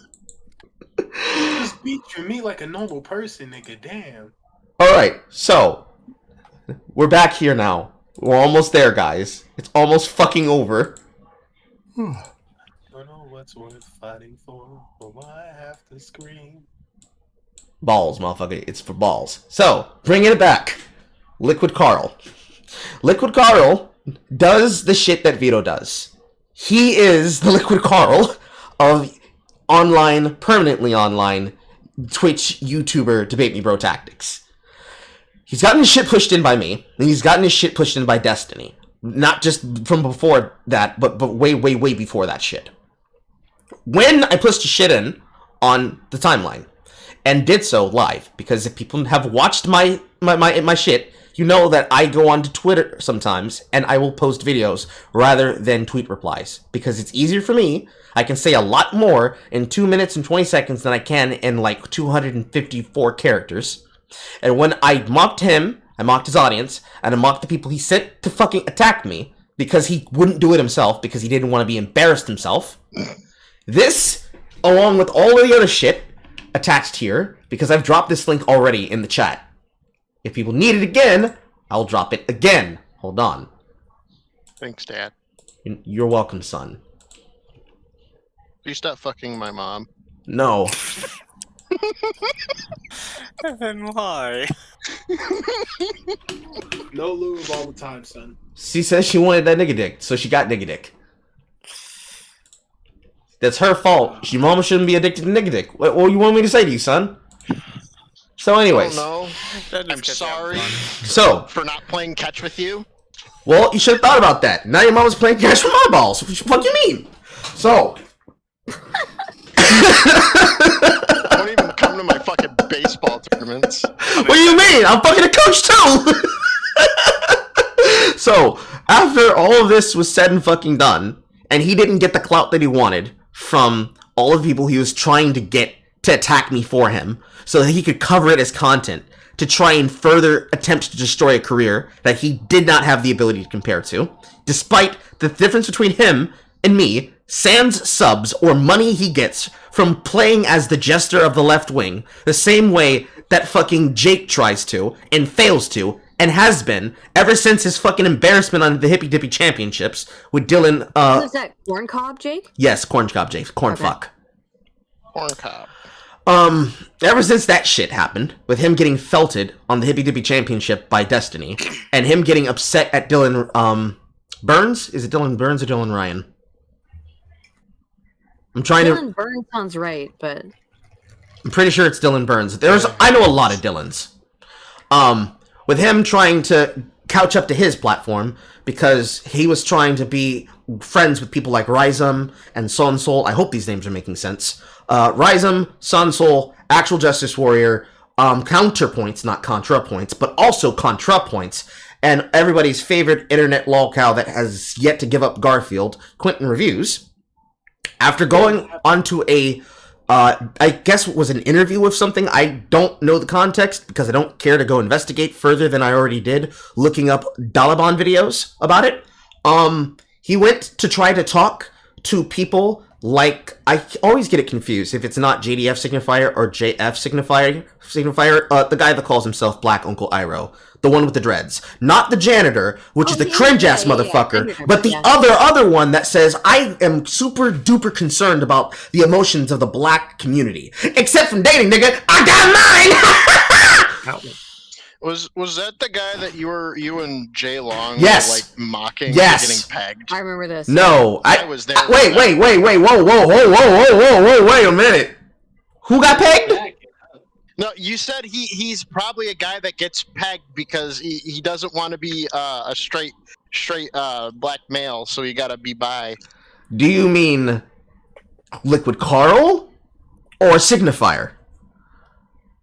Just beat your meat like a normal person, nigga. Damn.
Alright, so, we're back here now. We're almost there, guys. It's almost fucking over.
Don't know what's worth fighting for, but why I have to scream?
Balls, motherfucker. It's for balls. So, bringing it back. Liquid Carl. Liquid Carl does the shit that Vito does. He is the Liquid Carl of online, permanently online, Twitch, YouTuber, Debate Me Bro tactics. He's gotten his shit pushed in by me, and he's gotten his shit pushed in by Destiny. Not just from before that, but way, way, way before that shit. When I pushed his shit in on the timeline, and did so live, because if people have watched my shit, you know that I go onto Twitter sometimes, and I will post videos rather than tweet replies, because it's easier for me. I can say a lot more in 2 minutes and 20 seconds than I can in like 254 characters. And when I mocked him, I mocked his audience, and I mocked the people he sent to fucking attack me, because he wouldn't do it himself, because he didn't want to be embarrassed himself. This, along with all of the other shit, attached here, because I've dropped this link already in the chat. If people need it again, I'll drop it again. Hold on.
Thanks, Dad.
You're welcome, son.
You stop fucking my mom.
No.
Then why?
No lube all the time, son.
She says she wanted that nigga dick, so she got nigga dick. That's her fault. Your mama shouldn't be addicted to nigga dick. What you want me to say to you, son? So anyways.
Oh no. I'm sorry
So.
for not playing catch with you.
Well, you should have thought about that. Now your mama's playing catch with my balls. What the fuck you mean? So.
Don't even come to my fucking baseball tournaments.
What do you mean? I'm fucking a coach too! So, after all of this was said and fucking done, and he didn't get the clout that he wanted from all of the people he was trying to get to attack me for him, so that he could cover it as content, to try and further attempt to destroy a career that he did not have the ability to compare to, despite the difference between him and me, sans subs or money he gets from playing as the jester of the left wing, the same way that fucking Jake tries to, and fails to, and has been, ever since his fucking embarrassment on the Hippy Dippy Championships with Dylan,
Was that corn cob, Jake?
Yes, corn cob Jake, corn fuck.
Corn cob.
Ever since that shit happened, with him getting felted on the Hippy Dippy Championship by Destiny, and him getting upset at Dylan, Burns? Is it Dylan Burns or Dylan Ryan? I'm trying
Dylan Burns sounds right, but
I'm pretty sure it's Dylan Burns. I know a lot of Dylans. With him trying to couch up to his platform because he was trying to be friends with people like Rhizome and Sonsol. I hope these names are making sense. Rhizome, Sonsol, Actual Justice Warrior, counterpoints, not contrapoints, but also contrapoints, and everybody's favorite internet lolcow that has yet to give up Garfield, Quentin Reviews. After going onto a I guess it was an interview with something. I don't know the context because I don't care to go investigate further than I already did, looking up Dalaban videos about it. He went to try to talk to people like, I always get it confused if it's not JDF Signifier or JF Signifier, the guy that calls himself Black Uncle Iroh. The one with the dreads. Not the janitor, which is the cringe-ass motherfucker, but the other one that says, I am super duper concerned about the emotions of the black community. Except from dating, nigga, I got mine!
Was that the guy that you and Jay Long
yes.
were like mocking
yes.
for getting pegged?
I remember this.
No,
I was there.
Wait, whoa, wait a minute. Who got pegged?
No, you said he's probably a guy that gets pegged because he doesn't want to be a straight black male, so he gotta be bi.
Do you mean Liquid Carl or Signifier?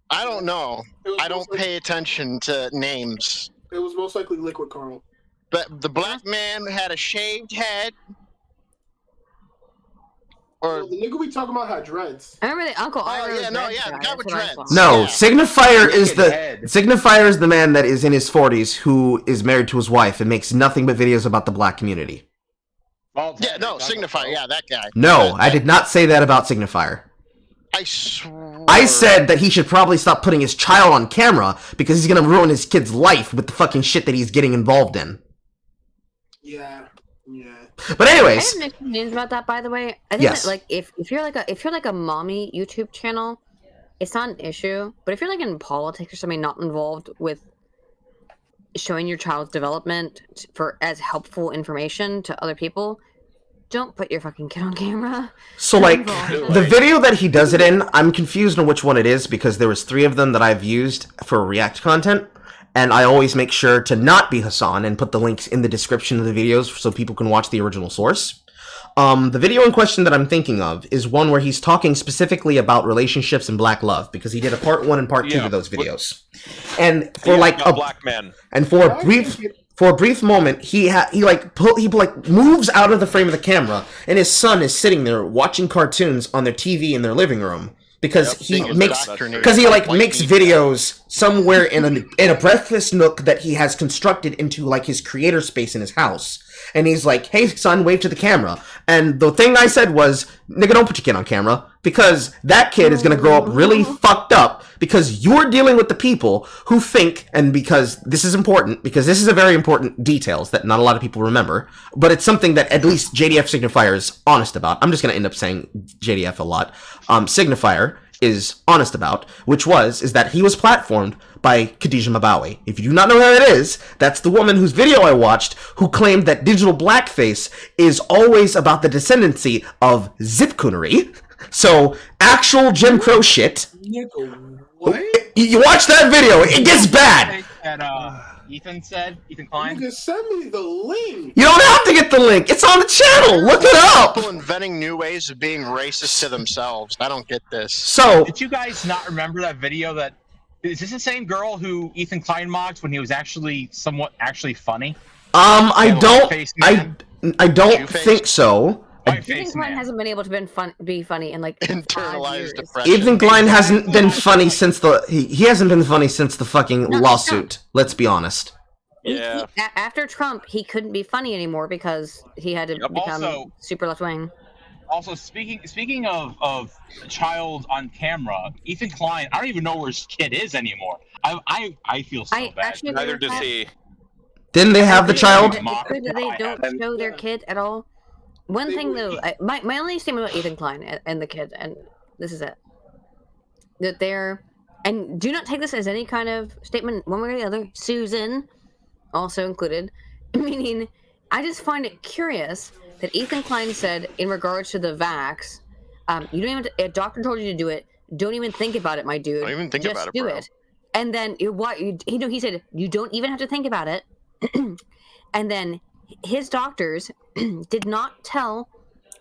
I don't know. I don't pay attention to names.
It was most likely Liquid Carl.
But the black man had a shaved head. Or
the nigga we talking about had dreads.
I remember the Uncle Iroh.
The guy with dreads.
No, Signifier is the man that is in his 40s who is married to his wife and makes nothing but videos about the black community.
Yeah, no, Signifier, that guy.
No, I did not say that about Signifier.
I swear.
I said that he should probably stop putting his child on camera because he's gonna ruin his kid's life with the fucking shit that he's getting involved in.
Yeah.
But anyways,
I have mixed opinions about that. By the way, I think
yes.
that, like if you're like a mommy YouTube channel, it's not an issue. But if you're like in politics or something, not involved with showing your child's development for as helpful information to other people, don't put your fucking kid on camera.
So like the video that he does it in, I'm confused on which one it is because there was 3 of them that I've used for React content. And I always make sure to not be Hassan and put the links in the description of the videos so people can watch the original source. The video in question that I'm thinking of is one where he's talking specifically about relationships and black love because he did a part 1 and part 2 to those videos. And for like a
black man.
And for a brief moment, he moves out of the frame of the camera, and his son is sitting there watching cartoons on their TV in their living room. Because he makes videos somewhere in a breakfast nook that he has constructed into like his creator space in his house. And he's like, hey son, wave to the camera. And the thing I said was, nigga, don't put your kid on camera. Because that kid is gonna grow up really fucked up because you're dealing with the people who think, and because this is important, because this is a very important details that not a lot of people remember, but it's something that at least JDF Signifier is honest about. I'm just gonna end up saying JDF a lot. Signifier is honest about, is that he was platformed by Khadija Mabawi. If you do not know who that is, that's the woman whose video I watched who claimed that digital blackface is always about the descendancy of zipcoonery. So, actual Jim Crow shit.
What?
You watch that video, it gets bad.
Ethan Klein.
Nigga, send me the link.
You don't have to get the link. It's on the channel. Look it up.
People inventing new ways of being racist to themselves. I don't get this.
So,
did you guys not remember that video that... Is this the same girl who Ethan Klein mocked when he was actually funny?
I don't think so.
Ethan Klein hasn't been able to be funny in like internalized
depression.
Ethan Klein hasn't been funny since he hasn't been funny since the fucking lawsuit. Let's be honest.
Yeah. After Trump, he couldn't be funny anymore because he had to become super left wing.
Also, speaking of a child on camera, Ethan Klein, I don't even know where his kid is anymore. I feel so bad.
Neither does he.
Didn't they have the child?
They don't show their kid at all. One thing though, my only statement about Ethan Klein and the kid, and this is it, that they're, and do not take this as any kind of statement one way or the other, Susan also included, meaning I just find it curious that Ethan Klein said in regards to the vax, you don't even, a doctor told you to do it, don't even think about it, my dude.
Don't even think
Just
about it,
do
bro.
it. And then he said, you don't even have to think about it. And then his doctors did not tell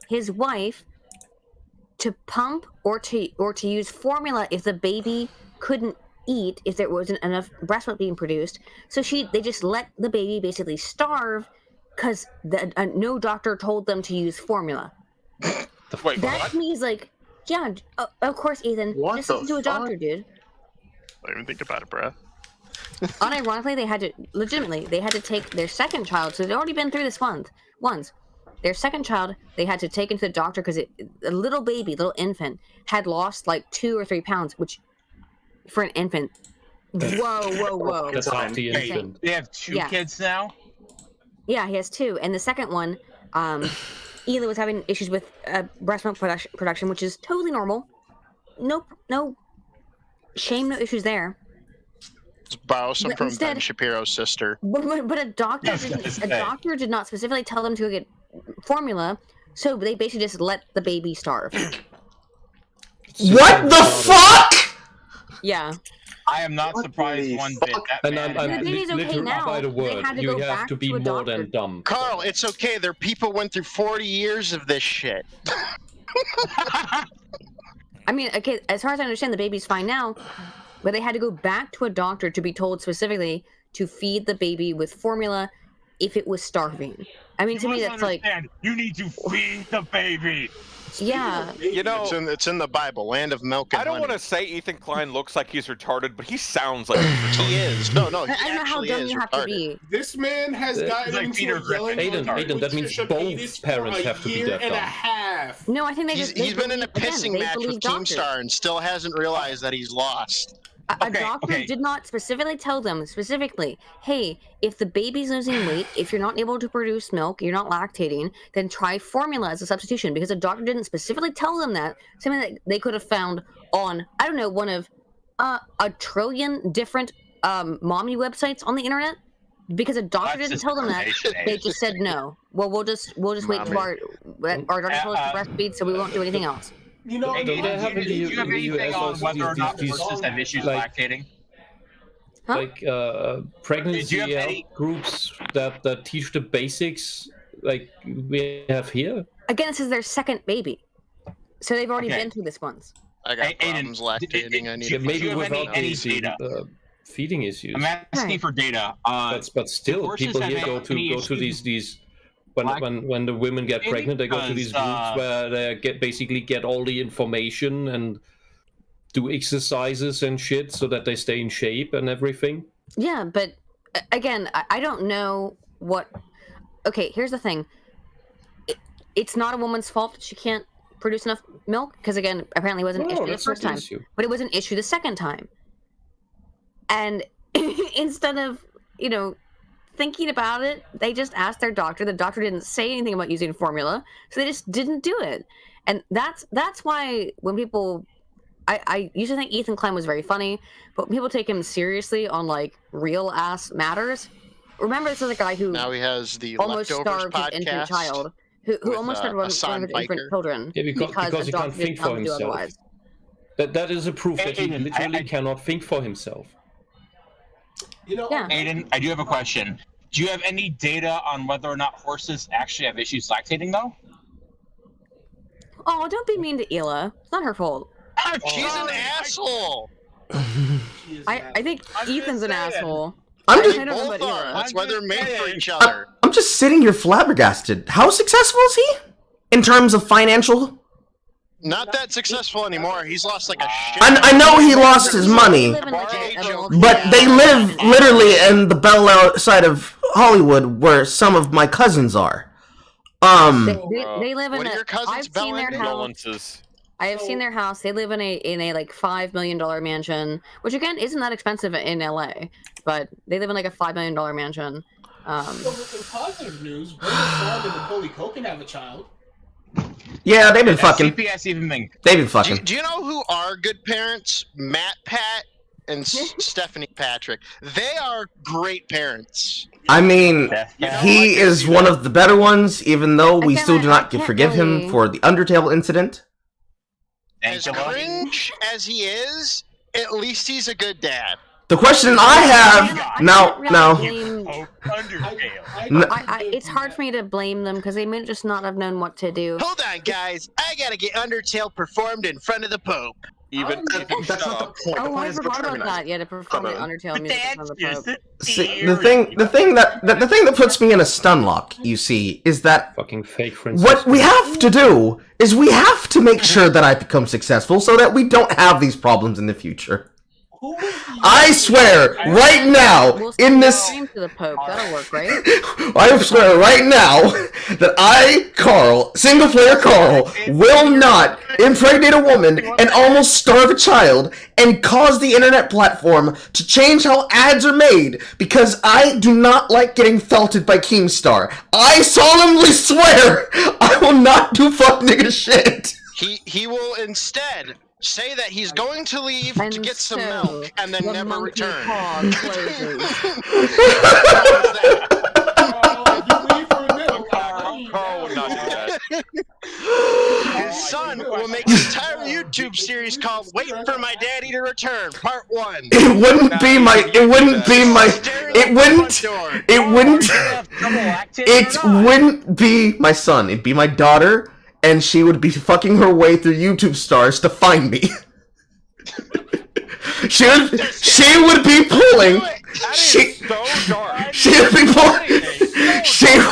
his wife to pump or to use formula if the baby couldn't eat, if there wasn't enough breast milk being produced. So they just let the baby basically starve because no doctor told them to use formula.
Wait,
that to me is like, yeah, of course, Ethan.
What
just
the
listen to a doctor, dude.
Don't even think about it, bro.
Unironically, they had to take their second child, so they'd already been through this once. Their second child, they had to take into the doctor because a little infant, had lost like 2 or 3 pounds, which for an infant, whoa.
That's half the infant.
They have 2 kids now?
Yeah, he has 2. And the second one, Ela was having issues with breast milk production, which is totally normal. No shame, no issues there.
Just borrow some
But
from
instead-
Ben Shapiro's sister.
But a doctor did not specifically tell them to go get formula, so they basically just let the baby starve.
What the fuck?
Yeah.
I am not surprised one bit. That man
The baby's okay
literally
now.
by the
They
word.
had to
You
go
have
back
to be
to a
more
doctor.
than dumb.
Carl, it's okay. Their people went through 40 years of this shit.
I mean, okay, as far as I understand, the baby's fine now, but they had to go back to a doctor to be told specifically to feed the baby with formula if it was starving. I mean, to me, that's like,
you need to feed the baby.
yeah.
You know,
it's in the Bible, land of milk and
I don't
honey.
want to say Ethan Klein looks like he's retarded, but he sounds like he's retarded.
He is. No,
I don't know how dumb you have to be.
This man has gotten
like
into
Peter
a yelling
Aydin, that means both parents have to be that
and a
dumb.
half.
No, I think
He's been in a pissing match with Keemstar and still hasn't realized that he's lost.
A doctor did not specifically tell them, hey, if the baby's losing weight, if you're not able to produce milk, you're not lactating, then try formula as a substitution. Because a doctor didn't specifically tell them that. Something that they could have found on, I don't know, one of a trillion different mommy websites on the internet. Because a doctor didn't tell them that, they just said no. Well, we'll just wait till our doctor told us to breastfeed, so we won't do anything else.
You know,
Do you have anything on whether or not horses have issues lactating?
Like pregnancy groups that teach the basics, like we have here.
Again, this is their second baby, so they've already been through this once.
I got problems lactating. I need to
maybe
you have
without
any
the
data?
feeding issues.
I'm asking for data.
But still,
horses
people
have
here go
any
to these. When the women get pregnant, they go to these groups where they basically get all the information and do exercises and shit so that they stay in shape and everything.
Yeah, but again, I don't know what. Okay, here's the thing. It's not a woman's fault that she can't produce enough milk because, again, apparently it wasn't an issue the first time, but it was an issue the second time. And instead of thinking about it, they just asked their doctor. The doctor didn't say anything about using formula, so they just didn't do it. And that's why when people, I used to think Ethan Klein was very funny, but when people take him seriously on like real ass matters. Remember, this is a guy who
now he has the
almost
Leftovers
starved his infant child, who almost starved one of his infant children
because he can't think for himself.
Otherwise.
That is a proof that he literally cannot think for himself.
Aydin, I do have a question. Do you have any data on whether or not horses actually have issues lactating, though?
Oh, don't be mean to Ela. It's not her fault.
She's an asshole.
I think Ethan's an asshole.
I'm just.
I don't know about Ela.
That's why they're made for each other.
I'm just sitting here flabbergasted. How successful is he in terms of financial?
Not that successful anymore. He's lost like a shit.
I know he lost his money, but they live literally in the Bel-Air side of Hollywood, where some of my cousins are.
They live in
What are your cousins'
I've seen their house. I have seen their house. They live in a like $5 million mansion, which again isn't that expensive in LA, but they live in like a $5 million mansion.
So in positive news, Brandon Saund and Macaulay Culkin have a child.
Yeah, they've been fucking.
CPS even think.
They've been fucking.
Do you know who are good parents? Matt Pat and Stephanie Patrick. They are great parents.
I mean, he is one of the better ones, even though we still do not forgive him for the Undertale incident.
as cringe as he is, at least he's a good dad.
The question I have now.
It's hard for me to blame them because they may just not have known what to do.
Hold on, guys. I gotta get Undertale performed in front of the Pope.
That's not the point.
Oh, I forgot about that. Yeah, to perform the Undertale music in front of the Pope.
See, the thing that puts me in a stun lock, you see, is that
fucking fake
what we have to do is we have to make sure that I become successful so that we don't have these problems in the future. I swear, right now, in this...
To the Pope. That'll work, right?
I swear right now that I, Carl, SinglePlayerCarl, will not impregnate a woman and almost starve a child and cause the internet platform to change how ads are made because I do not like getting felted by Keemstar. I solemnly swear I will not do fuck nigga shit.
He will instead say that he's going to leave to get some milk and then never return.
Carl would not do that.
His son will make an entire YouTube series called "Wait for My Daddy to Return" Part 1.
It wouldn't be my son. It'd be my daughter, and she would be fucking her way through YouTube stars to find me. She would be pulling. She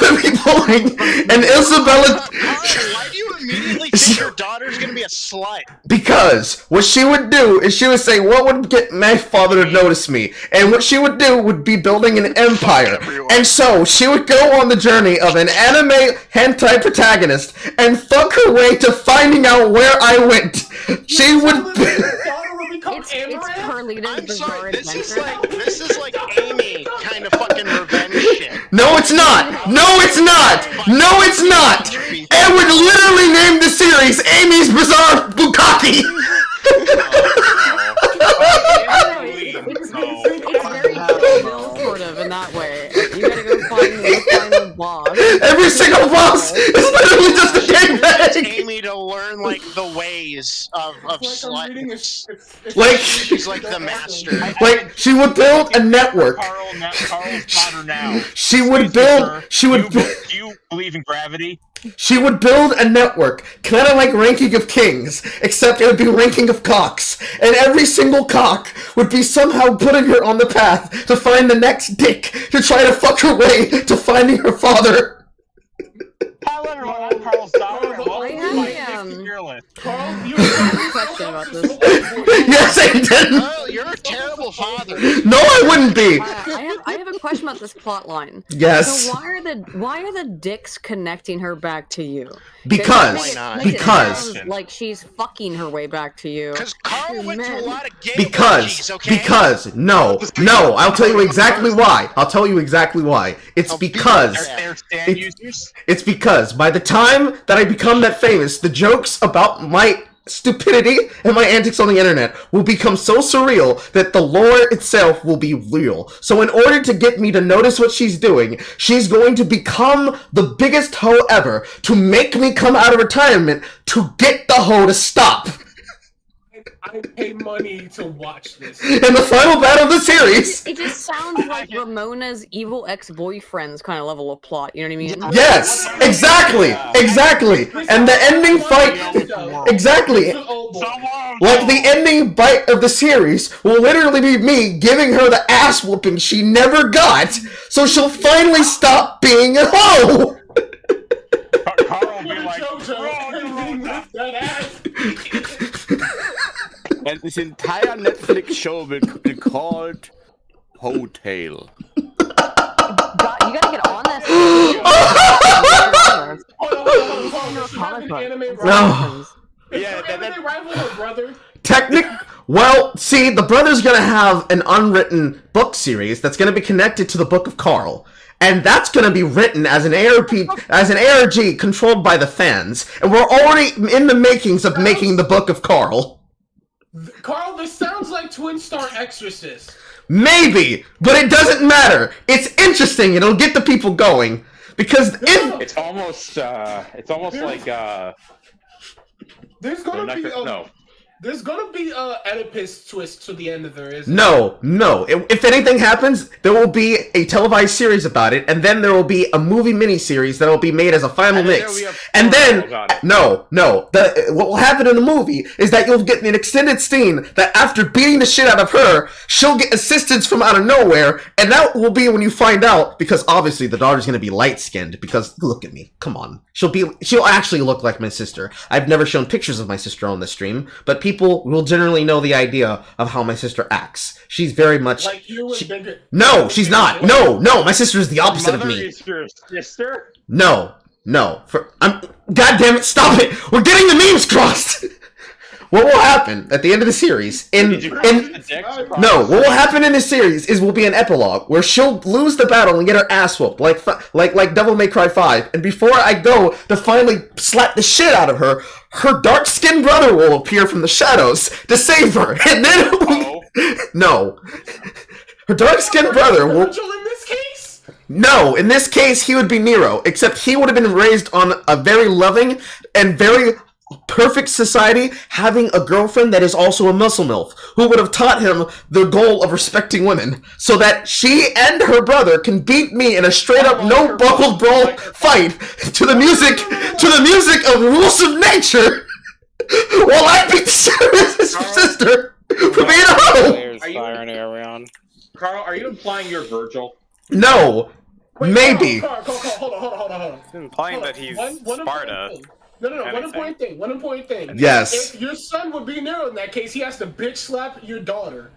would be pulling an Isabella.
Why do you immediately think your daughter's gonna be a slut?
Because what she would do is she would say, what would get my father to notice me? And what she would do would be building an empire. And so she would go on the journey of an anime hentai protagonist and fuck her way to finding out where I went. She would
It's Carlita's Bizarre Adventure.
This is like Amy kind of fucking revenge shit.
No, it's not! No, it's not! No, it's not! It would literally name the series Amy's Bizarre Bukkake!
It's very Kill sort of in that way. You gotta go find the final boss.
Every single boss is literally just a gangbang!
Amy to learn like the ways of sluts.
Like
she's like the master.
Like she would build a network.
Carl's daughter now.
She would build.
Do you believe in gravity?
She would build a network, kind of like Ranking of Kings, except it would be Ranking of Cocks, and every single cock would be somehow putting her on the path to find the next dick to try to fuck her way to finding her father.
Hello everyone, I'm Carl's daughter.
Carl, you have a question about this.
Yes, Aydin!
Oh, you're a terrible father.
No, I wouldn't be!
I have a question about this plot line.
Yes.
So why are the dicks connecting her back to you?
Because
It sounds like she's fucking her way back to you.
Because Carl went to a lot of gay
because no, I'll tell you exactly why. It's because it's because by the time that I become that famous, the jokes about my stupidity and my antics on the internet will become so surreal that the lore itself will be real. So in order to get me to notice what she's doing, she's going to become the biggest hoe ever to make me come out of retirement to get the hoe to stop.
I pay money to watch this.
In the final battle of the series.
It just sounds like Ramona's evil ex-boyfriend's kind of level of plot. You know what I mean?
Yes, exactly. And the ending fight, exactly. Like the ending bite of the series will literally be me giving her the ass whooping she never got, so she'll finally stop being a hoe.
Carl will be like, that ass.
And this entire Netflix show will be called Hotel.
You gotta get on this.
No.
Yeah, brother.
Well, see, the brother's gonna have an unwritten book series that's gonna be connected to the Book of Carl. And that's going to be written as an ARG controlled by the fans. And we're already in the makings of making the Book of Carl.
Carl, this sounds like Twin Star Exorcist.
Maybe, but it doesn't matter. It's interesting. It'll get the people going. Because
it's almost like
there's gonna be There's gonna be a Oedipus twist to the end of there, isn't
No. If anything happens, there will be a televised series about it, and then there will be a movie miniseries that will be made as a final mix. And then, no. What will happen in the movie is that you'll get an extended scene that after beating the shit out of her, she'll get assistance from out of nowhere, and that will be when you find out, because obviously the daughter's gonna be light-skinned, because look at me, come on. She'll actually look like my sister. I've never shown pictures of my sister on the stream, but people will generally know the idea of how my sister acts. She's very much...
Like you and bigger...
No, she's not. No, my sister is the opposite of me.
Is your sister?
No. God damn it, stop it! We're getting the memes crossed! What will happen at the end of the series what will happen in this series is will be an epilogue where she'll lose the battle and get her ass whooped like Devil May Cry 5, and before I go to finally slap the shit out of her, her dark-skinned brother will appear from the shadows to save her, and then no, her dark-skinned brother will.
In this case?
No, in this case he would be Nero, except he would have been raised on a very loving and very perfect society, having a girlfriend that is also a muscle MILF, who would have taught him the goal of respecting women, so that she and her brother can beat me in a straight-up no-buckle brawl fight to the music of Rules of Nature, while I beat his sister for being a hoe.
Carl, are you implying you're Virgil?
No, maybe.
Hold on.
Implying that he's Sparta.
No. One important thing.
Yes.
If your son would be Nero in that case, he has to bitch slap your daughter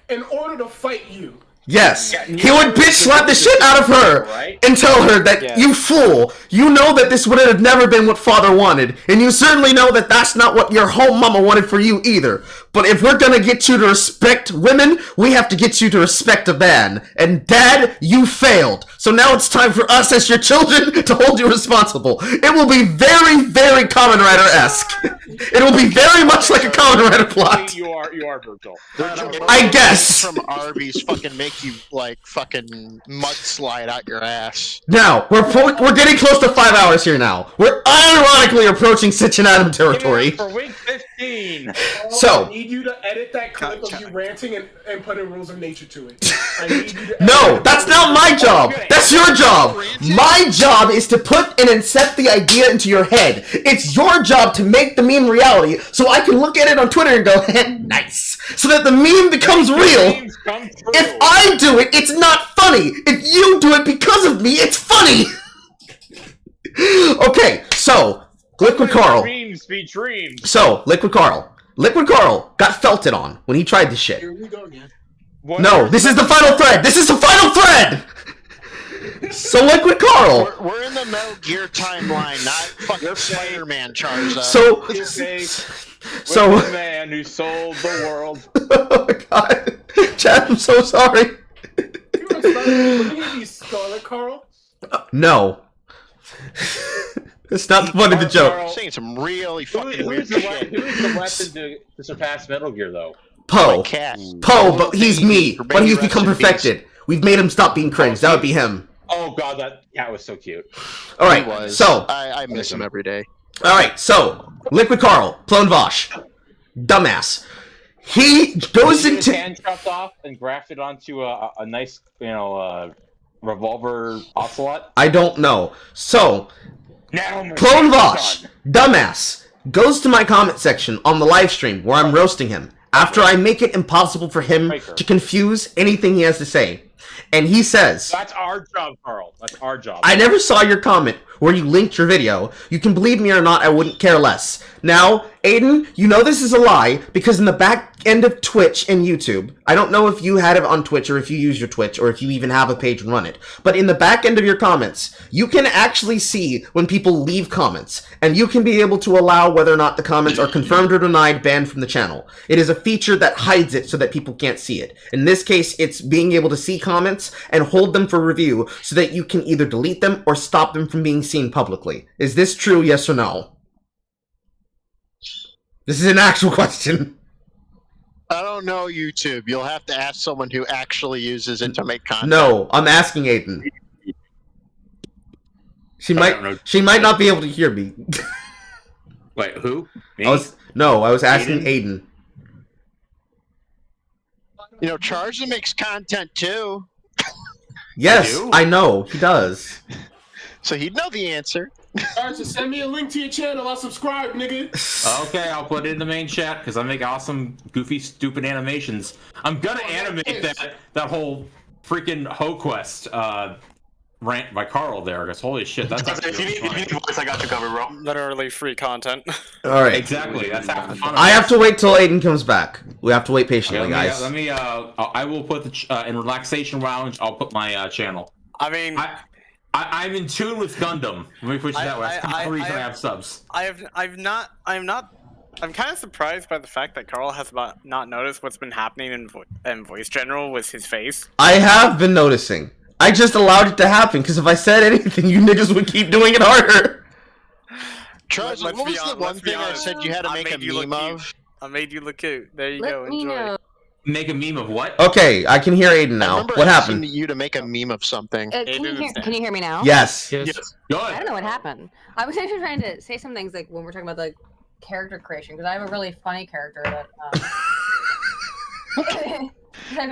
in order to fight you.
Yes, he would bitch slap the shit out of her and tell her that, you fool, you know that this would have never been what father wanted, and you certainly know that that's not what your home mama wanted for you either. But if we're gonna get you to respect women, we have to get you to respect a man. And Dad, you failed. So now it's time for us as your children to hold you responsible. It will be very, very Kamen Rider-esque. It will be very much like a Kamen Rider plot.
You are Virgil.
I guess.
From Arby's fucking make you like fucking mudslide out your ass.
Now, we're getting close to 5 hours here now. We're ironically approaching Sitch and Adam territory.
For week 15.
So,
I need you to edit that clip of you ranting and put in Rules of Nature to it. I need you to
no, that's not my job. That's your job. My job is to put and incept the idea into your head. It's your job to make the meme reality, so I can look at it on Twitter and go, nice. So that the meme becomes real. If I do it, it's not funny. If you do it because of me, it's funny. Okay, so Liquid Carl.
Dreams be dreams.
So Liquid Carl got felted on when he tried this shit.
Here we go again.
No, this is the final thread. This is the final thread. So Liquid Carl.
We're in the Metal Gear timeline, not fucking Spider-Man Charizard.
So the man who sold the world.
Oh my god, Chad, I'm so sorry.
Scarlet Carl?
No. It's not the point of the joke.
I'm saying some really fucking
Who is the weapon to surpass Metal Gear, though?
Poe, but he's me. But he's become perfected. We've made him stop being cringe. That would be him.
Oh god, that cat was so cute.
All right, so
I miss him every day.
All right, so Liquid Carl, Clone Vosh, dumbass. He goes into
his hand chopped off and grafted onto a nice, revolver ocelot.
I don't know. So Clone Vosh, dumbass, goes to my comment section on the live stream where I'm roasting him after I make it impossible for him to confuse anything he has to say. And he says,
"That's our job, Carl. That's our job."
I never saw your comment where you linked your video. You can believe me or not, I wouldn't care less. Now, Aydin, you know this is a lie because in the back end of Twitch and YouTube, I don't know if you had it on Twitch or if you use your Twitch or if you even have a page and run it, but in the back end of your comments, you can actually see when people leave comments, and you can be able to allow whether or not the comments are confirmed or denied, banned from the channel. It is a feature that hides it so that people can't see it. In this case, it's being able to see comments and hold them for review so that you can either delete them or stop them from being seen publicly. Is this true, yes or no? This is an actual question.
I don't know YouTube. You'll have to ask someone who actually uses it to make content.
No, I'm asking Aydin. She might not be able to hear me.
Wait, who? Me?
I was asking Aydin.
You know, Charizard makes content too.
Yes, I know he does.
So he'd know the answer.
Alright, so send me a link to your channel. I'll subscribe, nigga.
Okay, I'll put it in the main chat because I make awesome, goofy, stupid animations. I'm gonna animate that whole freaking HoQuest rant by Carl there. Because holy shit, that's
if you need voice, I got you covered, bro.
Literally free content.
All right.
Exactly. That's half the fun.
I have to wait till Aydin comes back. We have to wait patiently, guys.
Let me. I will put the in relaxation lounge. I'll put my channel.
I mean,
I'm in tune with Gundam. Let me put it that way. That's the reason I have subs.
I'm kind of surprised by the fact that Carl has not noticed what's been happening in Voice General with his face.
I have been noticing. I just allowed it to happen because if I said anything, you niggas would keep doing it harder.
Charles, what was the one thing I said you had to make a meme of?
I made you look cute. There you
Let
go.
me
Enjoy.
know.
Make a meme of what?
Okay, I can hear Aydin now. What happened?
You to make a meme of something.
Can you hear me now?
Yes.
Go
I
ahead.
don't know what happened. I was actually trying to say some things like when we're talking about the character creation because I have a really funny character that.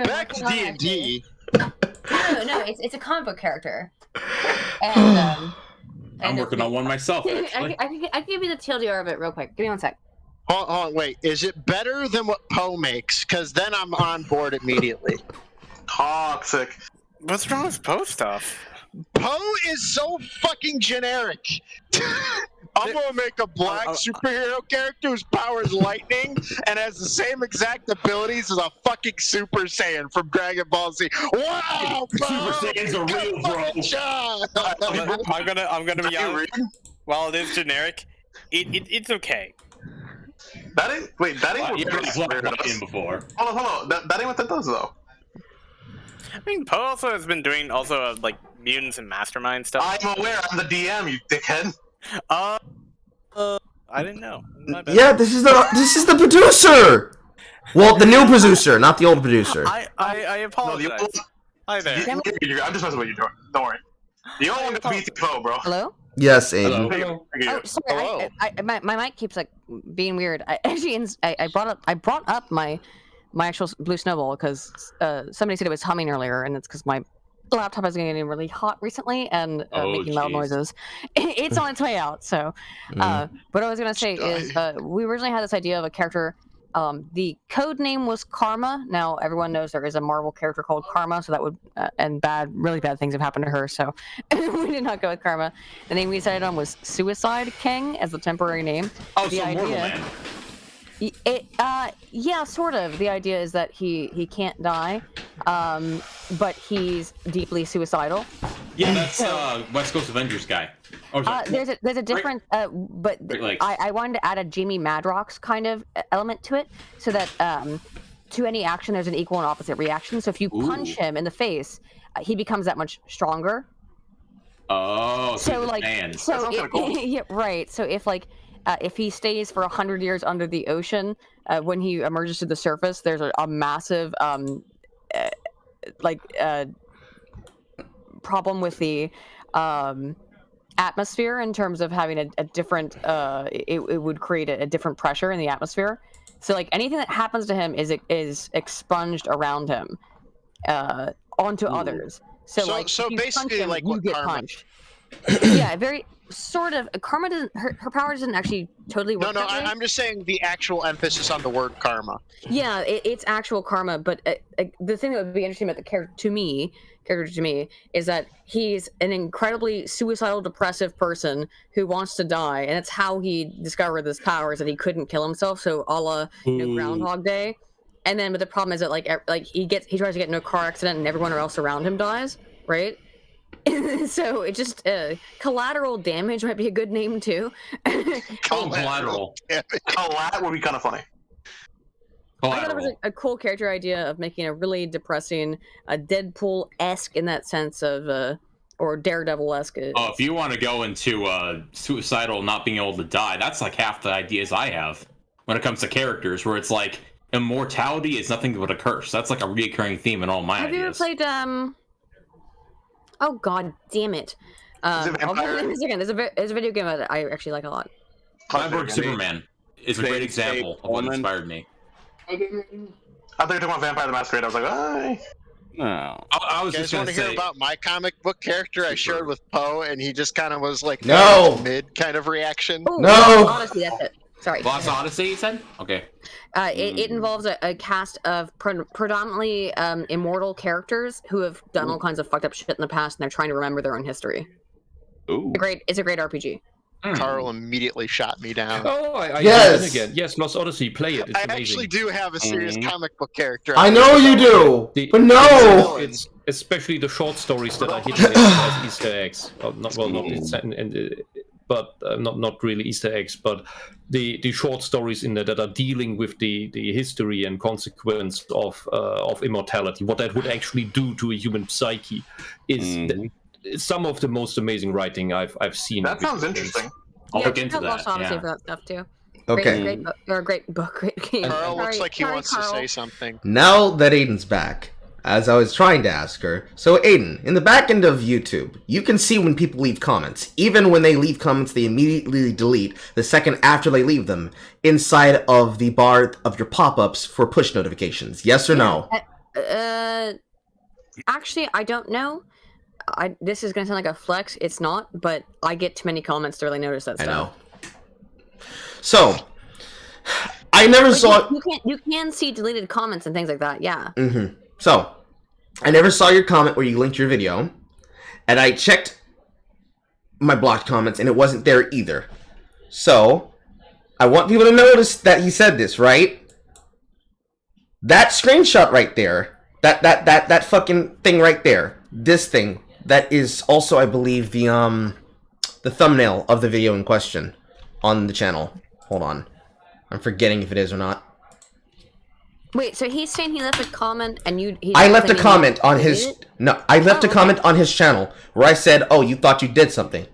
Back to D&D.
No, it's a comic book character. And
I'm working on one myself. Actually.
I can give you the TLDR of it real quick. Give me 1 sec.
Hold on, wait. Is it better than what Poe makes? Because then I'm on board immediately.
Toxic.
What's wrong with Poe stuff?
Poe is so fucking generic. I'm gonna make a black superhero character whose power is lightning and has the same exact abilities as a fucking Super Saiyan from Dragon Ball Z. Wow,
Super Saiyans are real, bro.
I'm gonna be honest. While it is generic, it's okay.
That ain't what
in before.
Hold on. That ain't what that does though.
I mean, Poe also has been doing like mutants and mastermind stuff.
I'm aware. I'm the DM, you dickhead.
I didn't know. My bad.
Yeah, this is the producer. Well, the new producer, not the old producer.
I apologize. Hi there.
I'm just messing with you, Jordan. Don't worry. The only one that beats Poe, bro.
Hello?
Yes, Aydin.
Oh, sorry. My mic keeps like being weird. I brought up my actual blue snowball because somebody said it was humming earlier, and it's because my laptop is getting really hot recently and making loud noises. It's on its way out. So, what I was gonna say is we originally had this idea of a character. The code name was Karma. Now everyone knows there is a Marvel character called Karma, so that would and really bad things have happened to her. So we did not go with Karma. The name we decided on was Suicide King as the temporary name.
Oh,
the
so
idea,
Mortal Man.
Yeah, sort of. The idea is that he can't die, but he's deeply suicidal.
Yeah, that's West Coast Avengers guy.
There's a different, but I wanted to add a Jamie Madrox kind of element to it, so that to any action there's an equal and opposite reaction. So if you punch him in the face, he becomes that much stronger.
Oh,
so like, so yeah, right. So if he stays for 100 years under the ocean, when he emerges to the surface, there's a massive problem with the atmosphere in terms of having a different it would create a different pressure in the atmosphere. So like anything that happens to him is expunged around him onto others. So
basically
him,
like
you
what
get
Karma.
punched. Yeah, very sort of. Karma doesn't. Her power doesn't actually totally work.
No, I'm just saying the actual emphasis on the word karma.
Yeah, it's actual karma, but the thing that would be interesting about the character to me is that he's an incredibly suicidal, depressive person who wants to die, and that's how he discovered this power, is that he couldn't kill himself. So a la Groundhog Day. And then, but the problem is that like he tries to get into a car accident, and everyone else around him dies, right? So it just collateral damage might be a good name too.
Collateral.
Collat would be kind of funny.
I thought it was a cool character idea of making a really depressing, Deadpool-esque in that sense of, or Daredevil-esque.
Oh, if you want to go into suicidal, not being able to die, that's like half the ideas I have when it comes to characters, where it's like immortality is nothing but a curse. That's like a recurring theme in all my ideas.
Have you ever played Oh god damn it! There's a video game that I actually like a lot.
Cyborg Superman is a great example of what inspired me.
I thought you were talking about Vampire the Masquerade. I was like, "Aye."
No.
I was
You guys
just going
want
to
to hear
say.
about my comic book character I shared with Poe, and he just kind of was like,
No!
mid kind of reaction?
Oh,
No!
Odyssey, that's it. Sorry.
Lost Odyssey, you said? Okay.
It involves a cast of predominantly immortal characters who have done all kinds of fucked up shit in the past, and they're trying to remember their own history.
Ooh.
It's a great RPG.
Carl immediately shot me down.
Oh, I
Yes.
again. Yes, Lost Odyssey, play it. It's
I
amazing.
actually do have a serious comic book character.
I know you do, but no.
It's especially the short stories that are hidden as Easter eggs. Not really Easter eggs, but the short stories in there that are dealing with the history and consequence of immortality, what that would actually do to a human psyche, is some of the most amazing writing I've seen.
That sounds interesting.
I'll look into that.
Lost Odyssey
Yeah.
for that stuff too.
Okay.
Great book, great game.
Carl looks like he wants to
Carl.
say something.
Now that Aiden's back, as I was trying to ask her, so Aydin, in the back end of YouTube, you can see when people leave comments. Even when they leave comments, they immediately delete the second after they leave them inside of the bar of your pop-ups for push notifications. Yes or no?
Actually, I don't know. This is gonna sound like a flex. It's not, but I get too many comments to really notice that stuff.
I know. So, I never saw.
You can see deleted comments and things like that. Yeah.
Mm-hmm. So, I never saw your comment where you linked your video, and I checked my blocked comments, and it wasn't there either. So, I want people to notice that he said this, right? That screenshot right there, that fucking thing right there, this thing, that is also, I believe, the thumbnail of the video in question on the channel. Hold on. I'm forgetting if it is or not.
Wait, so he's saying he left a comment and you...
I left a comment on his... No, I left a comment on his channel where I said, oh, you thought you did something.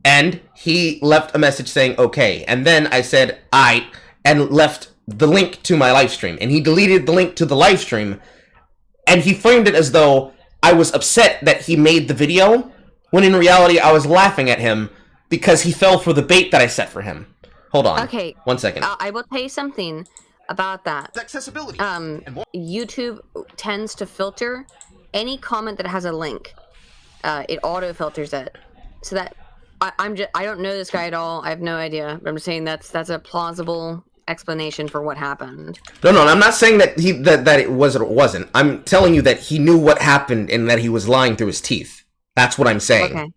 And he left a message saying, okay. And then I said, and left the link to my live stream. And he deleted the link to the live stream. And he framed it as though I was upset that he made the video, when in reality I was laughing at him because he fell for the bait that I set for him. Hold on.
Okay.
1 second.
I will tell you something about that.
Accessibility.
YouTube tends to filter any comment that has a link. It auto filters it, so that I don't know this guy at all. I have no idea. I'm just saying that's a plausible explanation for what happened.
No, I'm not saying that that it was or it wasn't. I'm telling you that he knew what happened and that he was lying through his teeth. That's what I'm saying.
Okay.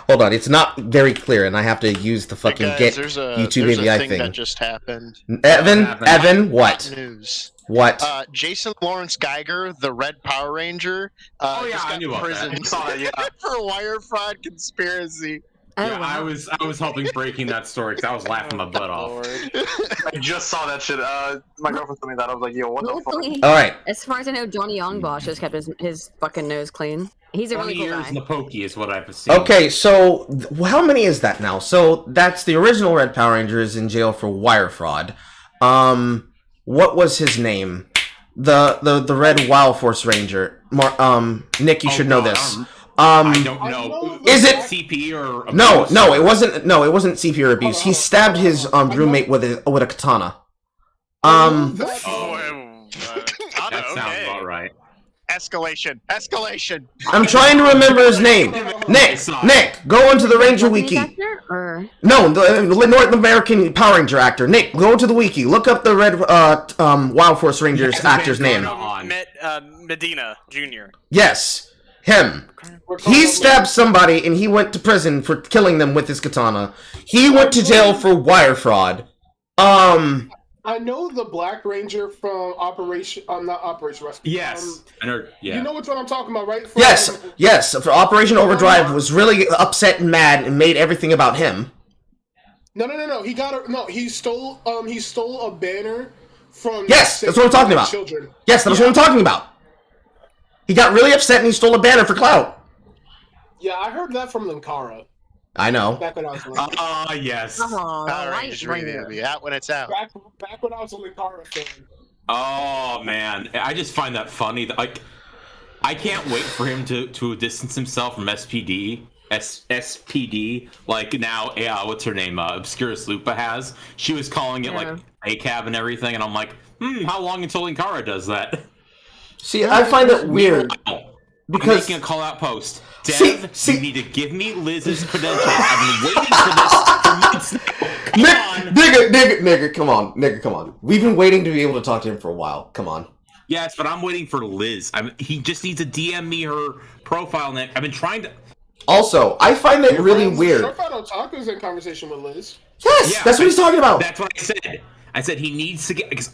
Hold on, it's not very clear, and I have to use the fucking
Guys,
get
there's a
YouTube API
thing
thing.
that just happened.
Evan, what?
News.
What?
Jason Lawrence Geiger, the Red Power Ranger, just got
I knew about that.
imprisoned
I saw that, yeah.
for wire fraud conspiracy.
Yeah, I was helping breaking that story because I was laughing my butt off.
I just saw that shit. My girlfriend told me that. I was like, yo, what the fuck?
All right.
As far as I know, Johnny Youngbosch just kept his fucking nose clean. He's a really
20
cool
years
guy.
in the pokey is what I've seen.
Okay, so how many is that now? So that's the original Red Power Ranger is in jail for wire fraud. What was his name? The Red Wild Force Ranger. Nick, you should know this.
I don't know.
Is it
CP or abuse?
No, it wasn't. No, it wasn't CP or abuse. He stabbed his roommate with a katana.
That sounds about right.
Escalation.
I'm trying to remember his name. Nick, go into the Ranger Wiki. No, the North American Power Ranger actor. Nick, go into the wiki. Look up the Red Wild Force Ranger's actor's name.
Medina Jr.
Yes, him. He stabbed somebody and he went to prison for killing them with his katana. He went to jail for wire fraud.
I know the Black Ranger from Operation. Not Operation Rescue.
Yes. Yeah.
You know which one I'm talking about, right?
Yes. For Operation Overdrive was really upset and mad and made everything about him.
No. He stole a banner from.
Yes, that's what I'm talking about.
Children.
Yes, that's what I'm talking about. He got really upset and he stole a banner for clout.
Yeah, I heard that from Linkara.
I know.
Back when I was
yes.
Power Rangers review will be out when it's out.
Back when I was a Linkara fan.
Oh man, I just find that funny. That, like, I can't wait for him to distance himself from SPD. Like now, what's her name? Obscurus Lupa has. She was calling it like ACAB and everything, and I'm like, how long until Linkara does that?
See, I find it weird.
Because I'm making a call-out post. Dev, you need to give me Liz's credentials. I've been waiting for this for months now.
Nigga, come on. Nigga, come on. We've been waiting to be able to talk to him for a while. Come on.
Yes, but I'm waiting for Liz. He just needs to DM me her profile name. I've been trying to...
Also, I find it really weird.
Surfside Otaku's in conversation with Liz.
Yes, that's what he's talking about.
That's what I said. I said he needs to get... Because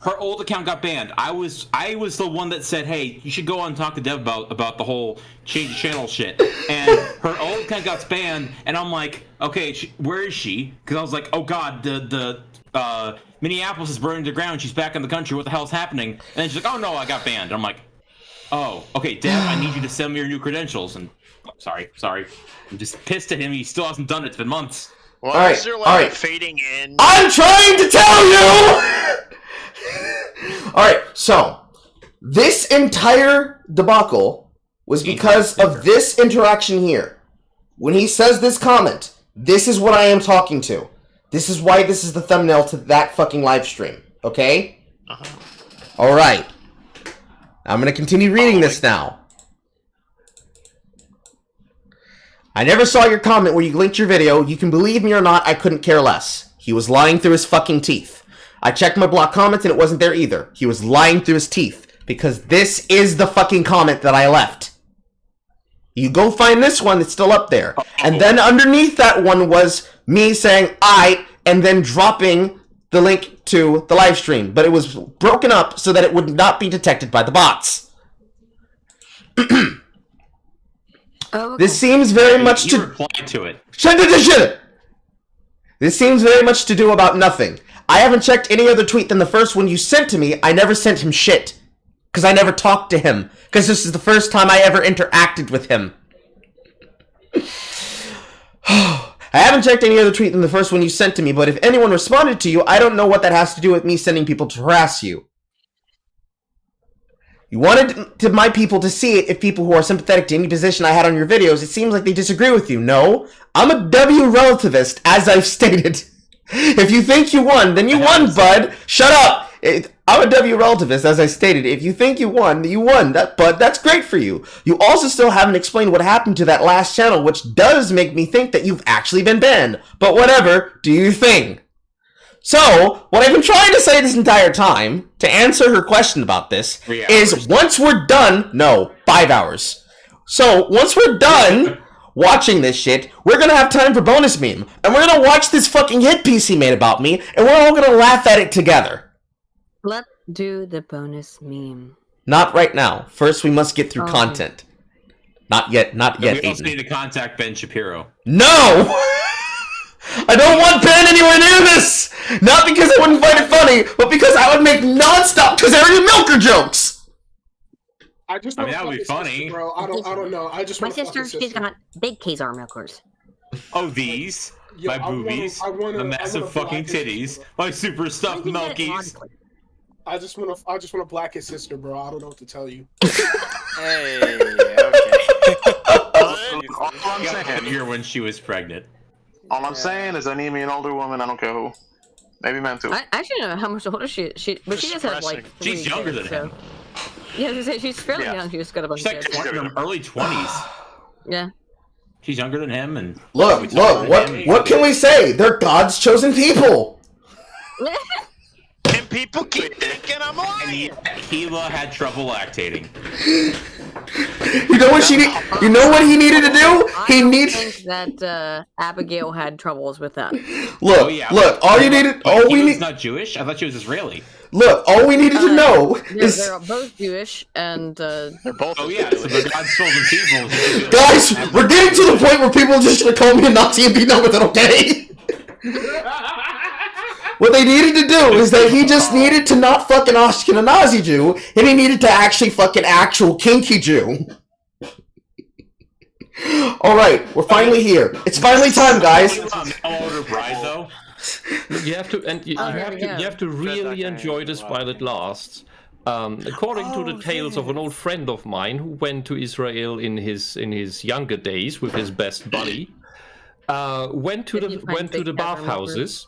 her old account got banned. I was the one that said, hey, you should go on and talk to Dev about the whole change channel shit. And her old account got banned, and I'm like, okay, where is she? Because I was like, oh god, the Minneapolis is burning to the ground. She's back in the country. What the hell's happening? And then she's like, oh no, I got banned. And I'm like, oh, okay, Dev, I need you to send me your new credentials. And sorry. I'm just pissed at him. He still hasn't done it. It's been months.
Why is there like fading in?
I'm trying to tell you! Alright, so this entire debacle was because of this interaction here. When he says this comment, this is what I am talking to. This is why this is the thumbnail to that fucking live stream. Okay? Alright. I'm gonna continue reading this now. I never saw your comment where you linked your video. You can believe me or not, I couldn't care less. He was lying through his fucking teeth. I checked my block comments and it wasn't there either. He was lying through his teeth. Because this is the fucking comment that I left. You go find this one, it's still up there. And then underneath that one was me saying I, and then dropping the link to the live stream. But it was broken up so that it would not be detected by the bots. This seems very much to...
replied to it.
Shut. This seems very much to do about nothing. I haven't checked any other tweet than the first one you sent to me. I never sent him shit. Because I never talked to him. Because this is the first time I ever interacted with him. I haven't checked any other tweet than the first one you sent to me, but if anyone responded to you, I don't know what that has to do with me sending people to harass you. You wanted my people to see it if people who are sympathetic to any position I had on your videos, it seems like they disagree with you. No, I'm a W relativist, as I've stated. If you think you won, then you won, bud. Shut up. I'm a W relativist, as I stated. If you think you won, bud. That's great for you. You also still haven't explained what happened to that last channel, which does make me think that you've actually been banned. But whatever, do your thing. So, what I've been trying to say this entire time, to answer her question about this, is once we're done... No, 5 hours. So, once we're done... watching this shit, we're gonna have time for bonus meme, and we're gonna watch this fucking hit piece he made about me, and we're all gonna laugh at it together.
Let's do the bonus meme.
Not right now. First, we must get through content. Not yet,
We also need to contact Ben Shapiro.
No! I don't want Ben anywhere near this! Not because I wouldn't find it funny, but because I would make non-stop Kazarian Milker jokes!
That would be funny.
Sister, bro. I don't know. I just
my sister, she's got big Kazar milkers.
Oh, these? My boobies? The massive fucking titties? My super stuffed milkies?
I just wanna black his sister, bro. I don't know what to tell you.
Hey, okay.
All I'm saying
here when she was pregnant.
All I'm saying is I need me an older woman. I don't care who. Maybe man too.
I actually don't know how much older she is. But she does have like 3
She's younger
kids,
than him.
Yeah, I was gonna say, she's fairly young. She just got a bunch
She's
of
like
kids.
early 20s.
Yeah.
She's younger than him, and
Look, what can we say? They're God's chosen people.
And people keep thinking I'm lying.
Keela had trouble lactating.
You know what he needed to do?
I don't think that Abigail had troubles with that.
Look, all we need.
Not Jewish? I thought she was Israeli.
Look, all we needed to know is
they're both Jewish, and they're
both.
Oh yeah, so they're God's chosen people.
Guys, we're getting to the point where people are just gonna call me a Nazi and be done with it, okay? What they needed to do is that he just needed to not fucking Ashkenazi Jew, and he needed to actually fucking actual kinky Jew. Alright, we're finally here. It's finally time, guys.
You have to really enjoy this while it lasts. According to the tales of an old friend of mine who went to Israel in his younger days with his best buddy, went to the bathhouses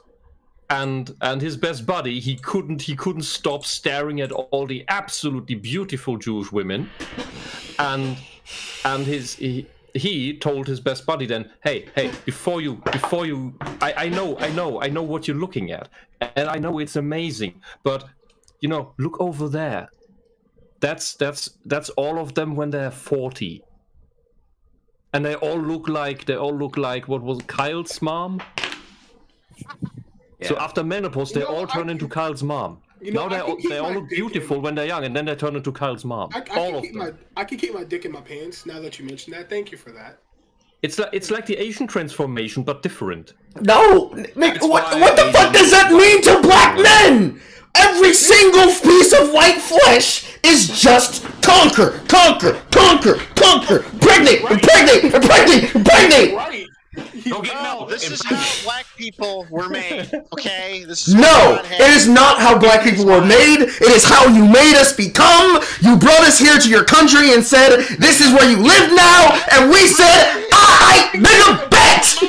and his best buddy, he couldn't stop staring at all the absolutely beautiful Jewish women, and he told his best buddy then, hey, before you, I know what you're looking at, and I know it's amazing, but look over there. That's all of them when they're 40, and they all look like what was Kyle's mom. So after menopause, they all turn into Kyle's mom. Now they all look beautiful when they're young, and then they turn into Kyle's mom.
I can keep my dick in my pants now that you mentioned that. Thank you for that.
It's like the Asian transformation, but different.
No, what the fuck does that mean to black men? Every single piece of white flesh is just conquer, impregnate.
Right.
No, this is how black people were made, okay?
No, it is not how black people were made. It is how you made us become. You brought us here to your country and said, this is where you live now, and we said, nigga, bet!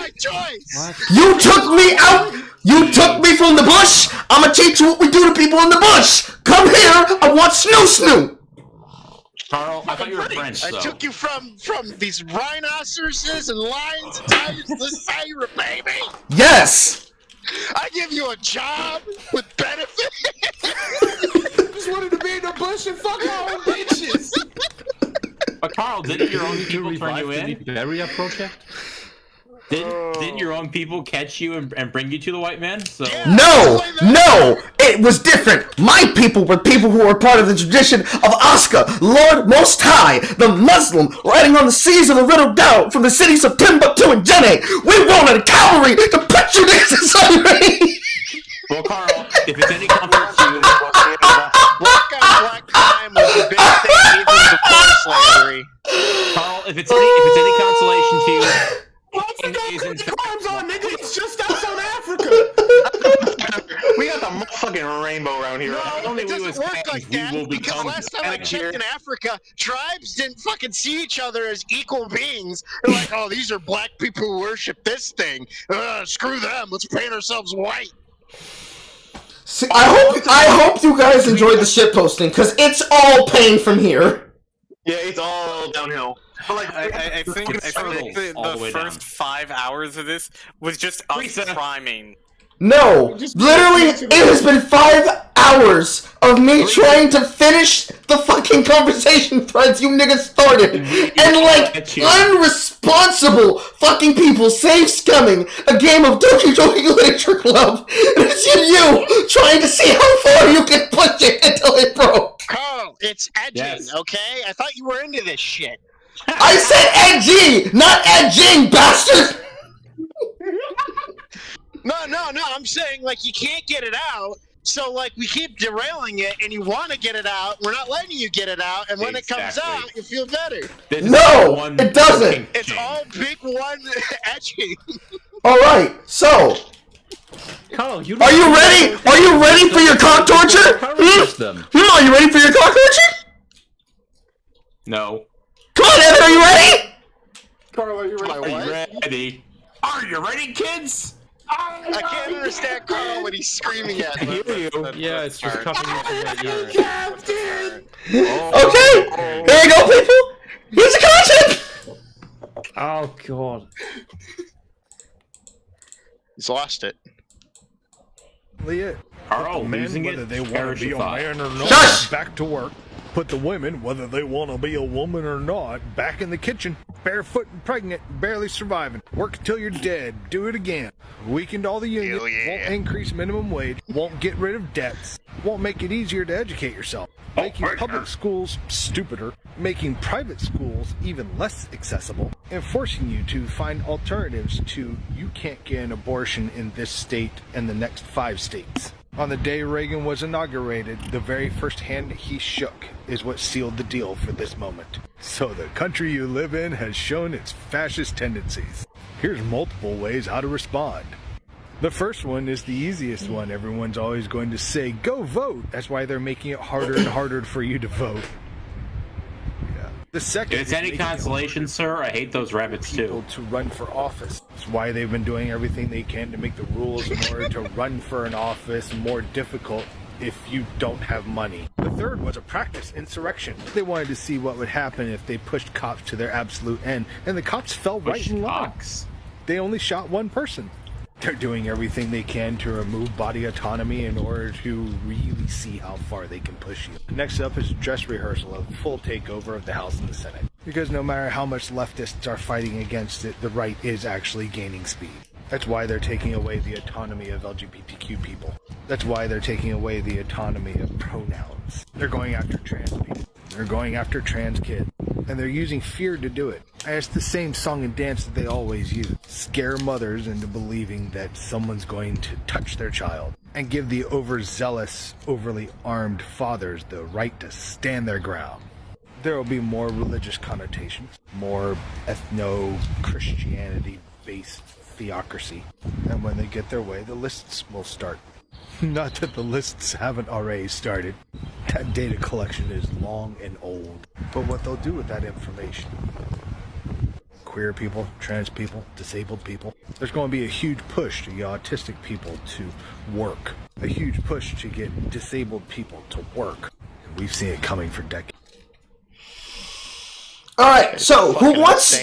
You took me out. You took me from the bush. I'ma teach you what we do to people in the bush. Come here. I want snoo.
Carl, I thought you were French.
I took you from these rhinoceroses and lions and tigers. This is how you were, baby.
Yes.
I give you a job with benefits.
Just wanted to be in the bush and fuck my own bitches.
But Carl, didn't your own people turn you in?
The Barrier Project?
Didn't your own people catch you and bring you to the white man? So
No, it was different. My people were people who were part of the tradition of Oscar, Lord Most High, the Muslim, riding on the seas of the Riddle Down from the cities of Timbuktu and Jenne. We wanted a cavalry to put you niggas in slavery.
Well, Carl, if it's any comfort to you,
black on black crime was the big thing even before slavery.
Carl, if it's any consolation to you.
Crimes on, nigga. It's just us on Africa.
We got the motherfucking rainbow around here.
No, it doesn't work like that, because last time I checked in Africa, tribes didn't fucking see each other as equal beings. They're like, oh, these are black people who worship this thing. Screw them. Let's paint ourselves white.
See, I hope you guys enjoyed the shit posting, because it's all pain from here.
Yeah, it's all downhill.
But like, I think the first 5 hours of this was just us priming.
No, literally, it has been 5 hours of me trying to finish the fucking conversation threads you niggas started, and like unresponsible fucking people save scumming a game of Doki Doki Literature Club, and it's you trying to see how far you can push it until it broke.
Carl, it's edging, okay? I thought you were into this shit.
I said edgy, not edging, bastard!
No, I'm saying, like, you can't get it out, so, like, we keep derailing it, and you want to get it out, we're not letting you get it out, and when it comes out, you feel better.
No, it doesn't!
It's all big one edging.
Alright, so...
Carl,
Are you ready? Are you ready for your cock torture? Are you ready for your cock torture?
No.
Come on, Evan, are you ready?
Carl, are you ready?
Ready? Are you ready, kids?
I can't understand Carl when he's screaming at me.
I hear you. Yeah, it's just coming into my ear.
Okay, here we go, people. Here's the content.
Oh god.
He's lost it.
Carl,
losing
whether
it.
they want to be a man or not,
Shush!
back to work. Put the women, whether they want to be a woman or not, back in the kitchen. Barefoot and pregnant, barely surviving. Work until you're dead. Do it again. Weakened all the unions. Won't increase minimum wage. Won't get rid of debts. Won't make it easier to educate yourself. Making public schools stupider. Making private schools even less accessible. And forcing you to find alternatives to you can't get an abortion in this state and the next 5 states. On the day Reagan was inaugurated, the very first hand he shook is what sealed the deal for this moment. So the country you live in has shown its fascist tendencies. Here's multiple ways how to respond. The first one is the easiest one. Everyone's always going to say, go vote. That's why they're making it harder and harder for you to vote. Yeah. The second,
if it's any consolation, sir, I hate those rabbits too.
To run for office. That's why they've been doing everything they can to make the rules in order to run for an office more difficult if you don't have money. The third was a practice insurrection. They wanted to see what would happen if they pushed cops to their absolute end, and the cops fell right in line. They only shot one person. They're doing everything they can to remove body autonomy in order to really see how far they can push you. Next up is dress rehearsal of full takeover of the House and the Senate. Because no matter how much leftists are fighting against it, the right is actually gaining speed. That's why they're taking away the autonomy of LGBTQ people. That's why they're taking away the autonomy of pronouns. They're going after trans people. They're going after trans kids. And they're using fear to do it. And it's the same song and dance that they always use. Scare mothers into believing that someone's going to touch their child. And give the overzealous, overly armed fathers the right to stand their ground. There will be more religious connotations. More ethno-Christianity-based theocracy. And when they get their way, the lists will start. Not that the lists haven't already started. That data collection is long and old. But what they'll do with that information, queer people, trans people, disabled people, there's going to be a huge push to get autistic people to work. A huge push to get disabled people to work. And we've seen it coming for decades.
Alright, so who wants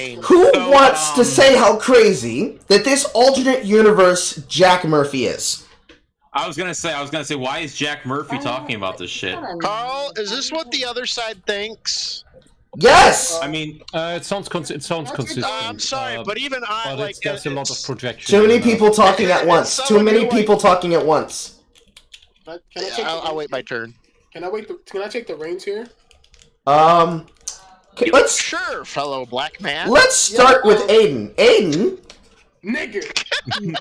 to say how crazy that this alternate universe Jack Murphy is?
I was gonna say, why is Jack Murphy talking about this shit?
Carl, is this what the other side thinks?
Yes.
I mean,
it sounds consistent.
I'm sorry, but even I
but there's a lot of projection.
Too many people talking at once. Too many people talking at once.
I'll wait my turn.
Can I take the reins here?
Sure, fellow black man.
Let's start with Aydin. Aydin.
Nigga.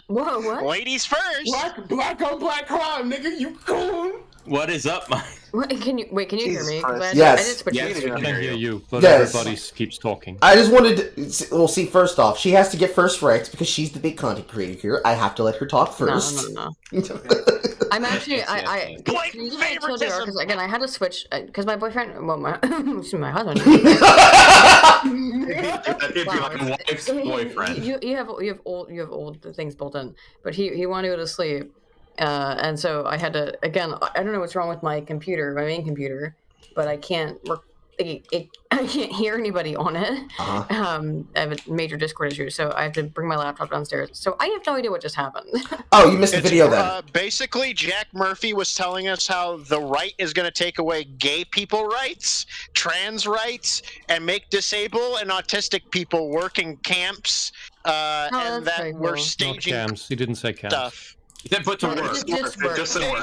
Whoa, what?
Ladies first.
Black on black crime, nigga. You coon.
What is up, Mike?
What, can you hear me?
Yes.
I can hear you, but
Yes.
everybody keeps talking.
I just wanted to. Well, see, first off, she has to get first rights because she's the big content creator here. I have to let her talk first.
No. I'm actually, I can you just like chill because again, I had to switch because my boyfriend, well, my husband.
Wife's boyfriend.
You have old things built in, but he wanted to go to sleep, and so I had to again. I don't know what's wrong with my computer, my main computer, but I can't work. I can't hear anybody on it. I have a major Discord issue, so I have to bring my laptop downstairs. So I have no idea what just happened.
Oh, you missed the video then.
Basically, Jack Murphy was telling us how the right is going to take away gay people rights, trans rights, and make disabled and autistic people work in camps, and that we're staging
Not camps. He didn't say camps.
stuff.
He said put to work.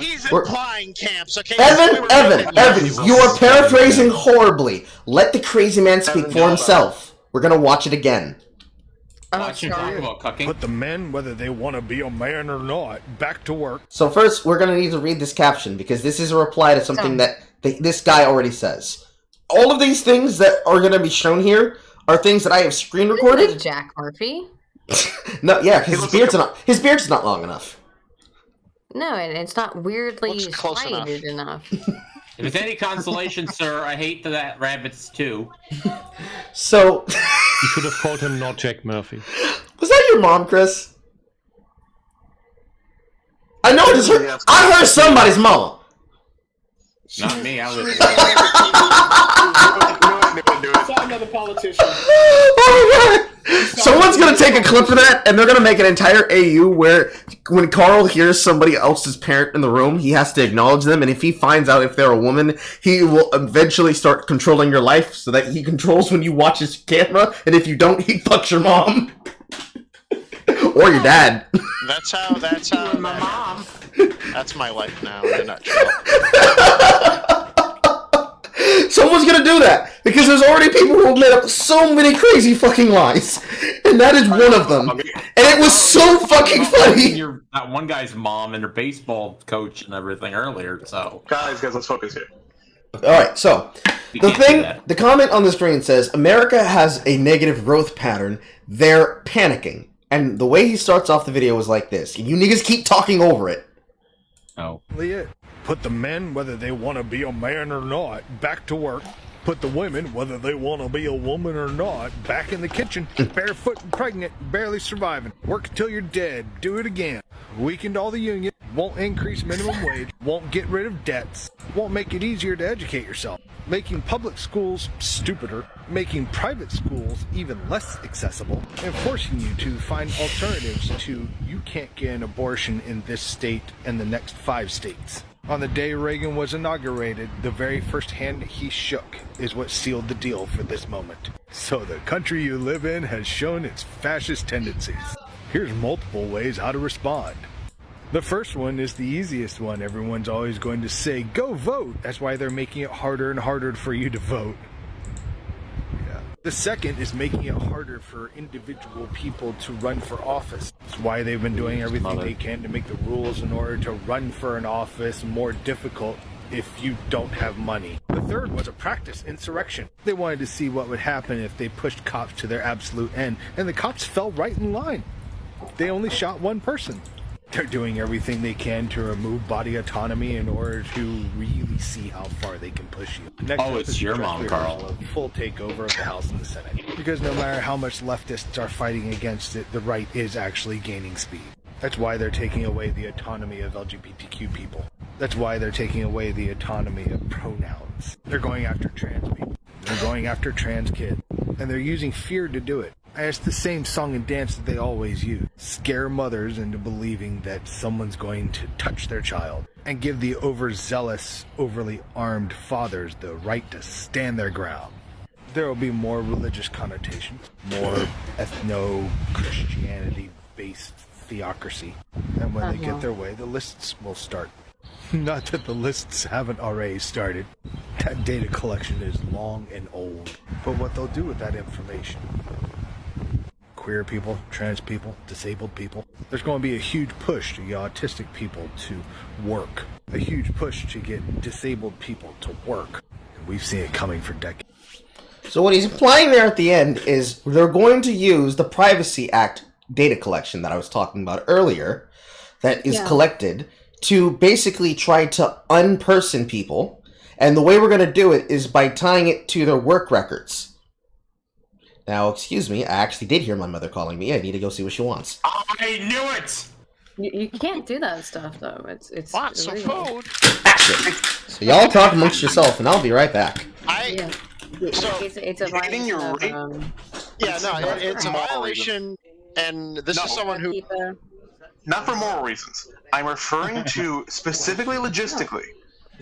He's implying camps, okay?
Evan, you are paraphrasing horribly. Let the crazy man speak for himself. We're gonna watch it again.
Watch him talk about cucking.
Put the men, whether they want to be a man or not, back to work.
So first, we're gonna need to read this caption because this is a reply to something that this guy already says. All of these things that are gonna be shown here are things that I have screen recorded.
Jack Murphy.
No, yeah, because his beard's not long enough.
No, and it's not weirdly striated enough.
If it's any consolation, sir, I hate that rabbits too.
So
you should have called him not Jack Murphy.
Was that your mom, Chris? I know it is her. I heard somebody's mom.
Not me. I was.
Saw another politician.
Oh my god! Someone's gonna take a clip of that, and they're gonna make an entire AU where, when Carl hears somebody else's parent in the room, he has to acknowledge them, and if he finds out if they're a woman, he will eventually start controlling your life, so that he controls when you watch his camera, and if you don't, he fucks your mom. Or your dad.
That's how my mom. That's my life now in a nutshell.
Someone's gonna do that because there's already people who have made up so many crazy fucking lies, and that is one of them. And it was so fucking funny.
That one guy's mom and her baseball coach and everything earlier. So
guys, let's focus here.
All right, so the comment on the screen says America has a negative growth pattern. They're panicking, and the way he starts off the video is like this. And you niggas keep talking over it.
Oh.
Put the men, whether they want to be a man or not, back to work. Put the women, whether they want to be a woman or not, back in the kitchen. Barefoot and pregnant, barely surviving. Work till you're dead. Do it again. Weakened all the union. Won't increase minimum wage. Won't get rid of debts. Won't make it easier to educate yourself. Making public schools stupider. Making private schools even less accessible. And forcing you to find alternatives to you can't get an abortion in this state and the next 5 states. On the day Reagan was inaugurated, the very first hand he shook is what sealed the deal for this moment. So the country you live in has shown its fascist tendencies. Here's multiple ways how to respond. The first one is the easiest one. Everyone's always going to say, go vote. That's why they're making it harder and harder for you to vote. The second is making it harder for individual people to run for office. That's why they've been doing everything they can to make the rules in order to run for an office more difficult if you don't have money. The third was a practice insurrection. They wanted to see what would happen if they pushed cops to their absolute end, and the cops fell right in line. They only shot one person. They're doing everything they can to remove body autonomy in order to really see how far they can push you. Next
it's your mom, Carl.
A full takeover of the House and the Senate. Because no matter how much leftists are fighting against it, the right is actually gaining speed. That's why they're taking away the autonomy of LGBTQ people. That's why they're taking away the autonomy of pronouns. They're going after trans people. They're going after trans kids. And they're using fear to do it. And it's the same song and dance that they always use. Scare mothers into believing that someone's going to touch their child. And give the overzealous, overly armed fathers the right to stand their ground. There will be more religious connotations. More ethno-Christianity-based theocracy. And when they get their way, the lists will start. Not that the lists haven't already started. That data collection is long and old. But what they'll do with that information... queer people, trans people, disabled people. There's going to be a huge push to get autistic people to work. A huge push to get disabled people to work. And we've seen it coming for decades.
So what he's implying there at the end is they're going to use the Privacy Act data collection that I was talking about earlier that is collected to basically try to unperson people. And the way we're going to do it is by tying it to their work records. Now, excuse me, I actually did hear my mother calling me. I need to go see what she wants.
I knew it!
You can't do that stuff, though. It's
lots of food.
So y'all talk amongst yourself, and I'll be right back.
So
it's a violation of,
it's a violation, and this is someone who...
Not for moral reasons. I'm referring to specifically logistically.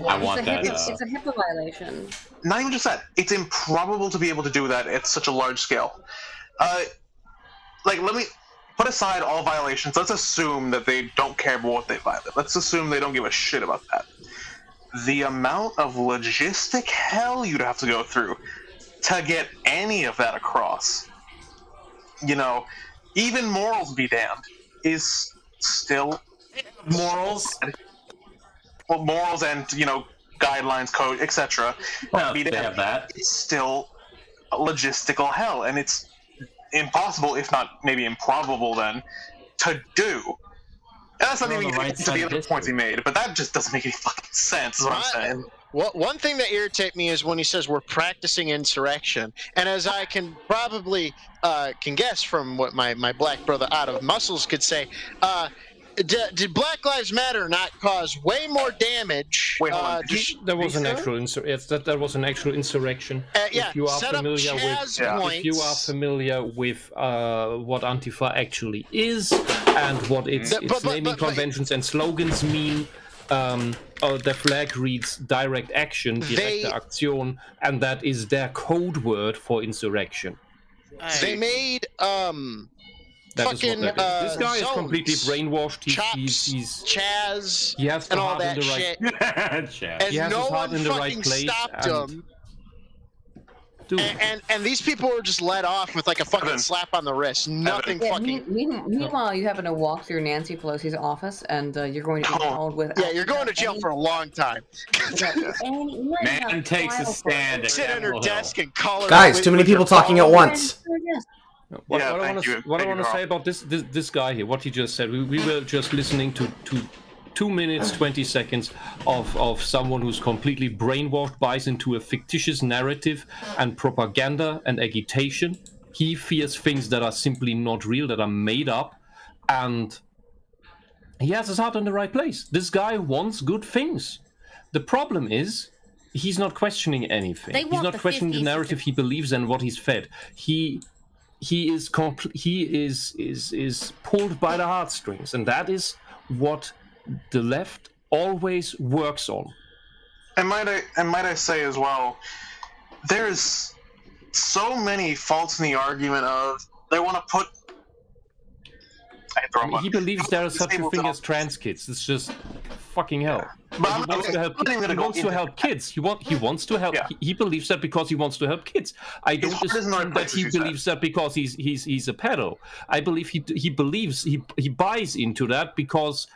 I want that.
It's a HIPAA violation.
Not even just that. It's improbable to be able to do that at such a large scale. Let me put aside all violations. Let's assume that they don't care about what they violate. Let's assume they don't give a shit about that. The amount of logistic hell you'd have to go through to get any of that across, even morals be damned, is still
morals.
Well, morals and guidelines, code, etc.
Well, they have that.
It's still logistical hell, and it's impossible, if not maybe improbable, then to do. And that's not even getting to the other points he made, but that just doesn't make any fucking sense. Is what I'm saying.
One thing that irritates me is when he says we're practicing insurrection, and as I can probably can guess from what my black brother out of muscles could say. Did Black Lives Matter not cause way more damage?
Wait, hold on. There was an actual that was an actual insurrection. If you are familiar with what Antifa actually is and what its naming conventions and slogans mean, the flag reads direct action, direkte Aktion, and that is their code word for insurrection.
They made
fucking this guy is completely brainwashed. He's
Chaz,
he has
and all
heart
that
in the right,
shit.
And
And no one
in the right
fucking
place,
stopped him. And these people were just let off with like a fucking slap on the wrist. Nothing fucking.
Meanwhile, you happen to walk through Nancy Pelosi's office, and you're going to be called with.
Yeah, you're going to jail for a long time.
Man takes a stand.
Sit at her desk and call her.
Guys, too many people talking at once.
What I want to say about this guy here, what he just said, we were just listening to 2 minutes, 20 seconds of someone who's completely brainwashed, buys into a fictitious narrative and propaganda and agitation. He fears things that are simply not real, that are made up, and he has his heart in the right place. This guy wants good things. The problem is, he's not questioning anything. He's not questioning the narrative he believes in, what he's fed. He is pulled by the heartstrings, and that is what the left always works on.
And might I say as well, there's so many faults in the argument of they want to put.
He believes there is such a thing as trans kids. It's just fucking hell. But he wants to help. He wants to help kids. He wants to help. He believes that because he wants to help kids. I don't assume that he believes that because he's a pedo. I believe he believes he buys into that because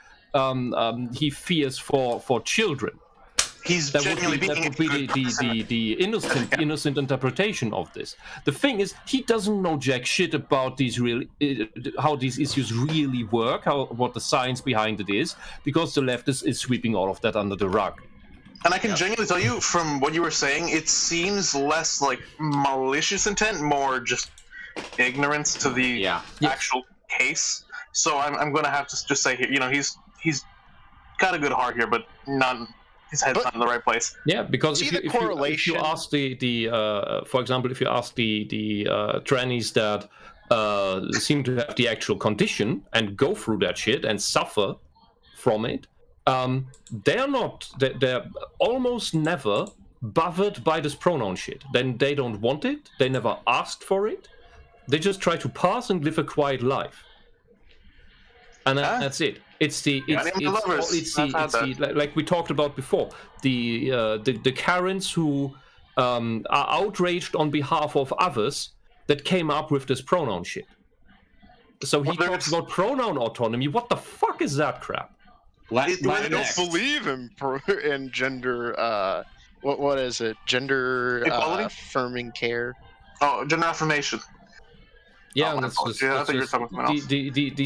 he fears for children. That would be the innocent interpretation of this. The thing is, he doesn't know jack shit about how these issues really work, what the science behind it is, because the left is sweeping all of that under the rug.
And I can genuinely tell you, from what you were saying, it seems less like malicious intent, more just ignorance to the actual case. So I'm going to have to just say here, he's got a good heart here, but his head's not in the right place.
Yeah, because if you ask for example, if you ask the trannies that seem to have the actual condition and go through that shit and suffer from it, they're almost never bothered by this pronoun shit. Then they don't want it. They never asked for it. They just try to pass and live a quiet life. And that's it. It's like we talked about before, the Karens who are outraged on behalf of others that came up with this pronoun shit. So he talks about pronoun autonomy. What the fuck is that crap?
I don't believe in gender. What is it? Gender affirming care.
Oh, gender affirmation.
Yeah, and the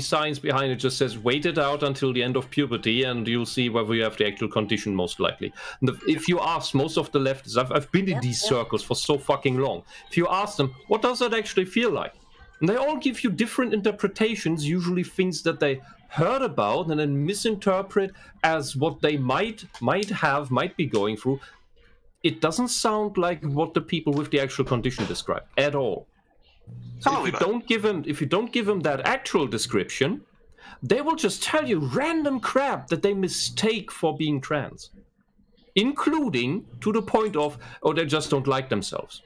science behind it just says wait it out until the end of puberty and you'll see whether you have the actual condition, most likely. And if you ask most of the leftists, I've been in these circles for so fucking long. If you ask them, what does that actually feel like? And they all give you different interpretations, usually things that they heard about and then misinterpret as what they might be going through. It doesn't sound like what the people with the actual condition describe at all. So if you don't give them that actual description, they will just tell you random crap that they mistake for being trans, including to the point of, they just don't like themselves.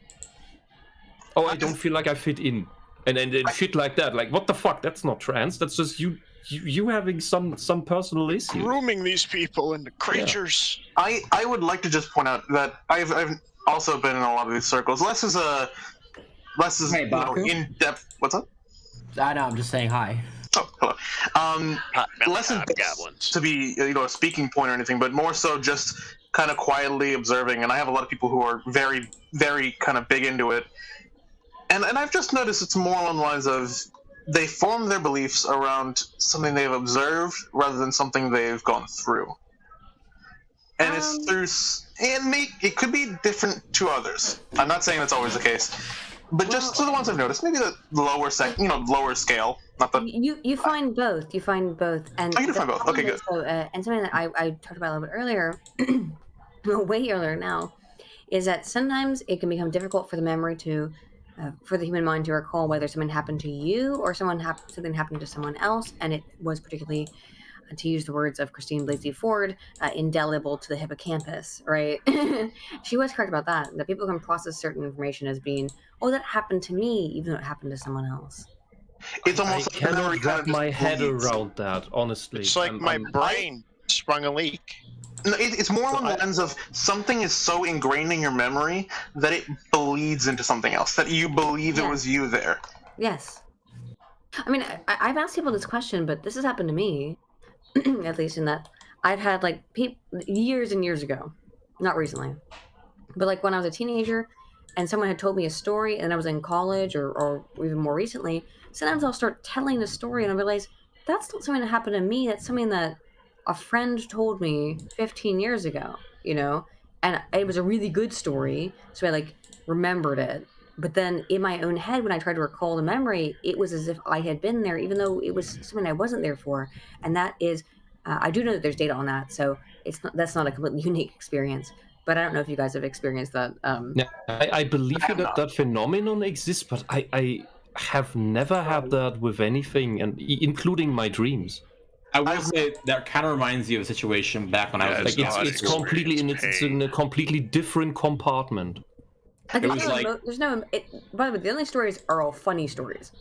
I don't feel like I fit in, and shit like that. Like, what the fuck? That's not trans. That's just you having some personal issue.
Grooming these people into creatures.
Yeah. I would like to just point out that I've also been in a lot of these circles. Less is in depth. What's up?
I know. I'm just saying hi.
Oh, hello. Less in depth to be a speaking point or anything, but more so just kind of quietly observing. And I have a lot of people who are very, very kind of big into it. And I've just noticed it's more along the lines of they form their beliefs around something they've observed rather than something they've gone through. And it could be different to others. I'm not saying that's always the case. But just to the ones I've noticed, maybe the lower scale, not the.
You find both. You find both, and
you find both. Okay, good.
And something that I talked about a little bit earlier, way earlier now, is that sometimes it can become difficult for the memory to, for the human mind to recall whether something happened to you or something happened to someone else, and it was particularly, to use the words of Christine Blasey Ford, indelible to the hippocampus, right? She was correct about that. That people can process certain information as being, that happened to me, even though it happened to someone else.
It's almost
I cannot wrap my head around that, honestly.
It's like my brain sprung a leak.
No, it's more on the lens of something is so ingrained in your memory that it bleeds into something else, that you believe it was you there.
Yes. I mean, I've asked people this question, but this has happened to me, at least in that I've had years and years ago, not recently, but when I was a teenager and someone had told me a story and I was in college or even more recently, sometimes I'll start telling a story and I realize that's not something that happened to me. That's something that a friend told me 15 years ago, you know, and it was a really good story, so I like remembered it. But then in my own head, when I tried to recall the memory, it was as if I had been there, even though it was something I wasn't there for. And that is, I do know that there's data on that, so that's not a completely unique experience. But I don't know if you guys have experienced that.
Yeah, I believe that phenomenon exists, but I have never had that with anything, and including my dreams.
I will say that kind of reminds you of a situation back when I was
like it's completely it's in a completely different compartment.
By the way, the only stories are all funny stories.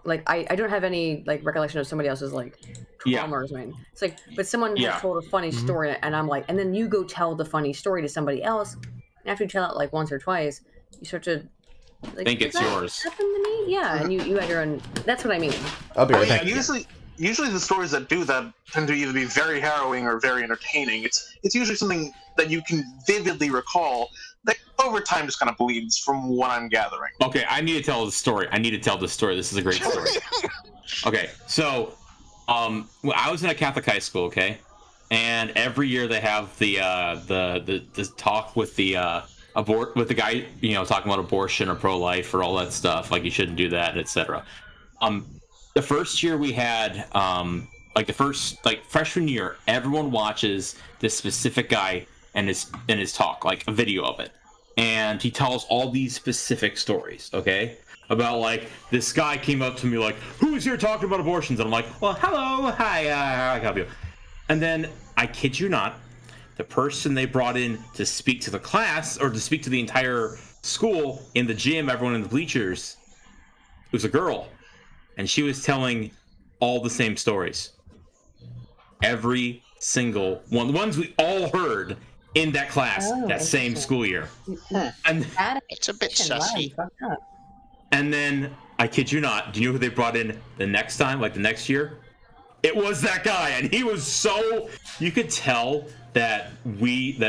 Like I don't have any like recollection of somebody else's like trauma or something. It's like, but someone has told a funny story, and I'm like, and then you go tell the funny story to somebody else. And after you tell it like once or twice, you start to like,
think it's yours.
Happened to me? Yeah, and you had your own. That's what I mean.
I'll be right back.
Usually the stories that do that tend to either be very harrowing or very entertaining. It's usually something that you can vividly recall that over time just kind of bleeds from what I'm gathering.
Okay, I need to tell the story. This is a great story. Okay, so I was in a Catholic high school, okay? And every year they have the talk with the with the guy, you know, talking about abortion or pro-life or all that stuff, like you shouldn't do that, etc. The first year we had freshman year, everyone watches this specific guy and his talk, like a video of it, and he tells all these specific stories, okay, about like this guy came up to me like, who's here talking about abortions? And I'm like, well, hello, hi, I help you. And then I kid you not, the person they brought in to speak to the class or to speak to the entire school in the gym, everyone in the bleachers, it was a girl. And she was telling all the same stories. Every single one. The ones we all heard in that class that same school year. And
it's a bit sussy.
And then, I kid you not, do you know who they brought in the next time, like the next year? It was that guy, and he was so... You could tell that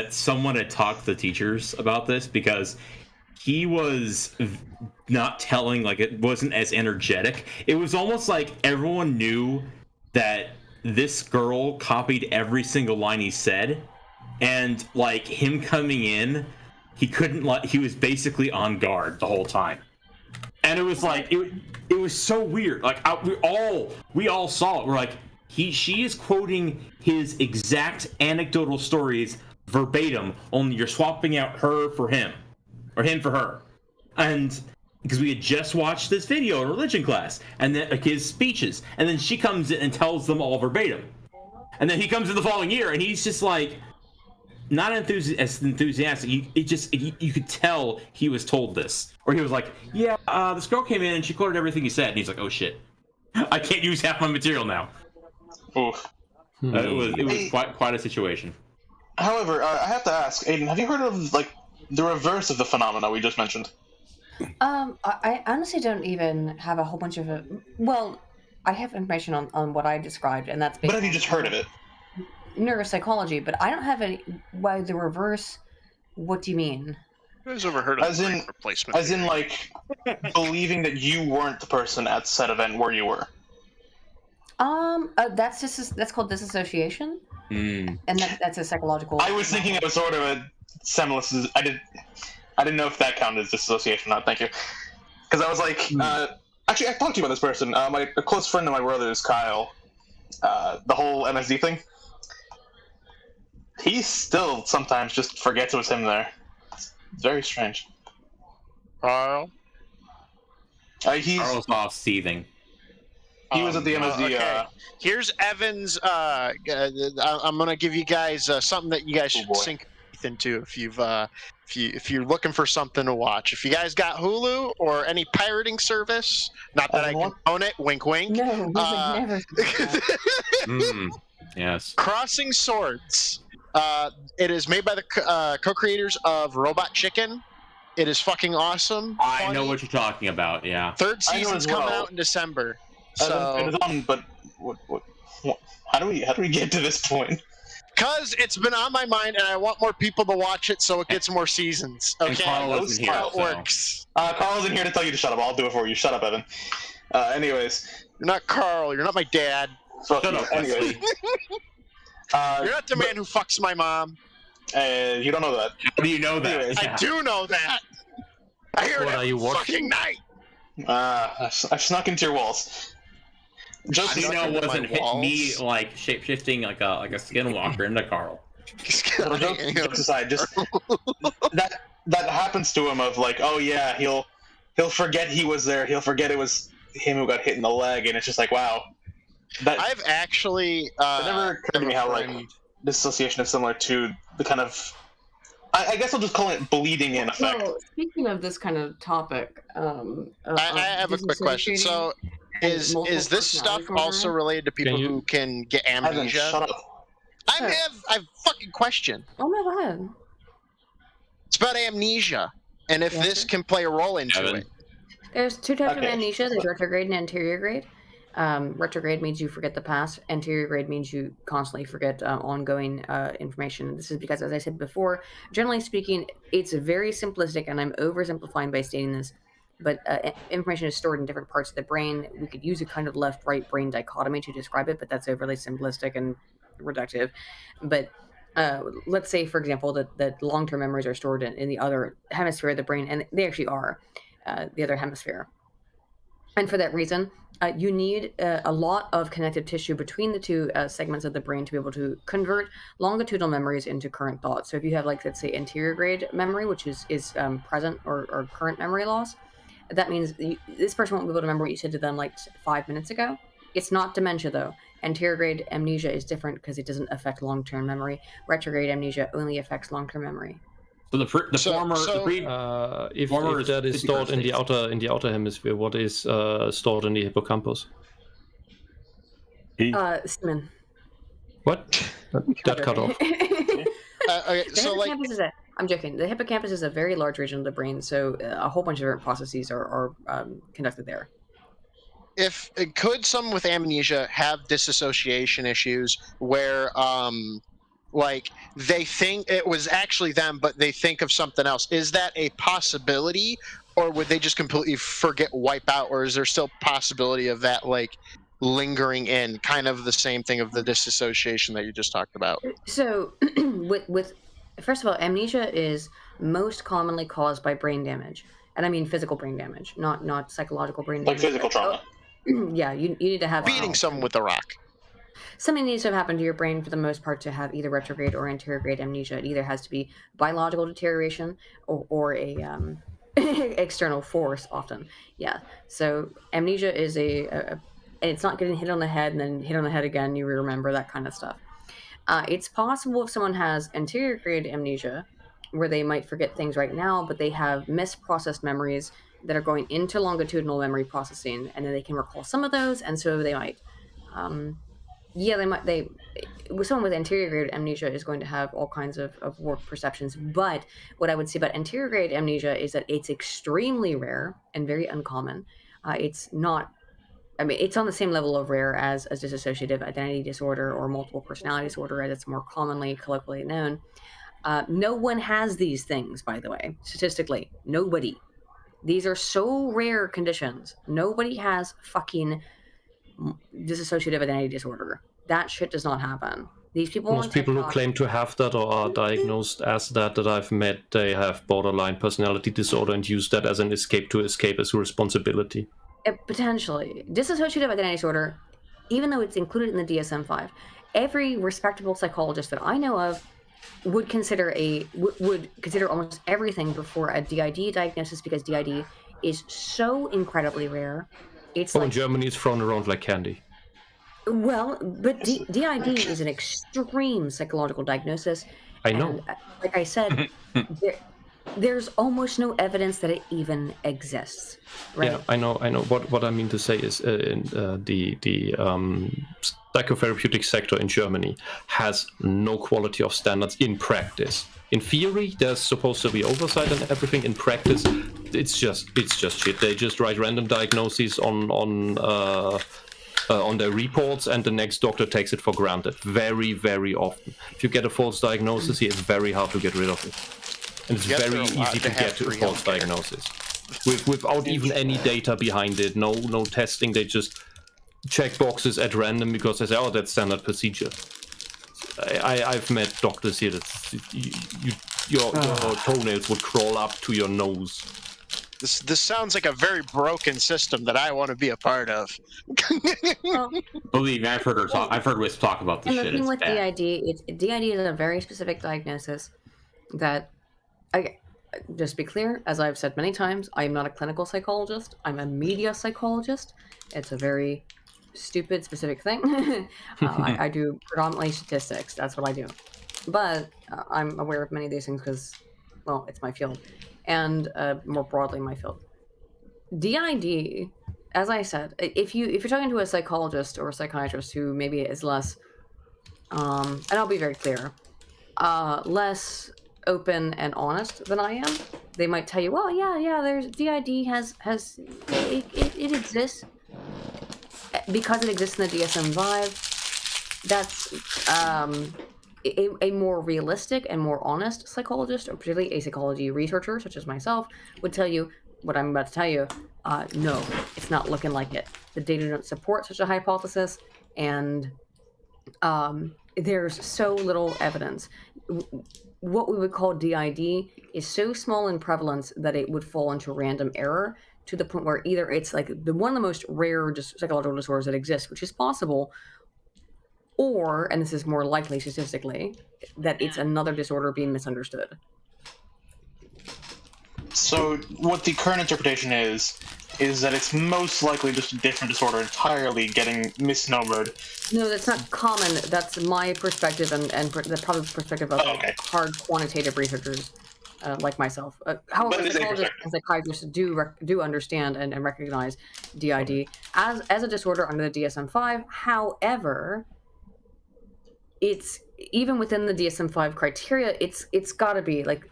someone had talked to the teachers about this, because he was not telling, like, it wasn't as energetic. It was almost like everyone knew that this girl copied every single line he said, and like him coming in, he was basically on guard the whole time. And it was like it was so weird. Like we all saw it. We're like, she is quoting his exact anecdotal stories verbatim, only you're swapping out her for him or him for her. And because we had just watched this video in religion class, and then like, his speeches, and then she comes in and tells them all verbatim. And then he comes in the following year, and he's just like not as enthusiastic. You could tell he was told this, or he was like, "Yeah, this girl came in and she quoted everything he said," and he's like, "Oh shit, I can't use half my material now."
Oof.
It was quite a situation.
However, I have to ask, Aydin, have you heard of like the reverse of the phenomena we just mentioned?
I honestly don't even have a whole bunch of it. Well, I have information on what I described, and that's.
But have you just heard of it?
Neuropsychology, but I don't have any. Why the reverse? What do you mean?
Who's ever heard of replacement?
As in, like, believing that you weren't the person at said event where you were.
That's called disassociation, and that's a psychological.
I was thinking it was sort of a semblance. I didn't know if that counted as disassociation or not. Thank you, because I was like, actually, I talked to you about this person. A close friend of my brother's, Kyle. The whole MSD thing. He still sometimes just forgets it was him there. It's very strange.
Carl?
Carl's off seething.
He was at the MSD.
Okay. Here's Evan's. I'm gonna give you guys something that you guys should sink into if you're looking for something to watch. If you guys got Hulu or any pirating service, not that I can own it. Wink, wink.
No, we would never.
Yes.
Crossing Swords. It is made by the co-creators of Robot Chicken. It is fucking awesome.
I know what you're talking about. Yeah.
Third season's coming out in December. So
it is on, but what? How do we get to this point?
Because it's been on my mind, and I want more people to watch it, so it gets more seasons. Okay,
that's
how it works.
Carl isn't here to tell you to shut up. I'll do it for you. Shut up, Evan. Anyways,
you're not Carl. You're not my dad.
Shut up. Anyways,
You're not the man who fucks my mom.
You don't know that.
How do you know that?
I do know that. I hear it every fucking night.
I snuck into your walls.
Just how do you know it wasn't me like shapeshifting like a skinwalker into Carl?
Jokes aside, just that happens to him of like, oh yeah, he'll forget he was there. He'll forget it was him who got hit in the leg, and it's just like, wow.
I've actually
it never occurred to me how like dissociation is similar to the kind of I guess I'll just call it bleeding in effect.
Well, speaking of this kind of topic,
I have a quick question. So, is this stuff also related to people who can get amnesia?
Shut up.
I have a fucking question.
Oh my god.
It's about amnesia, and if this can play a role into it.
There's two types of amnesia. There's retrograde and anterior grade. Retrograde means you forget the past. Anterior grade means you constantly forget ongoing information. This is because, as I said before, generally speaking, it's very simplistic, and I'm oversimplifying by stating this, but information is stored in different parts of the brain. We could use a kind of left-right brain dichotomy to describe it, but that's overly simplistic and reductive. But let's say, for example, that long-term memories are stored in the other hemisphere of the brain, and they actually are the other hemisphere. And for that reason, you need a lot of connective tissue between the two segments of the brain to be able to convert longitudinal memories into current thoughts. So if you have, like, let's say, anterior grade memory, which is present or current memory loss, that means this person won't be able to remember what you said to them like 5 minutes ago. It's not dementia, though. Anterior grade amnesia is different because it doesn't affect long-term memory. Retrograde amnesia only affects long-term memory.
So if that is stored in the outer hemisphere, what is stored in the hippocampus?
Semen.
What? That cut off.
Okay, so like,
I'm joking. The hippocampus is a very large region of the brain, so a whole bunch of different processes are conducted there.
Could someone with amnesia have disassociation issues where like they think it was actually them, but they think of something else? Is that a possibility, or would they just completely forget, wipe out, or is there still possibility of that like lingering in, kind of the same thing of the disassociation that you just talked about?
So with first of all, amnesia is most commonly caused by brain damage, and I mean physical brain damage, not psychological brain damage.
Like physical trauma.
Yeah, you need to have
beating someone with a rock.
Something needs to have happened to your brain for the most part to have either retrograde or anterior grade amnesia. It either has to be biological deterioration or a external force often. Yeah. So amnesia is and it's not getting hit on the head and then hit on the head again. You remember that kind of stuff. It's possible if someone has anterior grade amnesia, where they might forget things right now, but they have misprocessed memories that are going into longitudinal memory processing, and then they can recall some of those, and so they might. With someone with anterior grade amnesia is going to have all kinds of warped perceptions. But what I would say about anterior grade amnesia is that it's extremely rare and very uncommon. It's not, I mean, it's on the same level of rare as dissociative identity disorder or multiple personality disorder, as it's more commonly colloquially known. No one has these things, by the way, statistically. Nobody. These are so rare conditions. Nobody has fucking dissociative identity disorder. That shit does not happen. These people.
Most people who claim to have that or are diagnosed as that I've met, they have borderline personality disorder and use that as an escape as a responsibility.
Potentially. Dissociative identity disorder, even though it's included in the DSM-5, every respectable psychologist that I know of would consider almost everything before a DID diagnosis, because DID is so incredibly rare. It's
in Germany, it's thrown around like candy.
Well, but DID is an extreme psychological diagnosis.
I know.
And, like I said, there's almost no evidence that it even exists. Right?
Yeah, I know. What I mean to say is the psychotherapeutic sector in Germany has no quality of standards in practice. In theory, there's supposed to be oversight and everything. In practice, it's just shit. They just write random diagnoses on their reports, and the next doctor takes it for granted. Very, very often. If you get a false diagnosis here, it's very hard to get rid of it. And it's very easy to get to a false diagnosis. Without even any data behind it, no testing, they just check boxes at random because they say, oh, that's standard procedure. I've met doctors here that your toenails would crawl up to your nose.
This sounds like a very broken system that I want to be a part of.
Believe me, I've heard Wisp talk about this
and
shit.
The thing
It's
with
bad.
DID is a very specific diagnosis that, just to be clear, as I've said many times, I am not a clinical psychologist. I'm a media psychologist. It's a very stupid, specific thing. I do predominantly statistics. That's what I do. But I'm aware of many of these things because, well, it's my field. And more broadly, my field. DID, as I said, if you're talking to a psychologist or a psychiatrist who maybe is less, and I'll be very clear, less open and honest than I am, they might tell you, well, yeah, there's DID it exists because it exists in the DSM-5. That's a more realistic and more honest psychologist, or particularly a psychology researcher such as myself, would tell you what I'm about to tell you. No, it's not looking like it. The data don't support such a hypothesis, and there's so little evidence. What we would call DID is so small in prevalence that it would fall into random error, to the point where either it's like one of the most rare psychological disorders that exists, which is possible, or, and this is more likely statistically, that it's another disorder being misunderstood.
So what the current interpretation is that it's most likely just a different disorder entirely getting misnomered.
No, that's not common. That's my perspective, and the probably perspective of hard quantitative researchers like myself. However, psychologists and psychiatrists do understand and recognize DID as a disorder under the DSM-5. However, it's even within the DSM-5 criteria. It's got to be like.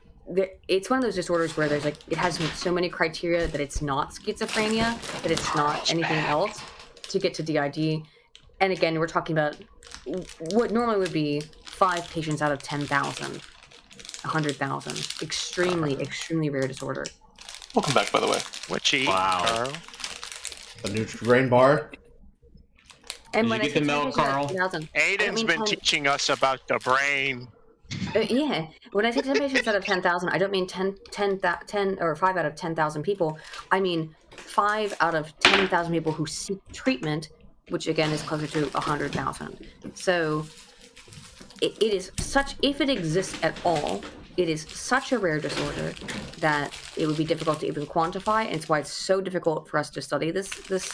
It's one of those disorders where there's it has so many criteria that it's not schizophrenia, that it's not anything else to get to DID. And again, we're talking about what normally would be 5 patients out of 10,000, 100,000. Extremely rare disorder.
Welcome back, by the way.
Witchy.
Wow.
Carl.
A Nutri-Grain bar.
And
Did
when
you get the milk, Carl?
Aiden's been teaching us about the brain.
Yeah, when I say 10 patients out of 10,000, I don't mean 10 or 5 out of 10,000 people. I mean 5 out of 10,000 people who seek treatment, which again is closer to 100,000. So it is such, if it exists at all, it is such a rare disorder that it would be difficult to even quantify, and it's why it's so difficult for us to study this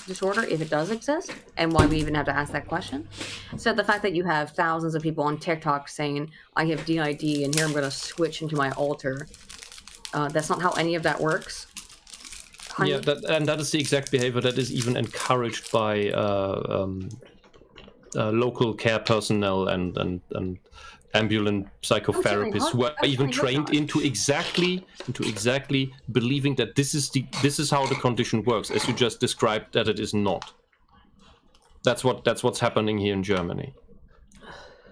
disorder if it does exist, and why we even have to ask that question. So the fact that you have thousands of people on TikTok saying, I have DID, and here I'm going to switch into my altar, that's not how any of that works.
Yeah, that is the exact behavior that is even encouraged by local care personnel and ambulant psychotherapists who are even trained into exactly believing that this is how the condition works, as you just described that it is not. That's what's happening here in Germany.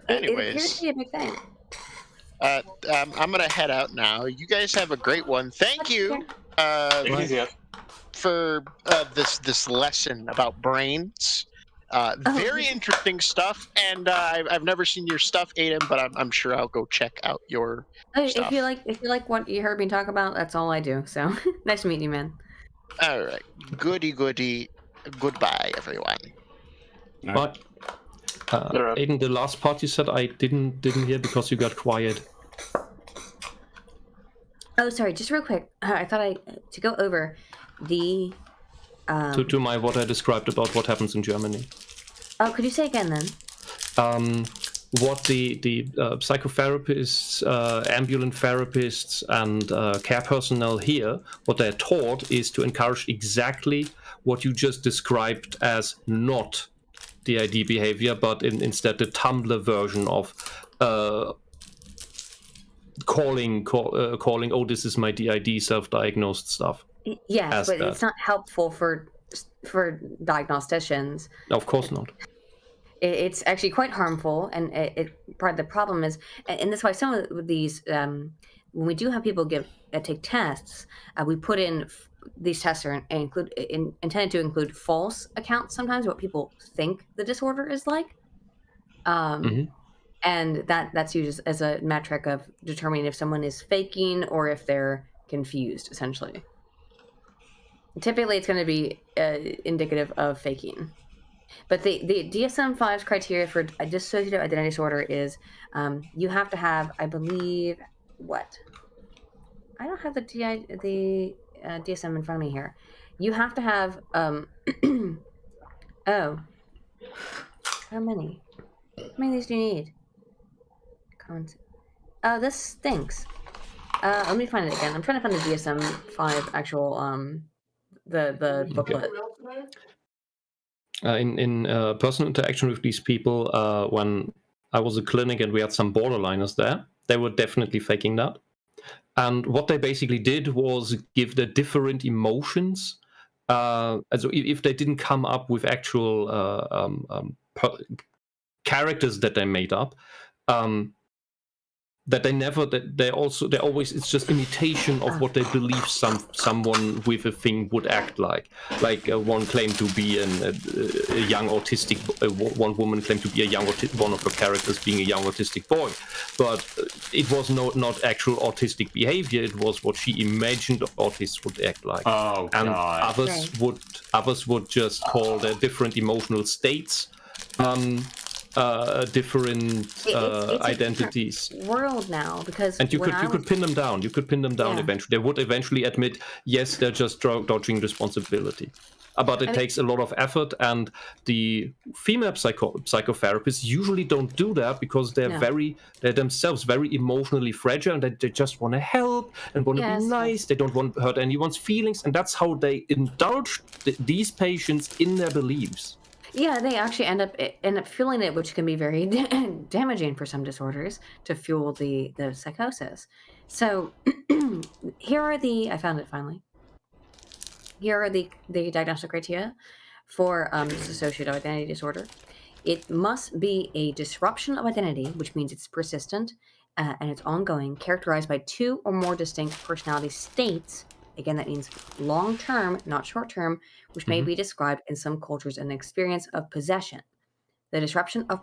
Anyways,
it appears to be a big thing.
I'm gonna head out now. You guys have a great one. Thank you for this lesson about brains. Very interesting stuff, and I've never seen your stuff, Aydin, but I'm sure I'll go check out your stuff.
If you like what you heard me talk about, that's all I do. So nice to meet you, man.
All right, goody. Goodbye, everyone.
But Aydin, the last part you said I didn't hear because you got quiet.
Oh, sorry. Just real quick, I thought to go over the.
To my what I described about what happens in Germany.
Oh, could you say again then?
What the psychotherapists, ambulant therapists, and care personnel here, what they're taught is to encourage exactly what you just described as not DID behavior, but instead the Tumblr version of calling, oh, this is my DID, self-diagnosed stuff.
Yes, but it's not helpful for diagnosticians.
Of course not.
It's actually quite harmful, and part of the problem is, and that's why some of these, when we do have people take tests, we put in these tests are intended to include false accounts sometimes, what people think the disorder is like. And that's used as a metric of determining if someone is faking or if they're confused, essentially. Typically, it's going to be indicative of faking. But the DSM-5's criteria for a dissociative identity disorder is you have to have, I believe, what? I don't have the DSM in front of me here. You have to have, oh, how many? How many of these do you need? Oh, this stinks. Let me find it again. I'm trying to find the DSM-5 actual, the booklet.
In personal interaction with these people, when I was a clinic and we had some borderliners there, they were definitely faking that. And what they basically did was give the different emotions. So if they didn't come up with actual characters that they made up, that they always, it's just imitation of what they believe someone with a thing would act like. Like one claimed to be a young autistic, one woman claimed to be one of her characters being a young autistic boy, but it was not actual autistic behavior. It was what she imagined autists would act like.
Oh,
and
God.
others would just call their different emotional states different identities.
World now, because
and you could pin them down. You could pin them down eventually. They would eventually admit, yes, they're just dodging responsibility. But it takes a lot of effort, and the female psychotherapists usually don't do that because they're themselves very emotionally fragile, and they just want to help and want to be nice. They don't want to hurt anyone's feelings, and that's how they indulge these patients in their beliefs.
Yeah, they actually end up fueling it, which can be very damaging for some disorders to fuel the psychosis. So here are I found it finally. Here are the diagnostic criteria for dissociative identity disorder. It must be a disruption of identity, which means it's persistent and it's ongoing, characterized by 2 or more distinct personality states. Again, that means long-term, not short-term, which may be described in some cultures as an experience of possession. The disruption of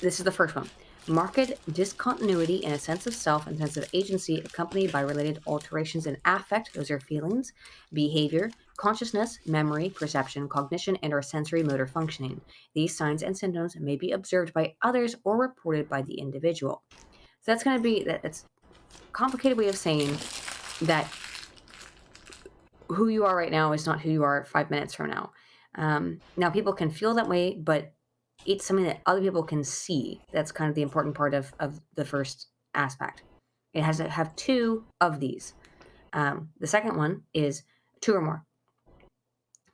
this is the first one, marked discontinuity in a sense of self and sense of agency accompanied by related alterations in affect, those are feelings, behavior, consciousness, memory, perception, cognition, and or sensory motor functioning. These signs and symptoms may be observed by others or reported by the individual. So that's going to be, that's a complicated way of saying that who you are right now is not who you are 5 minutes from now. Now, people can feel that way, but it's something that other people can see. That's kind of the important part of the first aspect. It has to have 2 of these. The second one is 2 or more.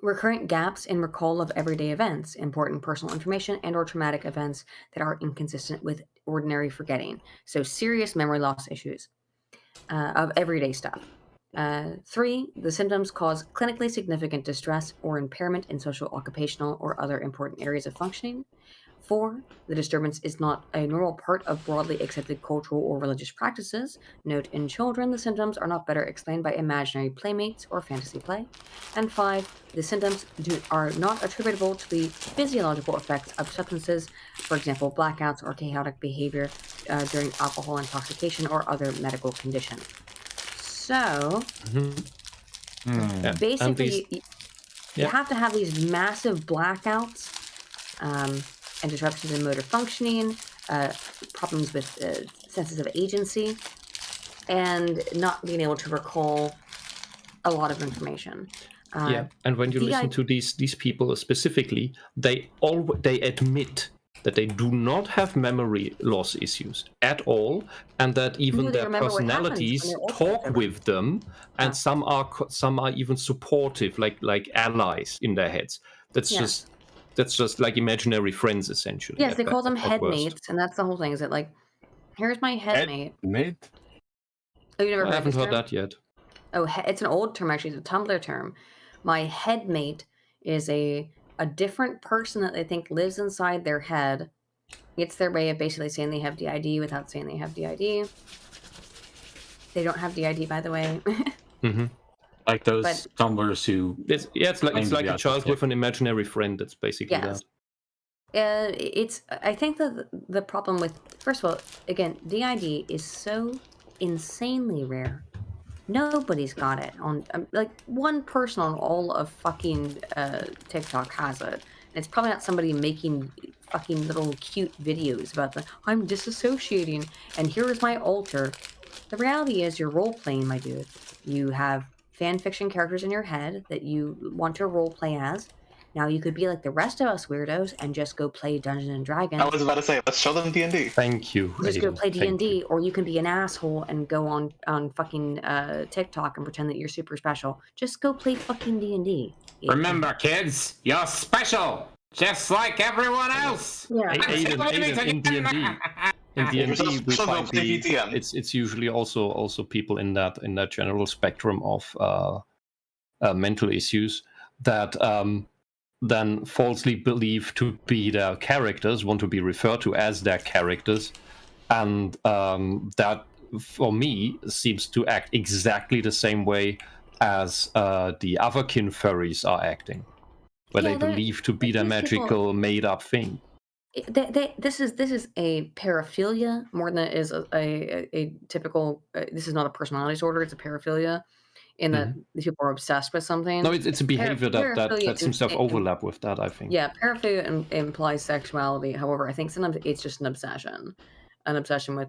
Recurrent gaps in recall of everyday events, important personal information, and or traumatic events that are inconsistent with ordinary forgetting. So serious memory loss issues of everyday stuff. 3, the symptoms cause clinically significant distress or impairment in social, occupational, or other important areas of functioning. 4, the disturbance is not a normal part of broadly accepted cultural or religious practices. Note, in children, the symptoms are not better explained by imaginary playmates or fantasy play. And 5, the symptoms are not attributable to the physiological effects of substances, for example, blackouts or chaotic behavior during alcohol intoxication or other medical condition. So, basically, you have to have these massive blackouts and disruptions in motor functioning, problems with senses of agency, and not being able to recall a lot of information.
And when you listen to these people specifically, they admit that they do not have memory loss issues at all, and that even their personalities talk with them, and some are even supportive, like allies in their heads. That's just like imaginary friends, essentially.
Yes, they call them headmates, and that's the whole thing. Is it like, here's my headmate?
Headmate?
Oh, you never?
I haven't heard that yet.
Oh, it's an old term actually. It's a Tumblr term. My headmate is a different person that they think lives inside their head. It's their way of basically saying they have DID without saying they have DID. They don't have DID, by the way.
Like those Tumblers who...
It's like a child with an imaginary friend. That's basically that.
I think that the problem with, first of all, again, DID is so insanely rare. Nobody's got it on, like, one person on all of fucking TikTok has it. And it's probably not somebody making fucking little cute videos about I'm disassociating and here is my altar. The reality is you're role playing, my dude. You have fan fiction characters in your head that you want to role play as. Now you could be like the rest of us weirdos and just go play Dungeons and Dragons.
I was about to say, let's show them D&D.
Thank you.
Just go play D&D, or you can be an asshole and go on fucking TikTok and pretend that you're super special. Just go play fucking D&D.
Remember, kids, you're special, just like everyone else.
Yeah.
Aydin, in D&D. In D&D, we find it's usually also people in that general spectrum of mental issues that then falsely believe to be their characters, want to be referred to as their characters, and that, for me, seems to act exactly the same way as the otherkin furries are acting, where they believe to be their magical, made-up thing.
This is a paraphilia more than it is a typical. This is not a personality disorder; it's a paraphilia. In that these people are obsessed with something.
No, it's a behavior that seems to have overlap with that, I think.
Yeah, paraphilia implies sexuality. However, I think sometimes it's just an obsession with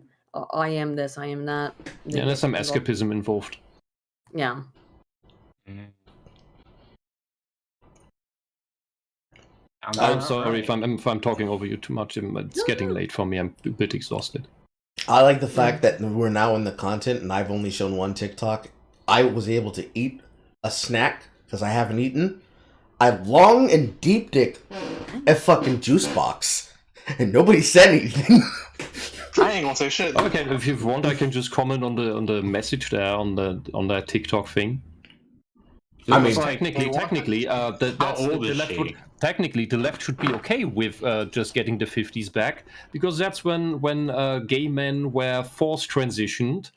I am this, I am that.
Yeah, there's some escapism involved.
Yeah.
I'm sorry if I'm talking over you too much. It's getting late for me. I'm a bit exhausted.
I like the fact that we're now in the content, and I've only shown one TikTok. I was able to eat a snack because I haven't eaten. I long and deep dick a fucking juice box, and nobody said anything.
I ain't gonna say shit.
Okay, if you want, I can just comment on the message there on that TikTok thing. I mean, technically, the left should be okay with just getting the 50s back, because that's when gay men were forced transitioned.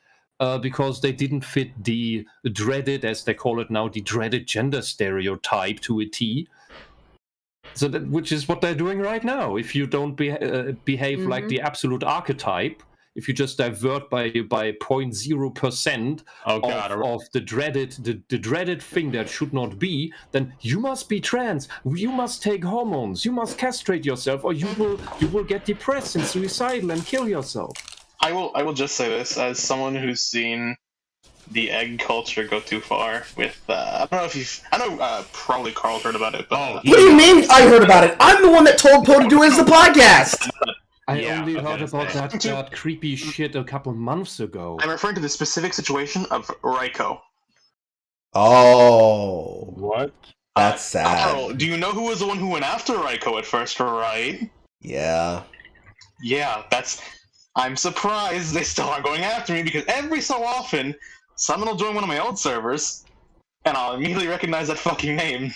Because they didn't fit the dreaded, as they call it now, the dreaded gender stereotype to a T. So which is what they're doing right now. If you don't behave like the absolute archetype, if you just divert by 0.0% of the dreaded thing that should not be, then you must be trans. You must take hormones. You must castrate yourself, or you will get depressed and suicidal and kill yourself.
I will just say this as someone who's seen the egg culture go too far with I know probably Carl heard about it, but
what do you mean I heard about it? I'm the one that told Poe to do his podcast.
I only heard about that creepy shit a couple months ago.
I'm referring to the specific situation of Raiko.
Oh.
What?
That's sad.
Carl, do you know who was the one who went after Raiko at first, right?
Yeah.
Yeah, I'm surprised they still aren't going after me, because every so often, someone will join one of my old servers, and I'll immediately recognize that fucking name.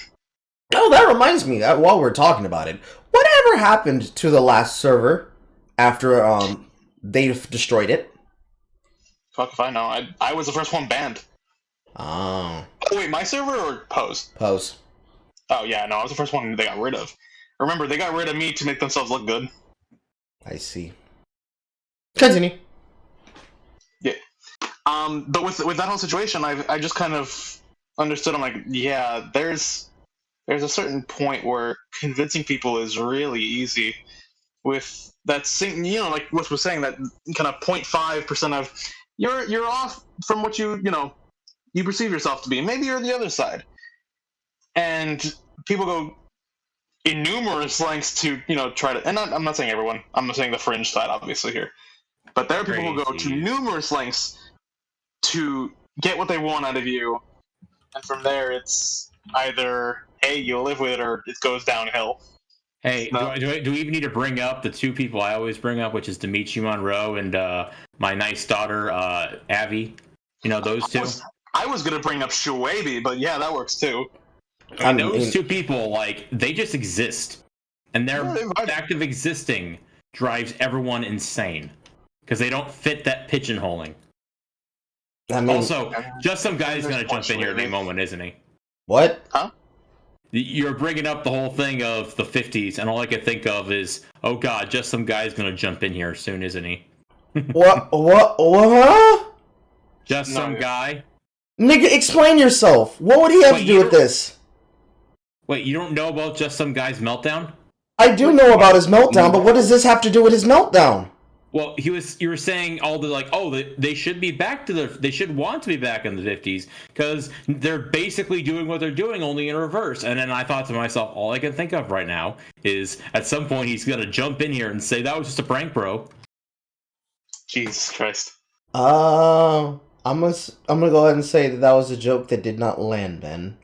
Oh, that reminds me, while we're talking about it, whatever happened to the last server after they destroyed it?
Fuck if I know. I was the first one banned.
Oh.
Wait, my server or Poe's?
Poe's.
Oh yeah, no, I was the first one they got rid of. Remember, they got rid of me to make themselves look good.
I see. Continue.
Yeah. But with that whole situation, I just kind of understood. I'm like, yeah, there's a certain point where convincing people is really easy. With that, like Wes was saying, that kind of 0.5% of you're off from what you perceive yourself to be. Maybe you're the other side, and people go in numerous lengths to try to. And I'm not saying everyone. I'm not saying the fringe side, obviously here. But there are people who go to numerous lengths to get what they want out of you, and from there it's either, hey, you'll live with it, or it goes downhill.
Hey, do we even need to bring up the two people I always bring up, which is Dimitri Monroe and my nice daughter, Avi? Those two?
I was going to bring up Shuabi, but yeah, that works too.
Those two people, they just exist. And their fact of existing drives everyone insane. Because they don't fit that pigeonholing. Also, just some guy's going to jump in here at any moment, isn't he?
What?
Huh?
You're bringing up the whole thing of the 50s, and all I could think of is, oh god, just some guy's gonna jump in here soon, isn't he?
What?
Just some guy?
Nigga, explain yourself. What would he have to do with this?
Wait, you don't know about just some guy's meltdown?
I do know about his meltdown, but what does this have to do with his meltdown?
Well, you were saying all the like, oh, they should be back to they should want to be back in the 50s because they're basically doing what they're doing, only in reverse. And then I thought to myself, all I can think of right now is at some point he's gonna jump in here and say that was just a prank, bro.
Jesus Christ.
I'm gonna go ahead and say that was a joke that did not land, Ben.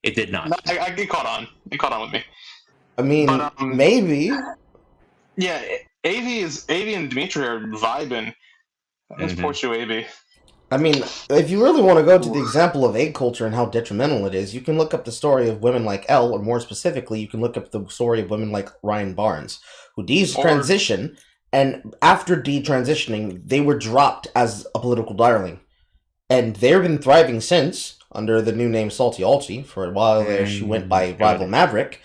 It did not.
No, I get caught on. It caught on with me.
I mean, maybe.
Yeah, Avi and Dimitri are vibing. That's poor show Avi.
I mean, if you really want to go to the example of egg culture and how detrimental it is, you can look up the story of women like Elle, or more specifically, you can look up the story of women like Ryan Barnes, who transition, and after detransitioning, they were dropped as a political darling. And they've been thriving since, under the new name Salty Alty. For a while there, she went by Rival Maverick.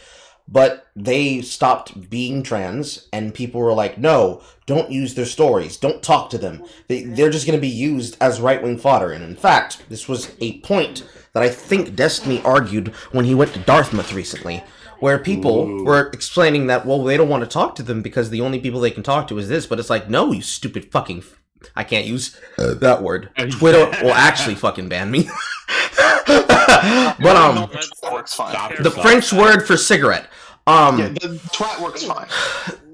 But they stopped being trans, and people were like, no, don't use their stories. Don't talk to them. They're just going to be used as right-wing fodder. And in fact, this was a point that I think Destiny argued when he went to Dartmouth recently, where people were explaining that, well, they don't want to talk to them because the only people they can talk to is this. But it's like, no, you stupid fucking... I can't use that word. Twitter will actually fucking ban me. But
works fine.
The French word for cigarette.
Yeah, the twat works fine.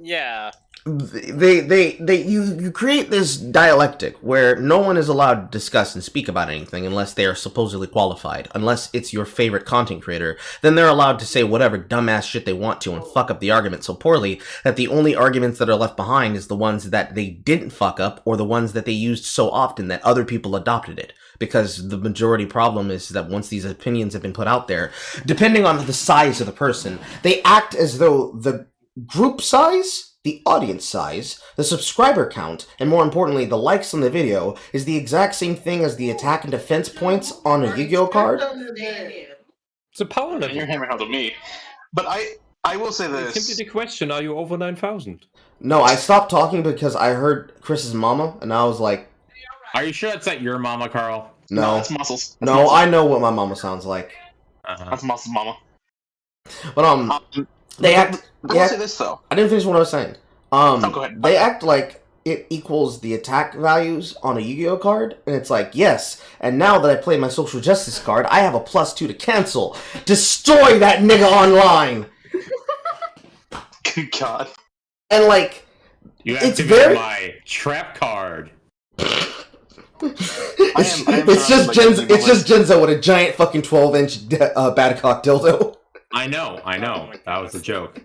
Yeah.
You create this dialectic where no one is allowed to discuss and speak about anything unless they are supposedly qualified. Unless it's your favorite content creator, then they're allowed to say whatever dumbass shit they want to and fuck up the argument so poorly that the only arguments that are left behind is the ones that they didn't fuck up or the ones that they used so often that other people adopted it. Because the majority problem is that once these opinions have been put out there, depending on the size of the person, they act as though the group size, the audience size, the subscriber count, and more importantly, the likes on the video is the exact same thing as the attack and defense points on a Yu-Gi-Oh card.
It's a power level.
You're hammering out to me. But I will say this.
It's simply the question, are you over 9,000?
No, I stopped talking because I heard Chris's mama, and I was like...
Are you sure that's not your mama, Carl?
No.
It's Muscles.
That's Muscles. I know what my mama sounds like.
That's Muscles' mama.
But, they act...
I will say this, though.
I didn't finish what I was saying.
Go ahead.
They act like it equals the attack values on a Yu-Gi-Oh card, and it's like, yes, and now that I play my social justice card, I have a +2 to cancel. Destroy that nigga online!
Good God.
And, like,
it's very... my trap card.
It's just Genzo with a giant fucking 12-inch Badcock dildo.
I know. That was a joke.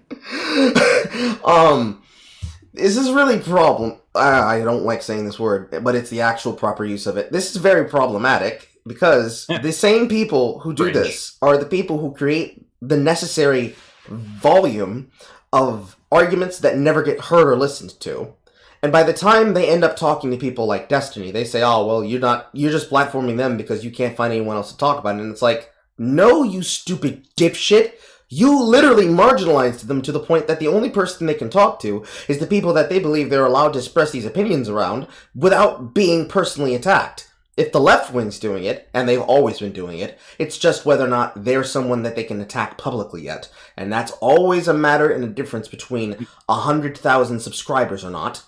This is really problem. I don't like saying this word, but it's the actual proper use of it. This is very problematic because the same people who do this are the people who create the necessary volume of arguments that never get heard or listened to. And by the time they end up talking to people like Destiny, they say, oh, well, you're just platforming them because you can't find anyone else to talk about it. And it's like, no, you stupid dipshit. You literally marginalized them to the point that the only person they can talk to is the people that they believe they're allowed to express these opinions around without being personally attacked. If the left wing's doing it, and they've always been doing it, it's just whether or not they're someone that they can attack publicly yet. And that's always a matter and a difference between 100,000 subscribers or not.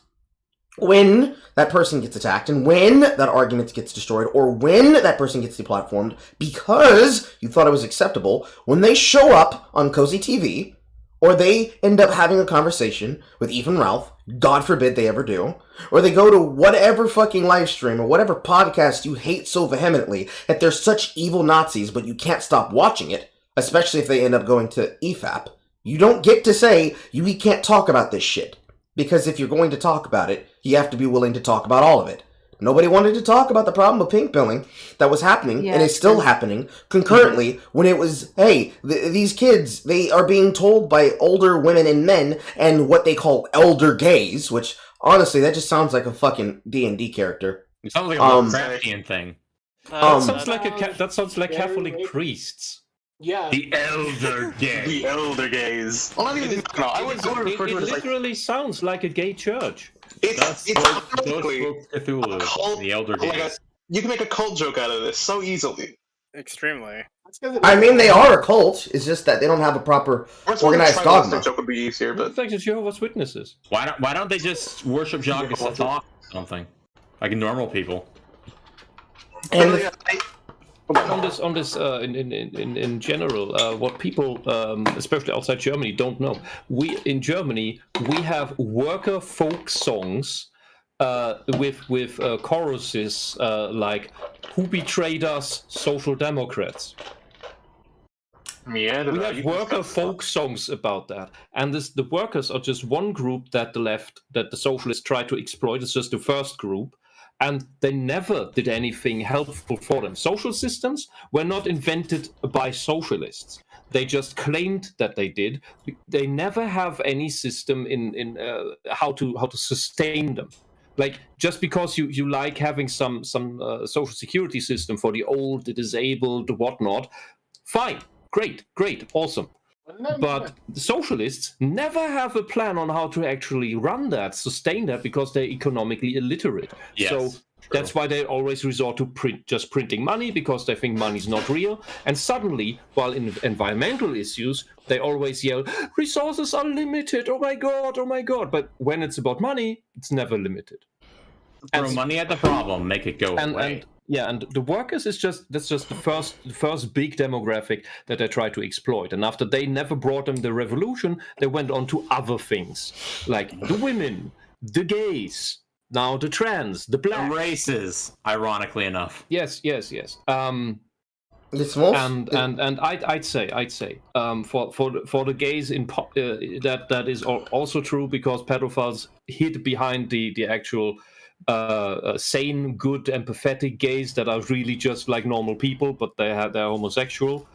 When that person gets attacked, and when that argument gets destroyed, or when that person gets deplatformed because you thought it was acceptable, when they show up on Cozy TV, or they end up having a conversation with Ethan Ralph, God forbid they ever do, or they go to whatever fucking live stream or whatever podcast you hate so vehemently that they're such evil Nazis but you can't stop watching it, especially if they end up going to EFAP, you don't get to say, we can't talk about this shit. Because if you're going to talk about it, you have to be willing to talk about all of it. Nobody wanted to talk about the problem of pink pilling that was happening, and is still happening, concurrently, when it was, hey, these kids, they are being told by older women and men, and what they call elder gays, which, honestly, that just sounds like a fucking D&D character.
It sounds like a Lovecraftian thing.
That sounds like Catholic priests.
Yeah.
The elder gaze.
The elder gaze. Well, I mean, no, I would refer to it as like.
Literally sounds like a gay church.
It's
Cthulhu, the elder gaze.
Like you can make a cult joke out of this so easily.
Extremely.
I mean, they are a cult. It's just that they don't have a proper organized dogma.
Joke would be easier, but
thanks to Jehovah's Witnesses.
Why don't they just worship Jacques Satan or something like normal people?
And
on this in general, what people, especially outside Germany, don't know. In Germany we have worker folk songs with choruses like "Who betrayed us? Social Democrats."
We
have worker folk songs about that, and the workers are just one group that the socialists try to exploit. It's just the first group. And they never did anything helpful for them. Social systems were not invented by socialists. They just claimed that they did. They never have any system in how to sustain them. Like, just because you like having some social security system for the old, the disabled, the whatnot, fine, great, awesome. But the socialists never have a plan on how to actually run that, sustain that, because they're economically illiterate.
Yes,
so
true.
That's why they always resort to just printing money, because they think money's not real. And suddenly, while in environmental issues, they always yell, resources are limited, oh my god. But when it's about money, it's never limited.
Throw money at the problem, make it go away.
And the workers that's just the first big demographic that they try to exploit. And after they never brought them the revolution, they went on to other things like the women, the gays, now the trans, the black,
the races. Ironically enough,
yes. And I'd say for the gays that is also true, because pedophiles hid behind the actual sane, good, empathetic gays that are really just like normal people, but they're homosexual.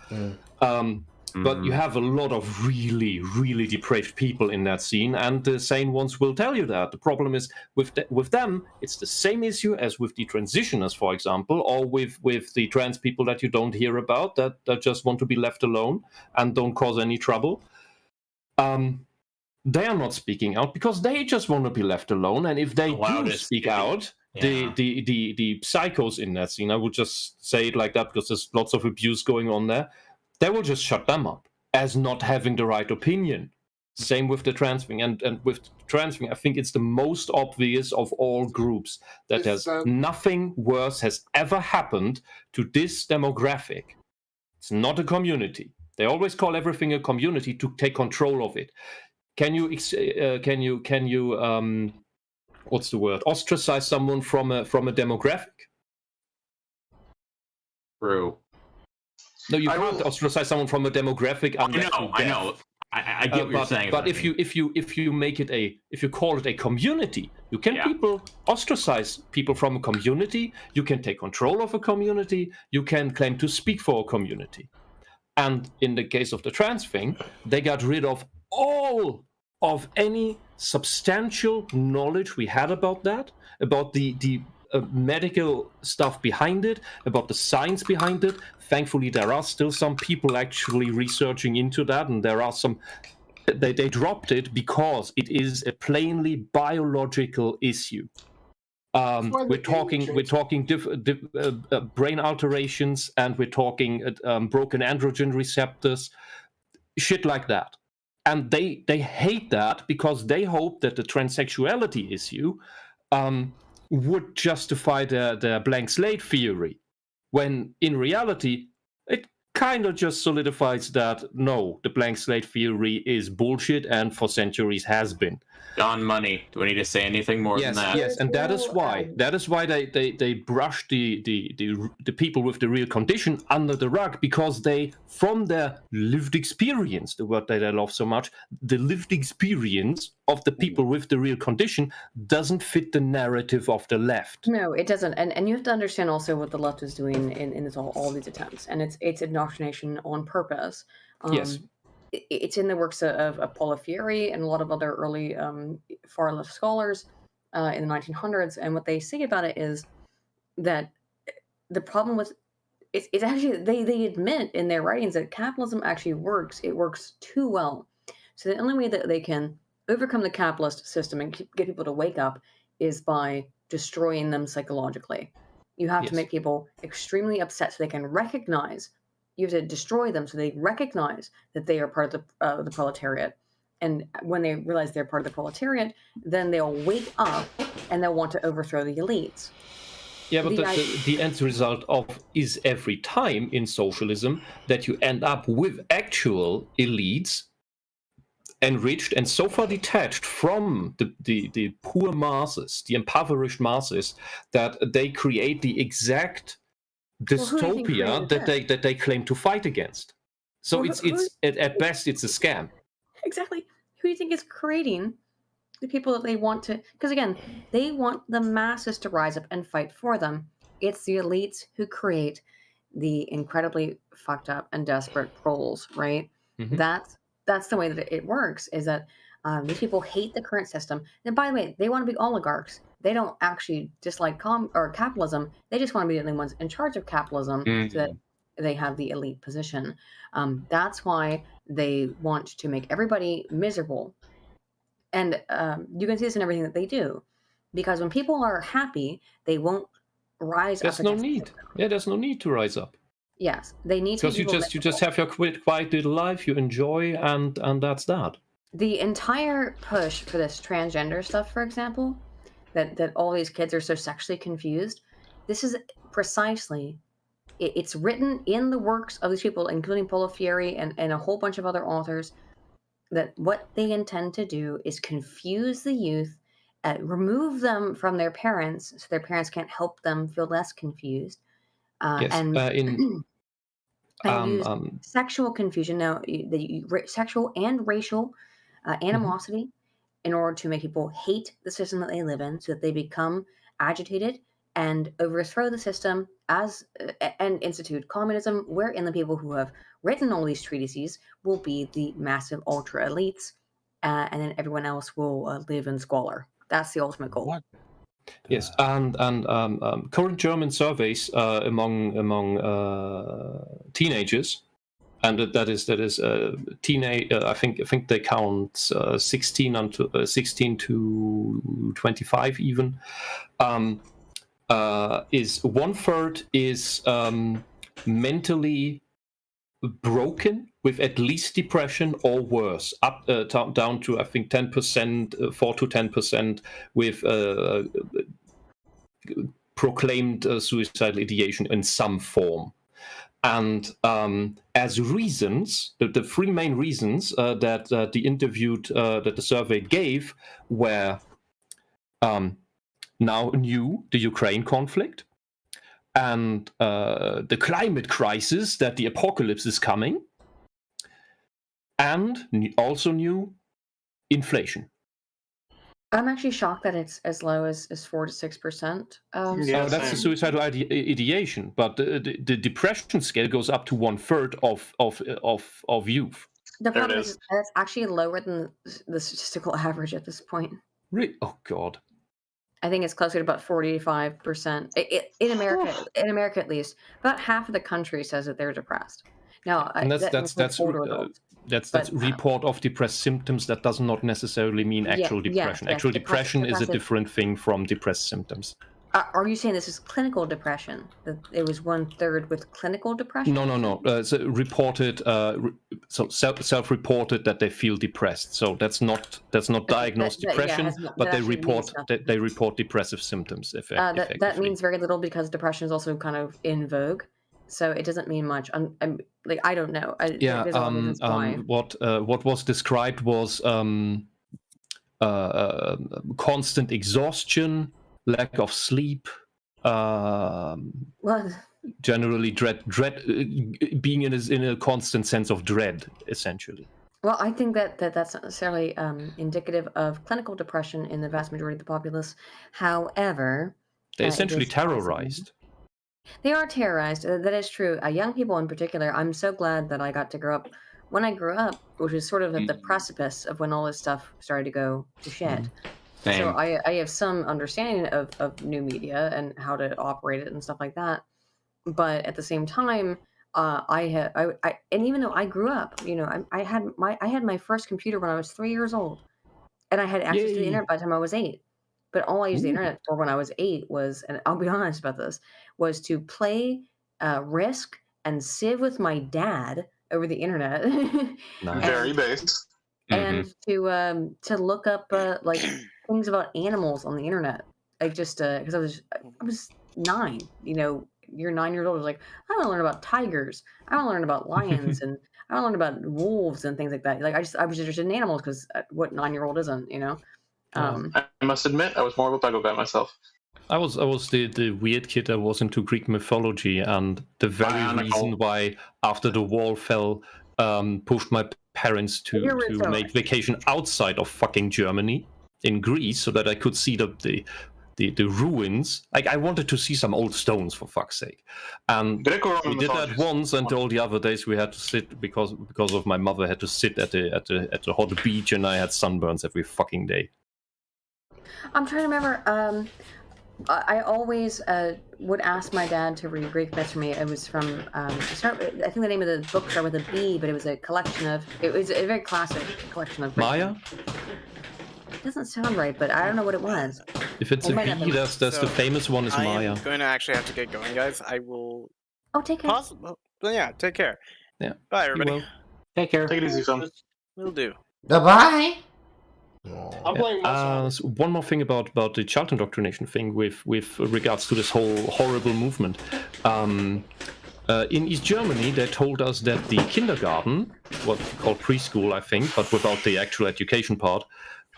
But you have a lot of really depraved people in that scene, and the sane ones will tell you that. The problem is with them, it's the same issue as with the transitioners, for example, or with the trans people that you don't hear about, that just want to be left alone and don't cause any trouble. They are not speaking out because they just want to be left alone, and if they do speak out, the psychos in that scene, I would just say it like that because there's lots of abuse going on there, they will just shut them up as not having the right opinion. Same with the trans thing, and with trans thing, I think it's the most obvious of all groups that nothing worse has ever happened to this demographic. It's not a community. They always call everything a community to take control of it. Can you what's the word? Ostracize someone from a demographic?
True.
No, you can't ostracize someone from a demographic.
I know. I get what you're saying.
But if you make it if you call it a community, you can ostracize people from a community. You can take control of a community. You can claim to speak for a community. And in the case of the trans thing, they got rid of all of any substantial knowledge we had about that, about the medical stuff behind it, about the science behind it. Thankfully, there are still some people actually researching into that, and there are some. They dropped it because it is a plainly biological issue. We're talking brain alterations, and we're talking broken androgen receptors, shit like that. And they hate that because they hope that the transsexuality issue would justify their blank slate theory, when in reality it kind of just solidifies that no, the blank slate theory is bullshit and for centuries has been.
John Money, do I need to say anything more than that?
Yes, and that is why they brush the people with the real condition under the rug, because they, from their lived experience, the word that I love so much, the lived experience of the people with the real condition doesn't fit the narrative of the left.
No, it doesn't, and you have to understand also what the left is doing in this all these attempts, and it's indoctrination on purpose.
Yes.
It's in the works of Paulo Freire and a lot of other early far left scholars in the 1900s. And what they say about it is that the problem with it's actually they admit in their writings that capitalism actually works. It works too well. So the only way that they can overcome the capitalist system and get people to wake up is by destroying them psychologically. You have to make people extremely upset so they can recognize. You have to destroy them so they recognize that they are part of the proletariat. And when they realize they're part of the proletariat, then they'll wake up and they'll want to overthrow the elites.
Yeah, but the end result is every time in socialism that you end up with actual elites enriched and so far detached from the poor masses, the impoverished masses, that they create the exact dystopia that they claim to fight against. So it's at best it's a scam.
Exactly. Who do you think is creating the people that they want to? Because again, they want the masses to rise up and fight for them. It's the elites who create the incredibly fucked up and desperate proles, right?
Mm-hmm.
That's the way that it works. Is that these people hate the current system, and by the way, they want to be oligarchs. They don't actually dislike capitalism. They just want to be the only ones in charge of capitalism, so that they have the elite position. That's why they want to make everybody miserable. And you can see this in everything that they do. Because when people are happy, they won't rise
up. There's no need. Yeah, there's no need to rise up.
Yes, they need to.
Because you just have your quiet little life, you enjoy, and that's that.
The entire push for this transgender stuff, for example, that all these kids are so sexually confused, this is precisely... It's written in the works of these people, including Paulo Freire and a whole bunch of other authors, that what they intend to do is confuse the youth, remove them from their parents so their parents can't help them feel less confused, and use sexual confusion, sexual and racial animosity in order to make people hate the system that they live in so that they become agitated and overthrow the system and institute communism, wherein the people who have written all these treatises will be the massive ultra elites, and then everyone else will live in squalor. That's the ultimate goal.
What? Yes, and current German surveys among teenagers, and that is teenage. I think they count 16 to 25 even. Is 1/3 is mentally broken with at least depression or worse, up down to I think 10%, 4 to 10% with proclaimed suicidal ideation in some form. And as reasons, the three main reasons that the survey gave were now the Ukraine conflict, and the climate crisis, that the apocalypse is coming, and also new inflation.
I'm actually shocked that it's as low as 4 to 6%.
That's the suicidal ideation, but the depression scale goes up to 1/3 of youth.
The problem is that's actually lower than the statistical average at this point.
Really? Oh God.
I think it's closer to about 45%. In America, at least, about half of the country says that they're depressed. Now,
and that's report of depressed symptoms. That does not necessarily mean actual depression.
Yes,
actual depression is a different thing from depressed symptoms.
Are you saying this is clinical depression? That it was 1/3 with clinical depression?
No. It's reported, self-reported that they feel depressed. So that's not diagnosed depression, but they report depressive symptoms.
That means very little, because depression is also kind of in vogue. So it doesn't mean much. I don't know.
What was described was constant exhaustion, lack of sleep, generally dread, being in a constant sense of dread, essentially.
Well, I think that's not necessarily indicative of clinical depression in the vast majority of the populace. However,
they're essentially terrorized.
They are terrorized. That is true. Young people in particular. I'm so glad that I got to grow up when I grew up, which was sort of at the precipice of when all this stuff started to go to shit.
Same.
So I have some understanding of new media and how to operate it and stuff like that. but at the same time, and even though I grew up, you know, I had my first computer when I was 3 years old, and I had access to the internet by the time I was 8. But all I used the internet for when I was 8 was, and I'll be honest about this, was to play Risk and Civ with my dad over the internet.
Very base.
And to look up like things about animals on the internet. Like just because I was 9, you know, you're 9 years old. I was like, I want to learn about tigers. I want to learn about lions, and I want to learn about wolves and things like that. Like I was interested in animals because what 9-year-old isn't, you know?
I must admit, I was more of a Bible guy myself.
I was the weird kid that was into Greek mythology, and the very reason why after the wall fell pushed my parents to make vacation outside of fucking Germany in Greece so that I could see the ruins. Like I wanted to see some old stones, for fuck's sake. And we did that once, and all the other days we had to sit because of my mother had to sit at the hot beach, and I had sunburns every fucking day.
I'm trying to remember. I always would ask my dad to read Greek myths for me. It was from I think the name of the book started with a B, but it was a collection of. It was a very classic collection of.
Maya.
It doesn't sound right, but I don't know what it was.
If it's a B, that's the famous one is Maya.
I'm going to actually have to get going, guys. I will.
Oh, take care.
Yeah, take care.
Yeah.
Bye, everybody.
Take care.
Take it easy, son.
Will do.
Bye-bye.
I'm playing
so one more thing about the child indoctrination thing with regards to this whole horrible movement. In East Germany, they told us that the kindergarten, what we call preschool, I think, but without the actual education part,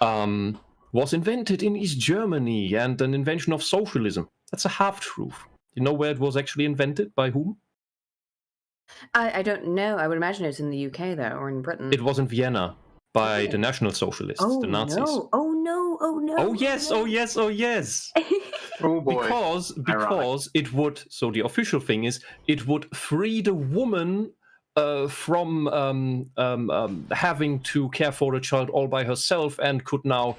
was invented in East Germany and an invention of socialism. That's a half-truth. You know where it was actually invented? By whom?
I don't know. I would imagine it's in the UK, though, or in Britain.
It was in Vienna by the National Socialists, the Nazis.
No. Oh, no. Oh, no.
Oh, yes. Oh, yes. Oh, yes.
Oh, boy.
Because it would, so the official thing is, it would free the woman from having to care for the child all by herself and could now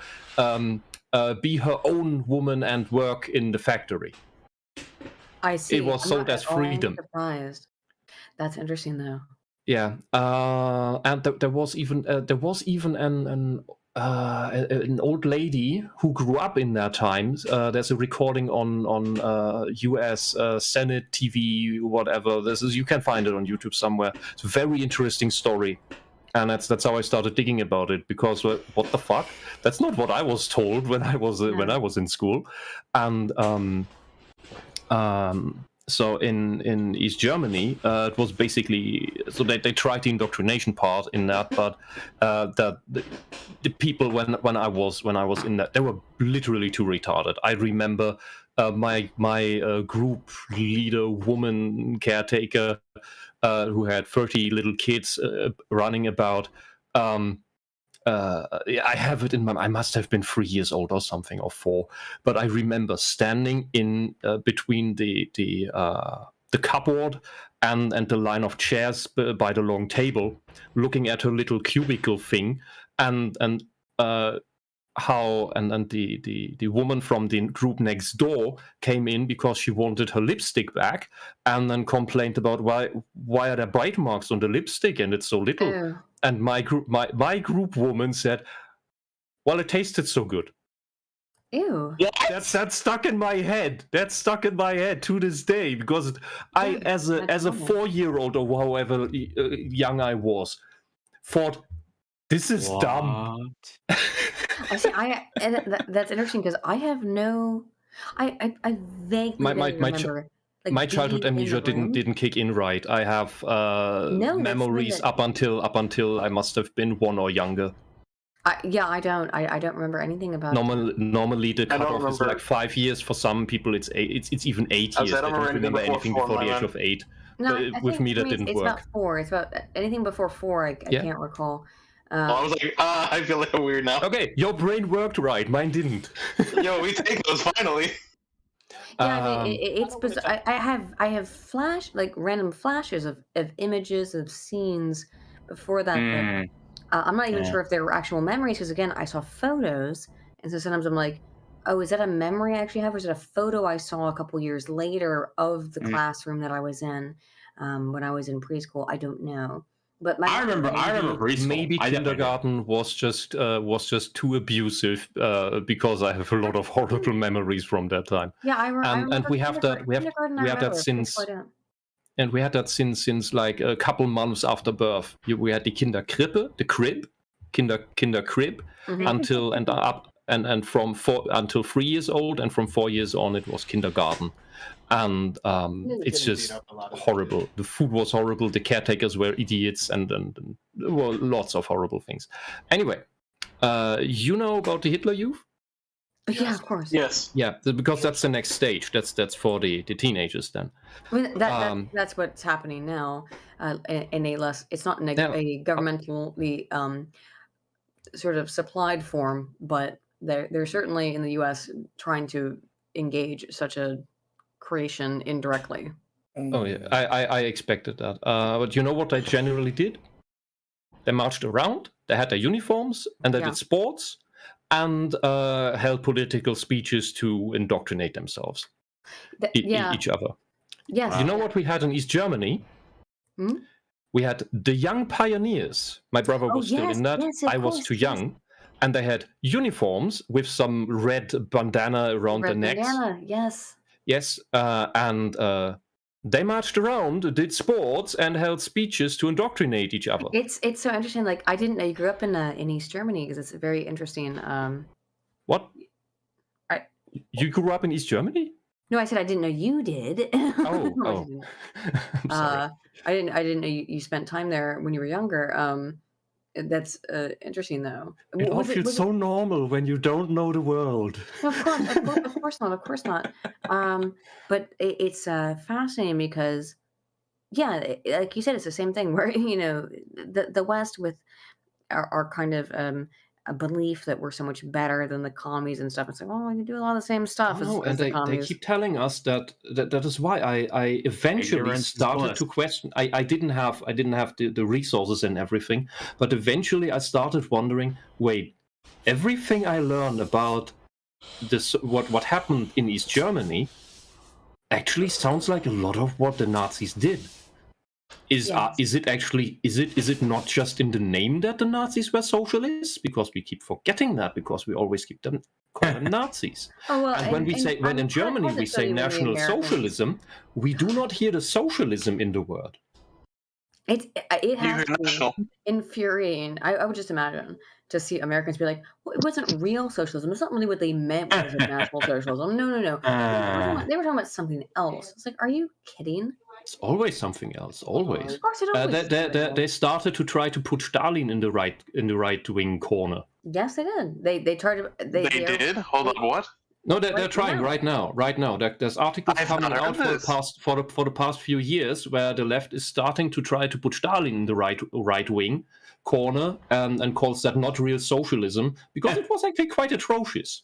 be her own woman and work in the factory.
I see.
It was sold as freedom.
Surprised. That's interesting, though.
Yeah, and there was even an old lady who grew up in that times. There's a recording on U.S. Senate TV, whatever. You can find it on YouTube somewhere. It's a very interesting story, and that's how I started digging about it. Because what the fuck? That's not what I was told when I was in school, and so in East Germany, it was basically so they tried the indoctrination part in that, but the people when I was in that, they were literally too retarded. I remember my group leader, woman caretaker, who had 30 little kids running about. I have it in my. I must have been 3 years old or something, or 4. But I remember standing in between the cupboard and the line of chairs by the long table, looking at her little cubicle thing, and how the woman from the group next door came in because she wanted her lipstick back, and then complained about why are there bite marks on the lipstick and it's so little.
Ew.
And my group woman said, well, it tasted so good.
Ew.
That's stuck in my head. That's stuck in my head to this day, because I, as a 4-year-old or however young I was, thought, this is dumb.
I see. That's interesting because I have no. I vaguely remember.
My childhood amnesia didn't kick in right. I have memories up until I must have been 1 or younger.
I don't remember anything about.
Normally the cutoff is like 5 years. For some people, it's even 8 years. I don't remember anything before the age of 8.
No,
with me that didn't
it's
work.
It's about 4. It's about anything before 4. I can't recall.
I was like, I feel like weird now.
Okay, your brain worked right. Mine didn't.
Yo, we take those finally.
Yeah, I mean, it's bizarre. I have random flashes of images of scenes before that. But, I'm not even sure if they were actual memories because again, I saw photos, and so sometimes I'm like, Oh, is that a memory I actually have, or is it a photo I saw a couple years later of the classroom that I was in when I was in preschool? I don't know. But
I remember preschool.
Maybe kindergarten was just too abusive because I have a lot of horrible memories from that time.
Yeah, I remember.
And we have that since. And we had that since like a couple months after birth. We had the Kinderkrippe, the crib, Kinderkrib, until until 3 years old, and from 4 years on it was kindergarten, and it's just horrible. The food was horrible. The caretakers were idiots, and well, lots of horrible things. Anyway, you know about the Hitler Youth?
Yeah, of course.
Yes.
Yeah, because that's the next stage. That's for the teenagers then.
I mean, that's what's happening now in a less. It's not in a governmentally sort of supplied form, but they're certainly in the U.S. trying to engage such a creation indirectly.
Oh yeah, I expected that. But you know what they generally did? They marched around. They had their uniforms, and they did sports. And held political speeches to indoctrinate themselves, each other.
Yes.
You know what we had in East Germany?
Hmm?
We had the Young Pioneers. My brother was still in that. I was too young. And they had uniforms with some red bandana around their necks.
Yes.
Yes, and they marched around, did sports, and held speeches to indoctrinate each other.
It's so interesting. Like, I didn't know you grew up in East Germany, because it's very interesting.
What? You grew up in East Germany?
No, I said I didn't know you did.
Oh. I'm sorry.
I didn't know you spent time there when you were younger. That's interesting, though.
It all feels so normal when you don't know the world.
Of course not. But it's fascinating because, yeah, like you said, it's the same thing where, you know, the West with our kind of a belief that we're so much better than the commies and stuff. It's like, oh, you do a lot of the same stuff as the
they
commies.
keep telling us that is why I eventually started to question. I didn't have the resources and everything, but eventually I started wondering, wait, everything I learned about this, what happened in East Germany, actually sounds like a lot of what the Nazis did. Is it not just in the name that the Nazis were socialists? Because we keep forgetting that, because we always keep them calling them Nazis.
And
when in Germany we say National Socialism, we do not hear the socialism in the word.
It has to be infuriating. I would just imagine to see Americans be like, well, it wasn't real socialism. It's not really what they meant when it was National Socialism. No. They were talking about something else. It's like, are you kidding?
It's always something else. Always.
Of course it always
they started to try to put Stalin in the right wing corner.
Yes, they did. They tried to. They
did. Hold on, what?
No, they're trying right now. There's articles coming out for the past few years where the left is starting to try to put Stalin in the right wing corner and calls that not real socialism, because it was actually quite atrocious.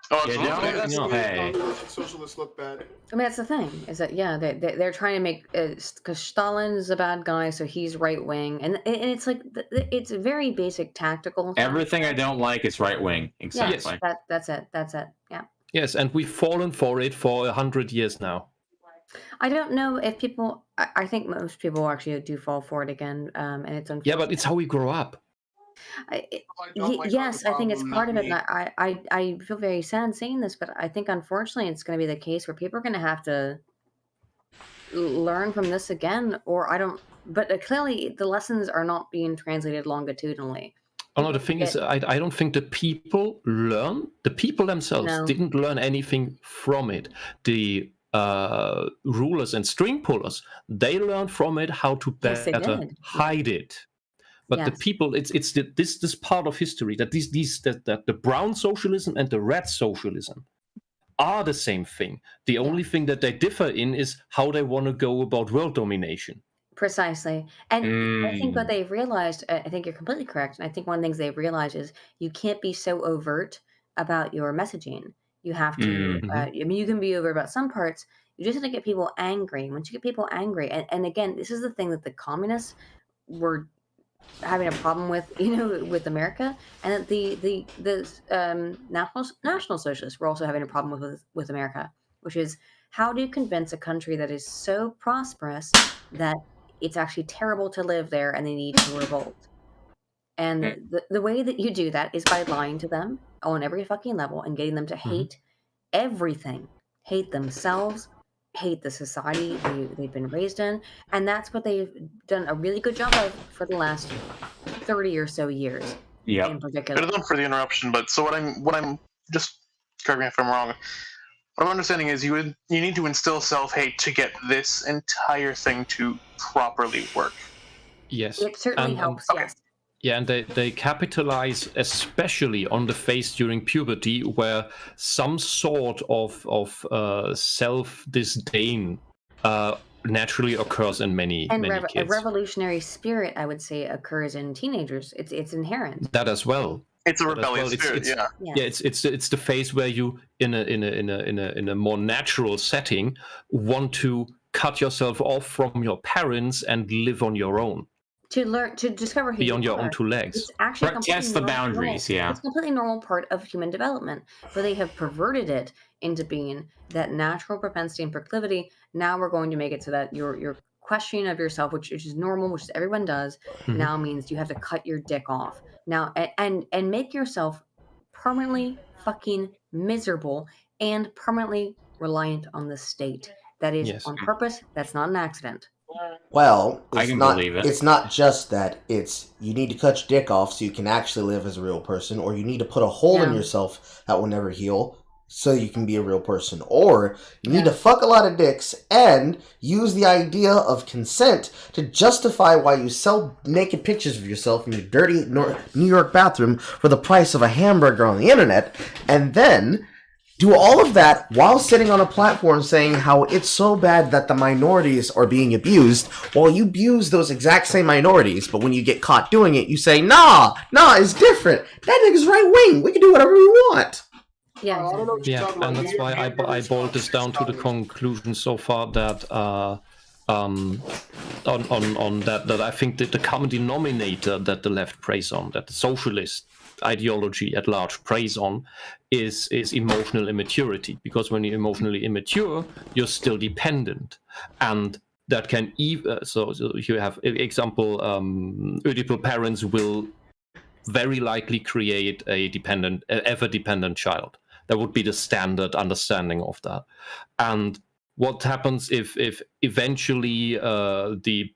Oh,
hey. Socialists look bad.
I mean, that's the thing, is that, yeah, they're trying to make, because Stalin's a bad guy, so he's right wing, and it's like, it's very basic tactical.
Everything I don't like is right wing. Exactly.
Yes, that's it. Yeah.
Yes, and we've fallen for it for 100 years now.
I don't know if people. I think most people actually do fall for it again, and it's unfortunate.
Yeah, but it's how we grow up.
Yes, I think it's part of it. And I feel very sad saying this, but I think unfortunately it's going to be the case where people are going to have to learn from this again, or I don't. But clearly, the lessons are not being translated longitudinally.
Oh no, the thing is, I don't think the people learn. The people themselves didn't learn anything from it. The rulers and string pullers, they learned from it how to better hide it. But the people, it's this part of history that that the brown socialism and the red socialism are the same thing. The only thing that they differ in is how they want to go about world domination.
Precisely. And I think what they've realized, I think you're completely correct. And I think one of the things they've realized is you can't be so overt about your messaging. You have to, I mean, you can be overt about some parts. You just have to get people angry. Once you get people angry, and again, this is the thing that the communists were having a problem with with America, and that the national socialists were also having a problem with America, which is how do you convince a country that is so prosperous that it's actually terrible to live there and they need to revolt? And the way that you do that is by lying to them on every fucking level and getting them to hate everything, hate themselves, hate the society they've been raised in. And that's what they've done a really good job of for the last 30 or so years.
Yeah.
In particular.
Better than for the interruption, but so what I'm just correct me if I'm wrong. What I'm understanding is you need to instill self-hate to get this entire thing to properly work.
Yes.
It certainly helps, yes.
Yeah, and they capitalize especially on the phase during puberty where some sort of self-disdain naturally occurs in many kids.
A revolutionary spirit, I would say, occurs in teenagers. It's inherent.
That as well.
It's a rebellious spirit,
yeah. Yeah, it's the phase where you, in a more natural setting, want to cut yourself off from your parents and live on your own.
To discover who
beyond
you
your
are.
own two legs.
It's actually
test the boundaries. Yeah,
it's a completely normal part of human development, but they have perverted it into being that natural propensity and proclivity. Now we're going to make it so that your questioning of yourself, which is normal, which everyone does, now means you have to cut your dick off now and make yourself permanently fucking miserable and permanently reliant on the state. That is on purpose. That's not an accident.
Well,
I can believe it.
It's not just that. It's you need to cut your dick off so you can actually live as a real person, or you need to put a hole in yourself that will never heal so you can be a real person, or you need to fuck a lot of dicks and use the idea of consent to justify why you sell naked pictures of yourself in your dirty New York bathroom for the price of a hamburger on the internet, and then do all of that while sitting on a platform saying how it's so bad that the minorities are being abused, while you abuse those exact same minorities, but when you get caught doing it, you say, nah, it's different. That nigga's right wing. We can do whatever we want.
Yeah,
and that's why I boiled this down to the conclusion so far that on that I think that the common denominator that the left preys on, that the socialist ideology at large preys on, is emotional immaturity. Because when you're emotionally immature, you're still dependent, and that can so you have example, Oedipal parents will very likely create a ever dependent child. That would be the standard understanding of that. And what happens if eventually the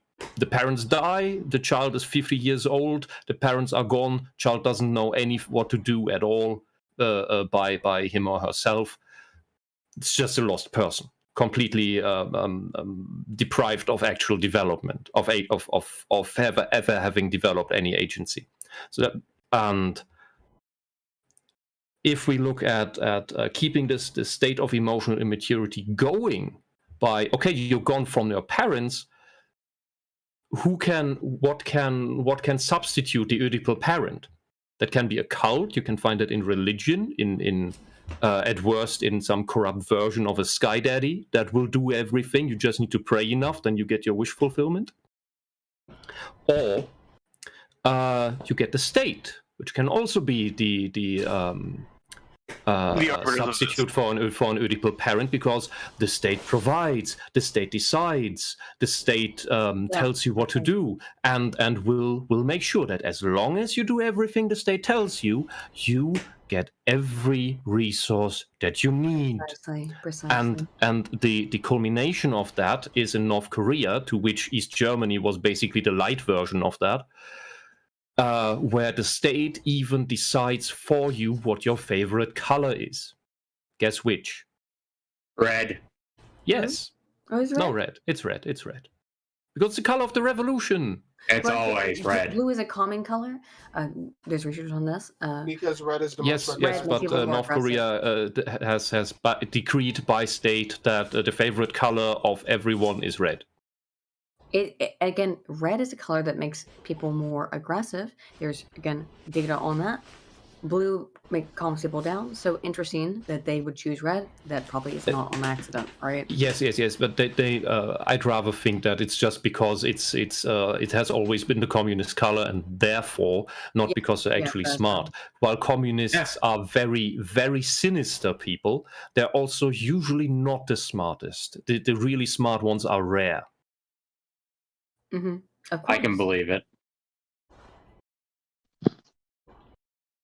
parents die, the child is 50 years old, the parents are gone, child doesn't know what to do at all by him or herself. It's just a lost person, completely deprived of actual development, of ever having developed any agency. And if we look at keeping this state of emotional immaturity going by, okay, you're gone from your parents, what can substitute the Oedipal parent? That can be a cult. You can find it in religion, in at worst in some corrupt version of a sky daddy that will do everything. You just need to pray enough, then you get your wish fulfillment. Or you get the state, which can also be the substitute for an Oedipal parent, because the state provides, the state decides, the state tells you what to do, and will make sure that as long as you do everything the state tells you, you get every resource that you need.
Precisely.
And the culmination of that is in North Korea, to which East Germany was basically the light version of that. Where the state even decides for you what your favorite color is. Guess which?
Red.
Yes.
Oh, is it red?
No, red. It's red. It's red. Because it's the color of the revolution.
It's always red.
Blue is a calming color. There's research on this.
Because red is the
yes,
most
yes, but North Korea has decreed by state that the favorite color of everyone is red.
Again, red is a color that makes people more aggressive. There's, again, data on that. blue calms people down. So interesting that they would choose red. That probably is not on accident, right?
Yes. But they I'd rather think that it's just because it has always been the communist color, and therefore not because they're actually smart. While communists are very, very sinister people, they're also usually not the smartest. The really smart ones are rare.
Mm-hmm.
I can believe it.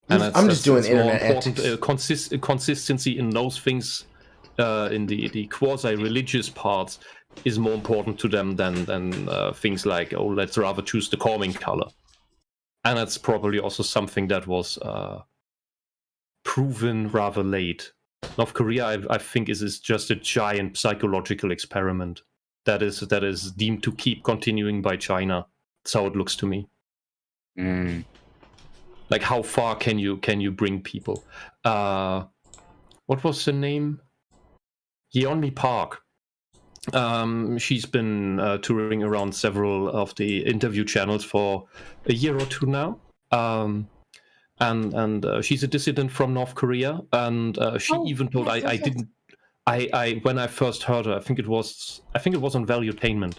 And
I'm just doing internet
important. Consistency in those things, in the quasi-religious parts, is more important to them than things like, oh, let's rather choose the calming color. And that's probably also something that was proven rather late. North Korea, I think, is just a giant psychological experiment that is deemed to keep continuing by China. That's how it looks to me. Like, how far can you bring people? What was the name? Yeonmi Park. She's been touring around several of the interview channels for a year or two now. And she's a dissident from North Korea, and she even told I when I first heard her, I think it was on Valuetainment,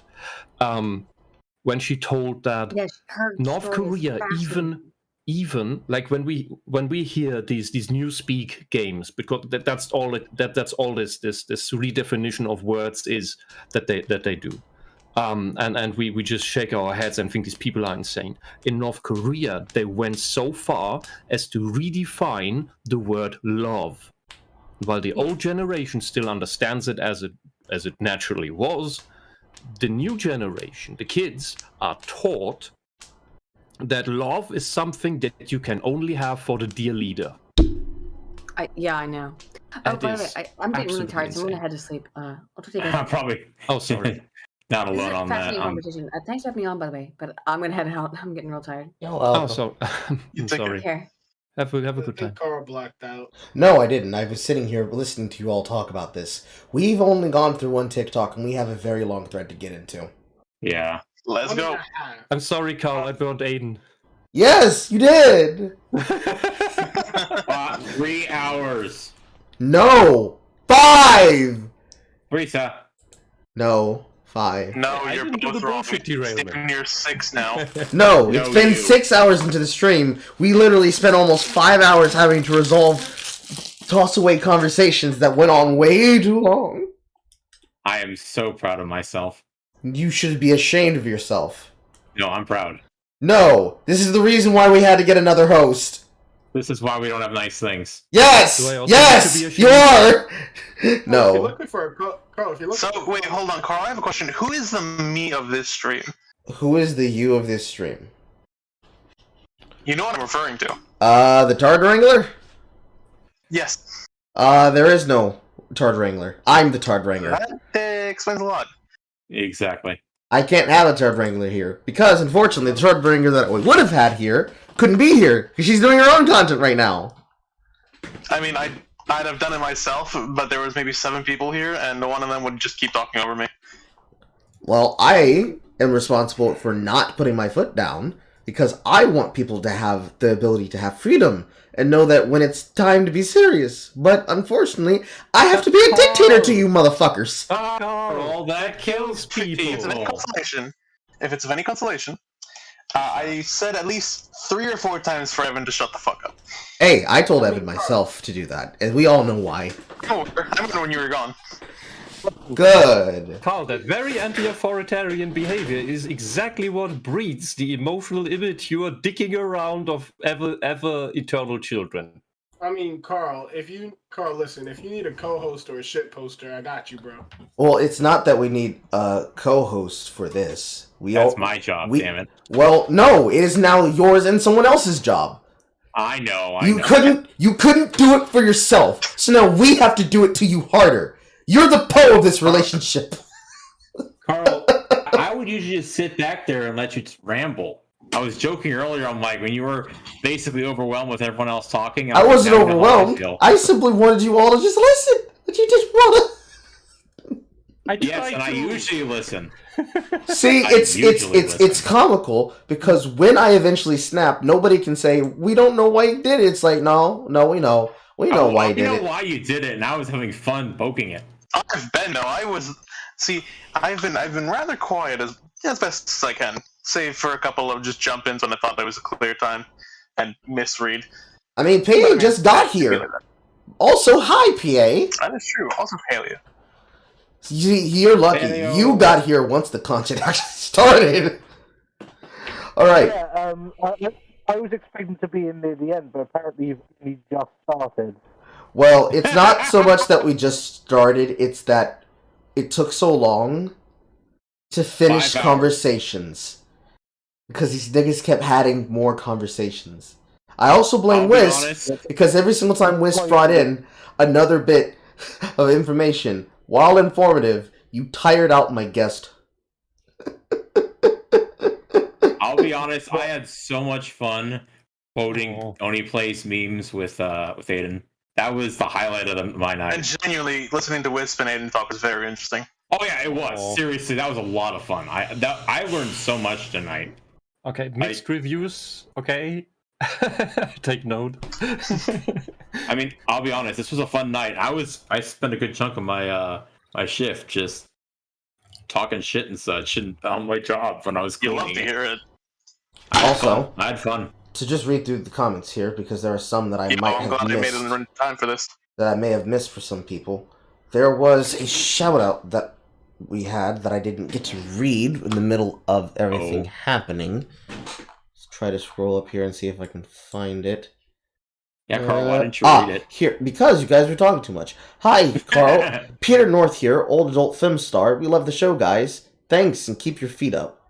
when she told that North Korea even like when we hear these newspeak games, because that's all this redefinition of words is that they do. And we just shake our heads and think these people are insane. In North Korea, they went so far as to redefine the word love. While the old generation still understands it as it naturally was, the new generation, the kids, are taught that love is something that you can only have for the dear leader.
I know. Oh, by the way, I'm getting really tired, so I'm gonna head to sleep. I'll take a
Probably.
Oh, sorry.
Not
This is
alone
a
on that.
fascinating conversation. Thanks for having me on, by the way. But I'm gonna head out. I'm getting real tired.
I'm sorry.
Care.
Have a good time.
Carl blacked out.
No, I didn't. I was sitting here listening to you all talk about this. We've only gone through one TikTok, and we have a very long thread to get into.
Yeah.
Let's go.
I'm sorry, Carl. I burned Aydin.
Yes, you did!
3 hours.
No! 5!
Risa.
No, 5.
No, you're both wrong. You're 6 now.
No, it's been 6 hours into the stream. We literally spent almost 5 hours having to resolve toss-away conversations that went on way too long.
I am so proud of myself.
You should be ashamed of yourself.
No, I'm proud.
No, this is the reason why we had to get another host.
This is why we don't have nice things.
Yes! Yes! You are! No.
If you're looking for Carl, if you're looking
So, wait, hold on, Carl, I have a question. Who is the me of this stream?
Who is the you of this stream?
You know what I'm referring to.
The Tard Wrangler?
Yes.
There is no Tard Wrangler. I'm the Tard Wrangler.
That explains a lot.
Exactly.
I can't have a Tard Wrangler here, because unfortunately the Tard Wrangler that we would have had here couldn't be here, because she's doing her own content right now.
I mean, I'd have done it myself, but there was maybe 7 people here, and one of them would just keep talking over me.
Well, I am responsible for not putting my foot down, because I want people to have the ability to have freedom, and know that when it's time to be serious. But unfortunately, I have to be a dictator to you motherfuckers.
All that kills people.
If it's of any consolation, I said at least 3 or 4 times for Evan to shut the fuck up.
Hey, I told Evan myself to do that, and we all know why.
Oh, I remember when you were gone.
Good.
Carl, that very anti-authoritarian behavior is exactly what breeds the emotional immature dicking around of ever eternal children.
I mean, Carl, listen, if you need a co-host or a shit poster, I got you, bro.
Well, it's not that we need a co-host for this.
That's my job, damn it.
Well, no, it is now yours and someone else's job.
I know.
You couldn't do it for yourself, so now we have to do it to you harder. You're the Poe of this relationship.
Carl, I would usually just sit back there and let you ramble. I was joking earlier on Mike when you were basically overwhelmed with everyone else talking.
I wasn't overwhelmed. I simply wanted you all to just listen. But you just wanna.
Yes, and I usually listen.
See, it's comical because when I eventually snap, nobody can say we don't know why you did it. It's like no, we know why you did it.
We know why you did it, and I was having fun poking it.
I've been though. I've been rather quiet as best as I can, save for a couple of just jump-ins when I thought there was a clear time and misread.
I mean, PA just got here. Also, hi, PA.
That is true. Also, Halia.
You're lucky. You got here once the content actually started. All right.
Yeah, I was expecting to be in near the end, but apparently we just started.
Well, it's not so much that we just started, it's that it took so long to finish conversations. Because these niggas kept adding more conversations. I also blame Wisp, because every single time Wisp brought in another bit of information, while informative, you tired out my guest.
I'll be honest, I had so much fun quoting Oni Plays memes with Aydin. That was the highlight of my night.
And genuinely, listening to Wisp and Aydin talk was very interesting.
Oh yeah, it was. Seriously, that was a lot of fun. I learned so much tonight.
Okay, mixed reviews. Okay. Take note.
I mean, I'll be honest, this was a fun night. I spent a good chunk of my my shift just talking shit and such and on my job when I was
You love to hear it.
Also,
I had fun.
To just read through the comments here, because there are some that I might have
glad
missed.
they made it in time for this.
That I may have missed for some people. There was a shout out that we had that I didn't get to read in the middle of everything happening. Let's try to scroll up here and see if I can find it.
Yeah, Carl, why didn't you read it?
Here, because you guys were talking too much. Hi, Carl. Peter North here, old adult film star. We love the show, guys. Thanks, and keep your feet up.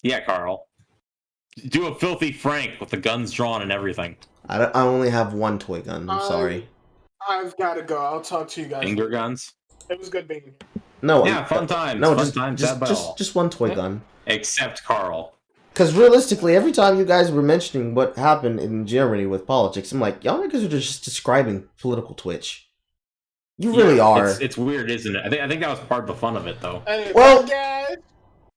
Yeah, Carl. Do a filthy Frank with the guns drawn and everything.
I only have one toy gun. I'm sorry.
I've got to go. I'll talk to you guys.
Finger guns?
It was good being here.
No.
Yeah, fun times.
No,
fun times.
just one toy gun.
Except Carl.
Because realistically, every time you guys were mentioning what happened in Germany with politics, I'm like, y'all niggas are just describing political Twitch. You really are.
It's weird, isn't it? I think that was part of the fun of it, though.
Well,
guys.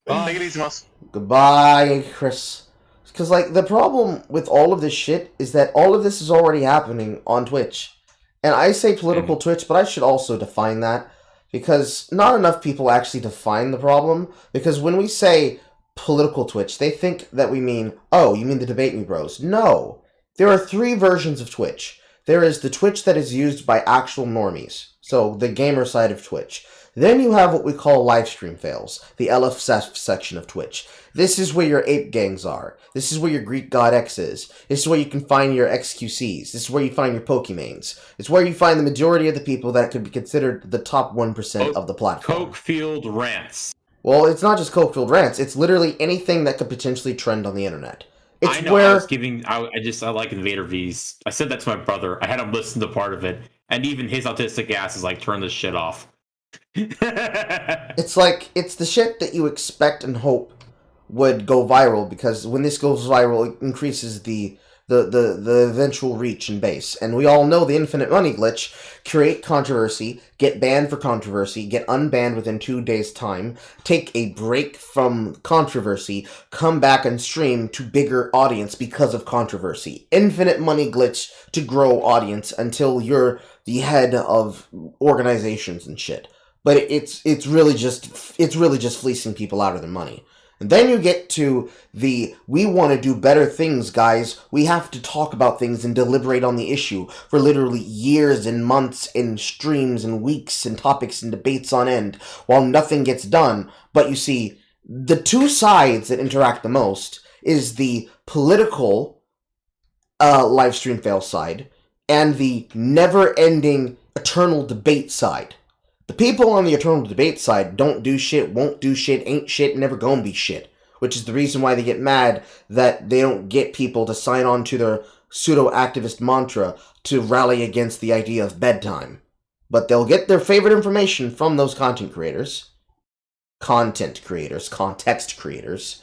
Take it easy, Moss.
Goodbye, Chris. Because, like, the problem with all of this shit is that all of this is already happening on Twitch. And I say political Twitch, but I should also define that. Because not enough people actually define the problem. Because when we say political Twitch, they think that we mean, oh, you mean the Debate Me Bros. No. There are 3 versions of Twitch. There is the Twitch that is used by actual normies. So, the gamer side of Twitch. Then you have what we call live stream fails, the LFSF section of Twitch. This is where your ape gangs are. This is where your Greek God X is. This is where you can find your XQCs. This is where you find your Pokemains. It's where you find the majority of the people that could be considered the top 1% of the platform.
Cokefield rants.
Well, it's not just Cokefield rants. It's literally anything that could potentially trend on the internet. It's
I know.
where
I like Invader V's. I said that to my brother. I had him listen to part of it, and even his autistic ass is like, turn this shit off.
It's like, it's the shit that you expect and hope would go viral, because when this goes viral, it increases the eventual reach and base. And we all know the infinite money glitch: create controversy, get banned for controversy, get unbanned within 2 days' time, take a break from controversy, come back and stream to bigger audience because of controversy. Infinite money glitch to grow audience until you're the head of organizations and shit. But it's really just fleecing people out of their money. And then you get to the, we want to do better things, guys. We have to talk about things and deliberate on the issue for literally years and months and streams and weeks and topics and debates on end while nothing gets done. But you see, the 2 sides that interact the most is the political live stream fail side and the never-ending eternal debate side. The people on the eternal debate side don't do shit, won't do shit, ain't shit, never gonna be shit. Which is the reason why they get mad that they don't get people to sign on to their pseudo-activist mantra to rally against the idea of bedtime. But they'll get their favorite information from those content creators. Context creators.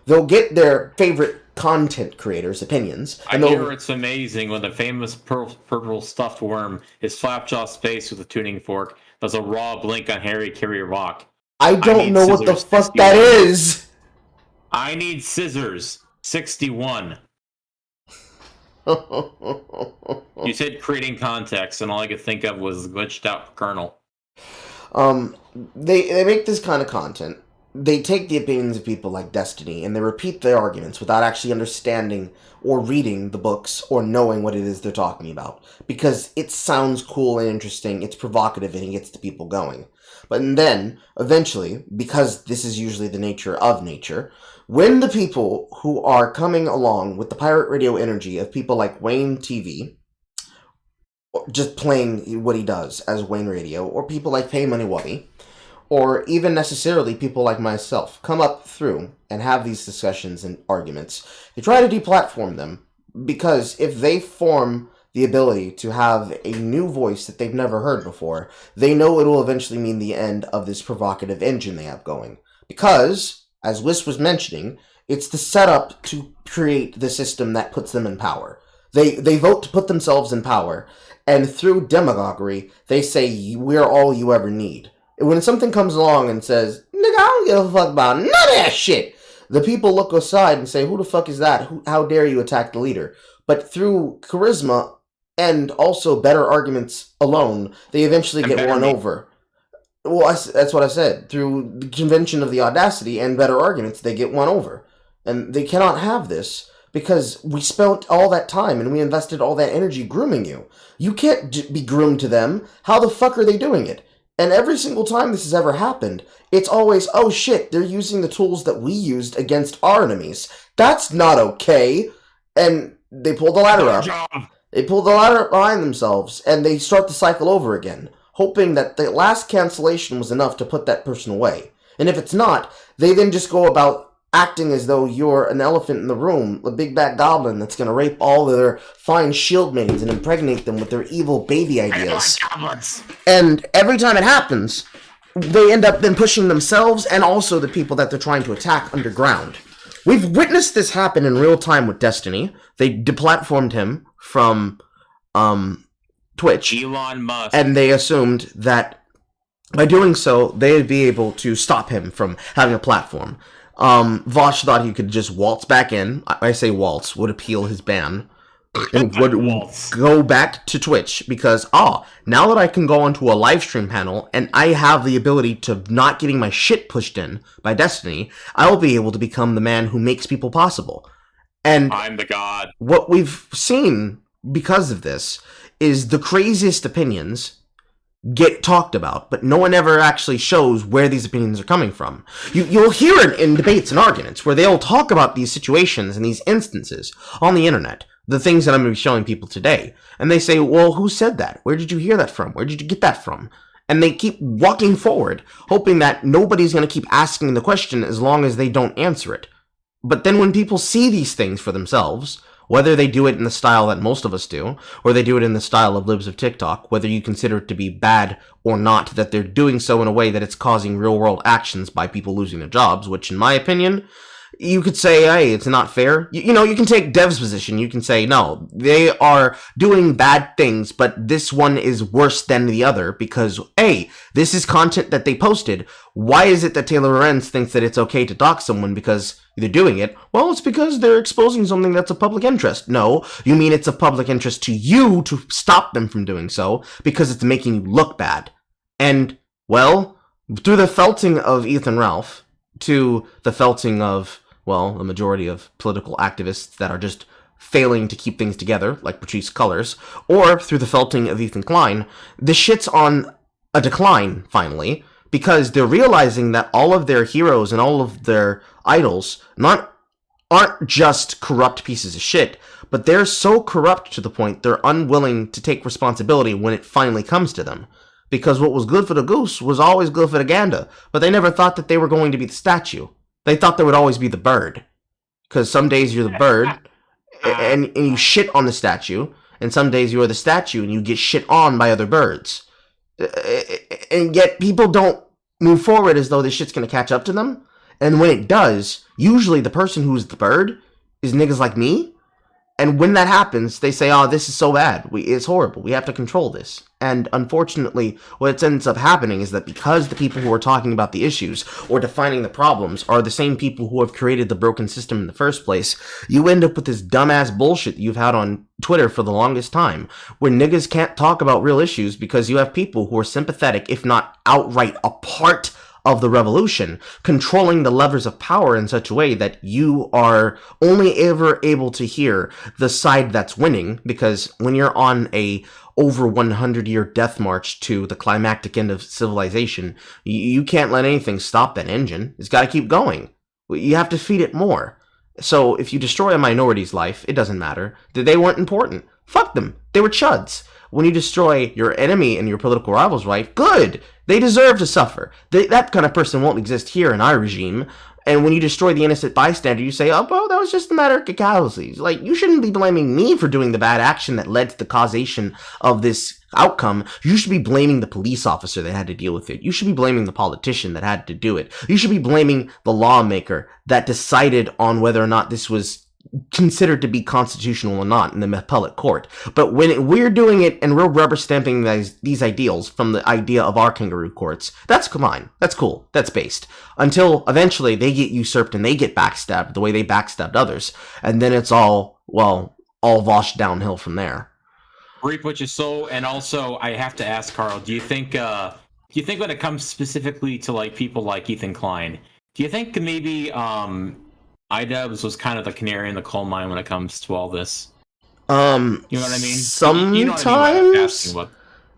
they'll get their favorite content creators' opinions.
I hear it's amazing when the famous purple stuffed worm is Flapjaw's face with a tuning fork, does a raw blink on Harry Carry Rock.
I don't know what the fuck that is.
I need scissors. 61. You said creating context, and all I could think of was glitched out kernel.
They make this kind of content. They take the opinions of people like Destiny, and they repeat their arguments without actually understanding or reading the books or knowing what it is they're talking about. Because it sounds cool and interesting, it's provocative, and it gets the people going. But then, eventually, because this is usually the nature of nature, when the people who are coming along with the pirate radio energy of people like Wayne TV, just playing what he does as Wayne Radio, or people like Pay Money Wubby, or even necessarily people like myself, come up through and have these discussions and arguments, they try to deplatform them, because if they form the ability to have a new voice that they've never heard before, they know it will eventually mean the end of this provocative engine they have going. Because, as Wiss was mentioning, it's the setup to create the system that puts them in power. They vote to put themselves in power, and through demagoguery, they say, we're all you ever need. When something comes along and says, nigga, I don't give a fuck about none of that shit, the people look aside and say, who the fuck is that? How dare you attack the leader? But through charisma and also better arguments alone, they eventually get won over. Well, that's what I said. Through the convention of the audacity and better arguments, they get won over. And they cannot have this because we spent all that time and we invested all that energy grooming you. You can't be groomed to them. How the fuck are they doing it? And every single time this has ever happened, it's always, oh shit, they're using the tools that we used against our enemies. That's not okay. And they pull the ladder up. They pull the ladder behind themselves, and they start the cycle over again, hoping that the last cancellation was enough to put that person away. And if it's not, they then just go about acting as though you're an elephant in the room, a big bad goblin that's going to rape all of their fine shield maidens and impregnate them with their evil baby ideas. And every time it happens, they end up then pushing themselves and also the people that they're trying to attack underground. We've witnessed this happen in real time with Destiny. They deplatformed him from Twitch.
Elon Musk.
And they assumed that by doing so, they'd be able to stop him from having a platform. Vosh thought he could just waltz back in. I say waltz, would appeal his ban. And would go back to Twitch because, now that I can go onto a live stream panel and I have the ability to not getting my shit pushed in by Destiny, I will be able to become the man who makes people possible. And
I'm the god.
What we've seen because of this is the craziest opinions get talked about, but no one ever actually shows where these opinions are coming from. You'll hear it in debates and arguments where they'll talk about these situations and these instances on the internet, the things that I'm going to be showing people today, and they say, well, who said that? Where did you hear that from? Where did you get that from? And they keep walking forward, hoping that nobody's going to keep asking the question as long as they don't answer it. But then when people see these things for themselves, whether they do it in the style that most of us do, or they do it in the style of libs of TikTok, whether you consider it to be bad or not, that they're doing so in a way that it's causing real-world actions by people losing their jobs, which, in my opinion, you could say, hey, it's not fair. You know, you can take Dev's position. You can say, no, they are doing bad things, but this one is worse than the other because, hey, this is content that they posted. Why is it that Taylor Lorenz thinks that it's okay to dox someone because they're doing it? Well, it's because they're exposing something that's of public interest. No, you mean it's of public interest to you to stop them from doing so because it's making you look bad. And, well, through the felting of Ethan Ralph to the felting of, well, the majority of political activists that are just failing to keep things together, like Patrice Cullors, or through the felting of Ethan Klein, the shit's on a decline, finally, because they're realizing that all of their heroes and all of their idols aren't just corrupt pieces of shit, but they're so corrupt to the point they're unwilling to take responsibility when it finally comes to them. Because what was good for the goose was always good for the gander, but they never thought that they were going to be the statue. They thought there would always be the bird. Because some days you're the bird, and you shit on the statue, and some days you're the statue, and you get shit on by other birds. And yet people don't move forward as though this shit's going to catch up to them.
And when it does, usually the person who's the bird is niggas like me. And when that happens, they say, oh, this is so bad. It's horrible. We have to control this. And unfortunately, what ends up happening is that because the people who are talking about the issues or defining the problems are the same people who have created the broken system in the first place, you end up with this dumbass bullshit that you've had on Twitter for the longest time, where niggas can't talk about real issues because you have people who are sympathetic, if not outright a part of the revolution, controlling the levers of power in such a way that you are only ever able to hear the side that's winning, because when you're on a over 100-year death march to the climactic end of civilization, you can't let anything stop that engine. It's got to keep going. You have to feed it more. So if you destroy a minority's life, it doesn't matter. They weren't important. Fuck them. They were chuds. When you destroy your enemy and your political rival's life, good. They deserve to suffer. That kind of person won't exist here in our regime. And when you destroy the innocent bystander, you say, oh, well, that was just a matter of casualties. Like, you shouldn't be blaming me for doing the bad action that led to the causation of this outcome. You should be blaming the police officer that had to deal with it. You should be blaming the politician that had to do it. You should be blaming the lawmaker that decided on whether or not this was considered to be constitutional or not in the appellate court. But when we're doing it and we're rubber stamping these ideals from the idea of our kangaroo courts, that's fine. That's cool. That's based. Until eventually they get usurped and they get backstabbed the way they backstabbed others. And then it's all washed downhill from there.
Reap what you sow. And also, I have to ask, Carl, do you think when it comes specifically to like people like Ethan Klein, do you think maybe iDubbbz was kind of the canary in the coal mine when it comes to all this? You know what I mean?
Sometimes,
you know what I mean, asking about.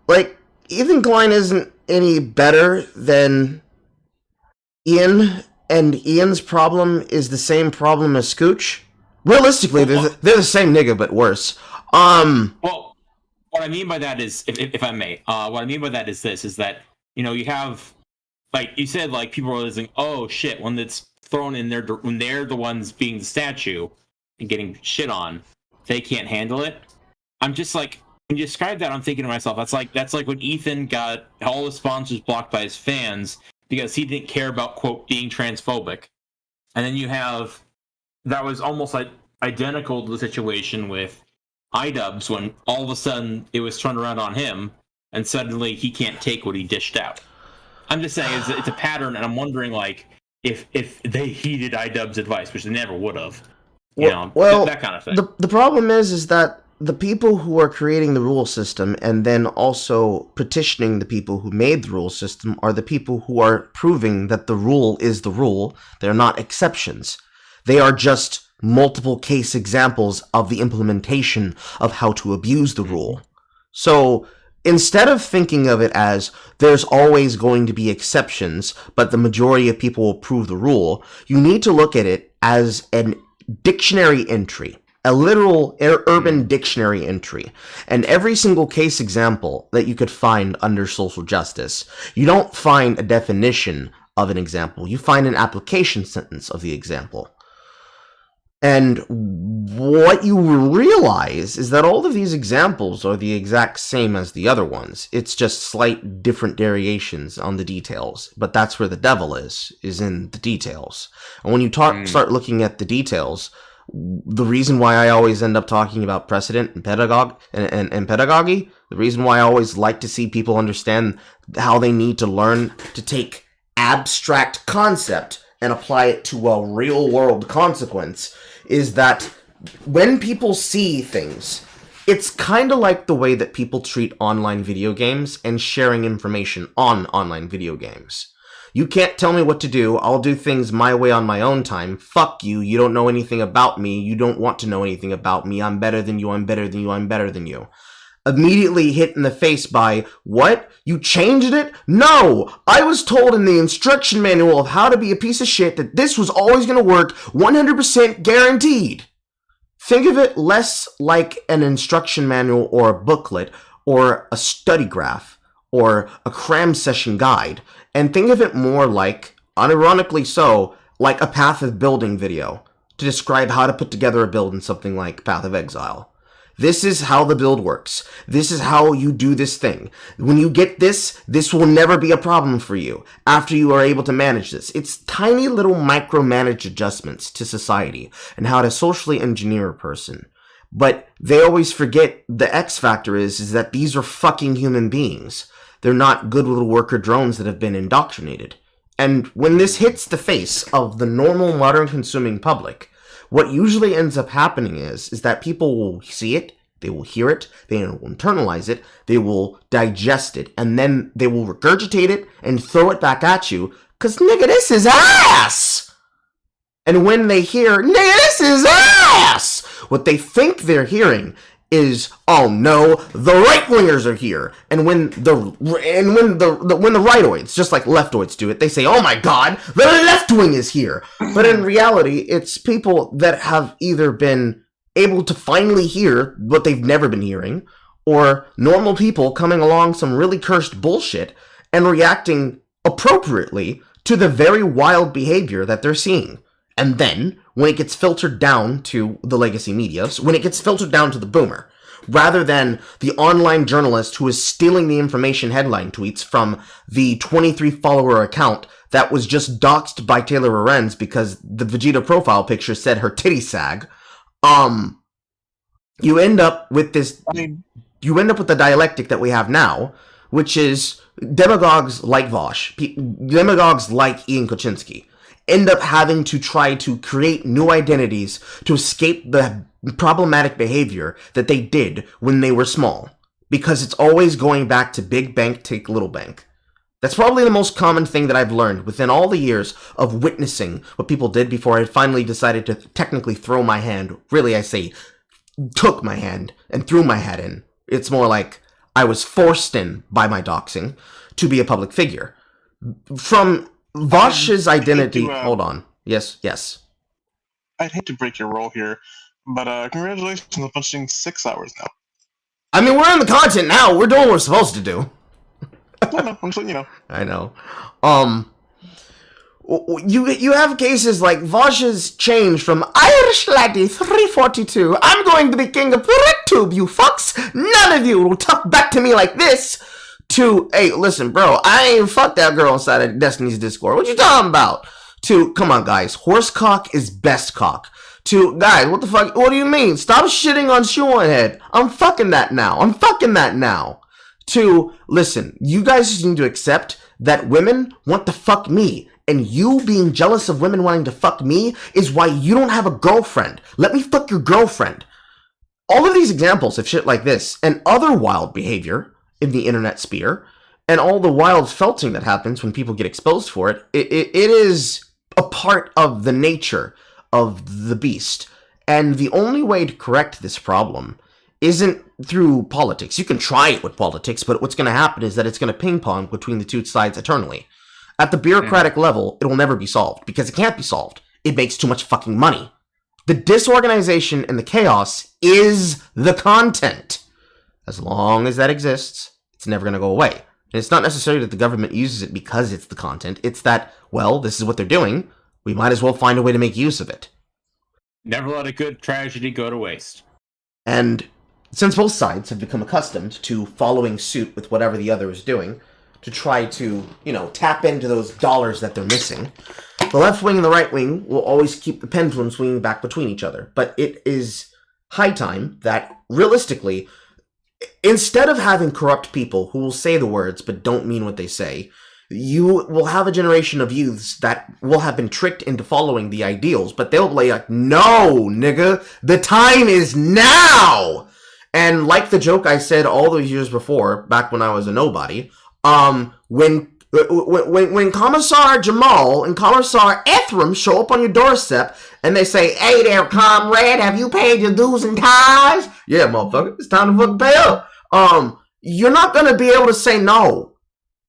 Like, Ethan Klein isn't any better than Ian, and Ian's problem is the same problem as Scooch. Realistically, they're the same nigga, but worse.
Well, what I mean by that is, if I may, what I mean by that is this, is that, you know, you have, like, you said, like, people are realizing, oh, shit, when it's thrown in there, when they're the ones being the statue and getting shit on, they can't handle it. I'm just like, when you describe that, I'm thinking to myself, that's like when Ethan got all his sponsors blocked by his fans because he didn't care about, quote, being transphobic. And then you have, that was almost like identical to the situation with iDubbbz when all of a sudden it was turned around on him and suddenly he can't take what he dished out. I'm just saying it's a pattern, and I'm wondering, like, if they heeded iDubbbz's advice, which they never would have, that kind of thing.
The problem is that the people who are creating the rule system and then also petitioning the people who made the rule system are the people who are proving that the rule is the rule. They're not exceptions. They are just multiple case examples of the implementation of how to abuse the rule. So instead of thinking of it as there's always going to be exceptions, but the majority of people will prove the rule, you need to look at it as a dictionary entry, a literal urban dictionary entry. And every single case example that you could find under social justice, you don't find a definition of an example, you find an application sentence of the example. And what you realize is that all of these examples are the exact same as the other ones. It's just slight different variations on the details. But that's where the devil is in the details. And when you start looking at the details, the reason why I always end up talking about precedent and pedagogy, the reason why I always like to see people understand how they need to learn to take abstract concept and apply it to a real-world consequence, is that when people see things, it's kind of like the way that people treat online video games and sharing information on online video games. You can't tell me what to do. I'll do things my way on my own time. Fuck you. You don't know anything about me. You don't want to know anything about me. I'm better than you. I'm better than you. I'm better than you. Immediately hit in the face by, what? You changed it? No! I was told in the instruction manual of how to be a piece of shit that this was always going to work 100% guaranteed. Think of it less like an instruction manual or a booklet or a study graph or a cram session guide, and think of it more like, unironically so, like a Path of Building video to describe how to put together a build in something like Path of Exile. This is how the build works. This is how you do this thing. When you get this will never be a problem for you after you are able to manage this. It's tiny little micromanaged adjustments to society and how to socially engineer a person. But they always forget the X factor is that these are fucking human beings. They're not good little worker drones that have been indoctrinated. And when this hits the face of the normal modern consuming public, what usually ends up happening is that people will see it, they will hear it, they will internalize it, they will digest it, and then they will regurgitate it and throw it back at you, because nigga, this is ass! And when they hear, nigga, this is ass! What they think they're hearing is, oh no, the right-wingers are here. And when the rightoids, just like leftoids do it, they say, oh my god, the left wing is here. But in reality, it's people that have either been able to finally hear what they've never been hearing, or normal people coming along some really cursed bullshit and reacting appropriately to the very wild behavior that they're seeing. And then, when it gets filtered down to the legacy media, when it gets filtered down to the boomer, rather than the online journalist who is stealing the information headline tweets from the 23-follower account that was just doxed by Taylor Lorenz because the Vegeta profile picture said her titty sag, you end up with this, you end up with the dialectic that we have now, which is demagogues like Vosh, demagogues like Ian Kuczynski, end up having to try to create new identities to escape the problematic behavior that they did when they were small. Because it's always going back to big bank, take little bank. That's probably the most common thing that I've learned within all the years of witnessing what people did before I finally decided to technically throw my hand. Really, I say, took my hand and threw my hat in. It's more like I was forced in by my doxing to be a public figure. From Vosh's identity... hold on. Yes.
I'd hate to break your role here, but congratulations on punching 6 hours now.
I mean, we're in the content now. We're doing what we're supposed to do.
No, I'm just, you know.
I know. You have cases like Vosh's change from Irish laddie 342, I'm going to be king of RedTube, you fucks. None of you will talk back to me like this. To, hey, listen, bro, I ain't fucked that girl inside of Destiny's Discord. What you talking about? To, come on, guys, horse cock is best cock. To, guys, what the fuck? What do you mean? Stop shitting on Shoe Head. I'm fucking that now. To, listen, you guys just need to accept that women want to fuck me. And you being jealous of women wanting to fuck me is why you don't have a girlfriend. Let me fuck your girlfriend. All of these examples of shit like this and other wild behavior in the internet sphere, and all the wild felting that happens when people get exposed for it, it is a part of the nature of the beast. And the only way to correct this problem isn't through politics. You can try it with politics, but what's going to happen is that it's going to ping pong between the two sides eternally. At the bureaucratic level, it will never be solved, because it can't be solved. It makes too much fucking money. The disorganization and the chaos is the content. As long as that exists, it's never going to go away. And it's not necessarily that the government uses it because it's the content. It's that, well, this is what they're doing. We might as well find a way to make use of it.
Never let a good tragedy go to waste.
And since both sides have become accustomed to following suit with whatever the other is doing, to try to, tap into those dollars that they're missing, the left wing and the right wing will always keep the pendulum swinging back between each other. But it is high time that, realistically, instead of having corrupt people who will say the words but don't mean what they say, you will have a generation of youths that will have been tricked into following the ideals, but they'll be like, no, nigga, the time is now! And like the joke I said all those years before, back when I was a nobody, when Commissar Jamal and Commissar Ephraim show up on your doorstep and they say, hey there, comrade, have you paid your dues and ties? Yeah, motherfucker, it's time to fucking pay up. You're not gonna be able to say no.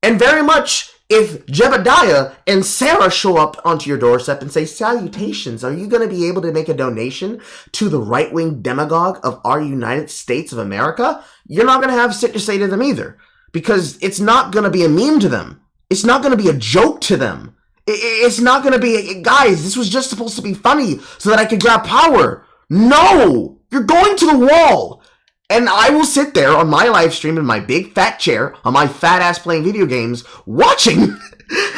And very much, if Jebediah and Sarah show up onto your doorstep and say, salutations, are you gonna be able to make a donation to the right-wing demagogue of our United States of America? You're not gonna have shit to say to them either. Because it's not going to be a meme to them. It's not going to be a joke to them. It's not going to be, guys, this was just supposed to be funny so that I could grab power. No! You're going to the wall. And I will sit there on my live stream in my big fat chair, on my fat ass playing video games, watching,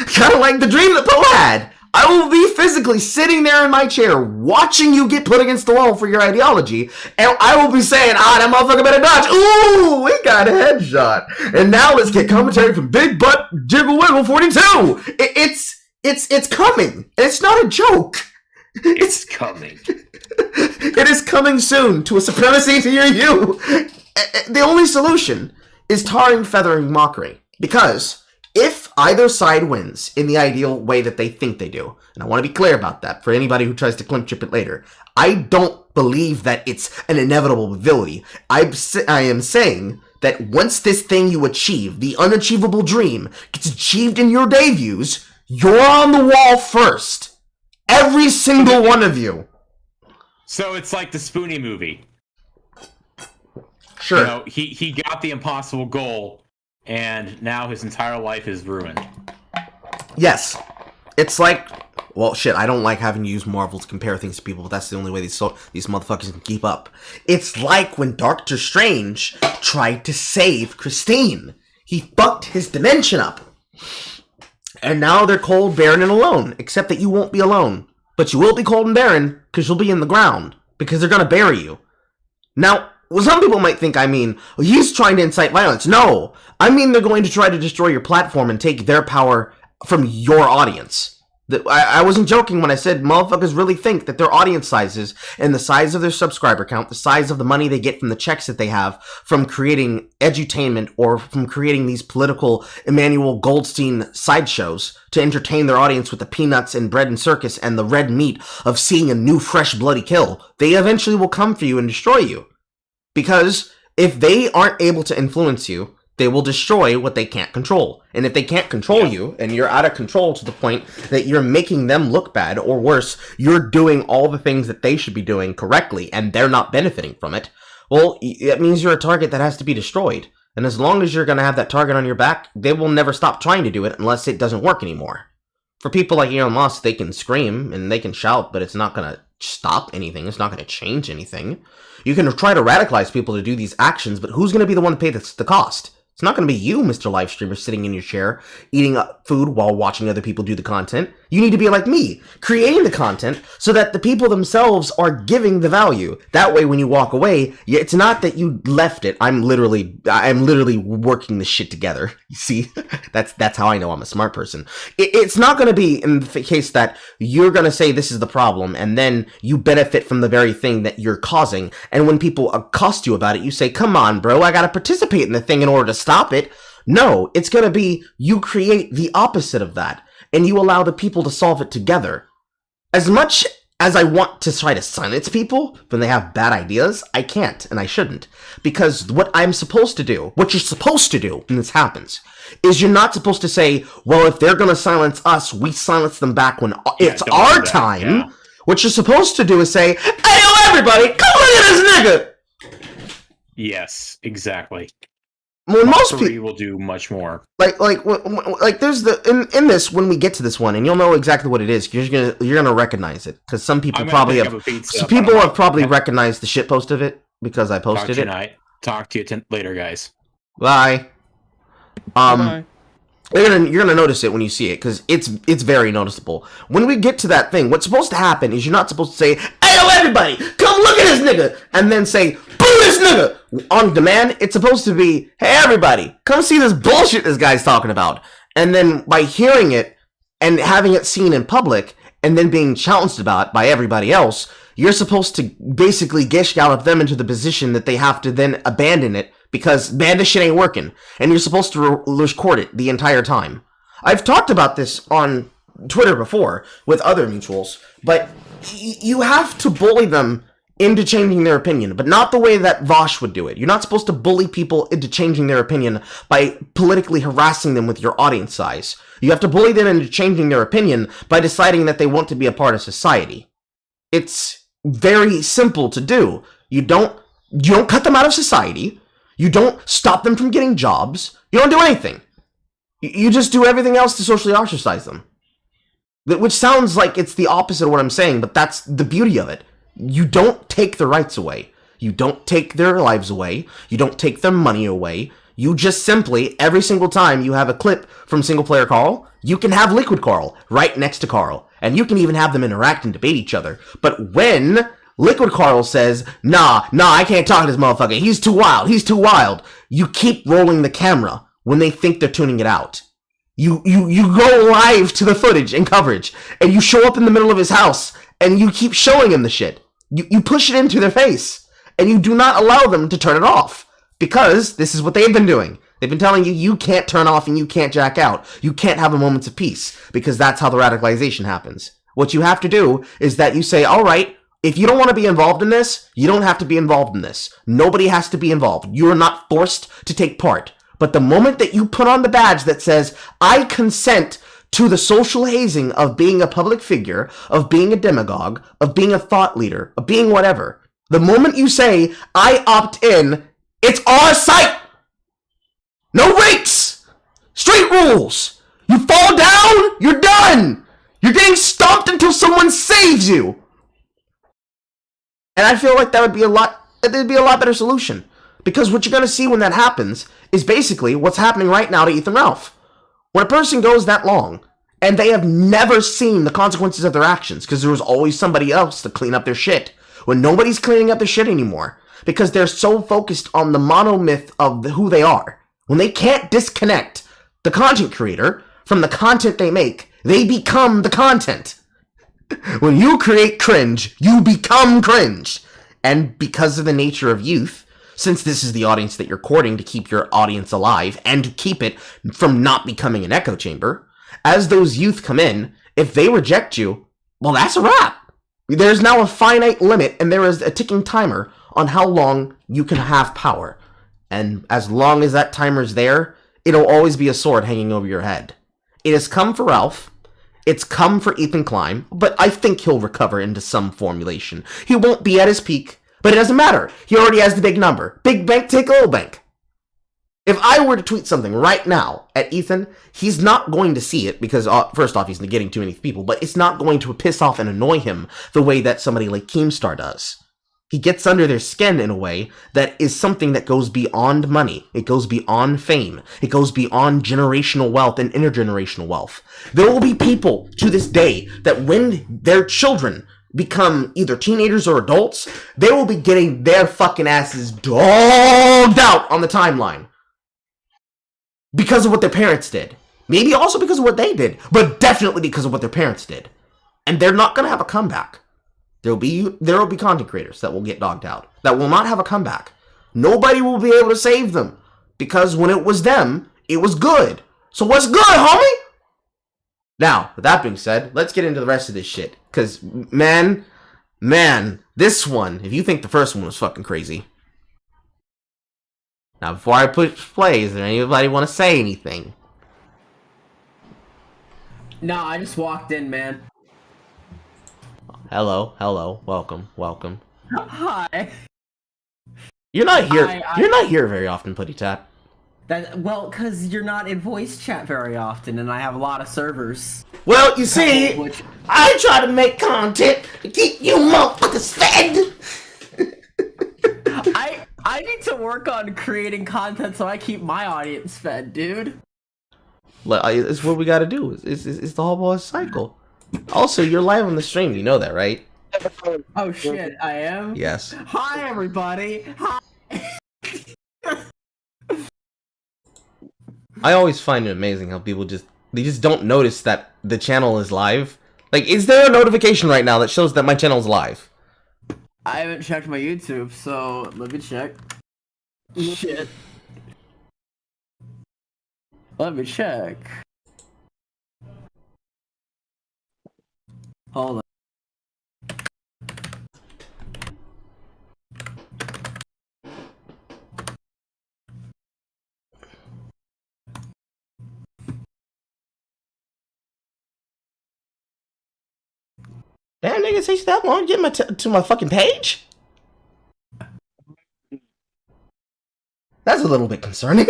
kind of like the dream that Poe had. I will be physically sitting there in my chair, watching you get put against the wall for your ideology, and I will be saying, that motherfucker better dodge. Ooh, we got a headshot. And now let's get commentary from Big Butt Jiggle Wiggle 42. It's coming, and it's not a joke.
It's coming.
It is coming soon to a supremacy near you. The only solution is tarring, feathering, mockery. Because if either side wins in the ideal way that they think they do, and I want to be clear about that for anybody who tries to climp chip it later, I don't believe that it's an inevitable ability. I am saying that once this thing you achieve, the unachievable dream, gets achieved in your day views, you're on the wall first. Every single one of you.
So it's like the Spoonie movie.
Sure.
You know, he got the impossible goal, and now his entire life is ruined.
Yes. It's like, well, shit, I don't like having to use Marvel to compare things to people, but that's the only way these motherfuckers can keep up. It's like when Doctor Strange tried to save Christine. He fucked his dimension up. And now they're cold, barren, and alone. Except that you won't be alone. But you will be cold and barren, because you'll be in the ground. Because they're gonna bury you. Now, some people might think I mean, he's trying to incite violence. No! I mean they're going to try to destroy your platform and take their power from your audience. I wasn't joking when I said motherfuckers really think that their audience sizes and the size of their subscriber count, the size of the money they get from the checks that they have from creating edutainment or from creating these political Emmanuel Goldstein sideshows to entertain their audience with the peanuts and bread and circus and the red meat of seeing a new fresh bloody kill, they eventually will come for you and destroy you. Because if they aren't able to influence you, they will destroy what they can't control. And if they can't control you, and you're out of control to the point that you're making them look bad, or worse, you're doing all the things that they should be doing correctly, and they're not benefiting from it, well, that means you're a target that has to be destroyed. And as long as you're going to have that target on your back, they will never stop trying to do it unless it doesn't work anymore. For people like Elon Musk, they can scream, and they can shout, but it's not going to stop anything. It's not going to change anything. You can try to radicalize people to do these actions, but who's going to be the one to pay the cost? It's not going to be you, Mr. Live Streamer, sitting in your chair, eating food while watching other people do the content. You need to be like me, creating the content so that the people themselves are giving the value. That way, when you walk away, it's not that you left it. I'm literally working this shit together. You see, that's how I know I'm a smart person. It's not going to be in the case that you're going to say this is the problem, and then you benefit from the very thing that you're causing. And when people accost you about it, you say, "Come on, bro, I got to participate in the thing in order to stop it." No, it's going to be you create the opposite of that, and you allow the people to solve it together. As much as I want to try to silence people when they have bad ideas, I can't, and I shouldn't. Because what I'm supposed to do, what you're supposed to do when this happens, is you're not supposed to say, well, if they're going to silence us, we silence them back when it's our time. Yeah. What you're supposed to do is say, hey, yo, everybody, come look at this nigga!
Yes, exactly.
When most people
will do much more.
Like there's in this, when we get to this one, and you'll know exactly what it is. You're gonna recognize it because some people probably have recognized the shitpost of it because I posted it.
Talk to you later, guys.
Bye.
Bye.
You're gonna notice it when you see it because it's very noticeable. When we get to that thing, what's supposed to happen is you're not supposed to say, "Hey, yo, everybody, come look at this nigga," and then say, "Boo this nigga!" On demand, it's supposed to be, "Hey, everybody, come see this bullshit this guy's talking about." And then by hearing it and having it seen in public and then being challenged about by everybody else, you're supposed to basically gish gallop them into the position that they have to then abandon it because, man, this shit ain't working. And you're supposed to record it the entire time. I've talked about this on Twitter before with other mutuals, but you have to bully them into changing their opinion, but not the way that Vosh would do it. You're not supposed to bully people into changing their opinion by politically harassing them with your audience size. You have to bully them into changing their opinion by deciding that they want to be a part of society. It's very simple to do. You don't cut them out of society. You don't stop them from getting jobs. You don't do anything. You just do everything else to socially ostracize them. Which sounds like it's the opposite of what I'm saying, but that's the beauty of it. You don't take the rights away. You don't take their lives away. You don't take their money away. You just simply, every single time you have a clip from SinglePlayerCarl, you can have Liquid Carl right next to Carl. And you can even have them interact and debate each other. But when Liquid Carl says, nah, I can't talk to this motherfucker. He's too wild. You keep rolling the camera when they think they're tuning it out. You go live to the footage and coverage, and you show up in the middle of his house, and you keep showing him the shit. You push it into their face, and you do not allow them to turn it off. Because this is what they've been doing. They've been telling you can't turn off and you can't jack out. You can't have a moments of peace, because that's how the radicalization happens. What you have to do is that you say, all right, if you don't want to be involved in this, you don't have to be involved in this. Nobody has to be involved. You are not forced to take part. But the moment that you put on the badge that says, I consent to the social hazing of being a public figure, of being a demagogue, of being a thought leader, of being whatever, the moment you say, I opt in, it's our site! No rates! Street rules! You fall down, you're done! You're getting stomped until someone saves you! And I feel like that'd be a lot better solution. Because what you're going to see when that happens is basically what's happening right now to Ethan Ralph. When a person goes that long, and they have never seen the consequences of their actions, because there was always somebody else to clean up their shit. When nobody's cleaning up their shit anymore, because they're so focused on the monomyth of who they are. When they can't disconnect the content creator from the content they make, they become the content. When you create cringe, you become cringe. And because of the nature of youth, since this is the audience that you're courting to keep your audience alive and to keep it from not becoming an echo chamber, as those youth come in, if they reject you, well, that's a wrap. There's now a finite limit and there is a ticking timer on how long you can have power. And as long as that timer's there, it'll always be a sword hanging over your head. It has come for Ralph. It's come for Ethan Klein, but I think he'll recover into some formulation. He won't be at his peak, but it doesn't matter. He already has the big number. Big bank, take little bank. If I were to tweet something right now at Ethan, he's not going to see it because, first off, he's getting too many people, but it's not going to piss off and annoy him the way that somebody like Keemstar does. He gets under their skin in a way that is something that goes beyond money. It goes beyond fame. It goes beyond generational wealth and intergenerational wealth. There will be people to this day that when their children become either teenagers or adults, they will be getting their fucking asses dogged out on the timeline. Because of what their parents did. Maybe also because of what they did, but definitely because of what their parents did. And they're not going to have a comeback. There will be content creators that will get dogged out, that will not have a comeback. Nobody will be able to save them, because when it was them, it was good. So what's good, homie? Now, with that being said, let's get into the rest of this shit. Because, man, this one, if you think the first one was fucking crazy. Now, before I push play, is there anybody want to say anything?
No, I just walked in, man.
Hello, welcome.
Hi.
You're not here. You're not here very often, Putty Tap.
Well, because you're not in voice chat very often, and I have a lot of servers.
Well, you see, I try to make content to keep you motherfuckers fed.
I need to work on creating content so I keep my audience fed, dude.
It's what we gotta do. It's the whole cycle. Also, you're live on the stream. You know that, right?
Oh shit, I am?
Yes.
Hi, everybody. Hi.
I always find it amazing how people just don't notice that the channel is live. Like, is there a notification right now that shows that my channel is live?
I haven't checked my YouTube, so let me check. Shit. Let me check. Hold on.
Damn, nigga, it takes that long to get to my fucking page? That's a little bit concerning.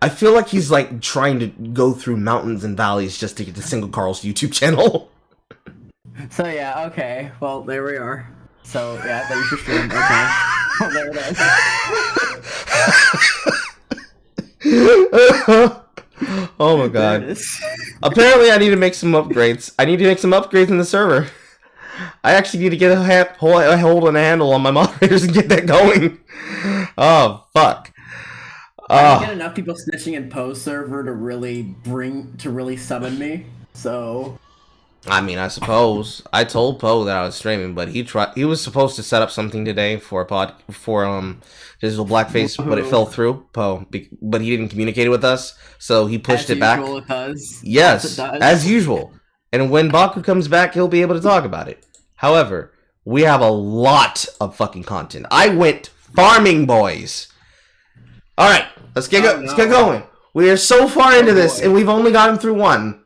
I feel like he's like trying to go through mountains and valleys just to get to SingleCarl's YouTube channel.
So yeah, okay. Well, there we are. So yeah, there's your stream. Okay. Well, there it is.
Oh my god. Apparently I need to make some upgrades. I need to make some upgrades in the server. I actually need to get a hold and a handle on my moderators and get that going. Oh, fuck.
I get enough people snitching in Poe's server to really summon me, so...
I mean, I suppose. I told Poe that I was streaming, but he was supposed to set up something today for Digital Blackface, but it fell through, Poe. But he didn't communicate it with us, so he pushed it back.
As usual it does.
Yes, as usual. And when Baku comes back, he'll be able to talk about it. However, we have a lot of fucking content. I went farming, boys. All right, let's get going. We are so far into this, and we've only gotten through one.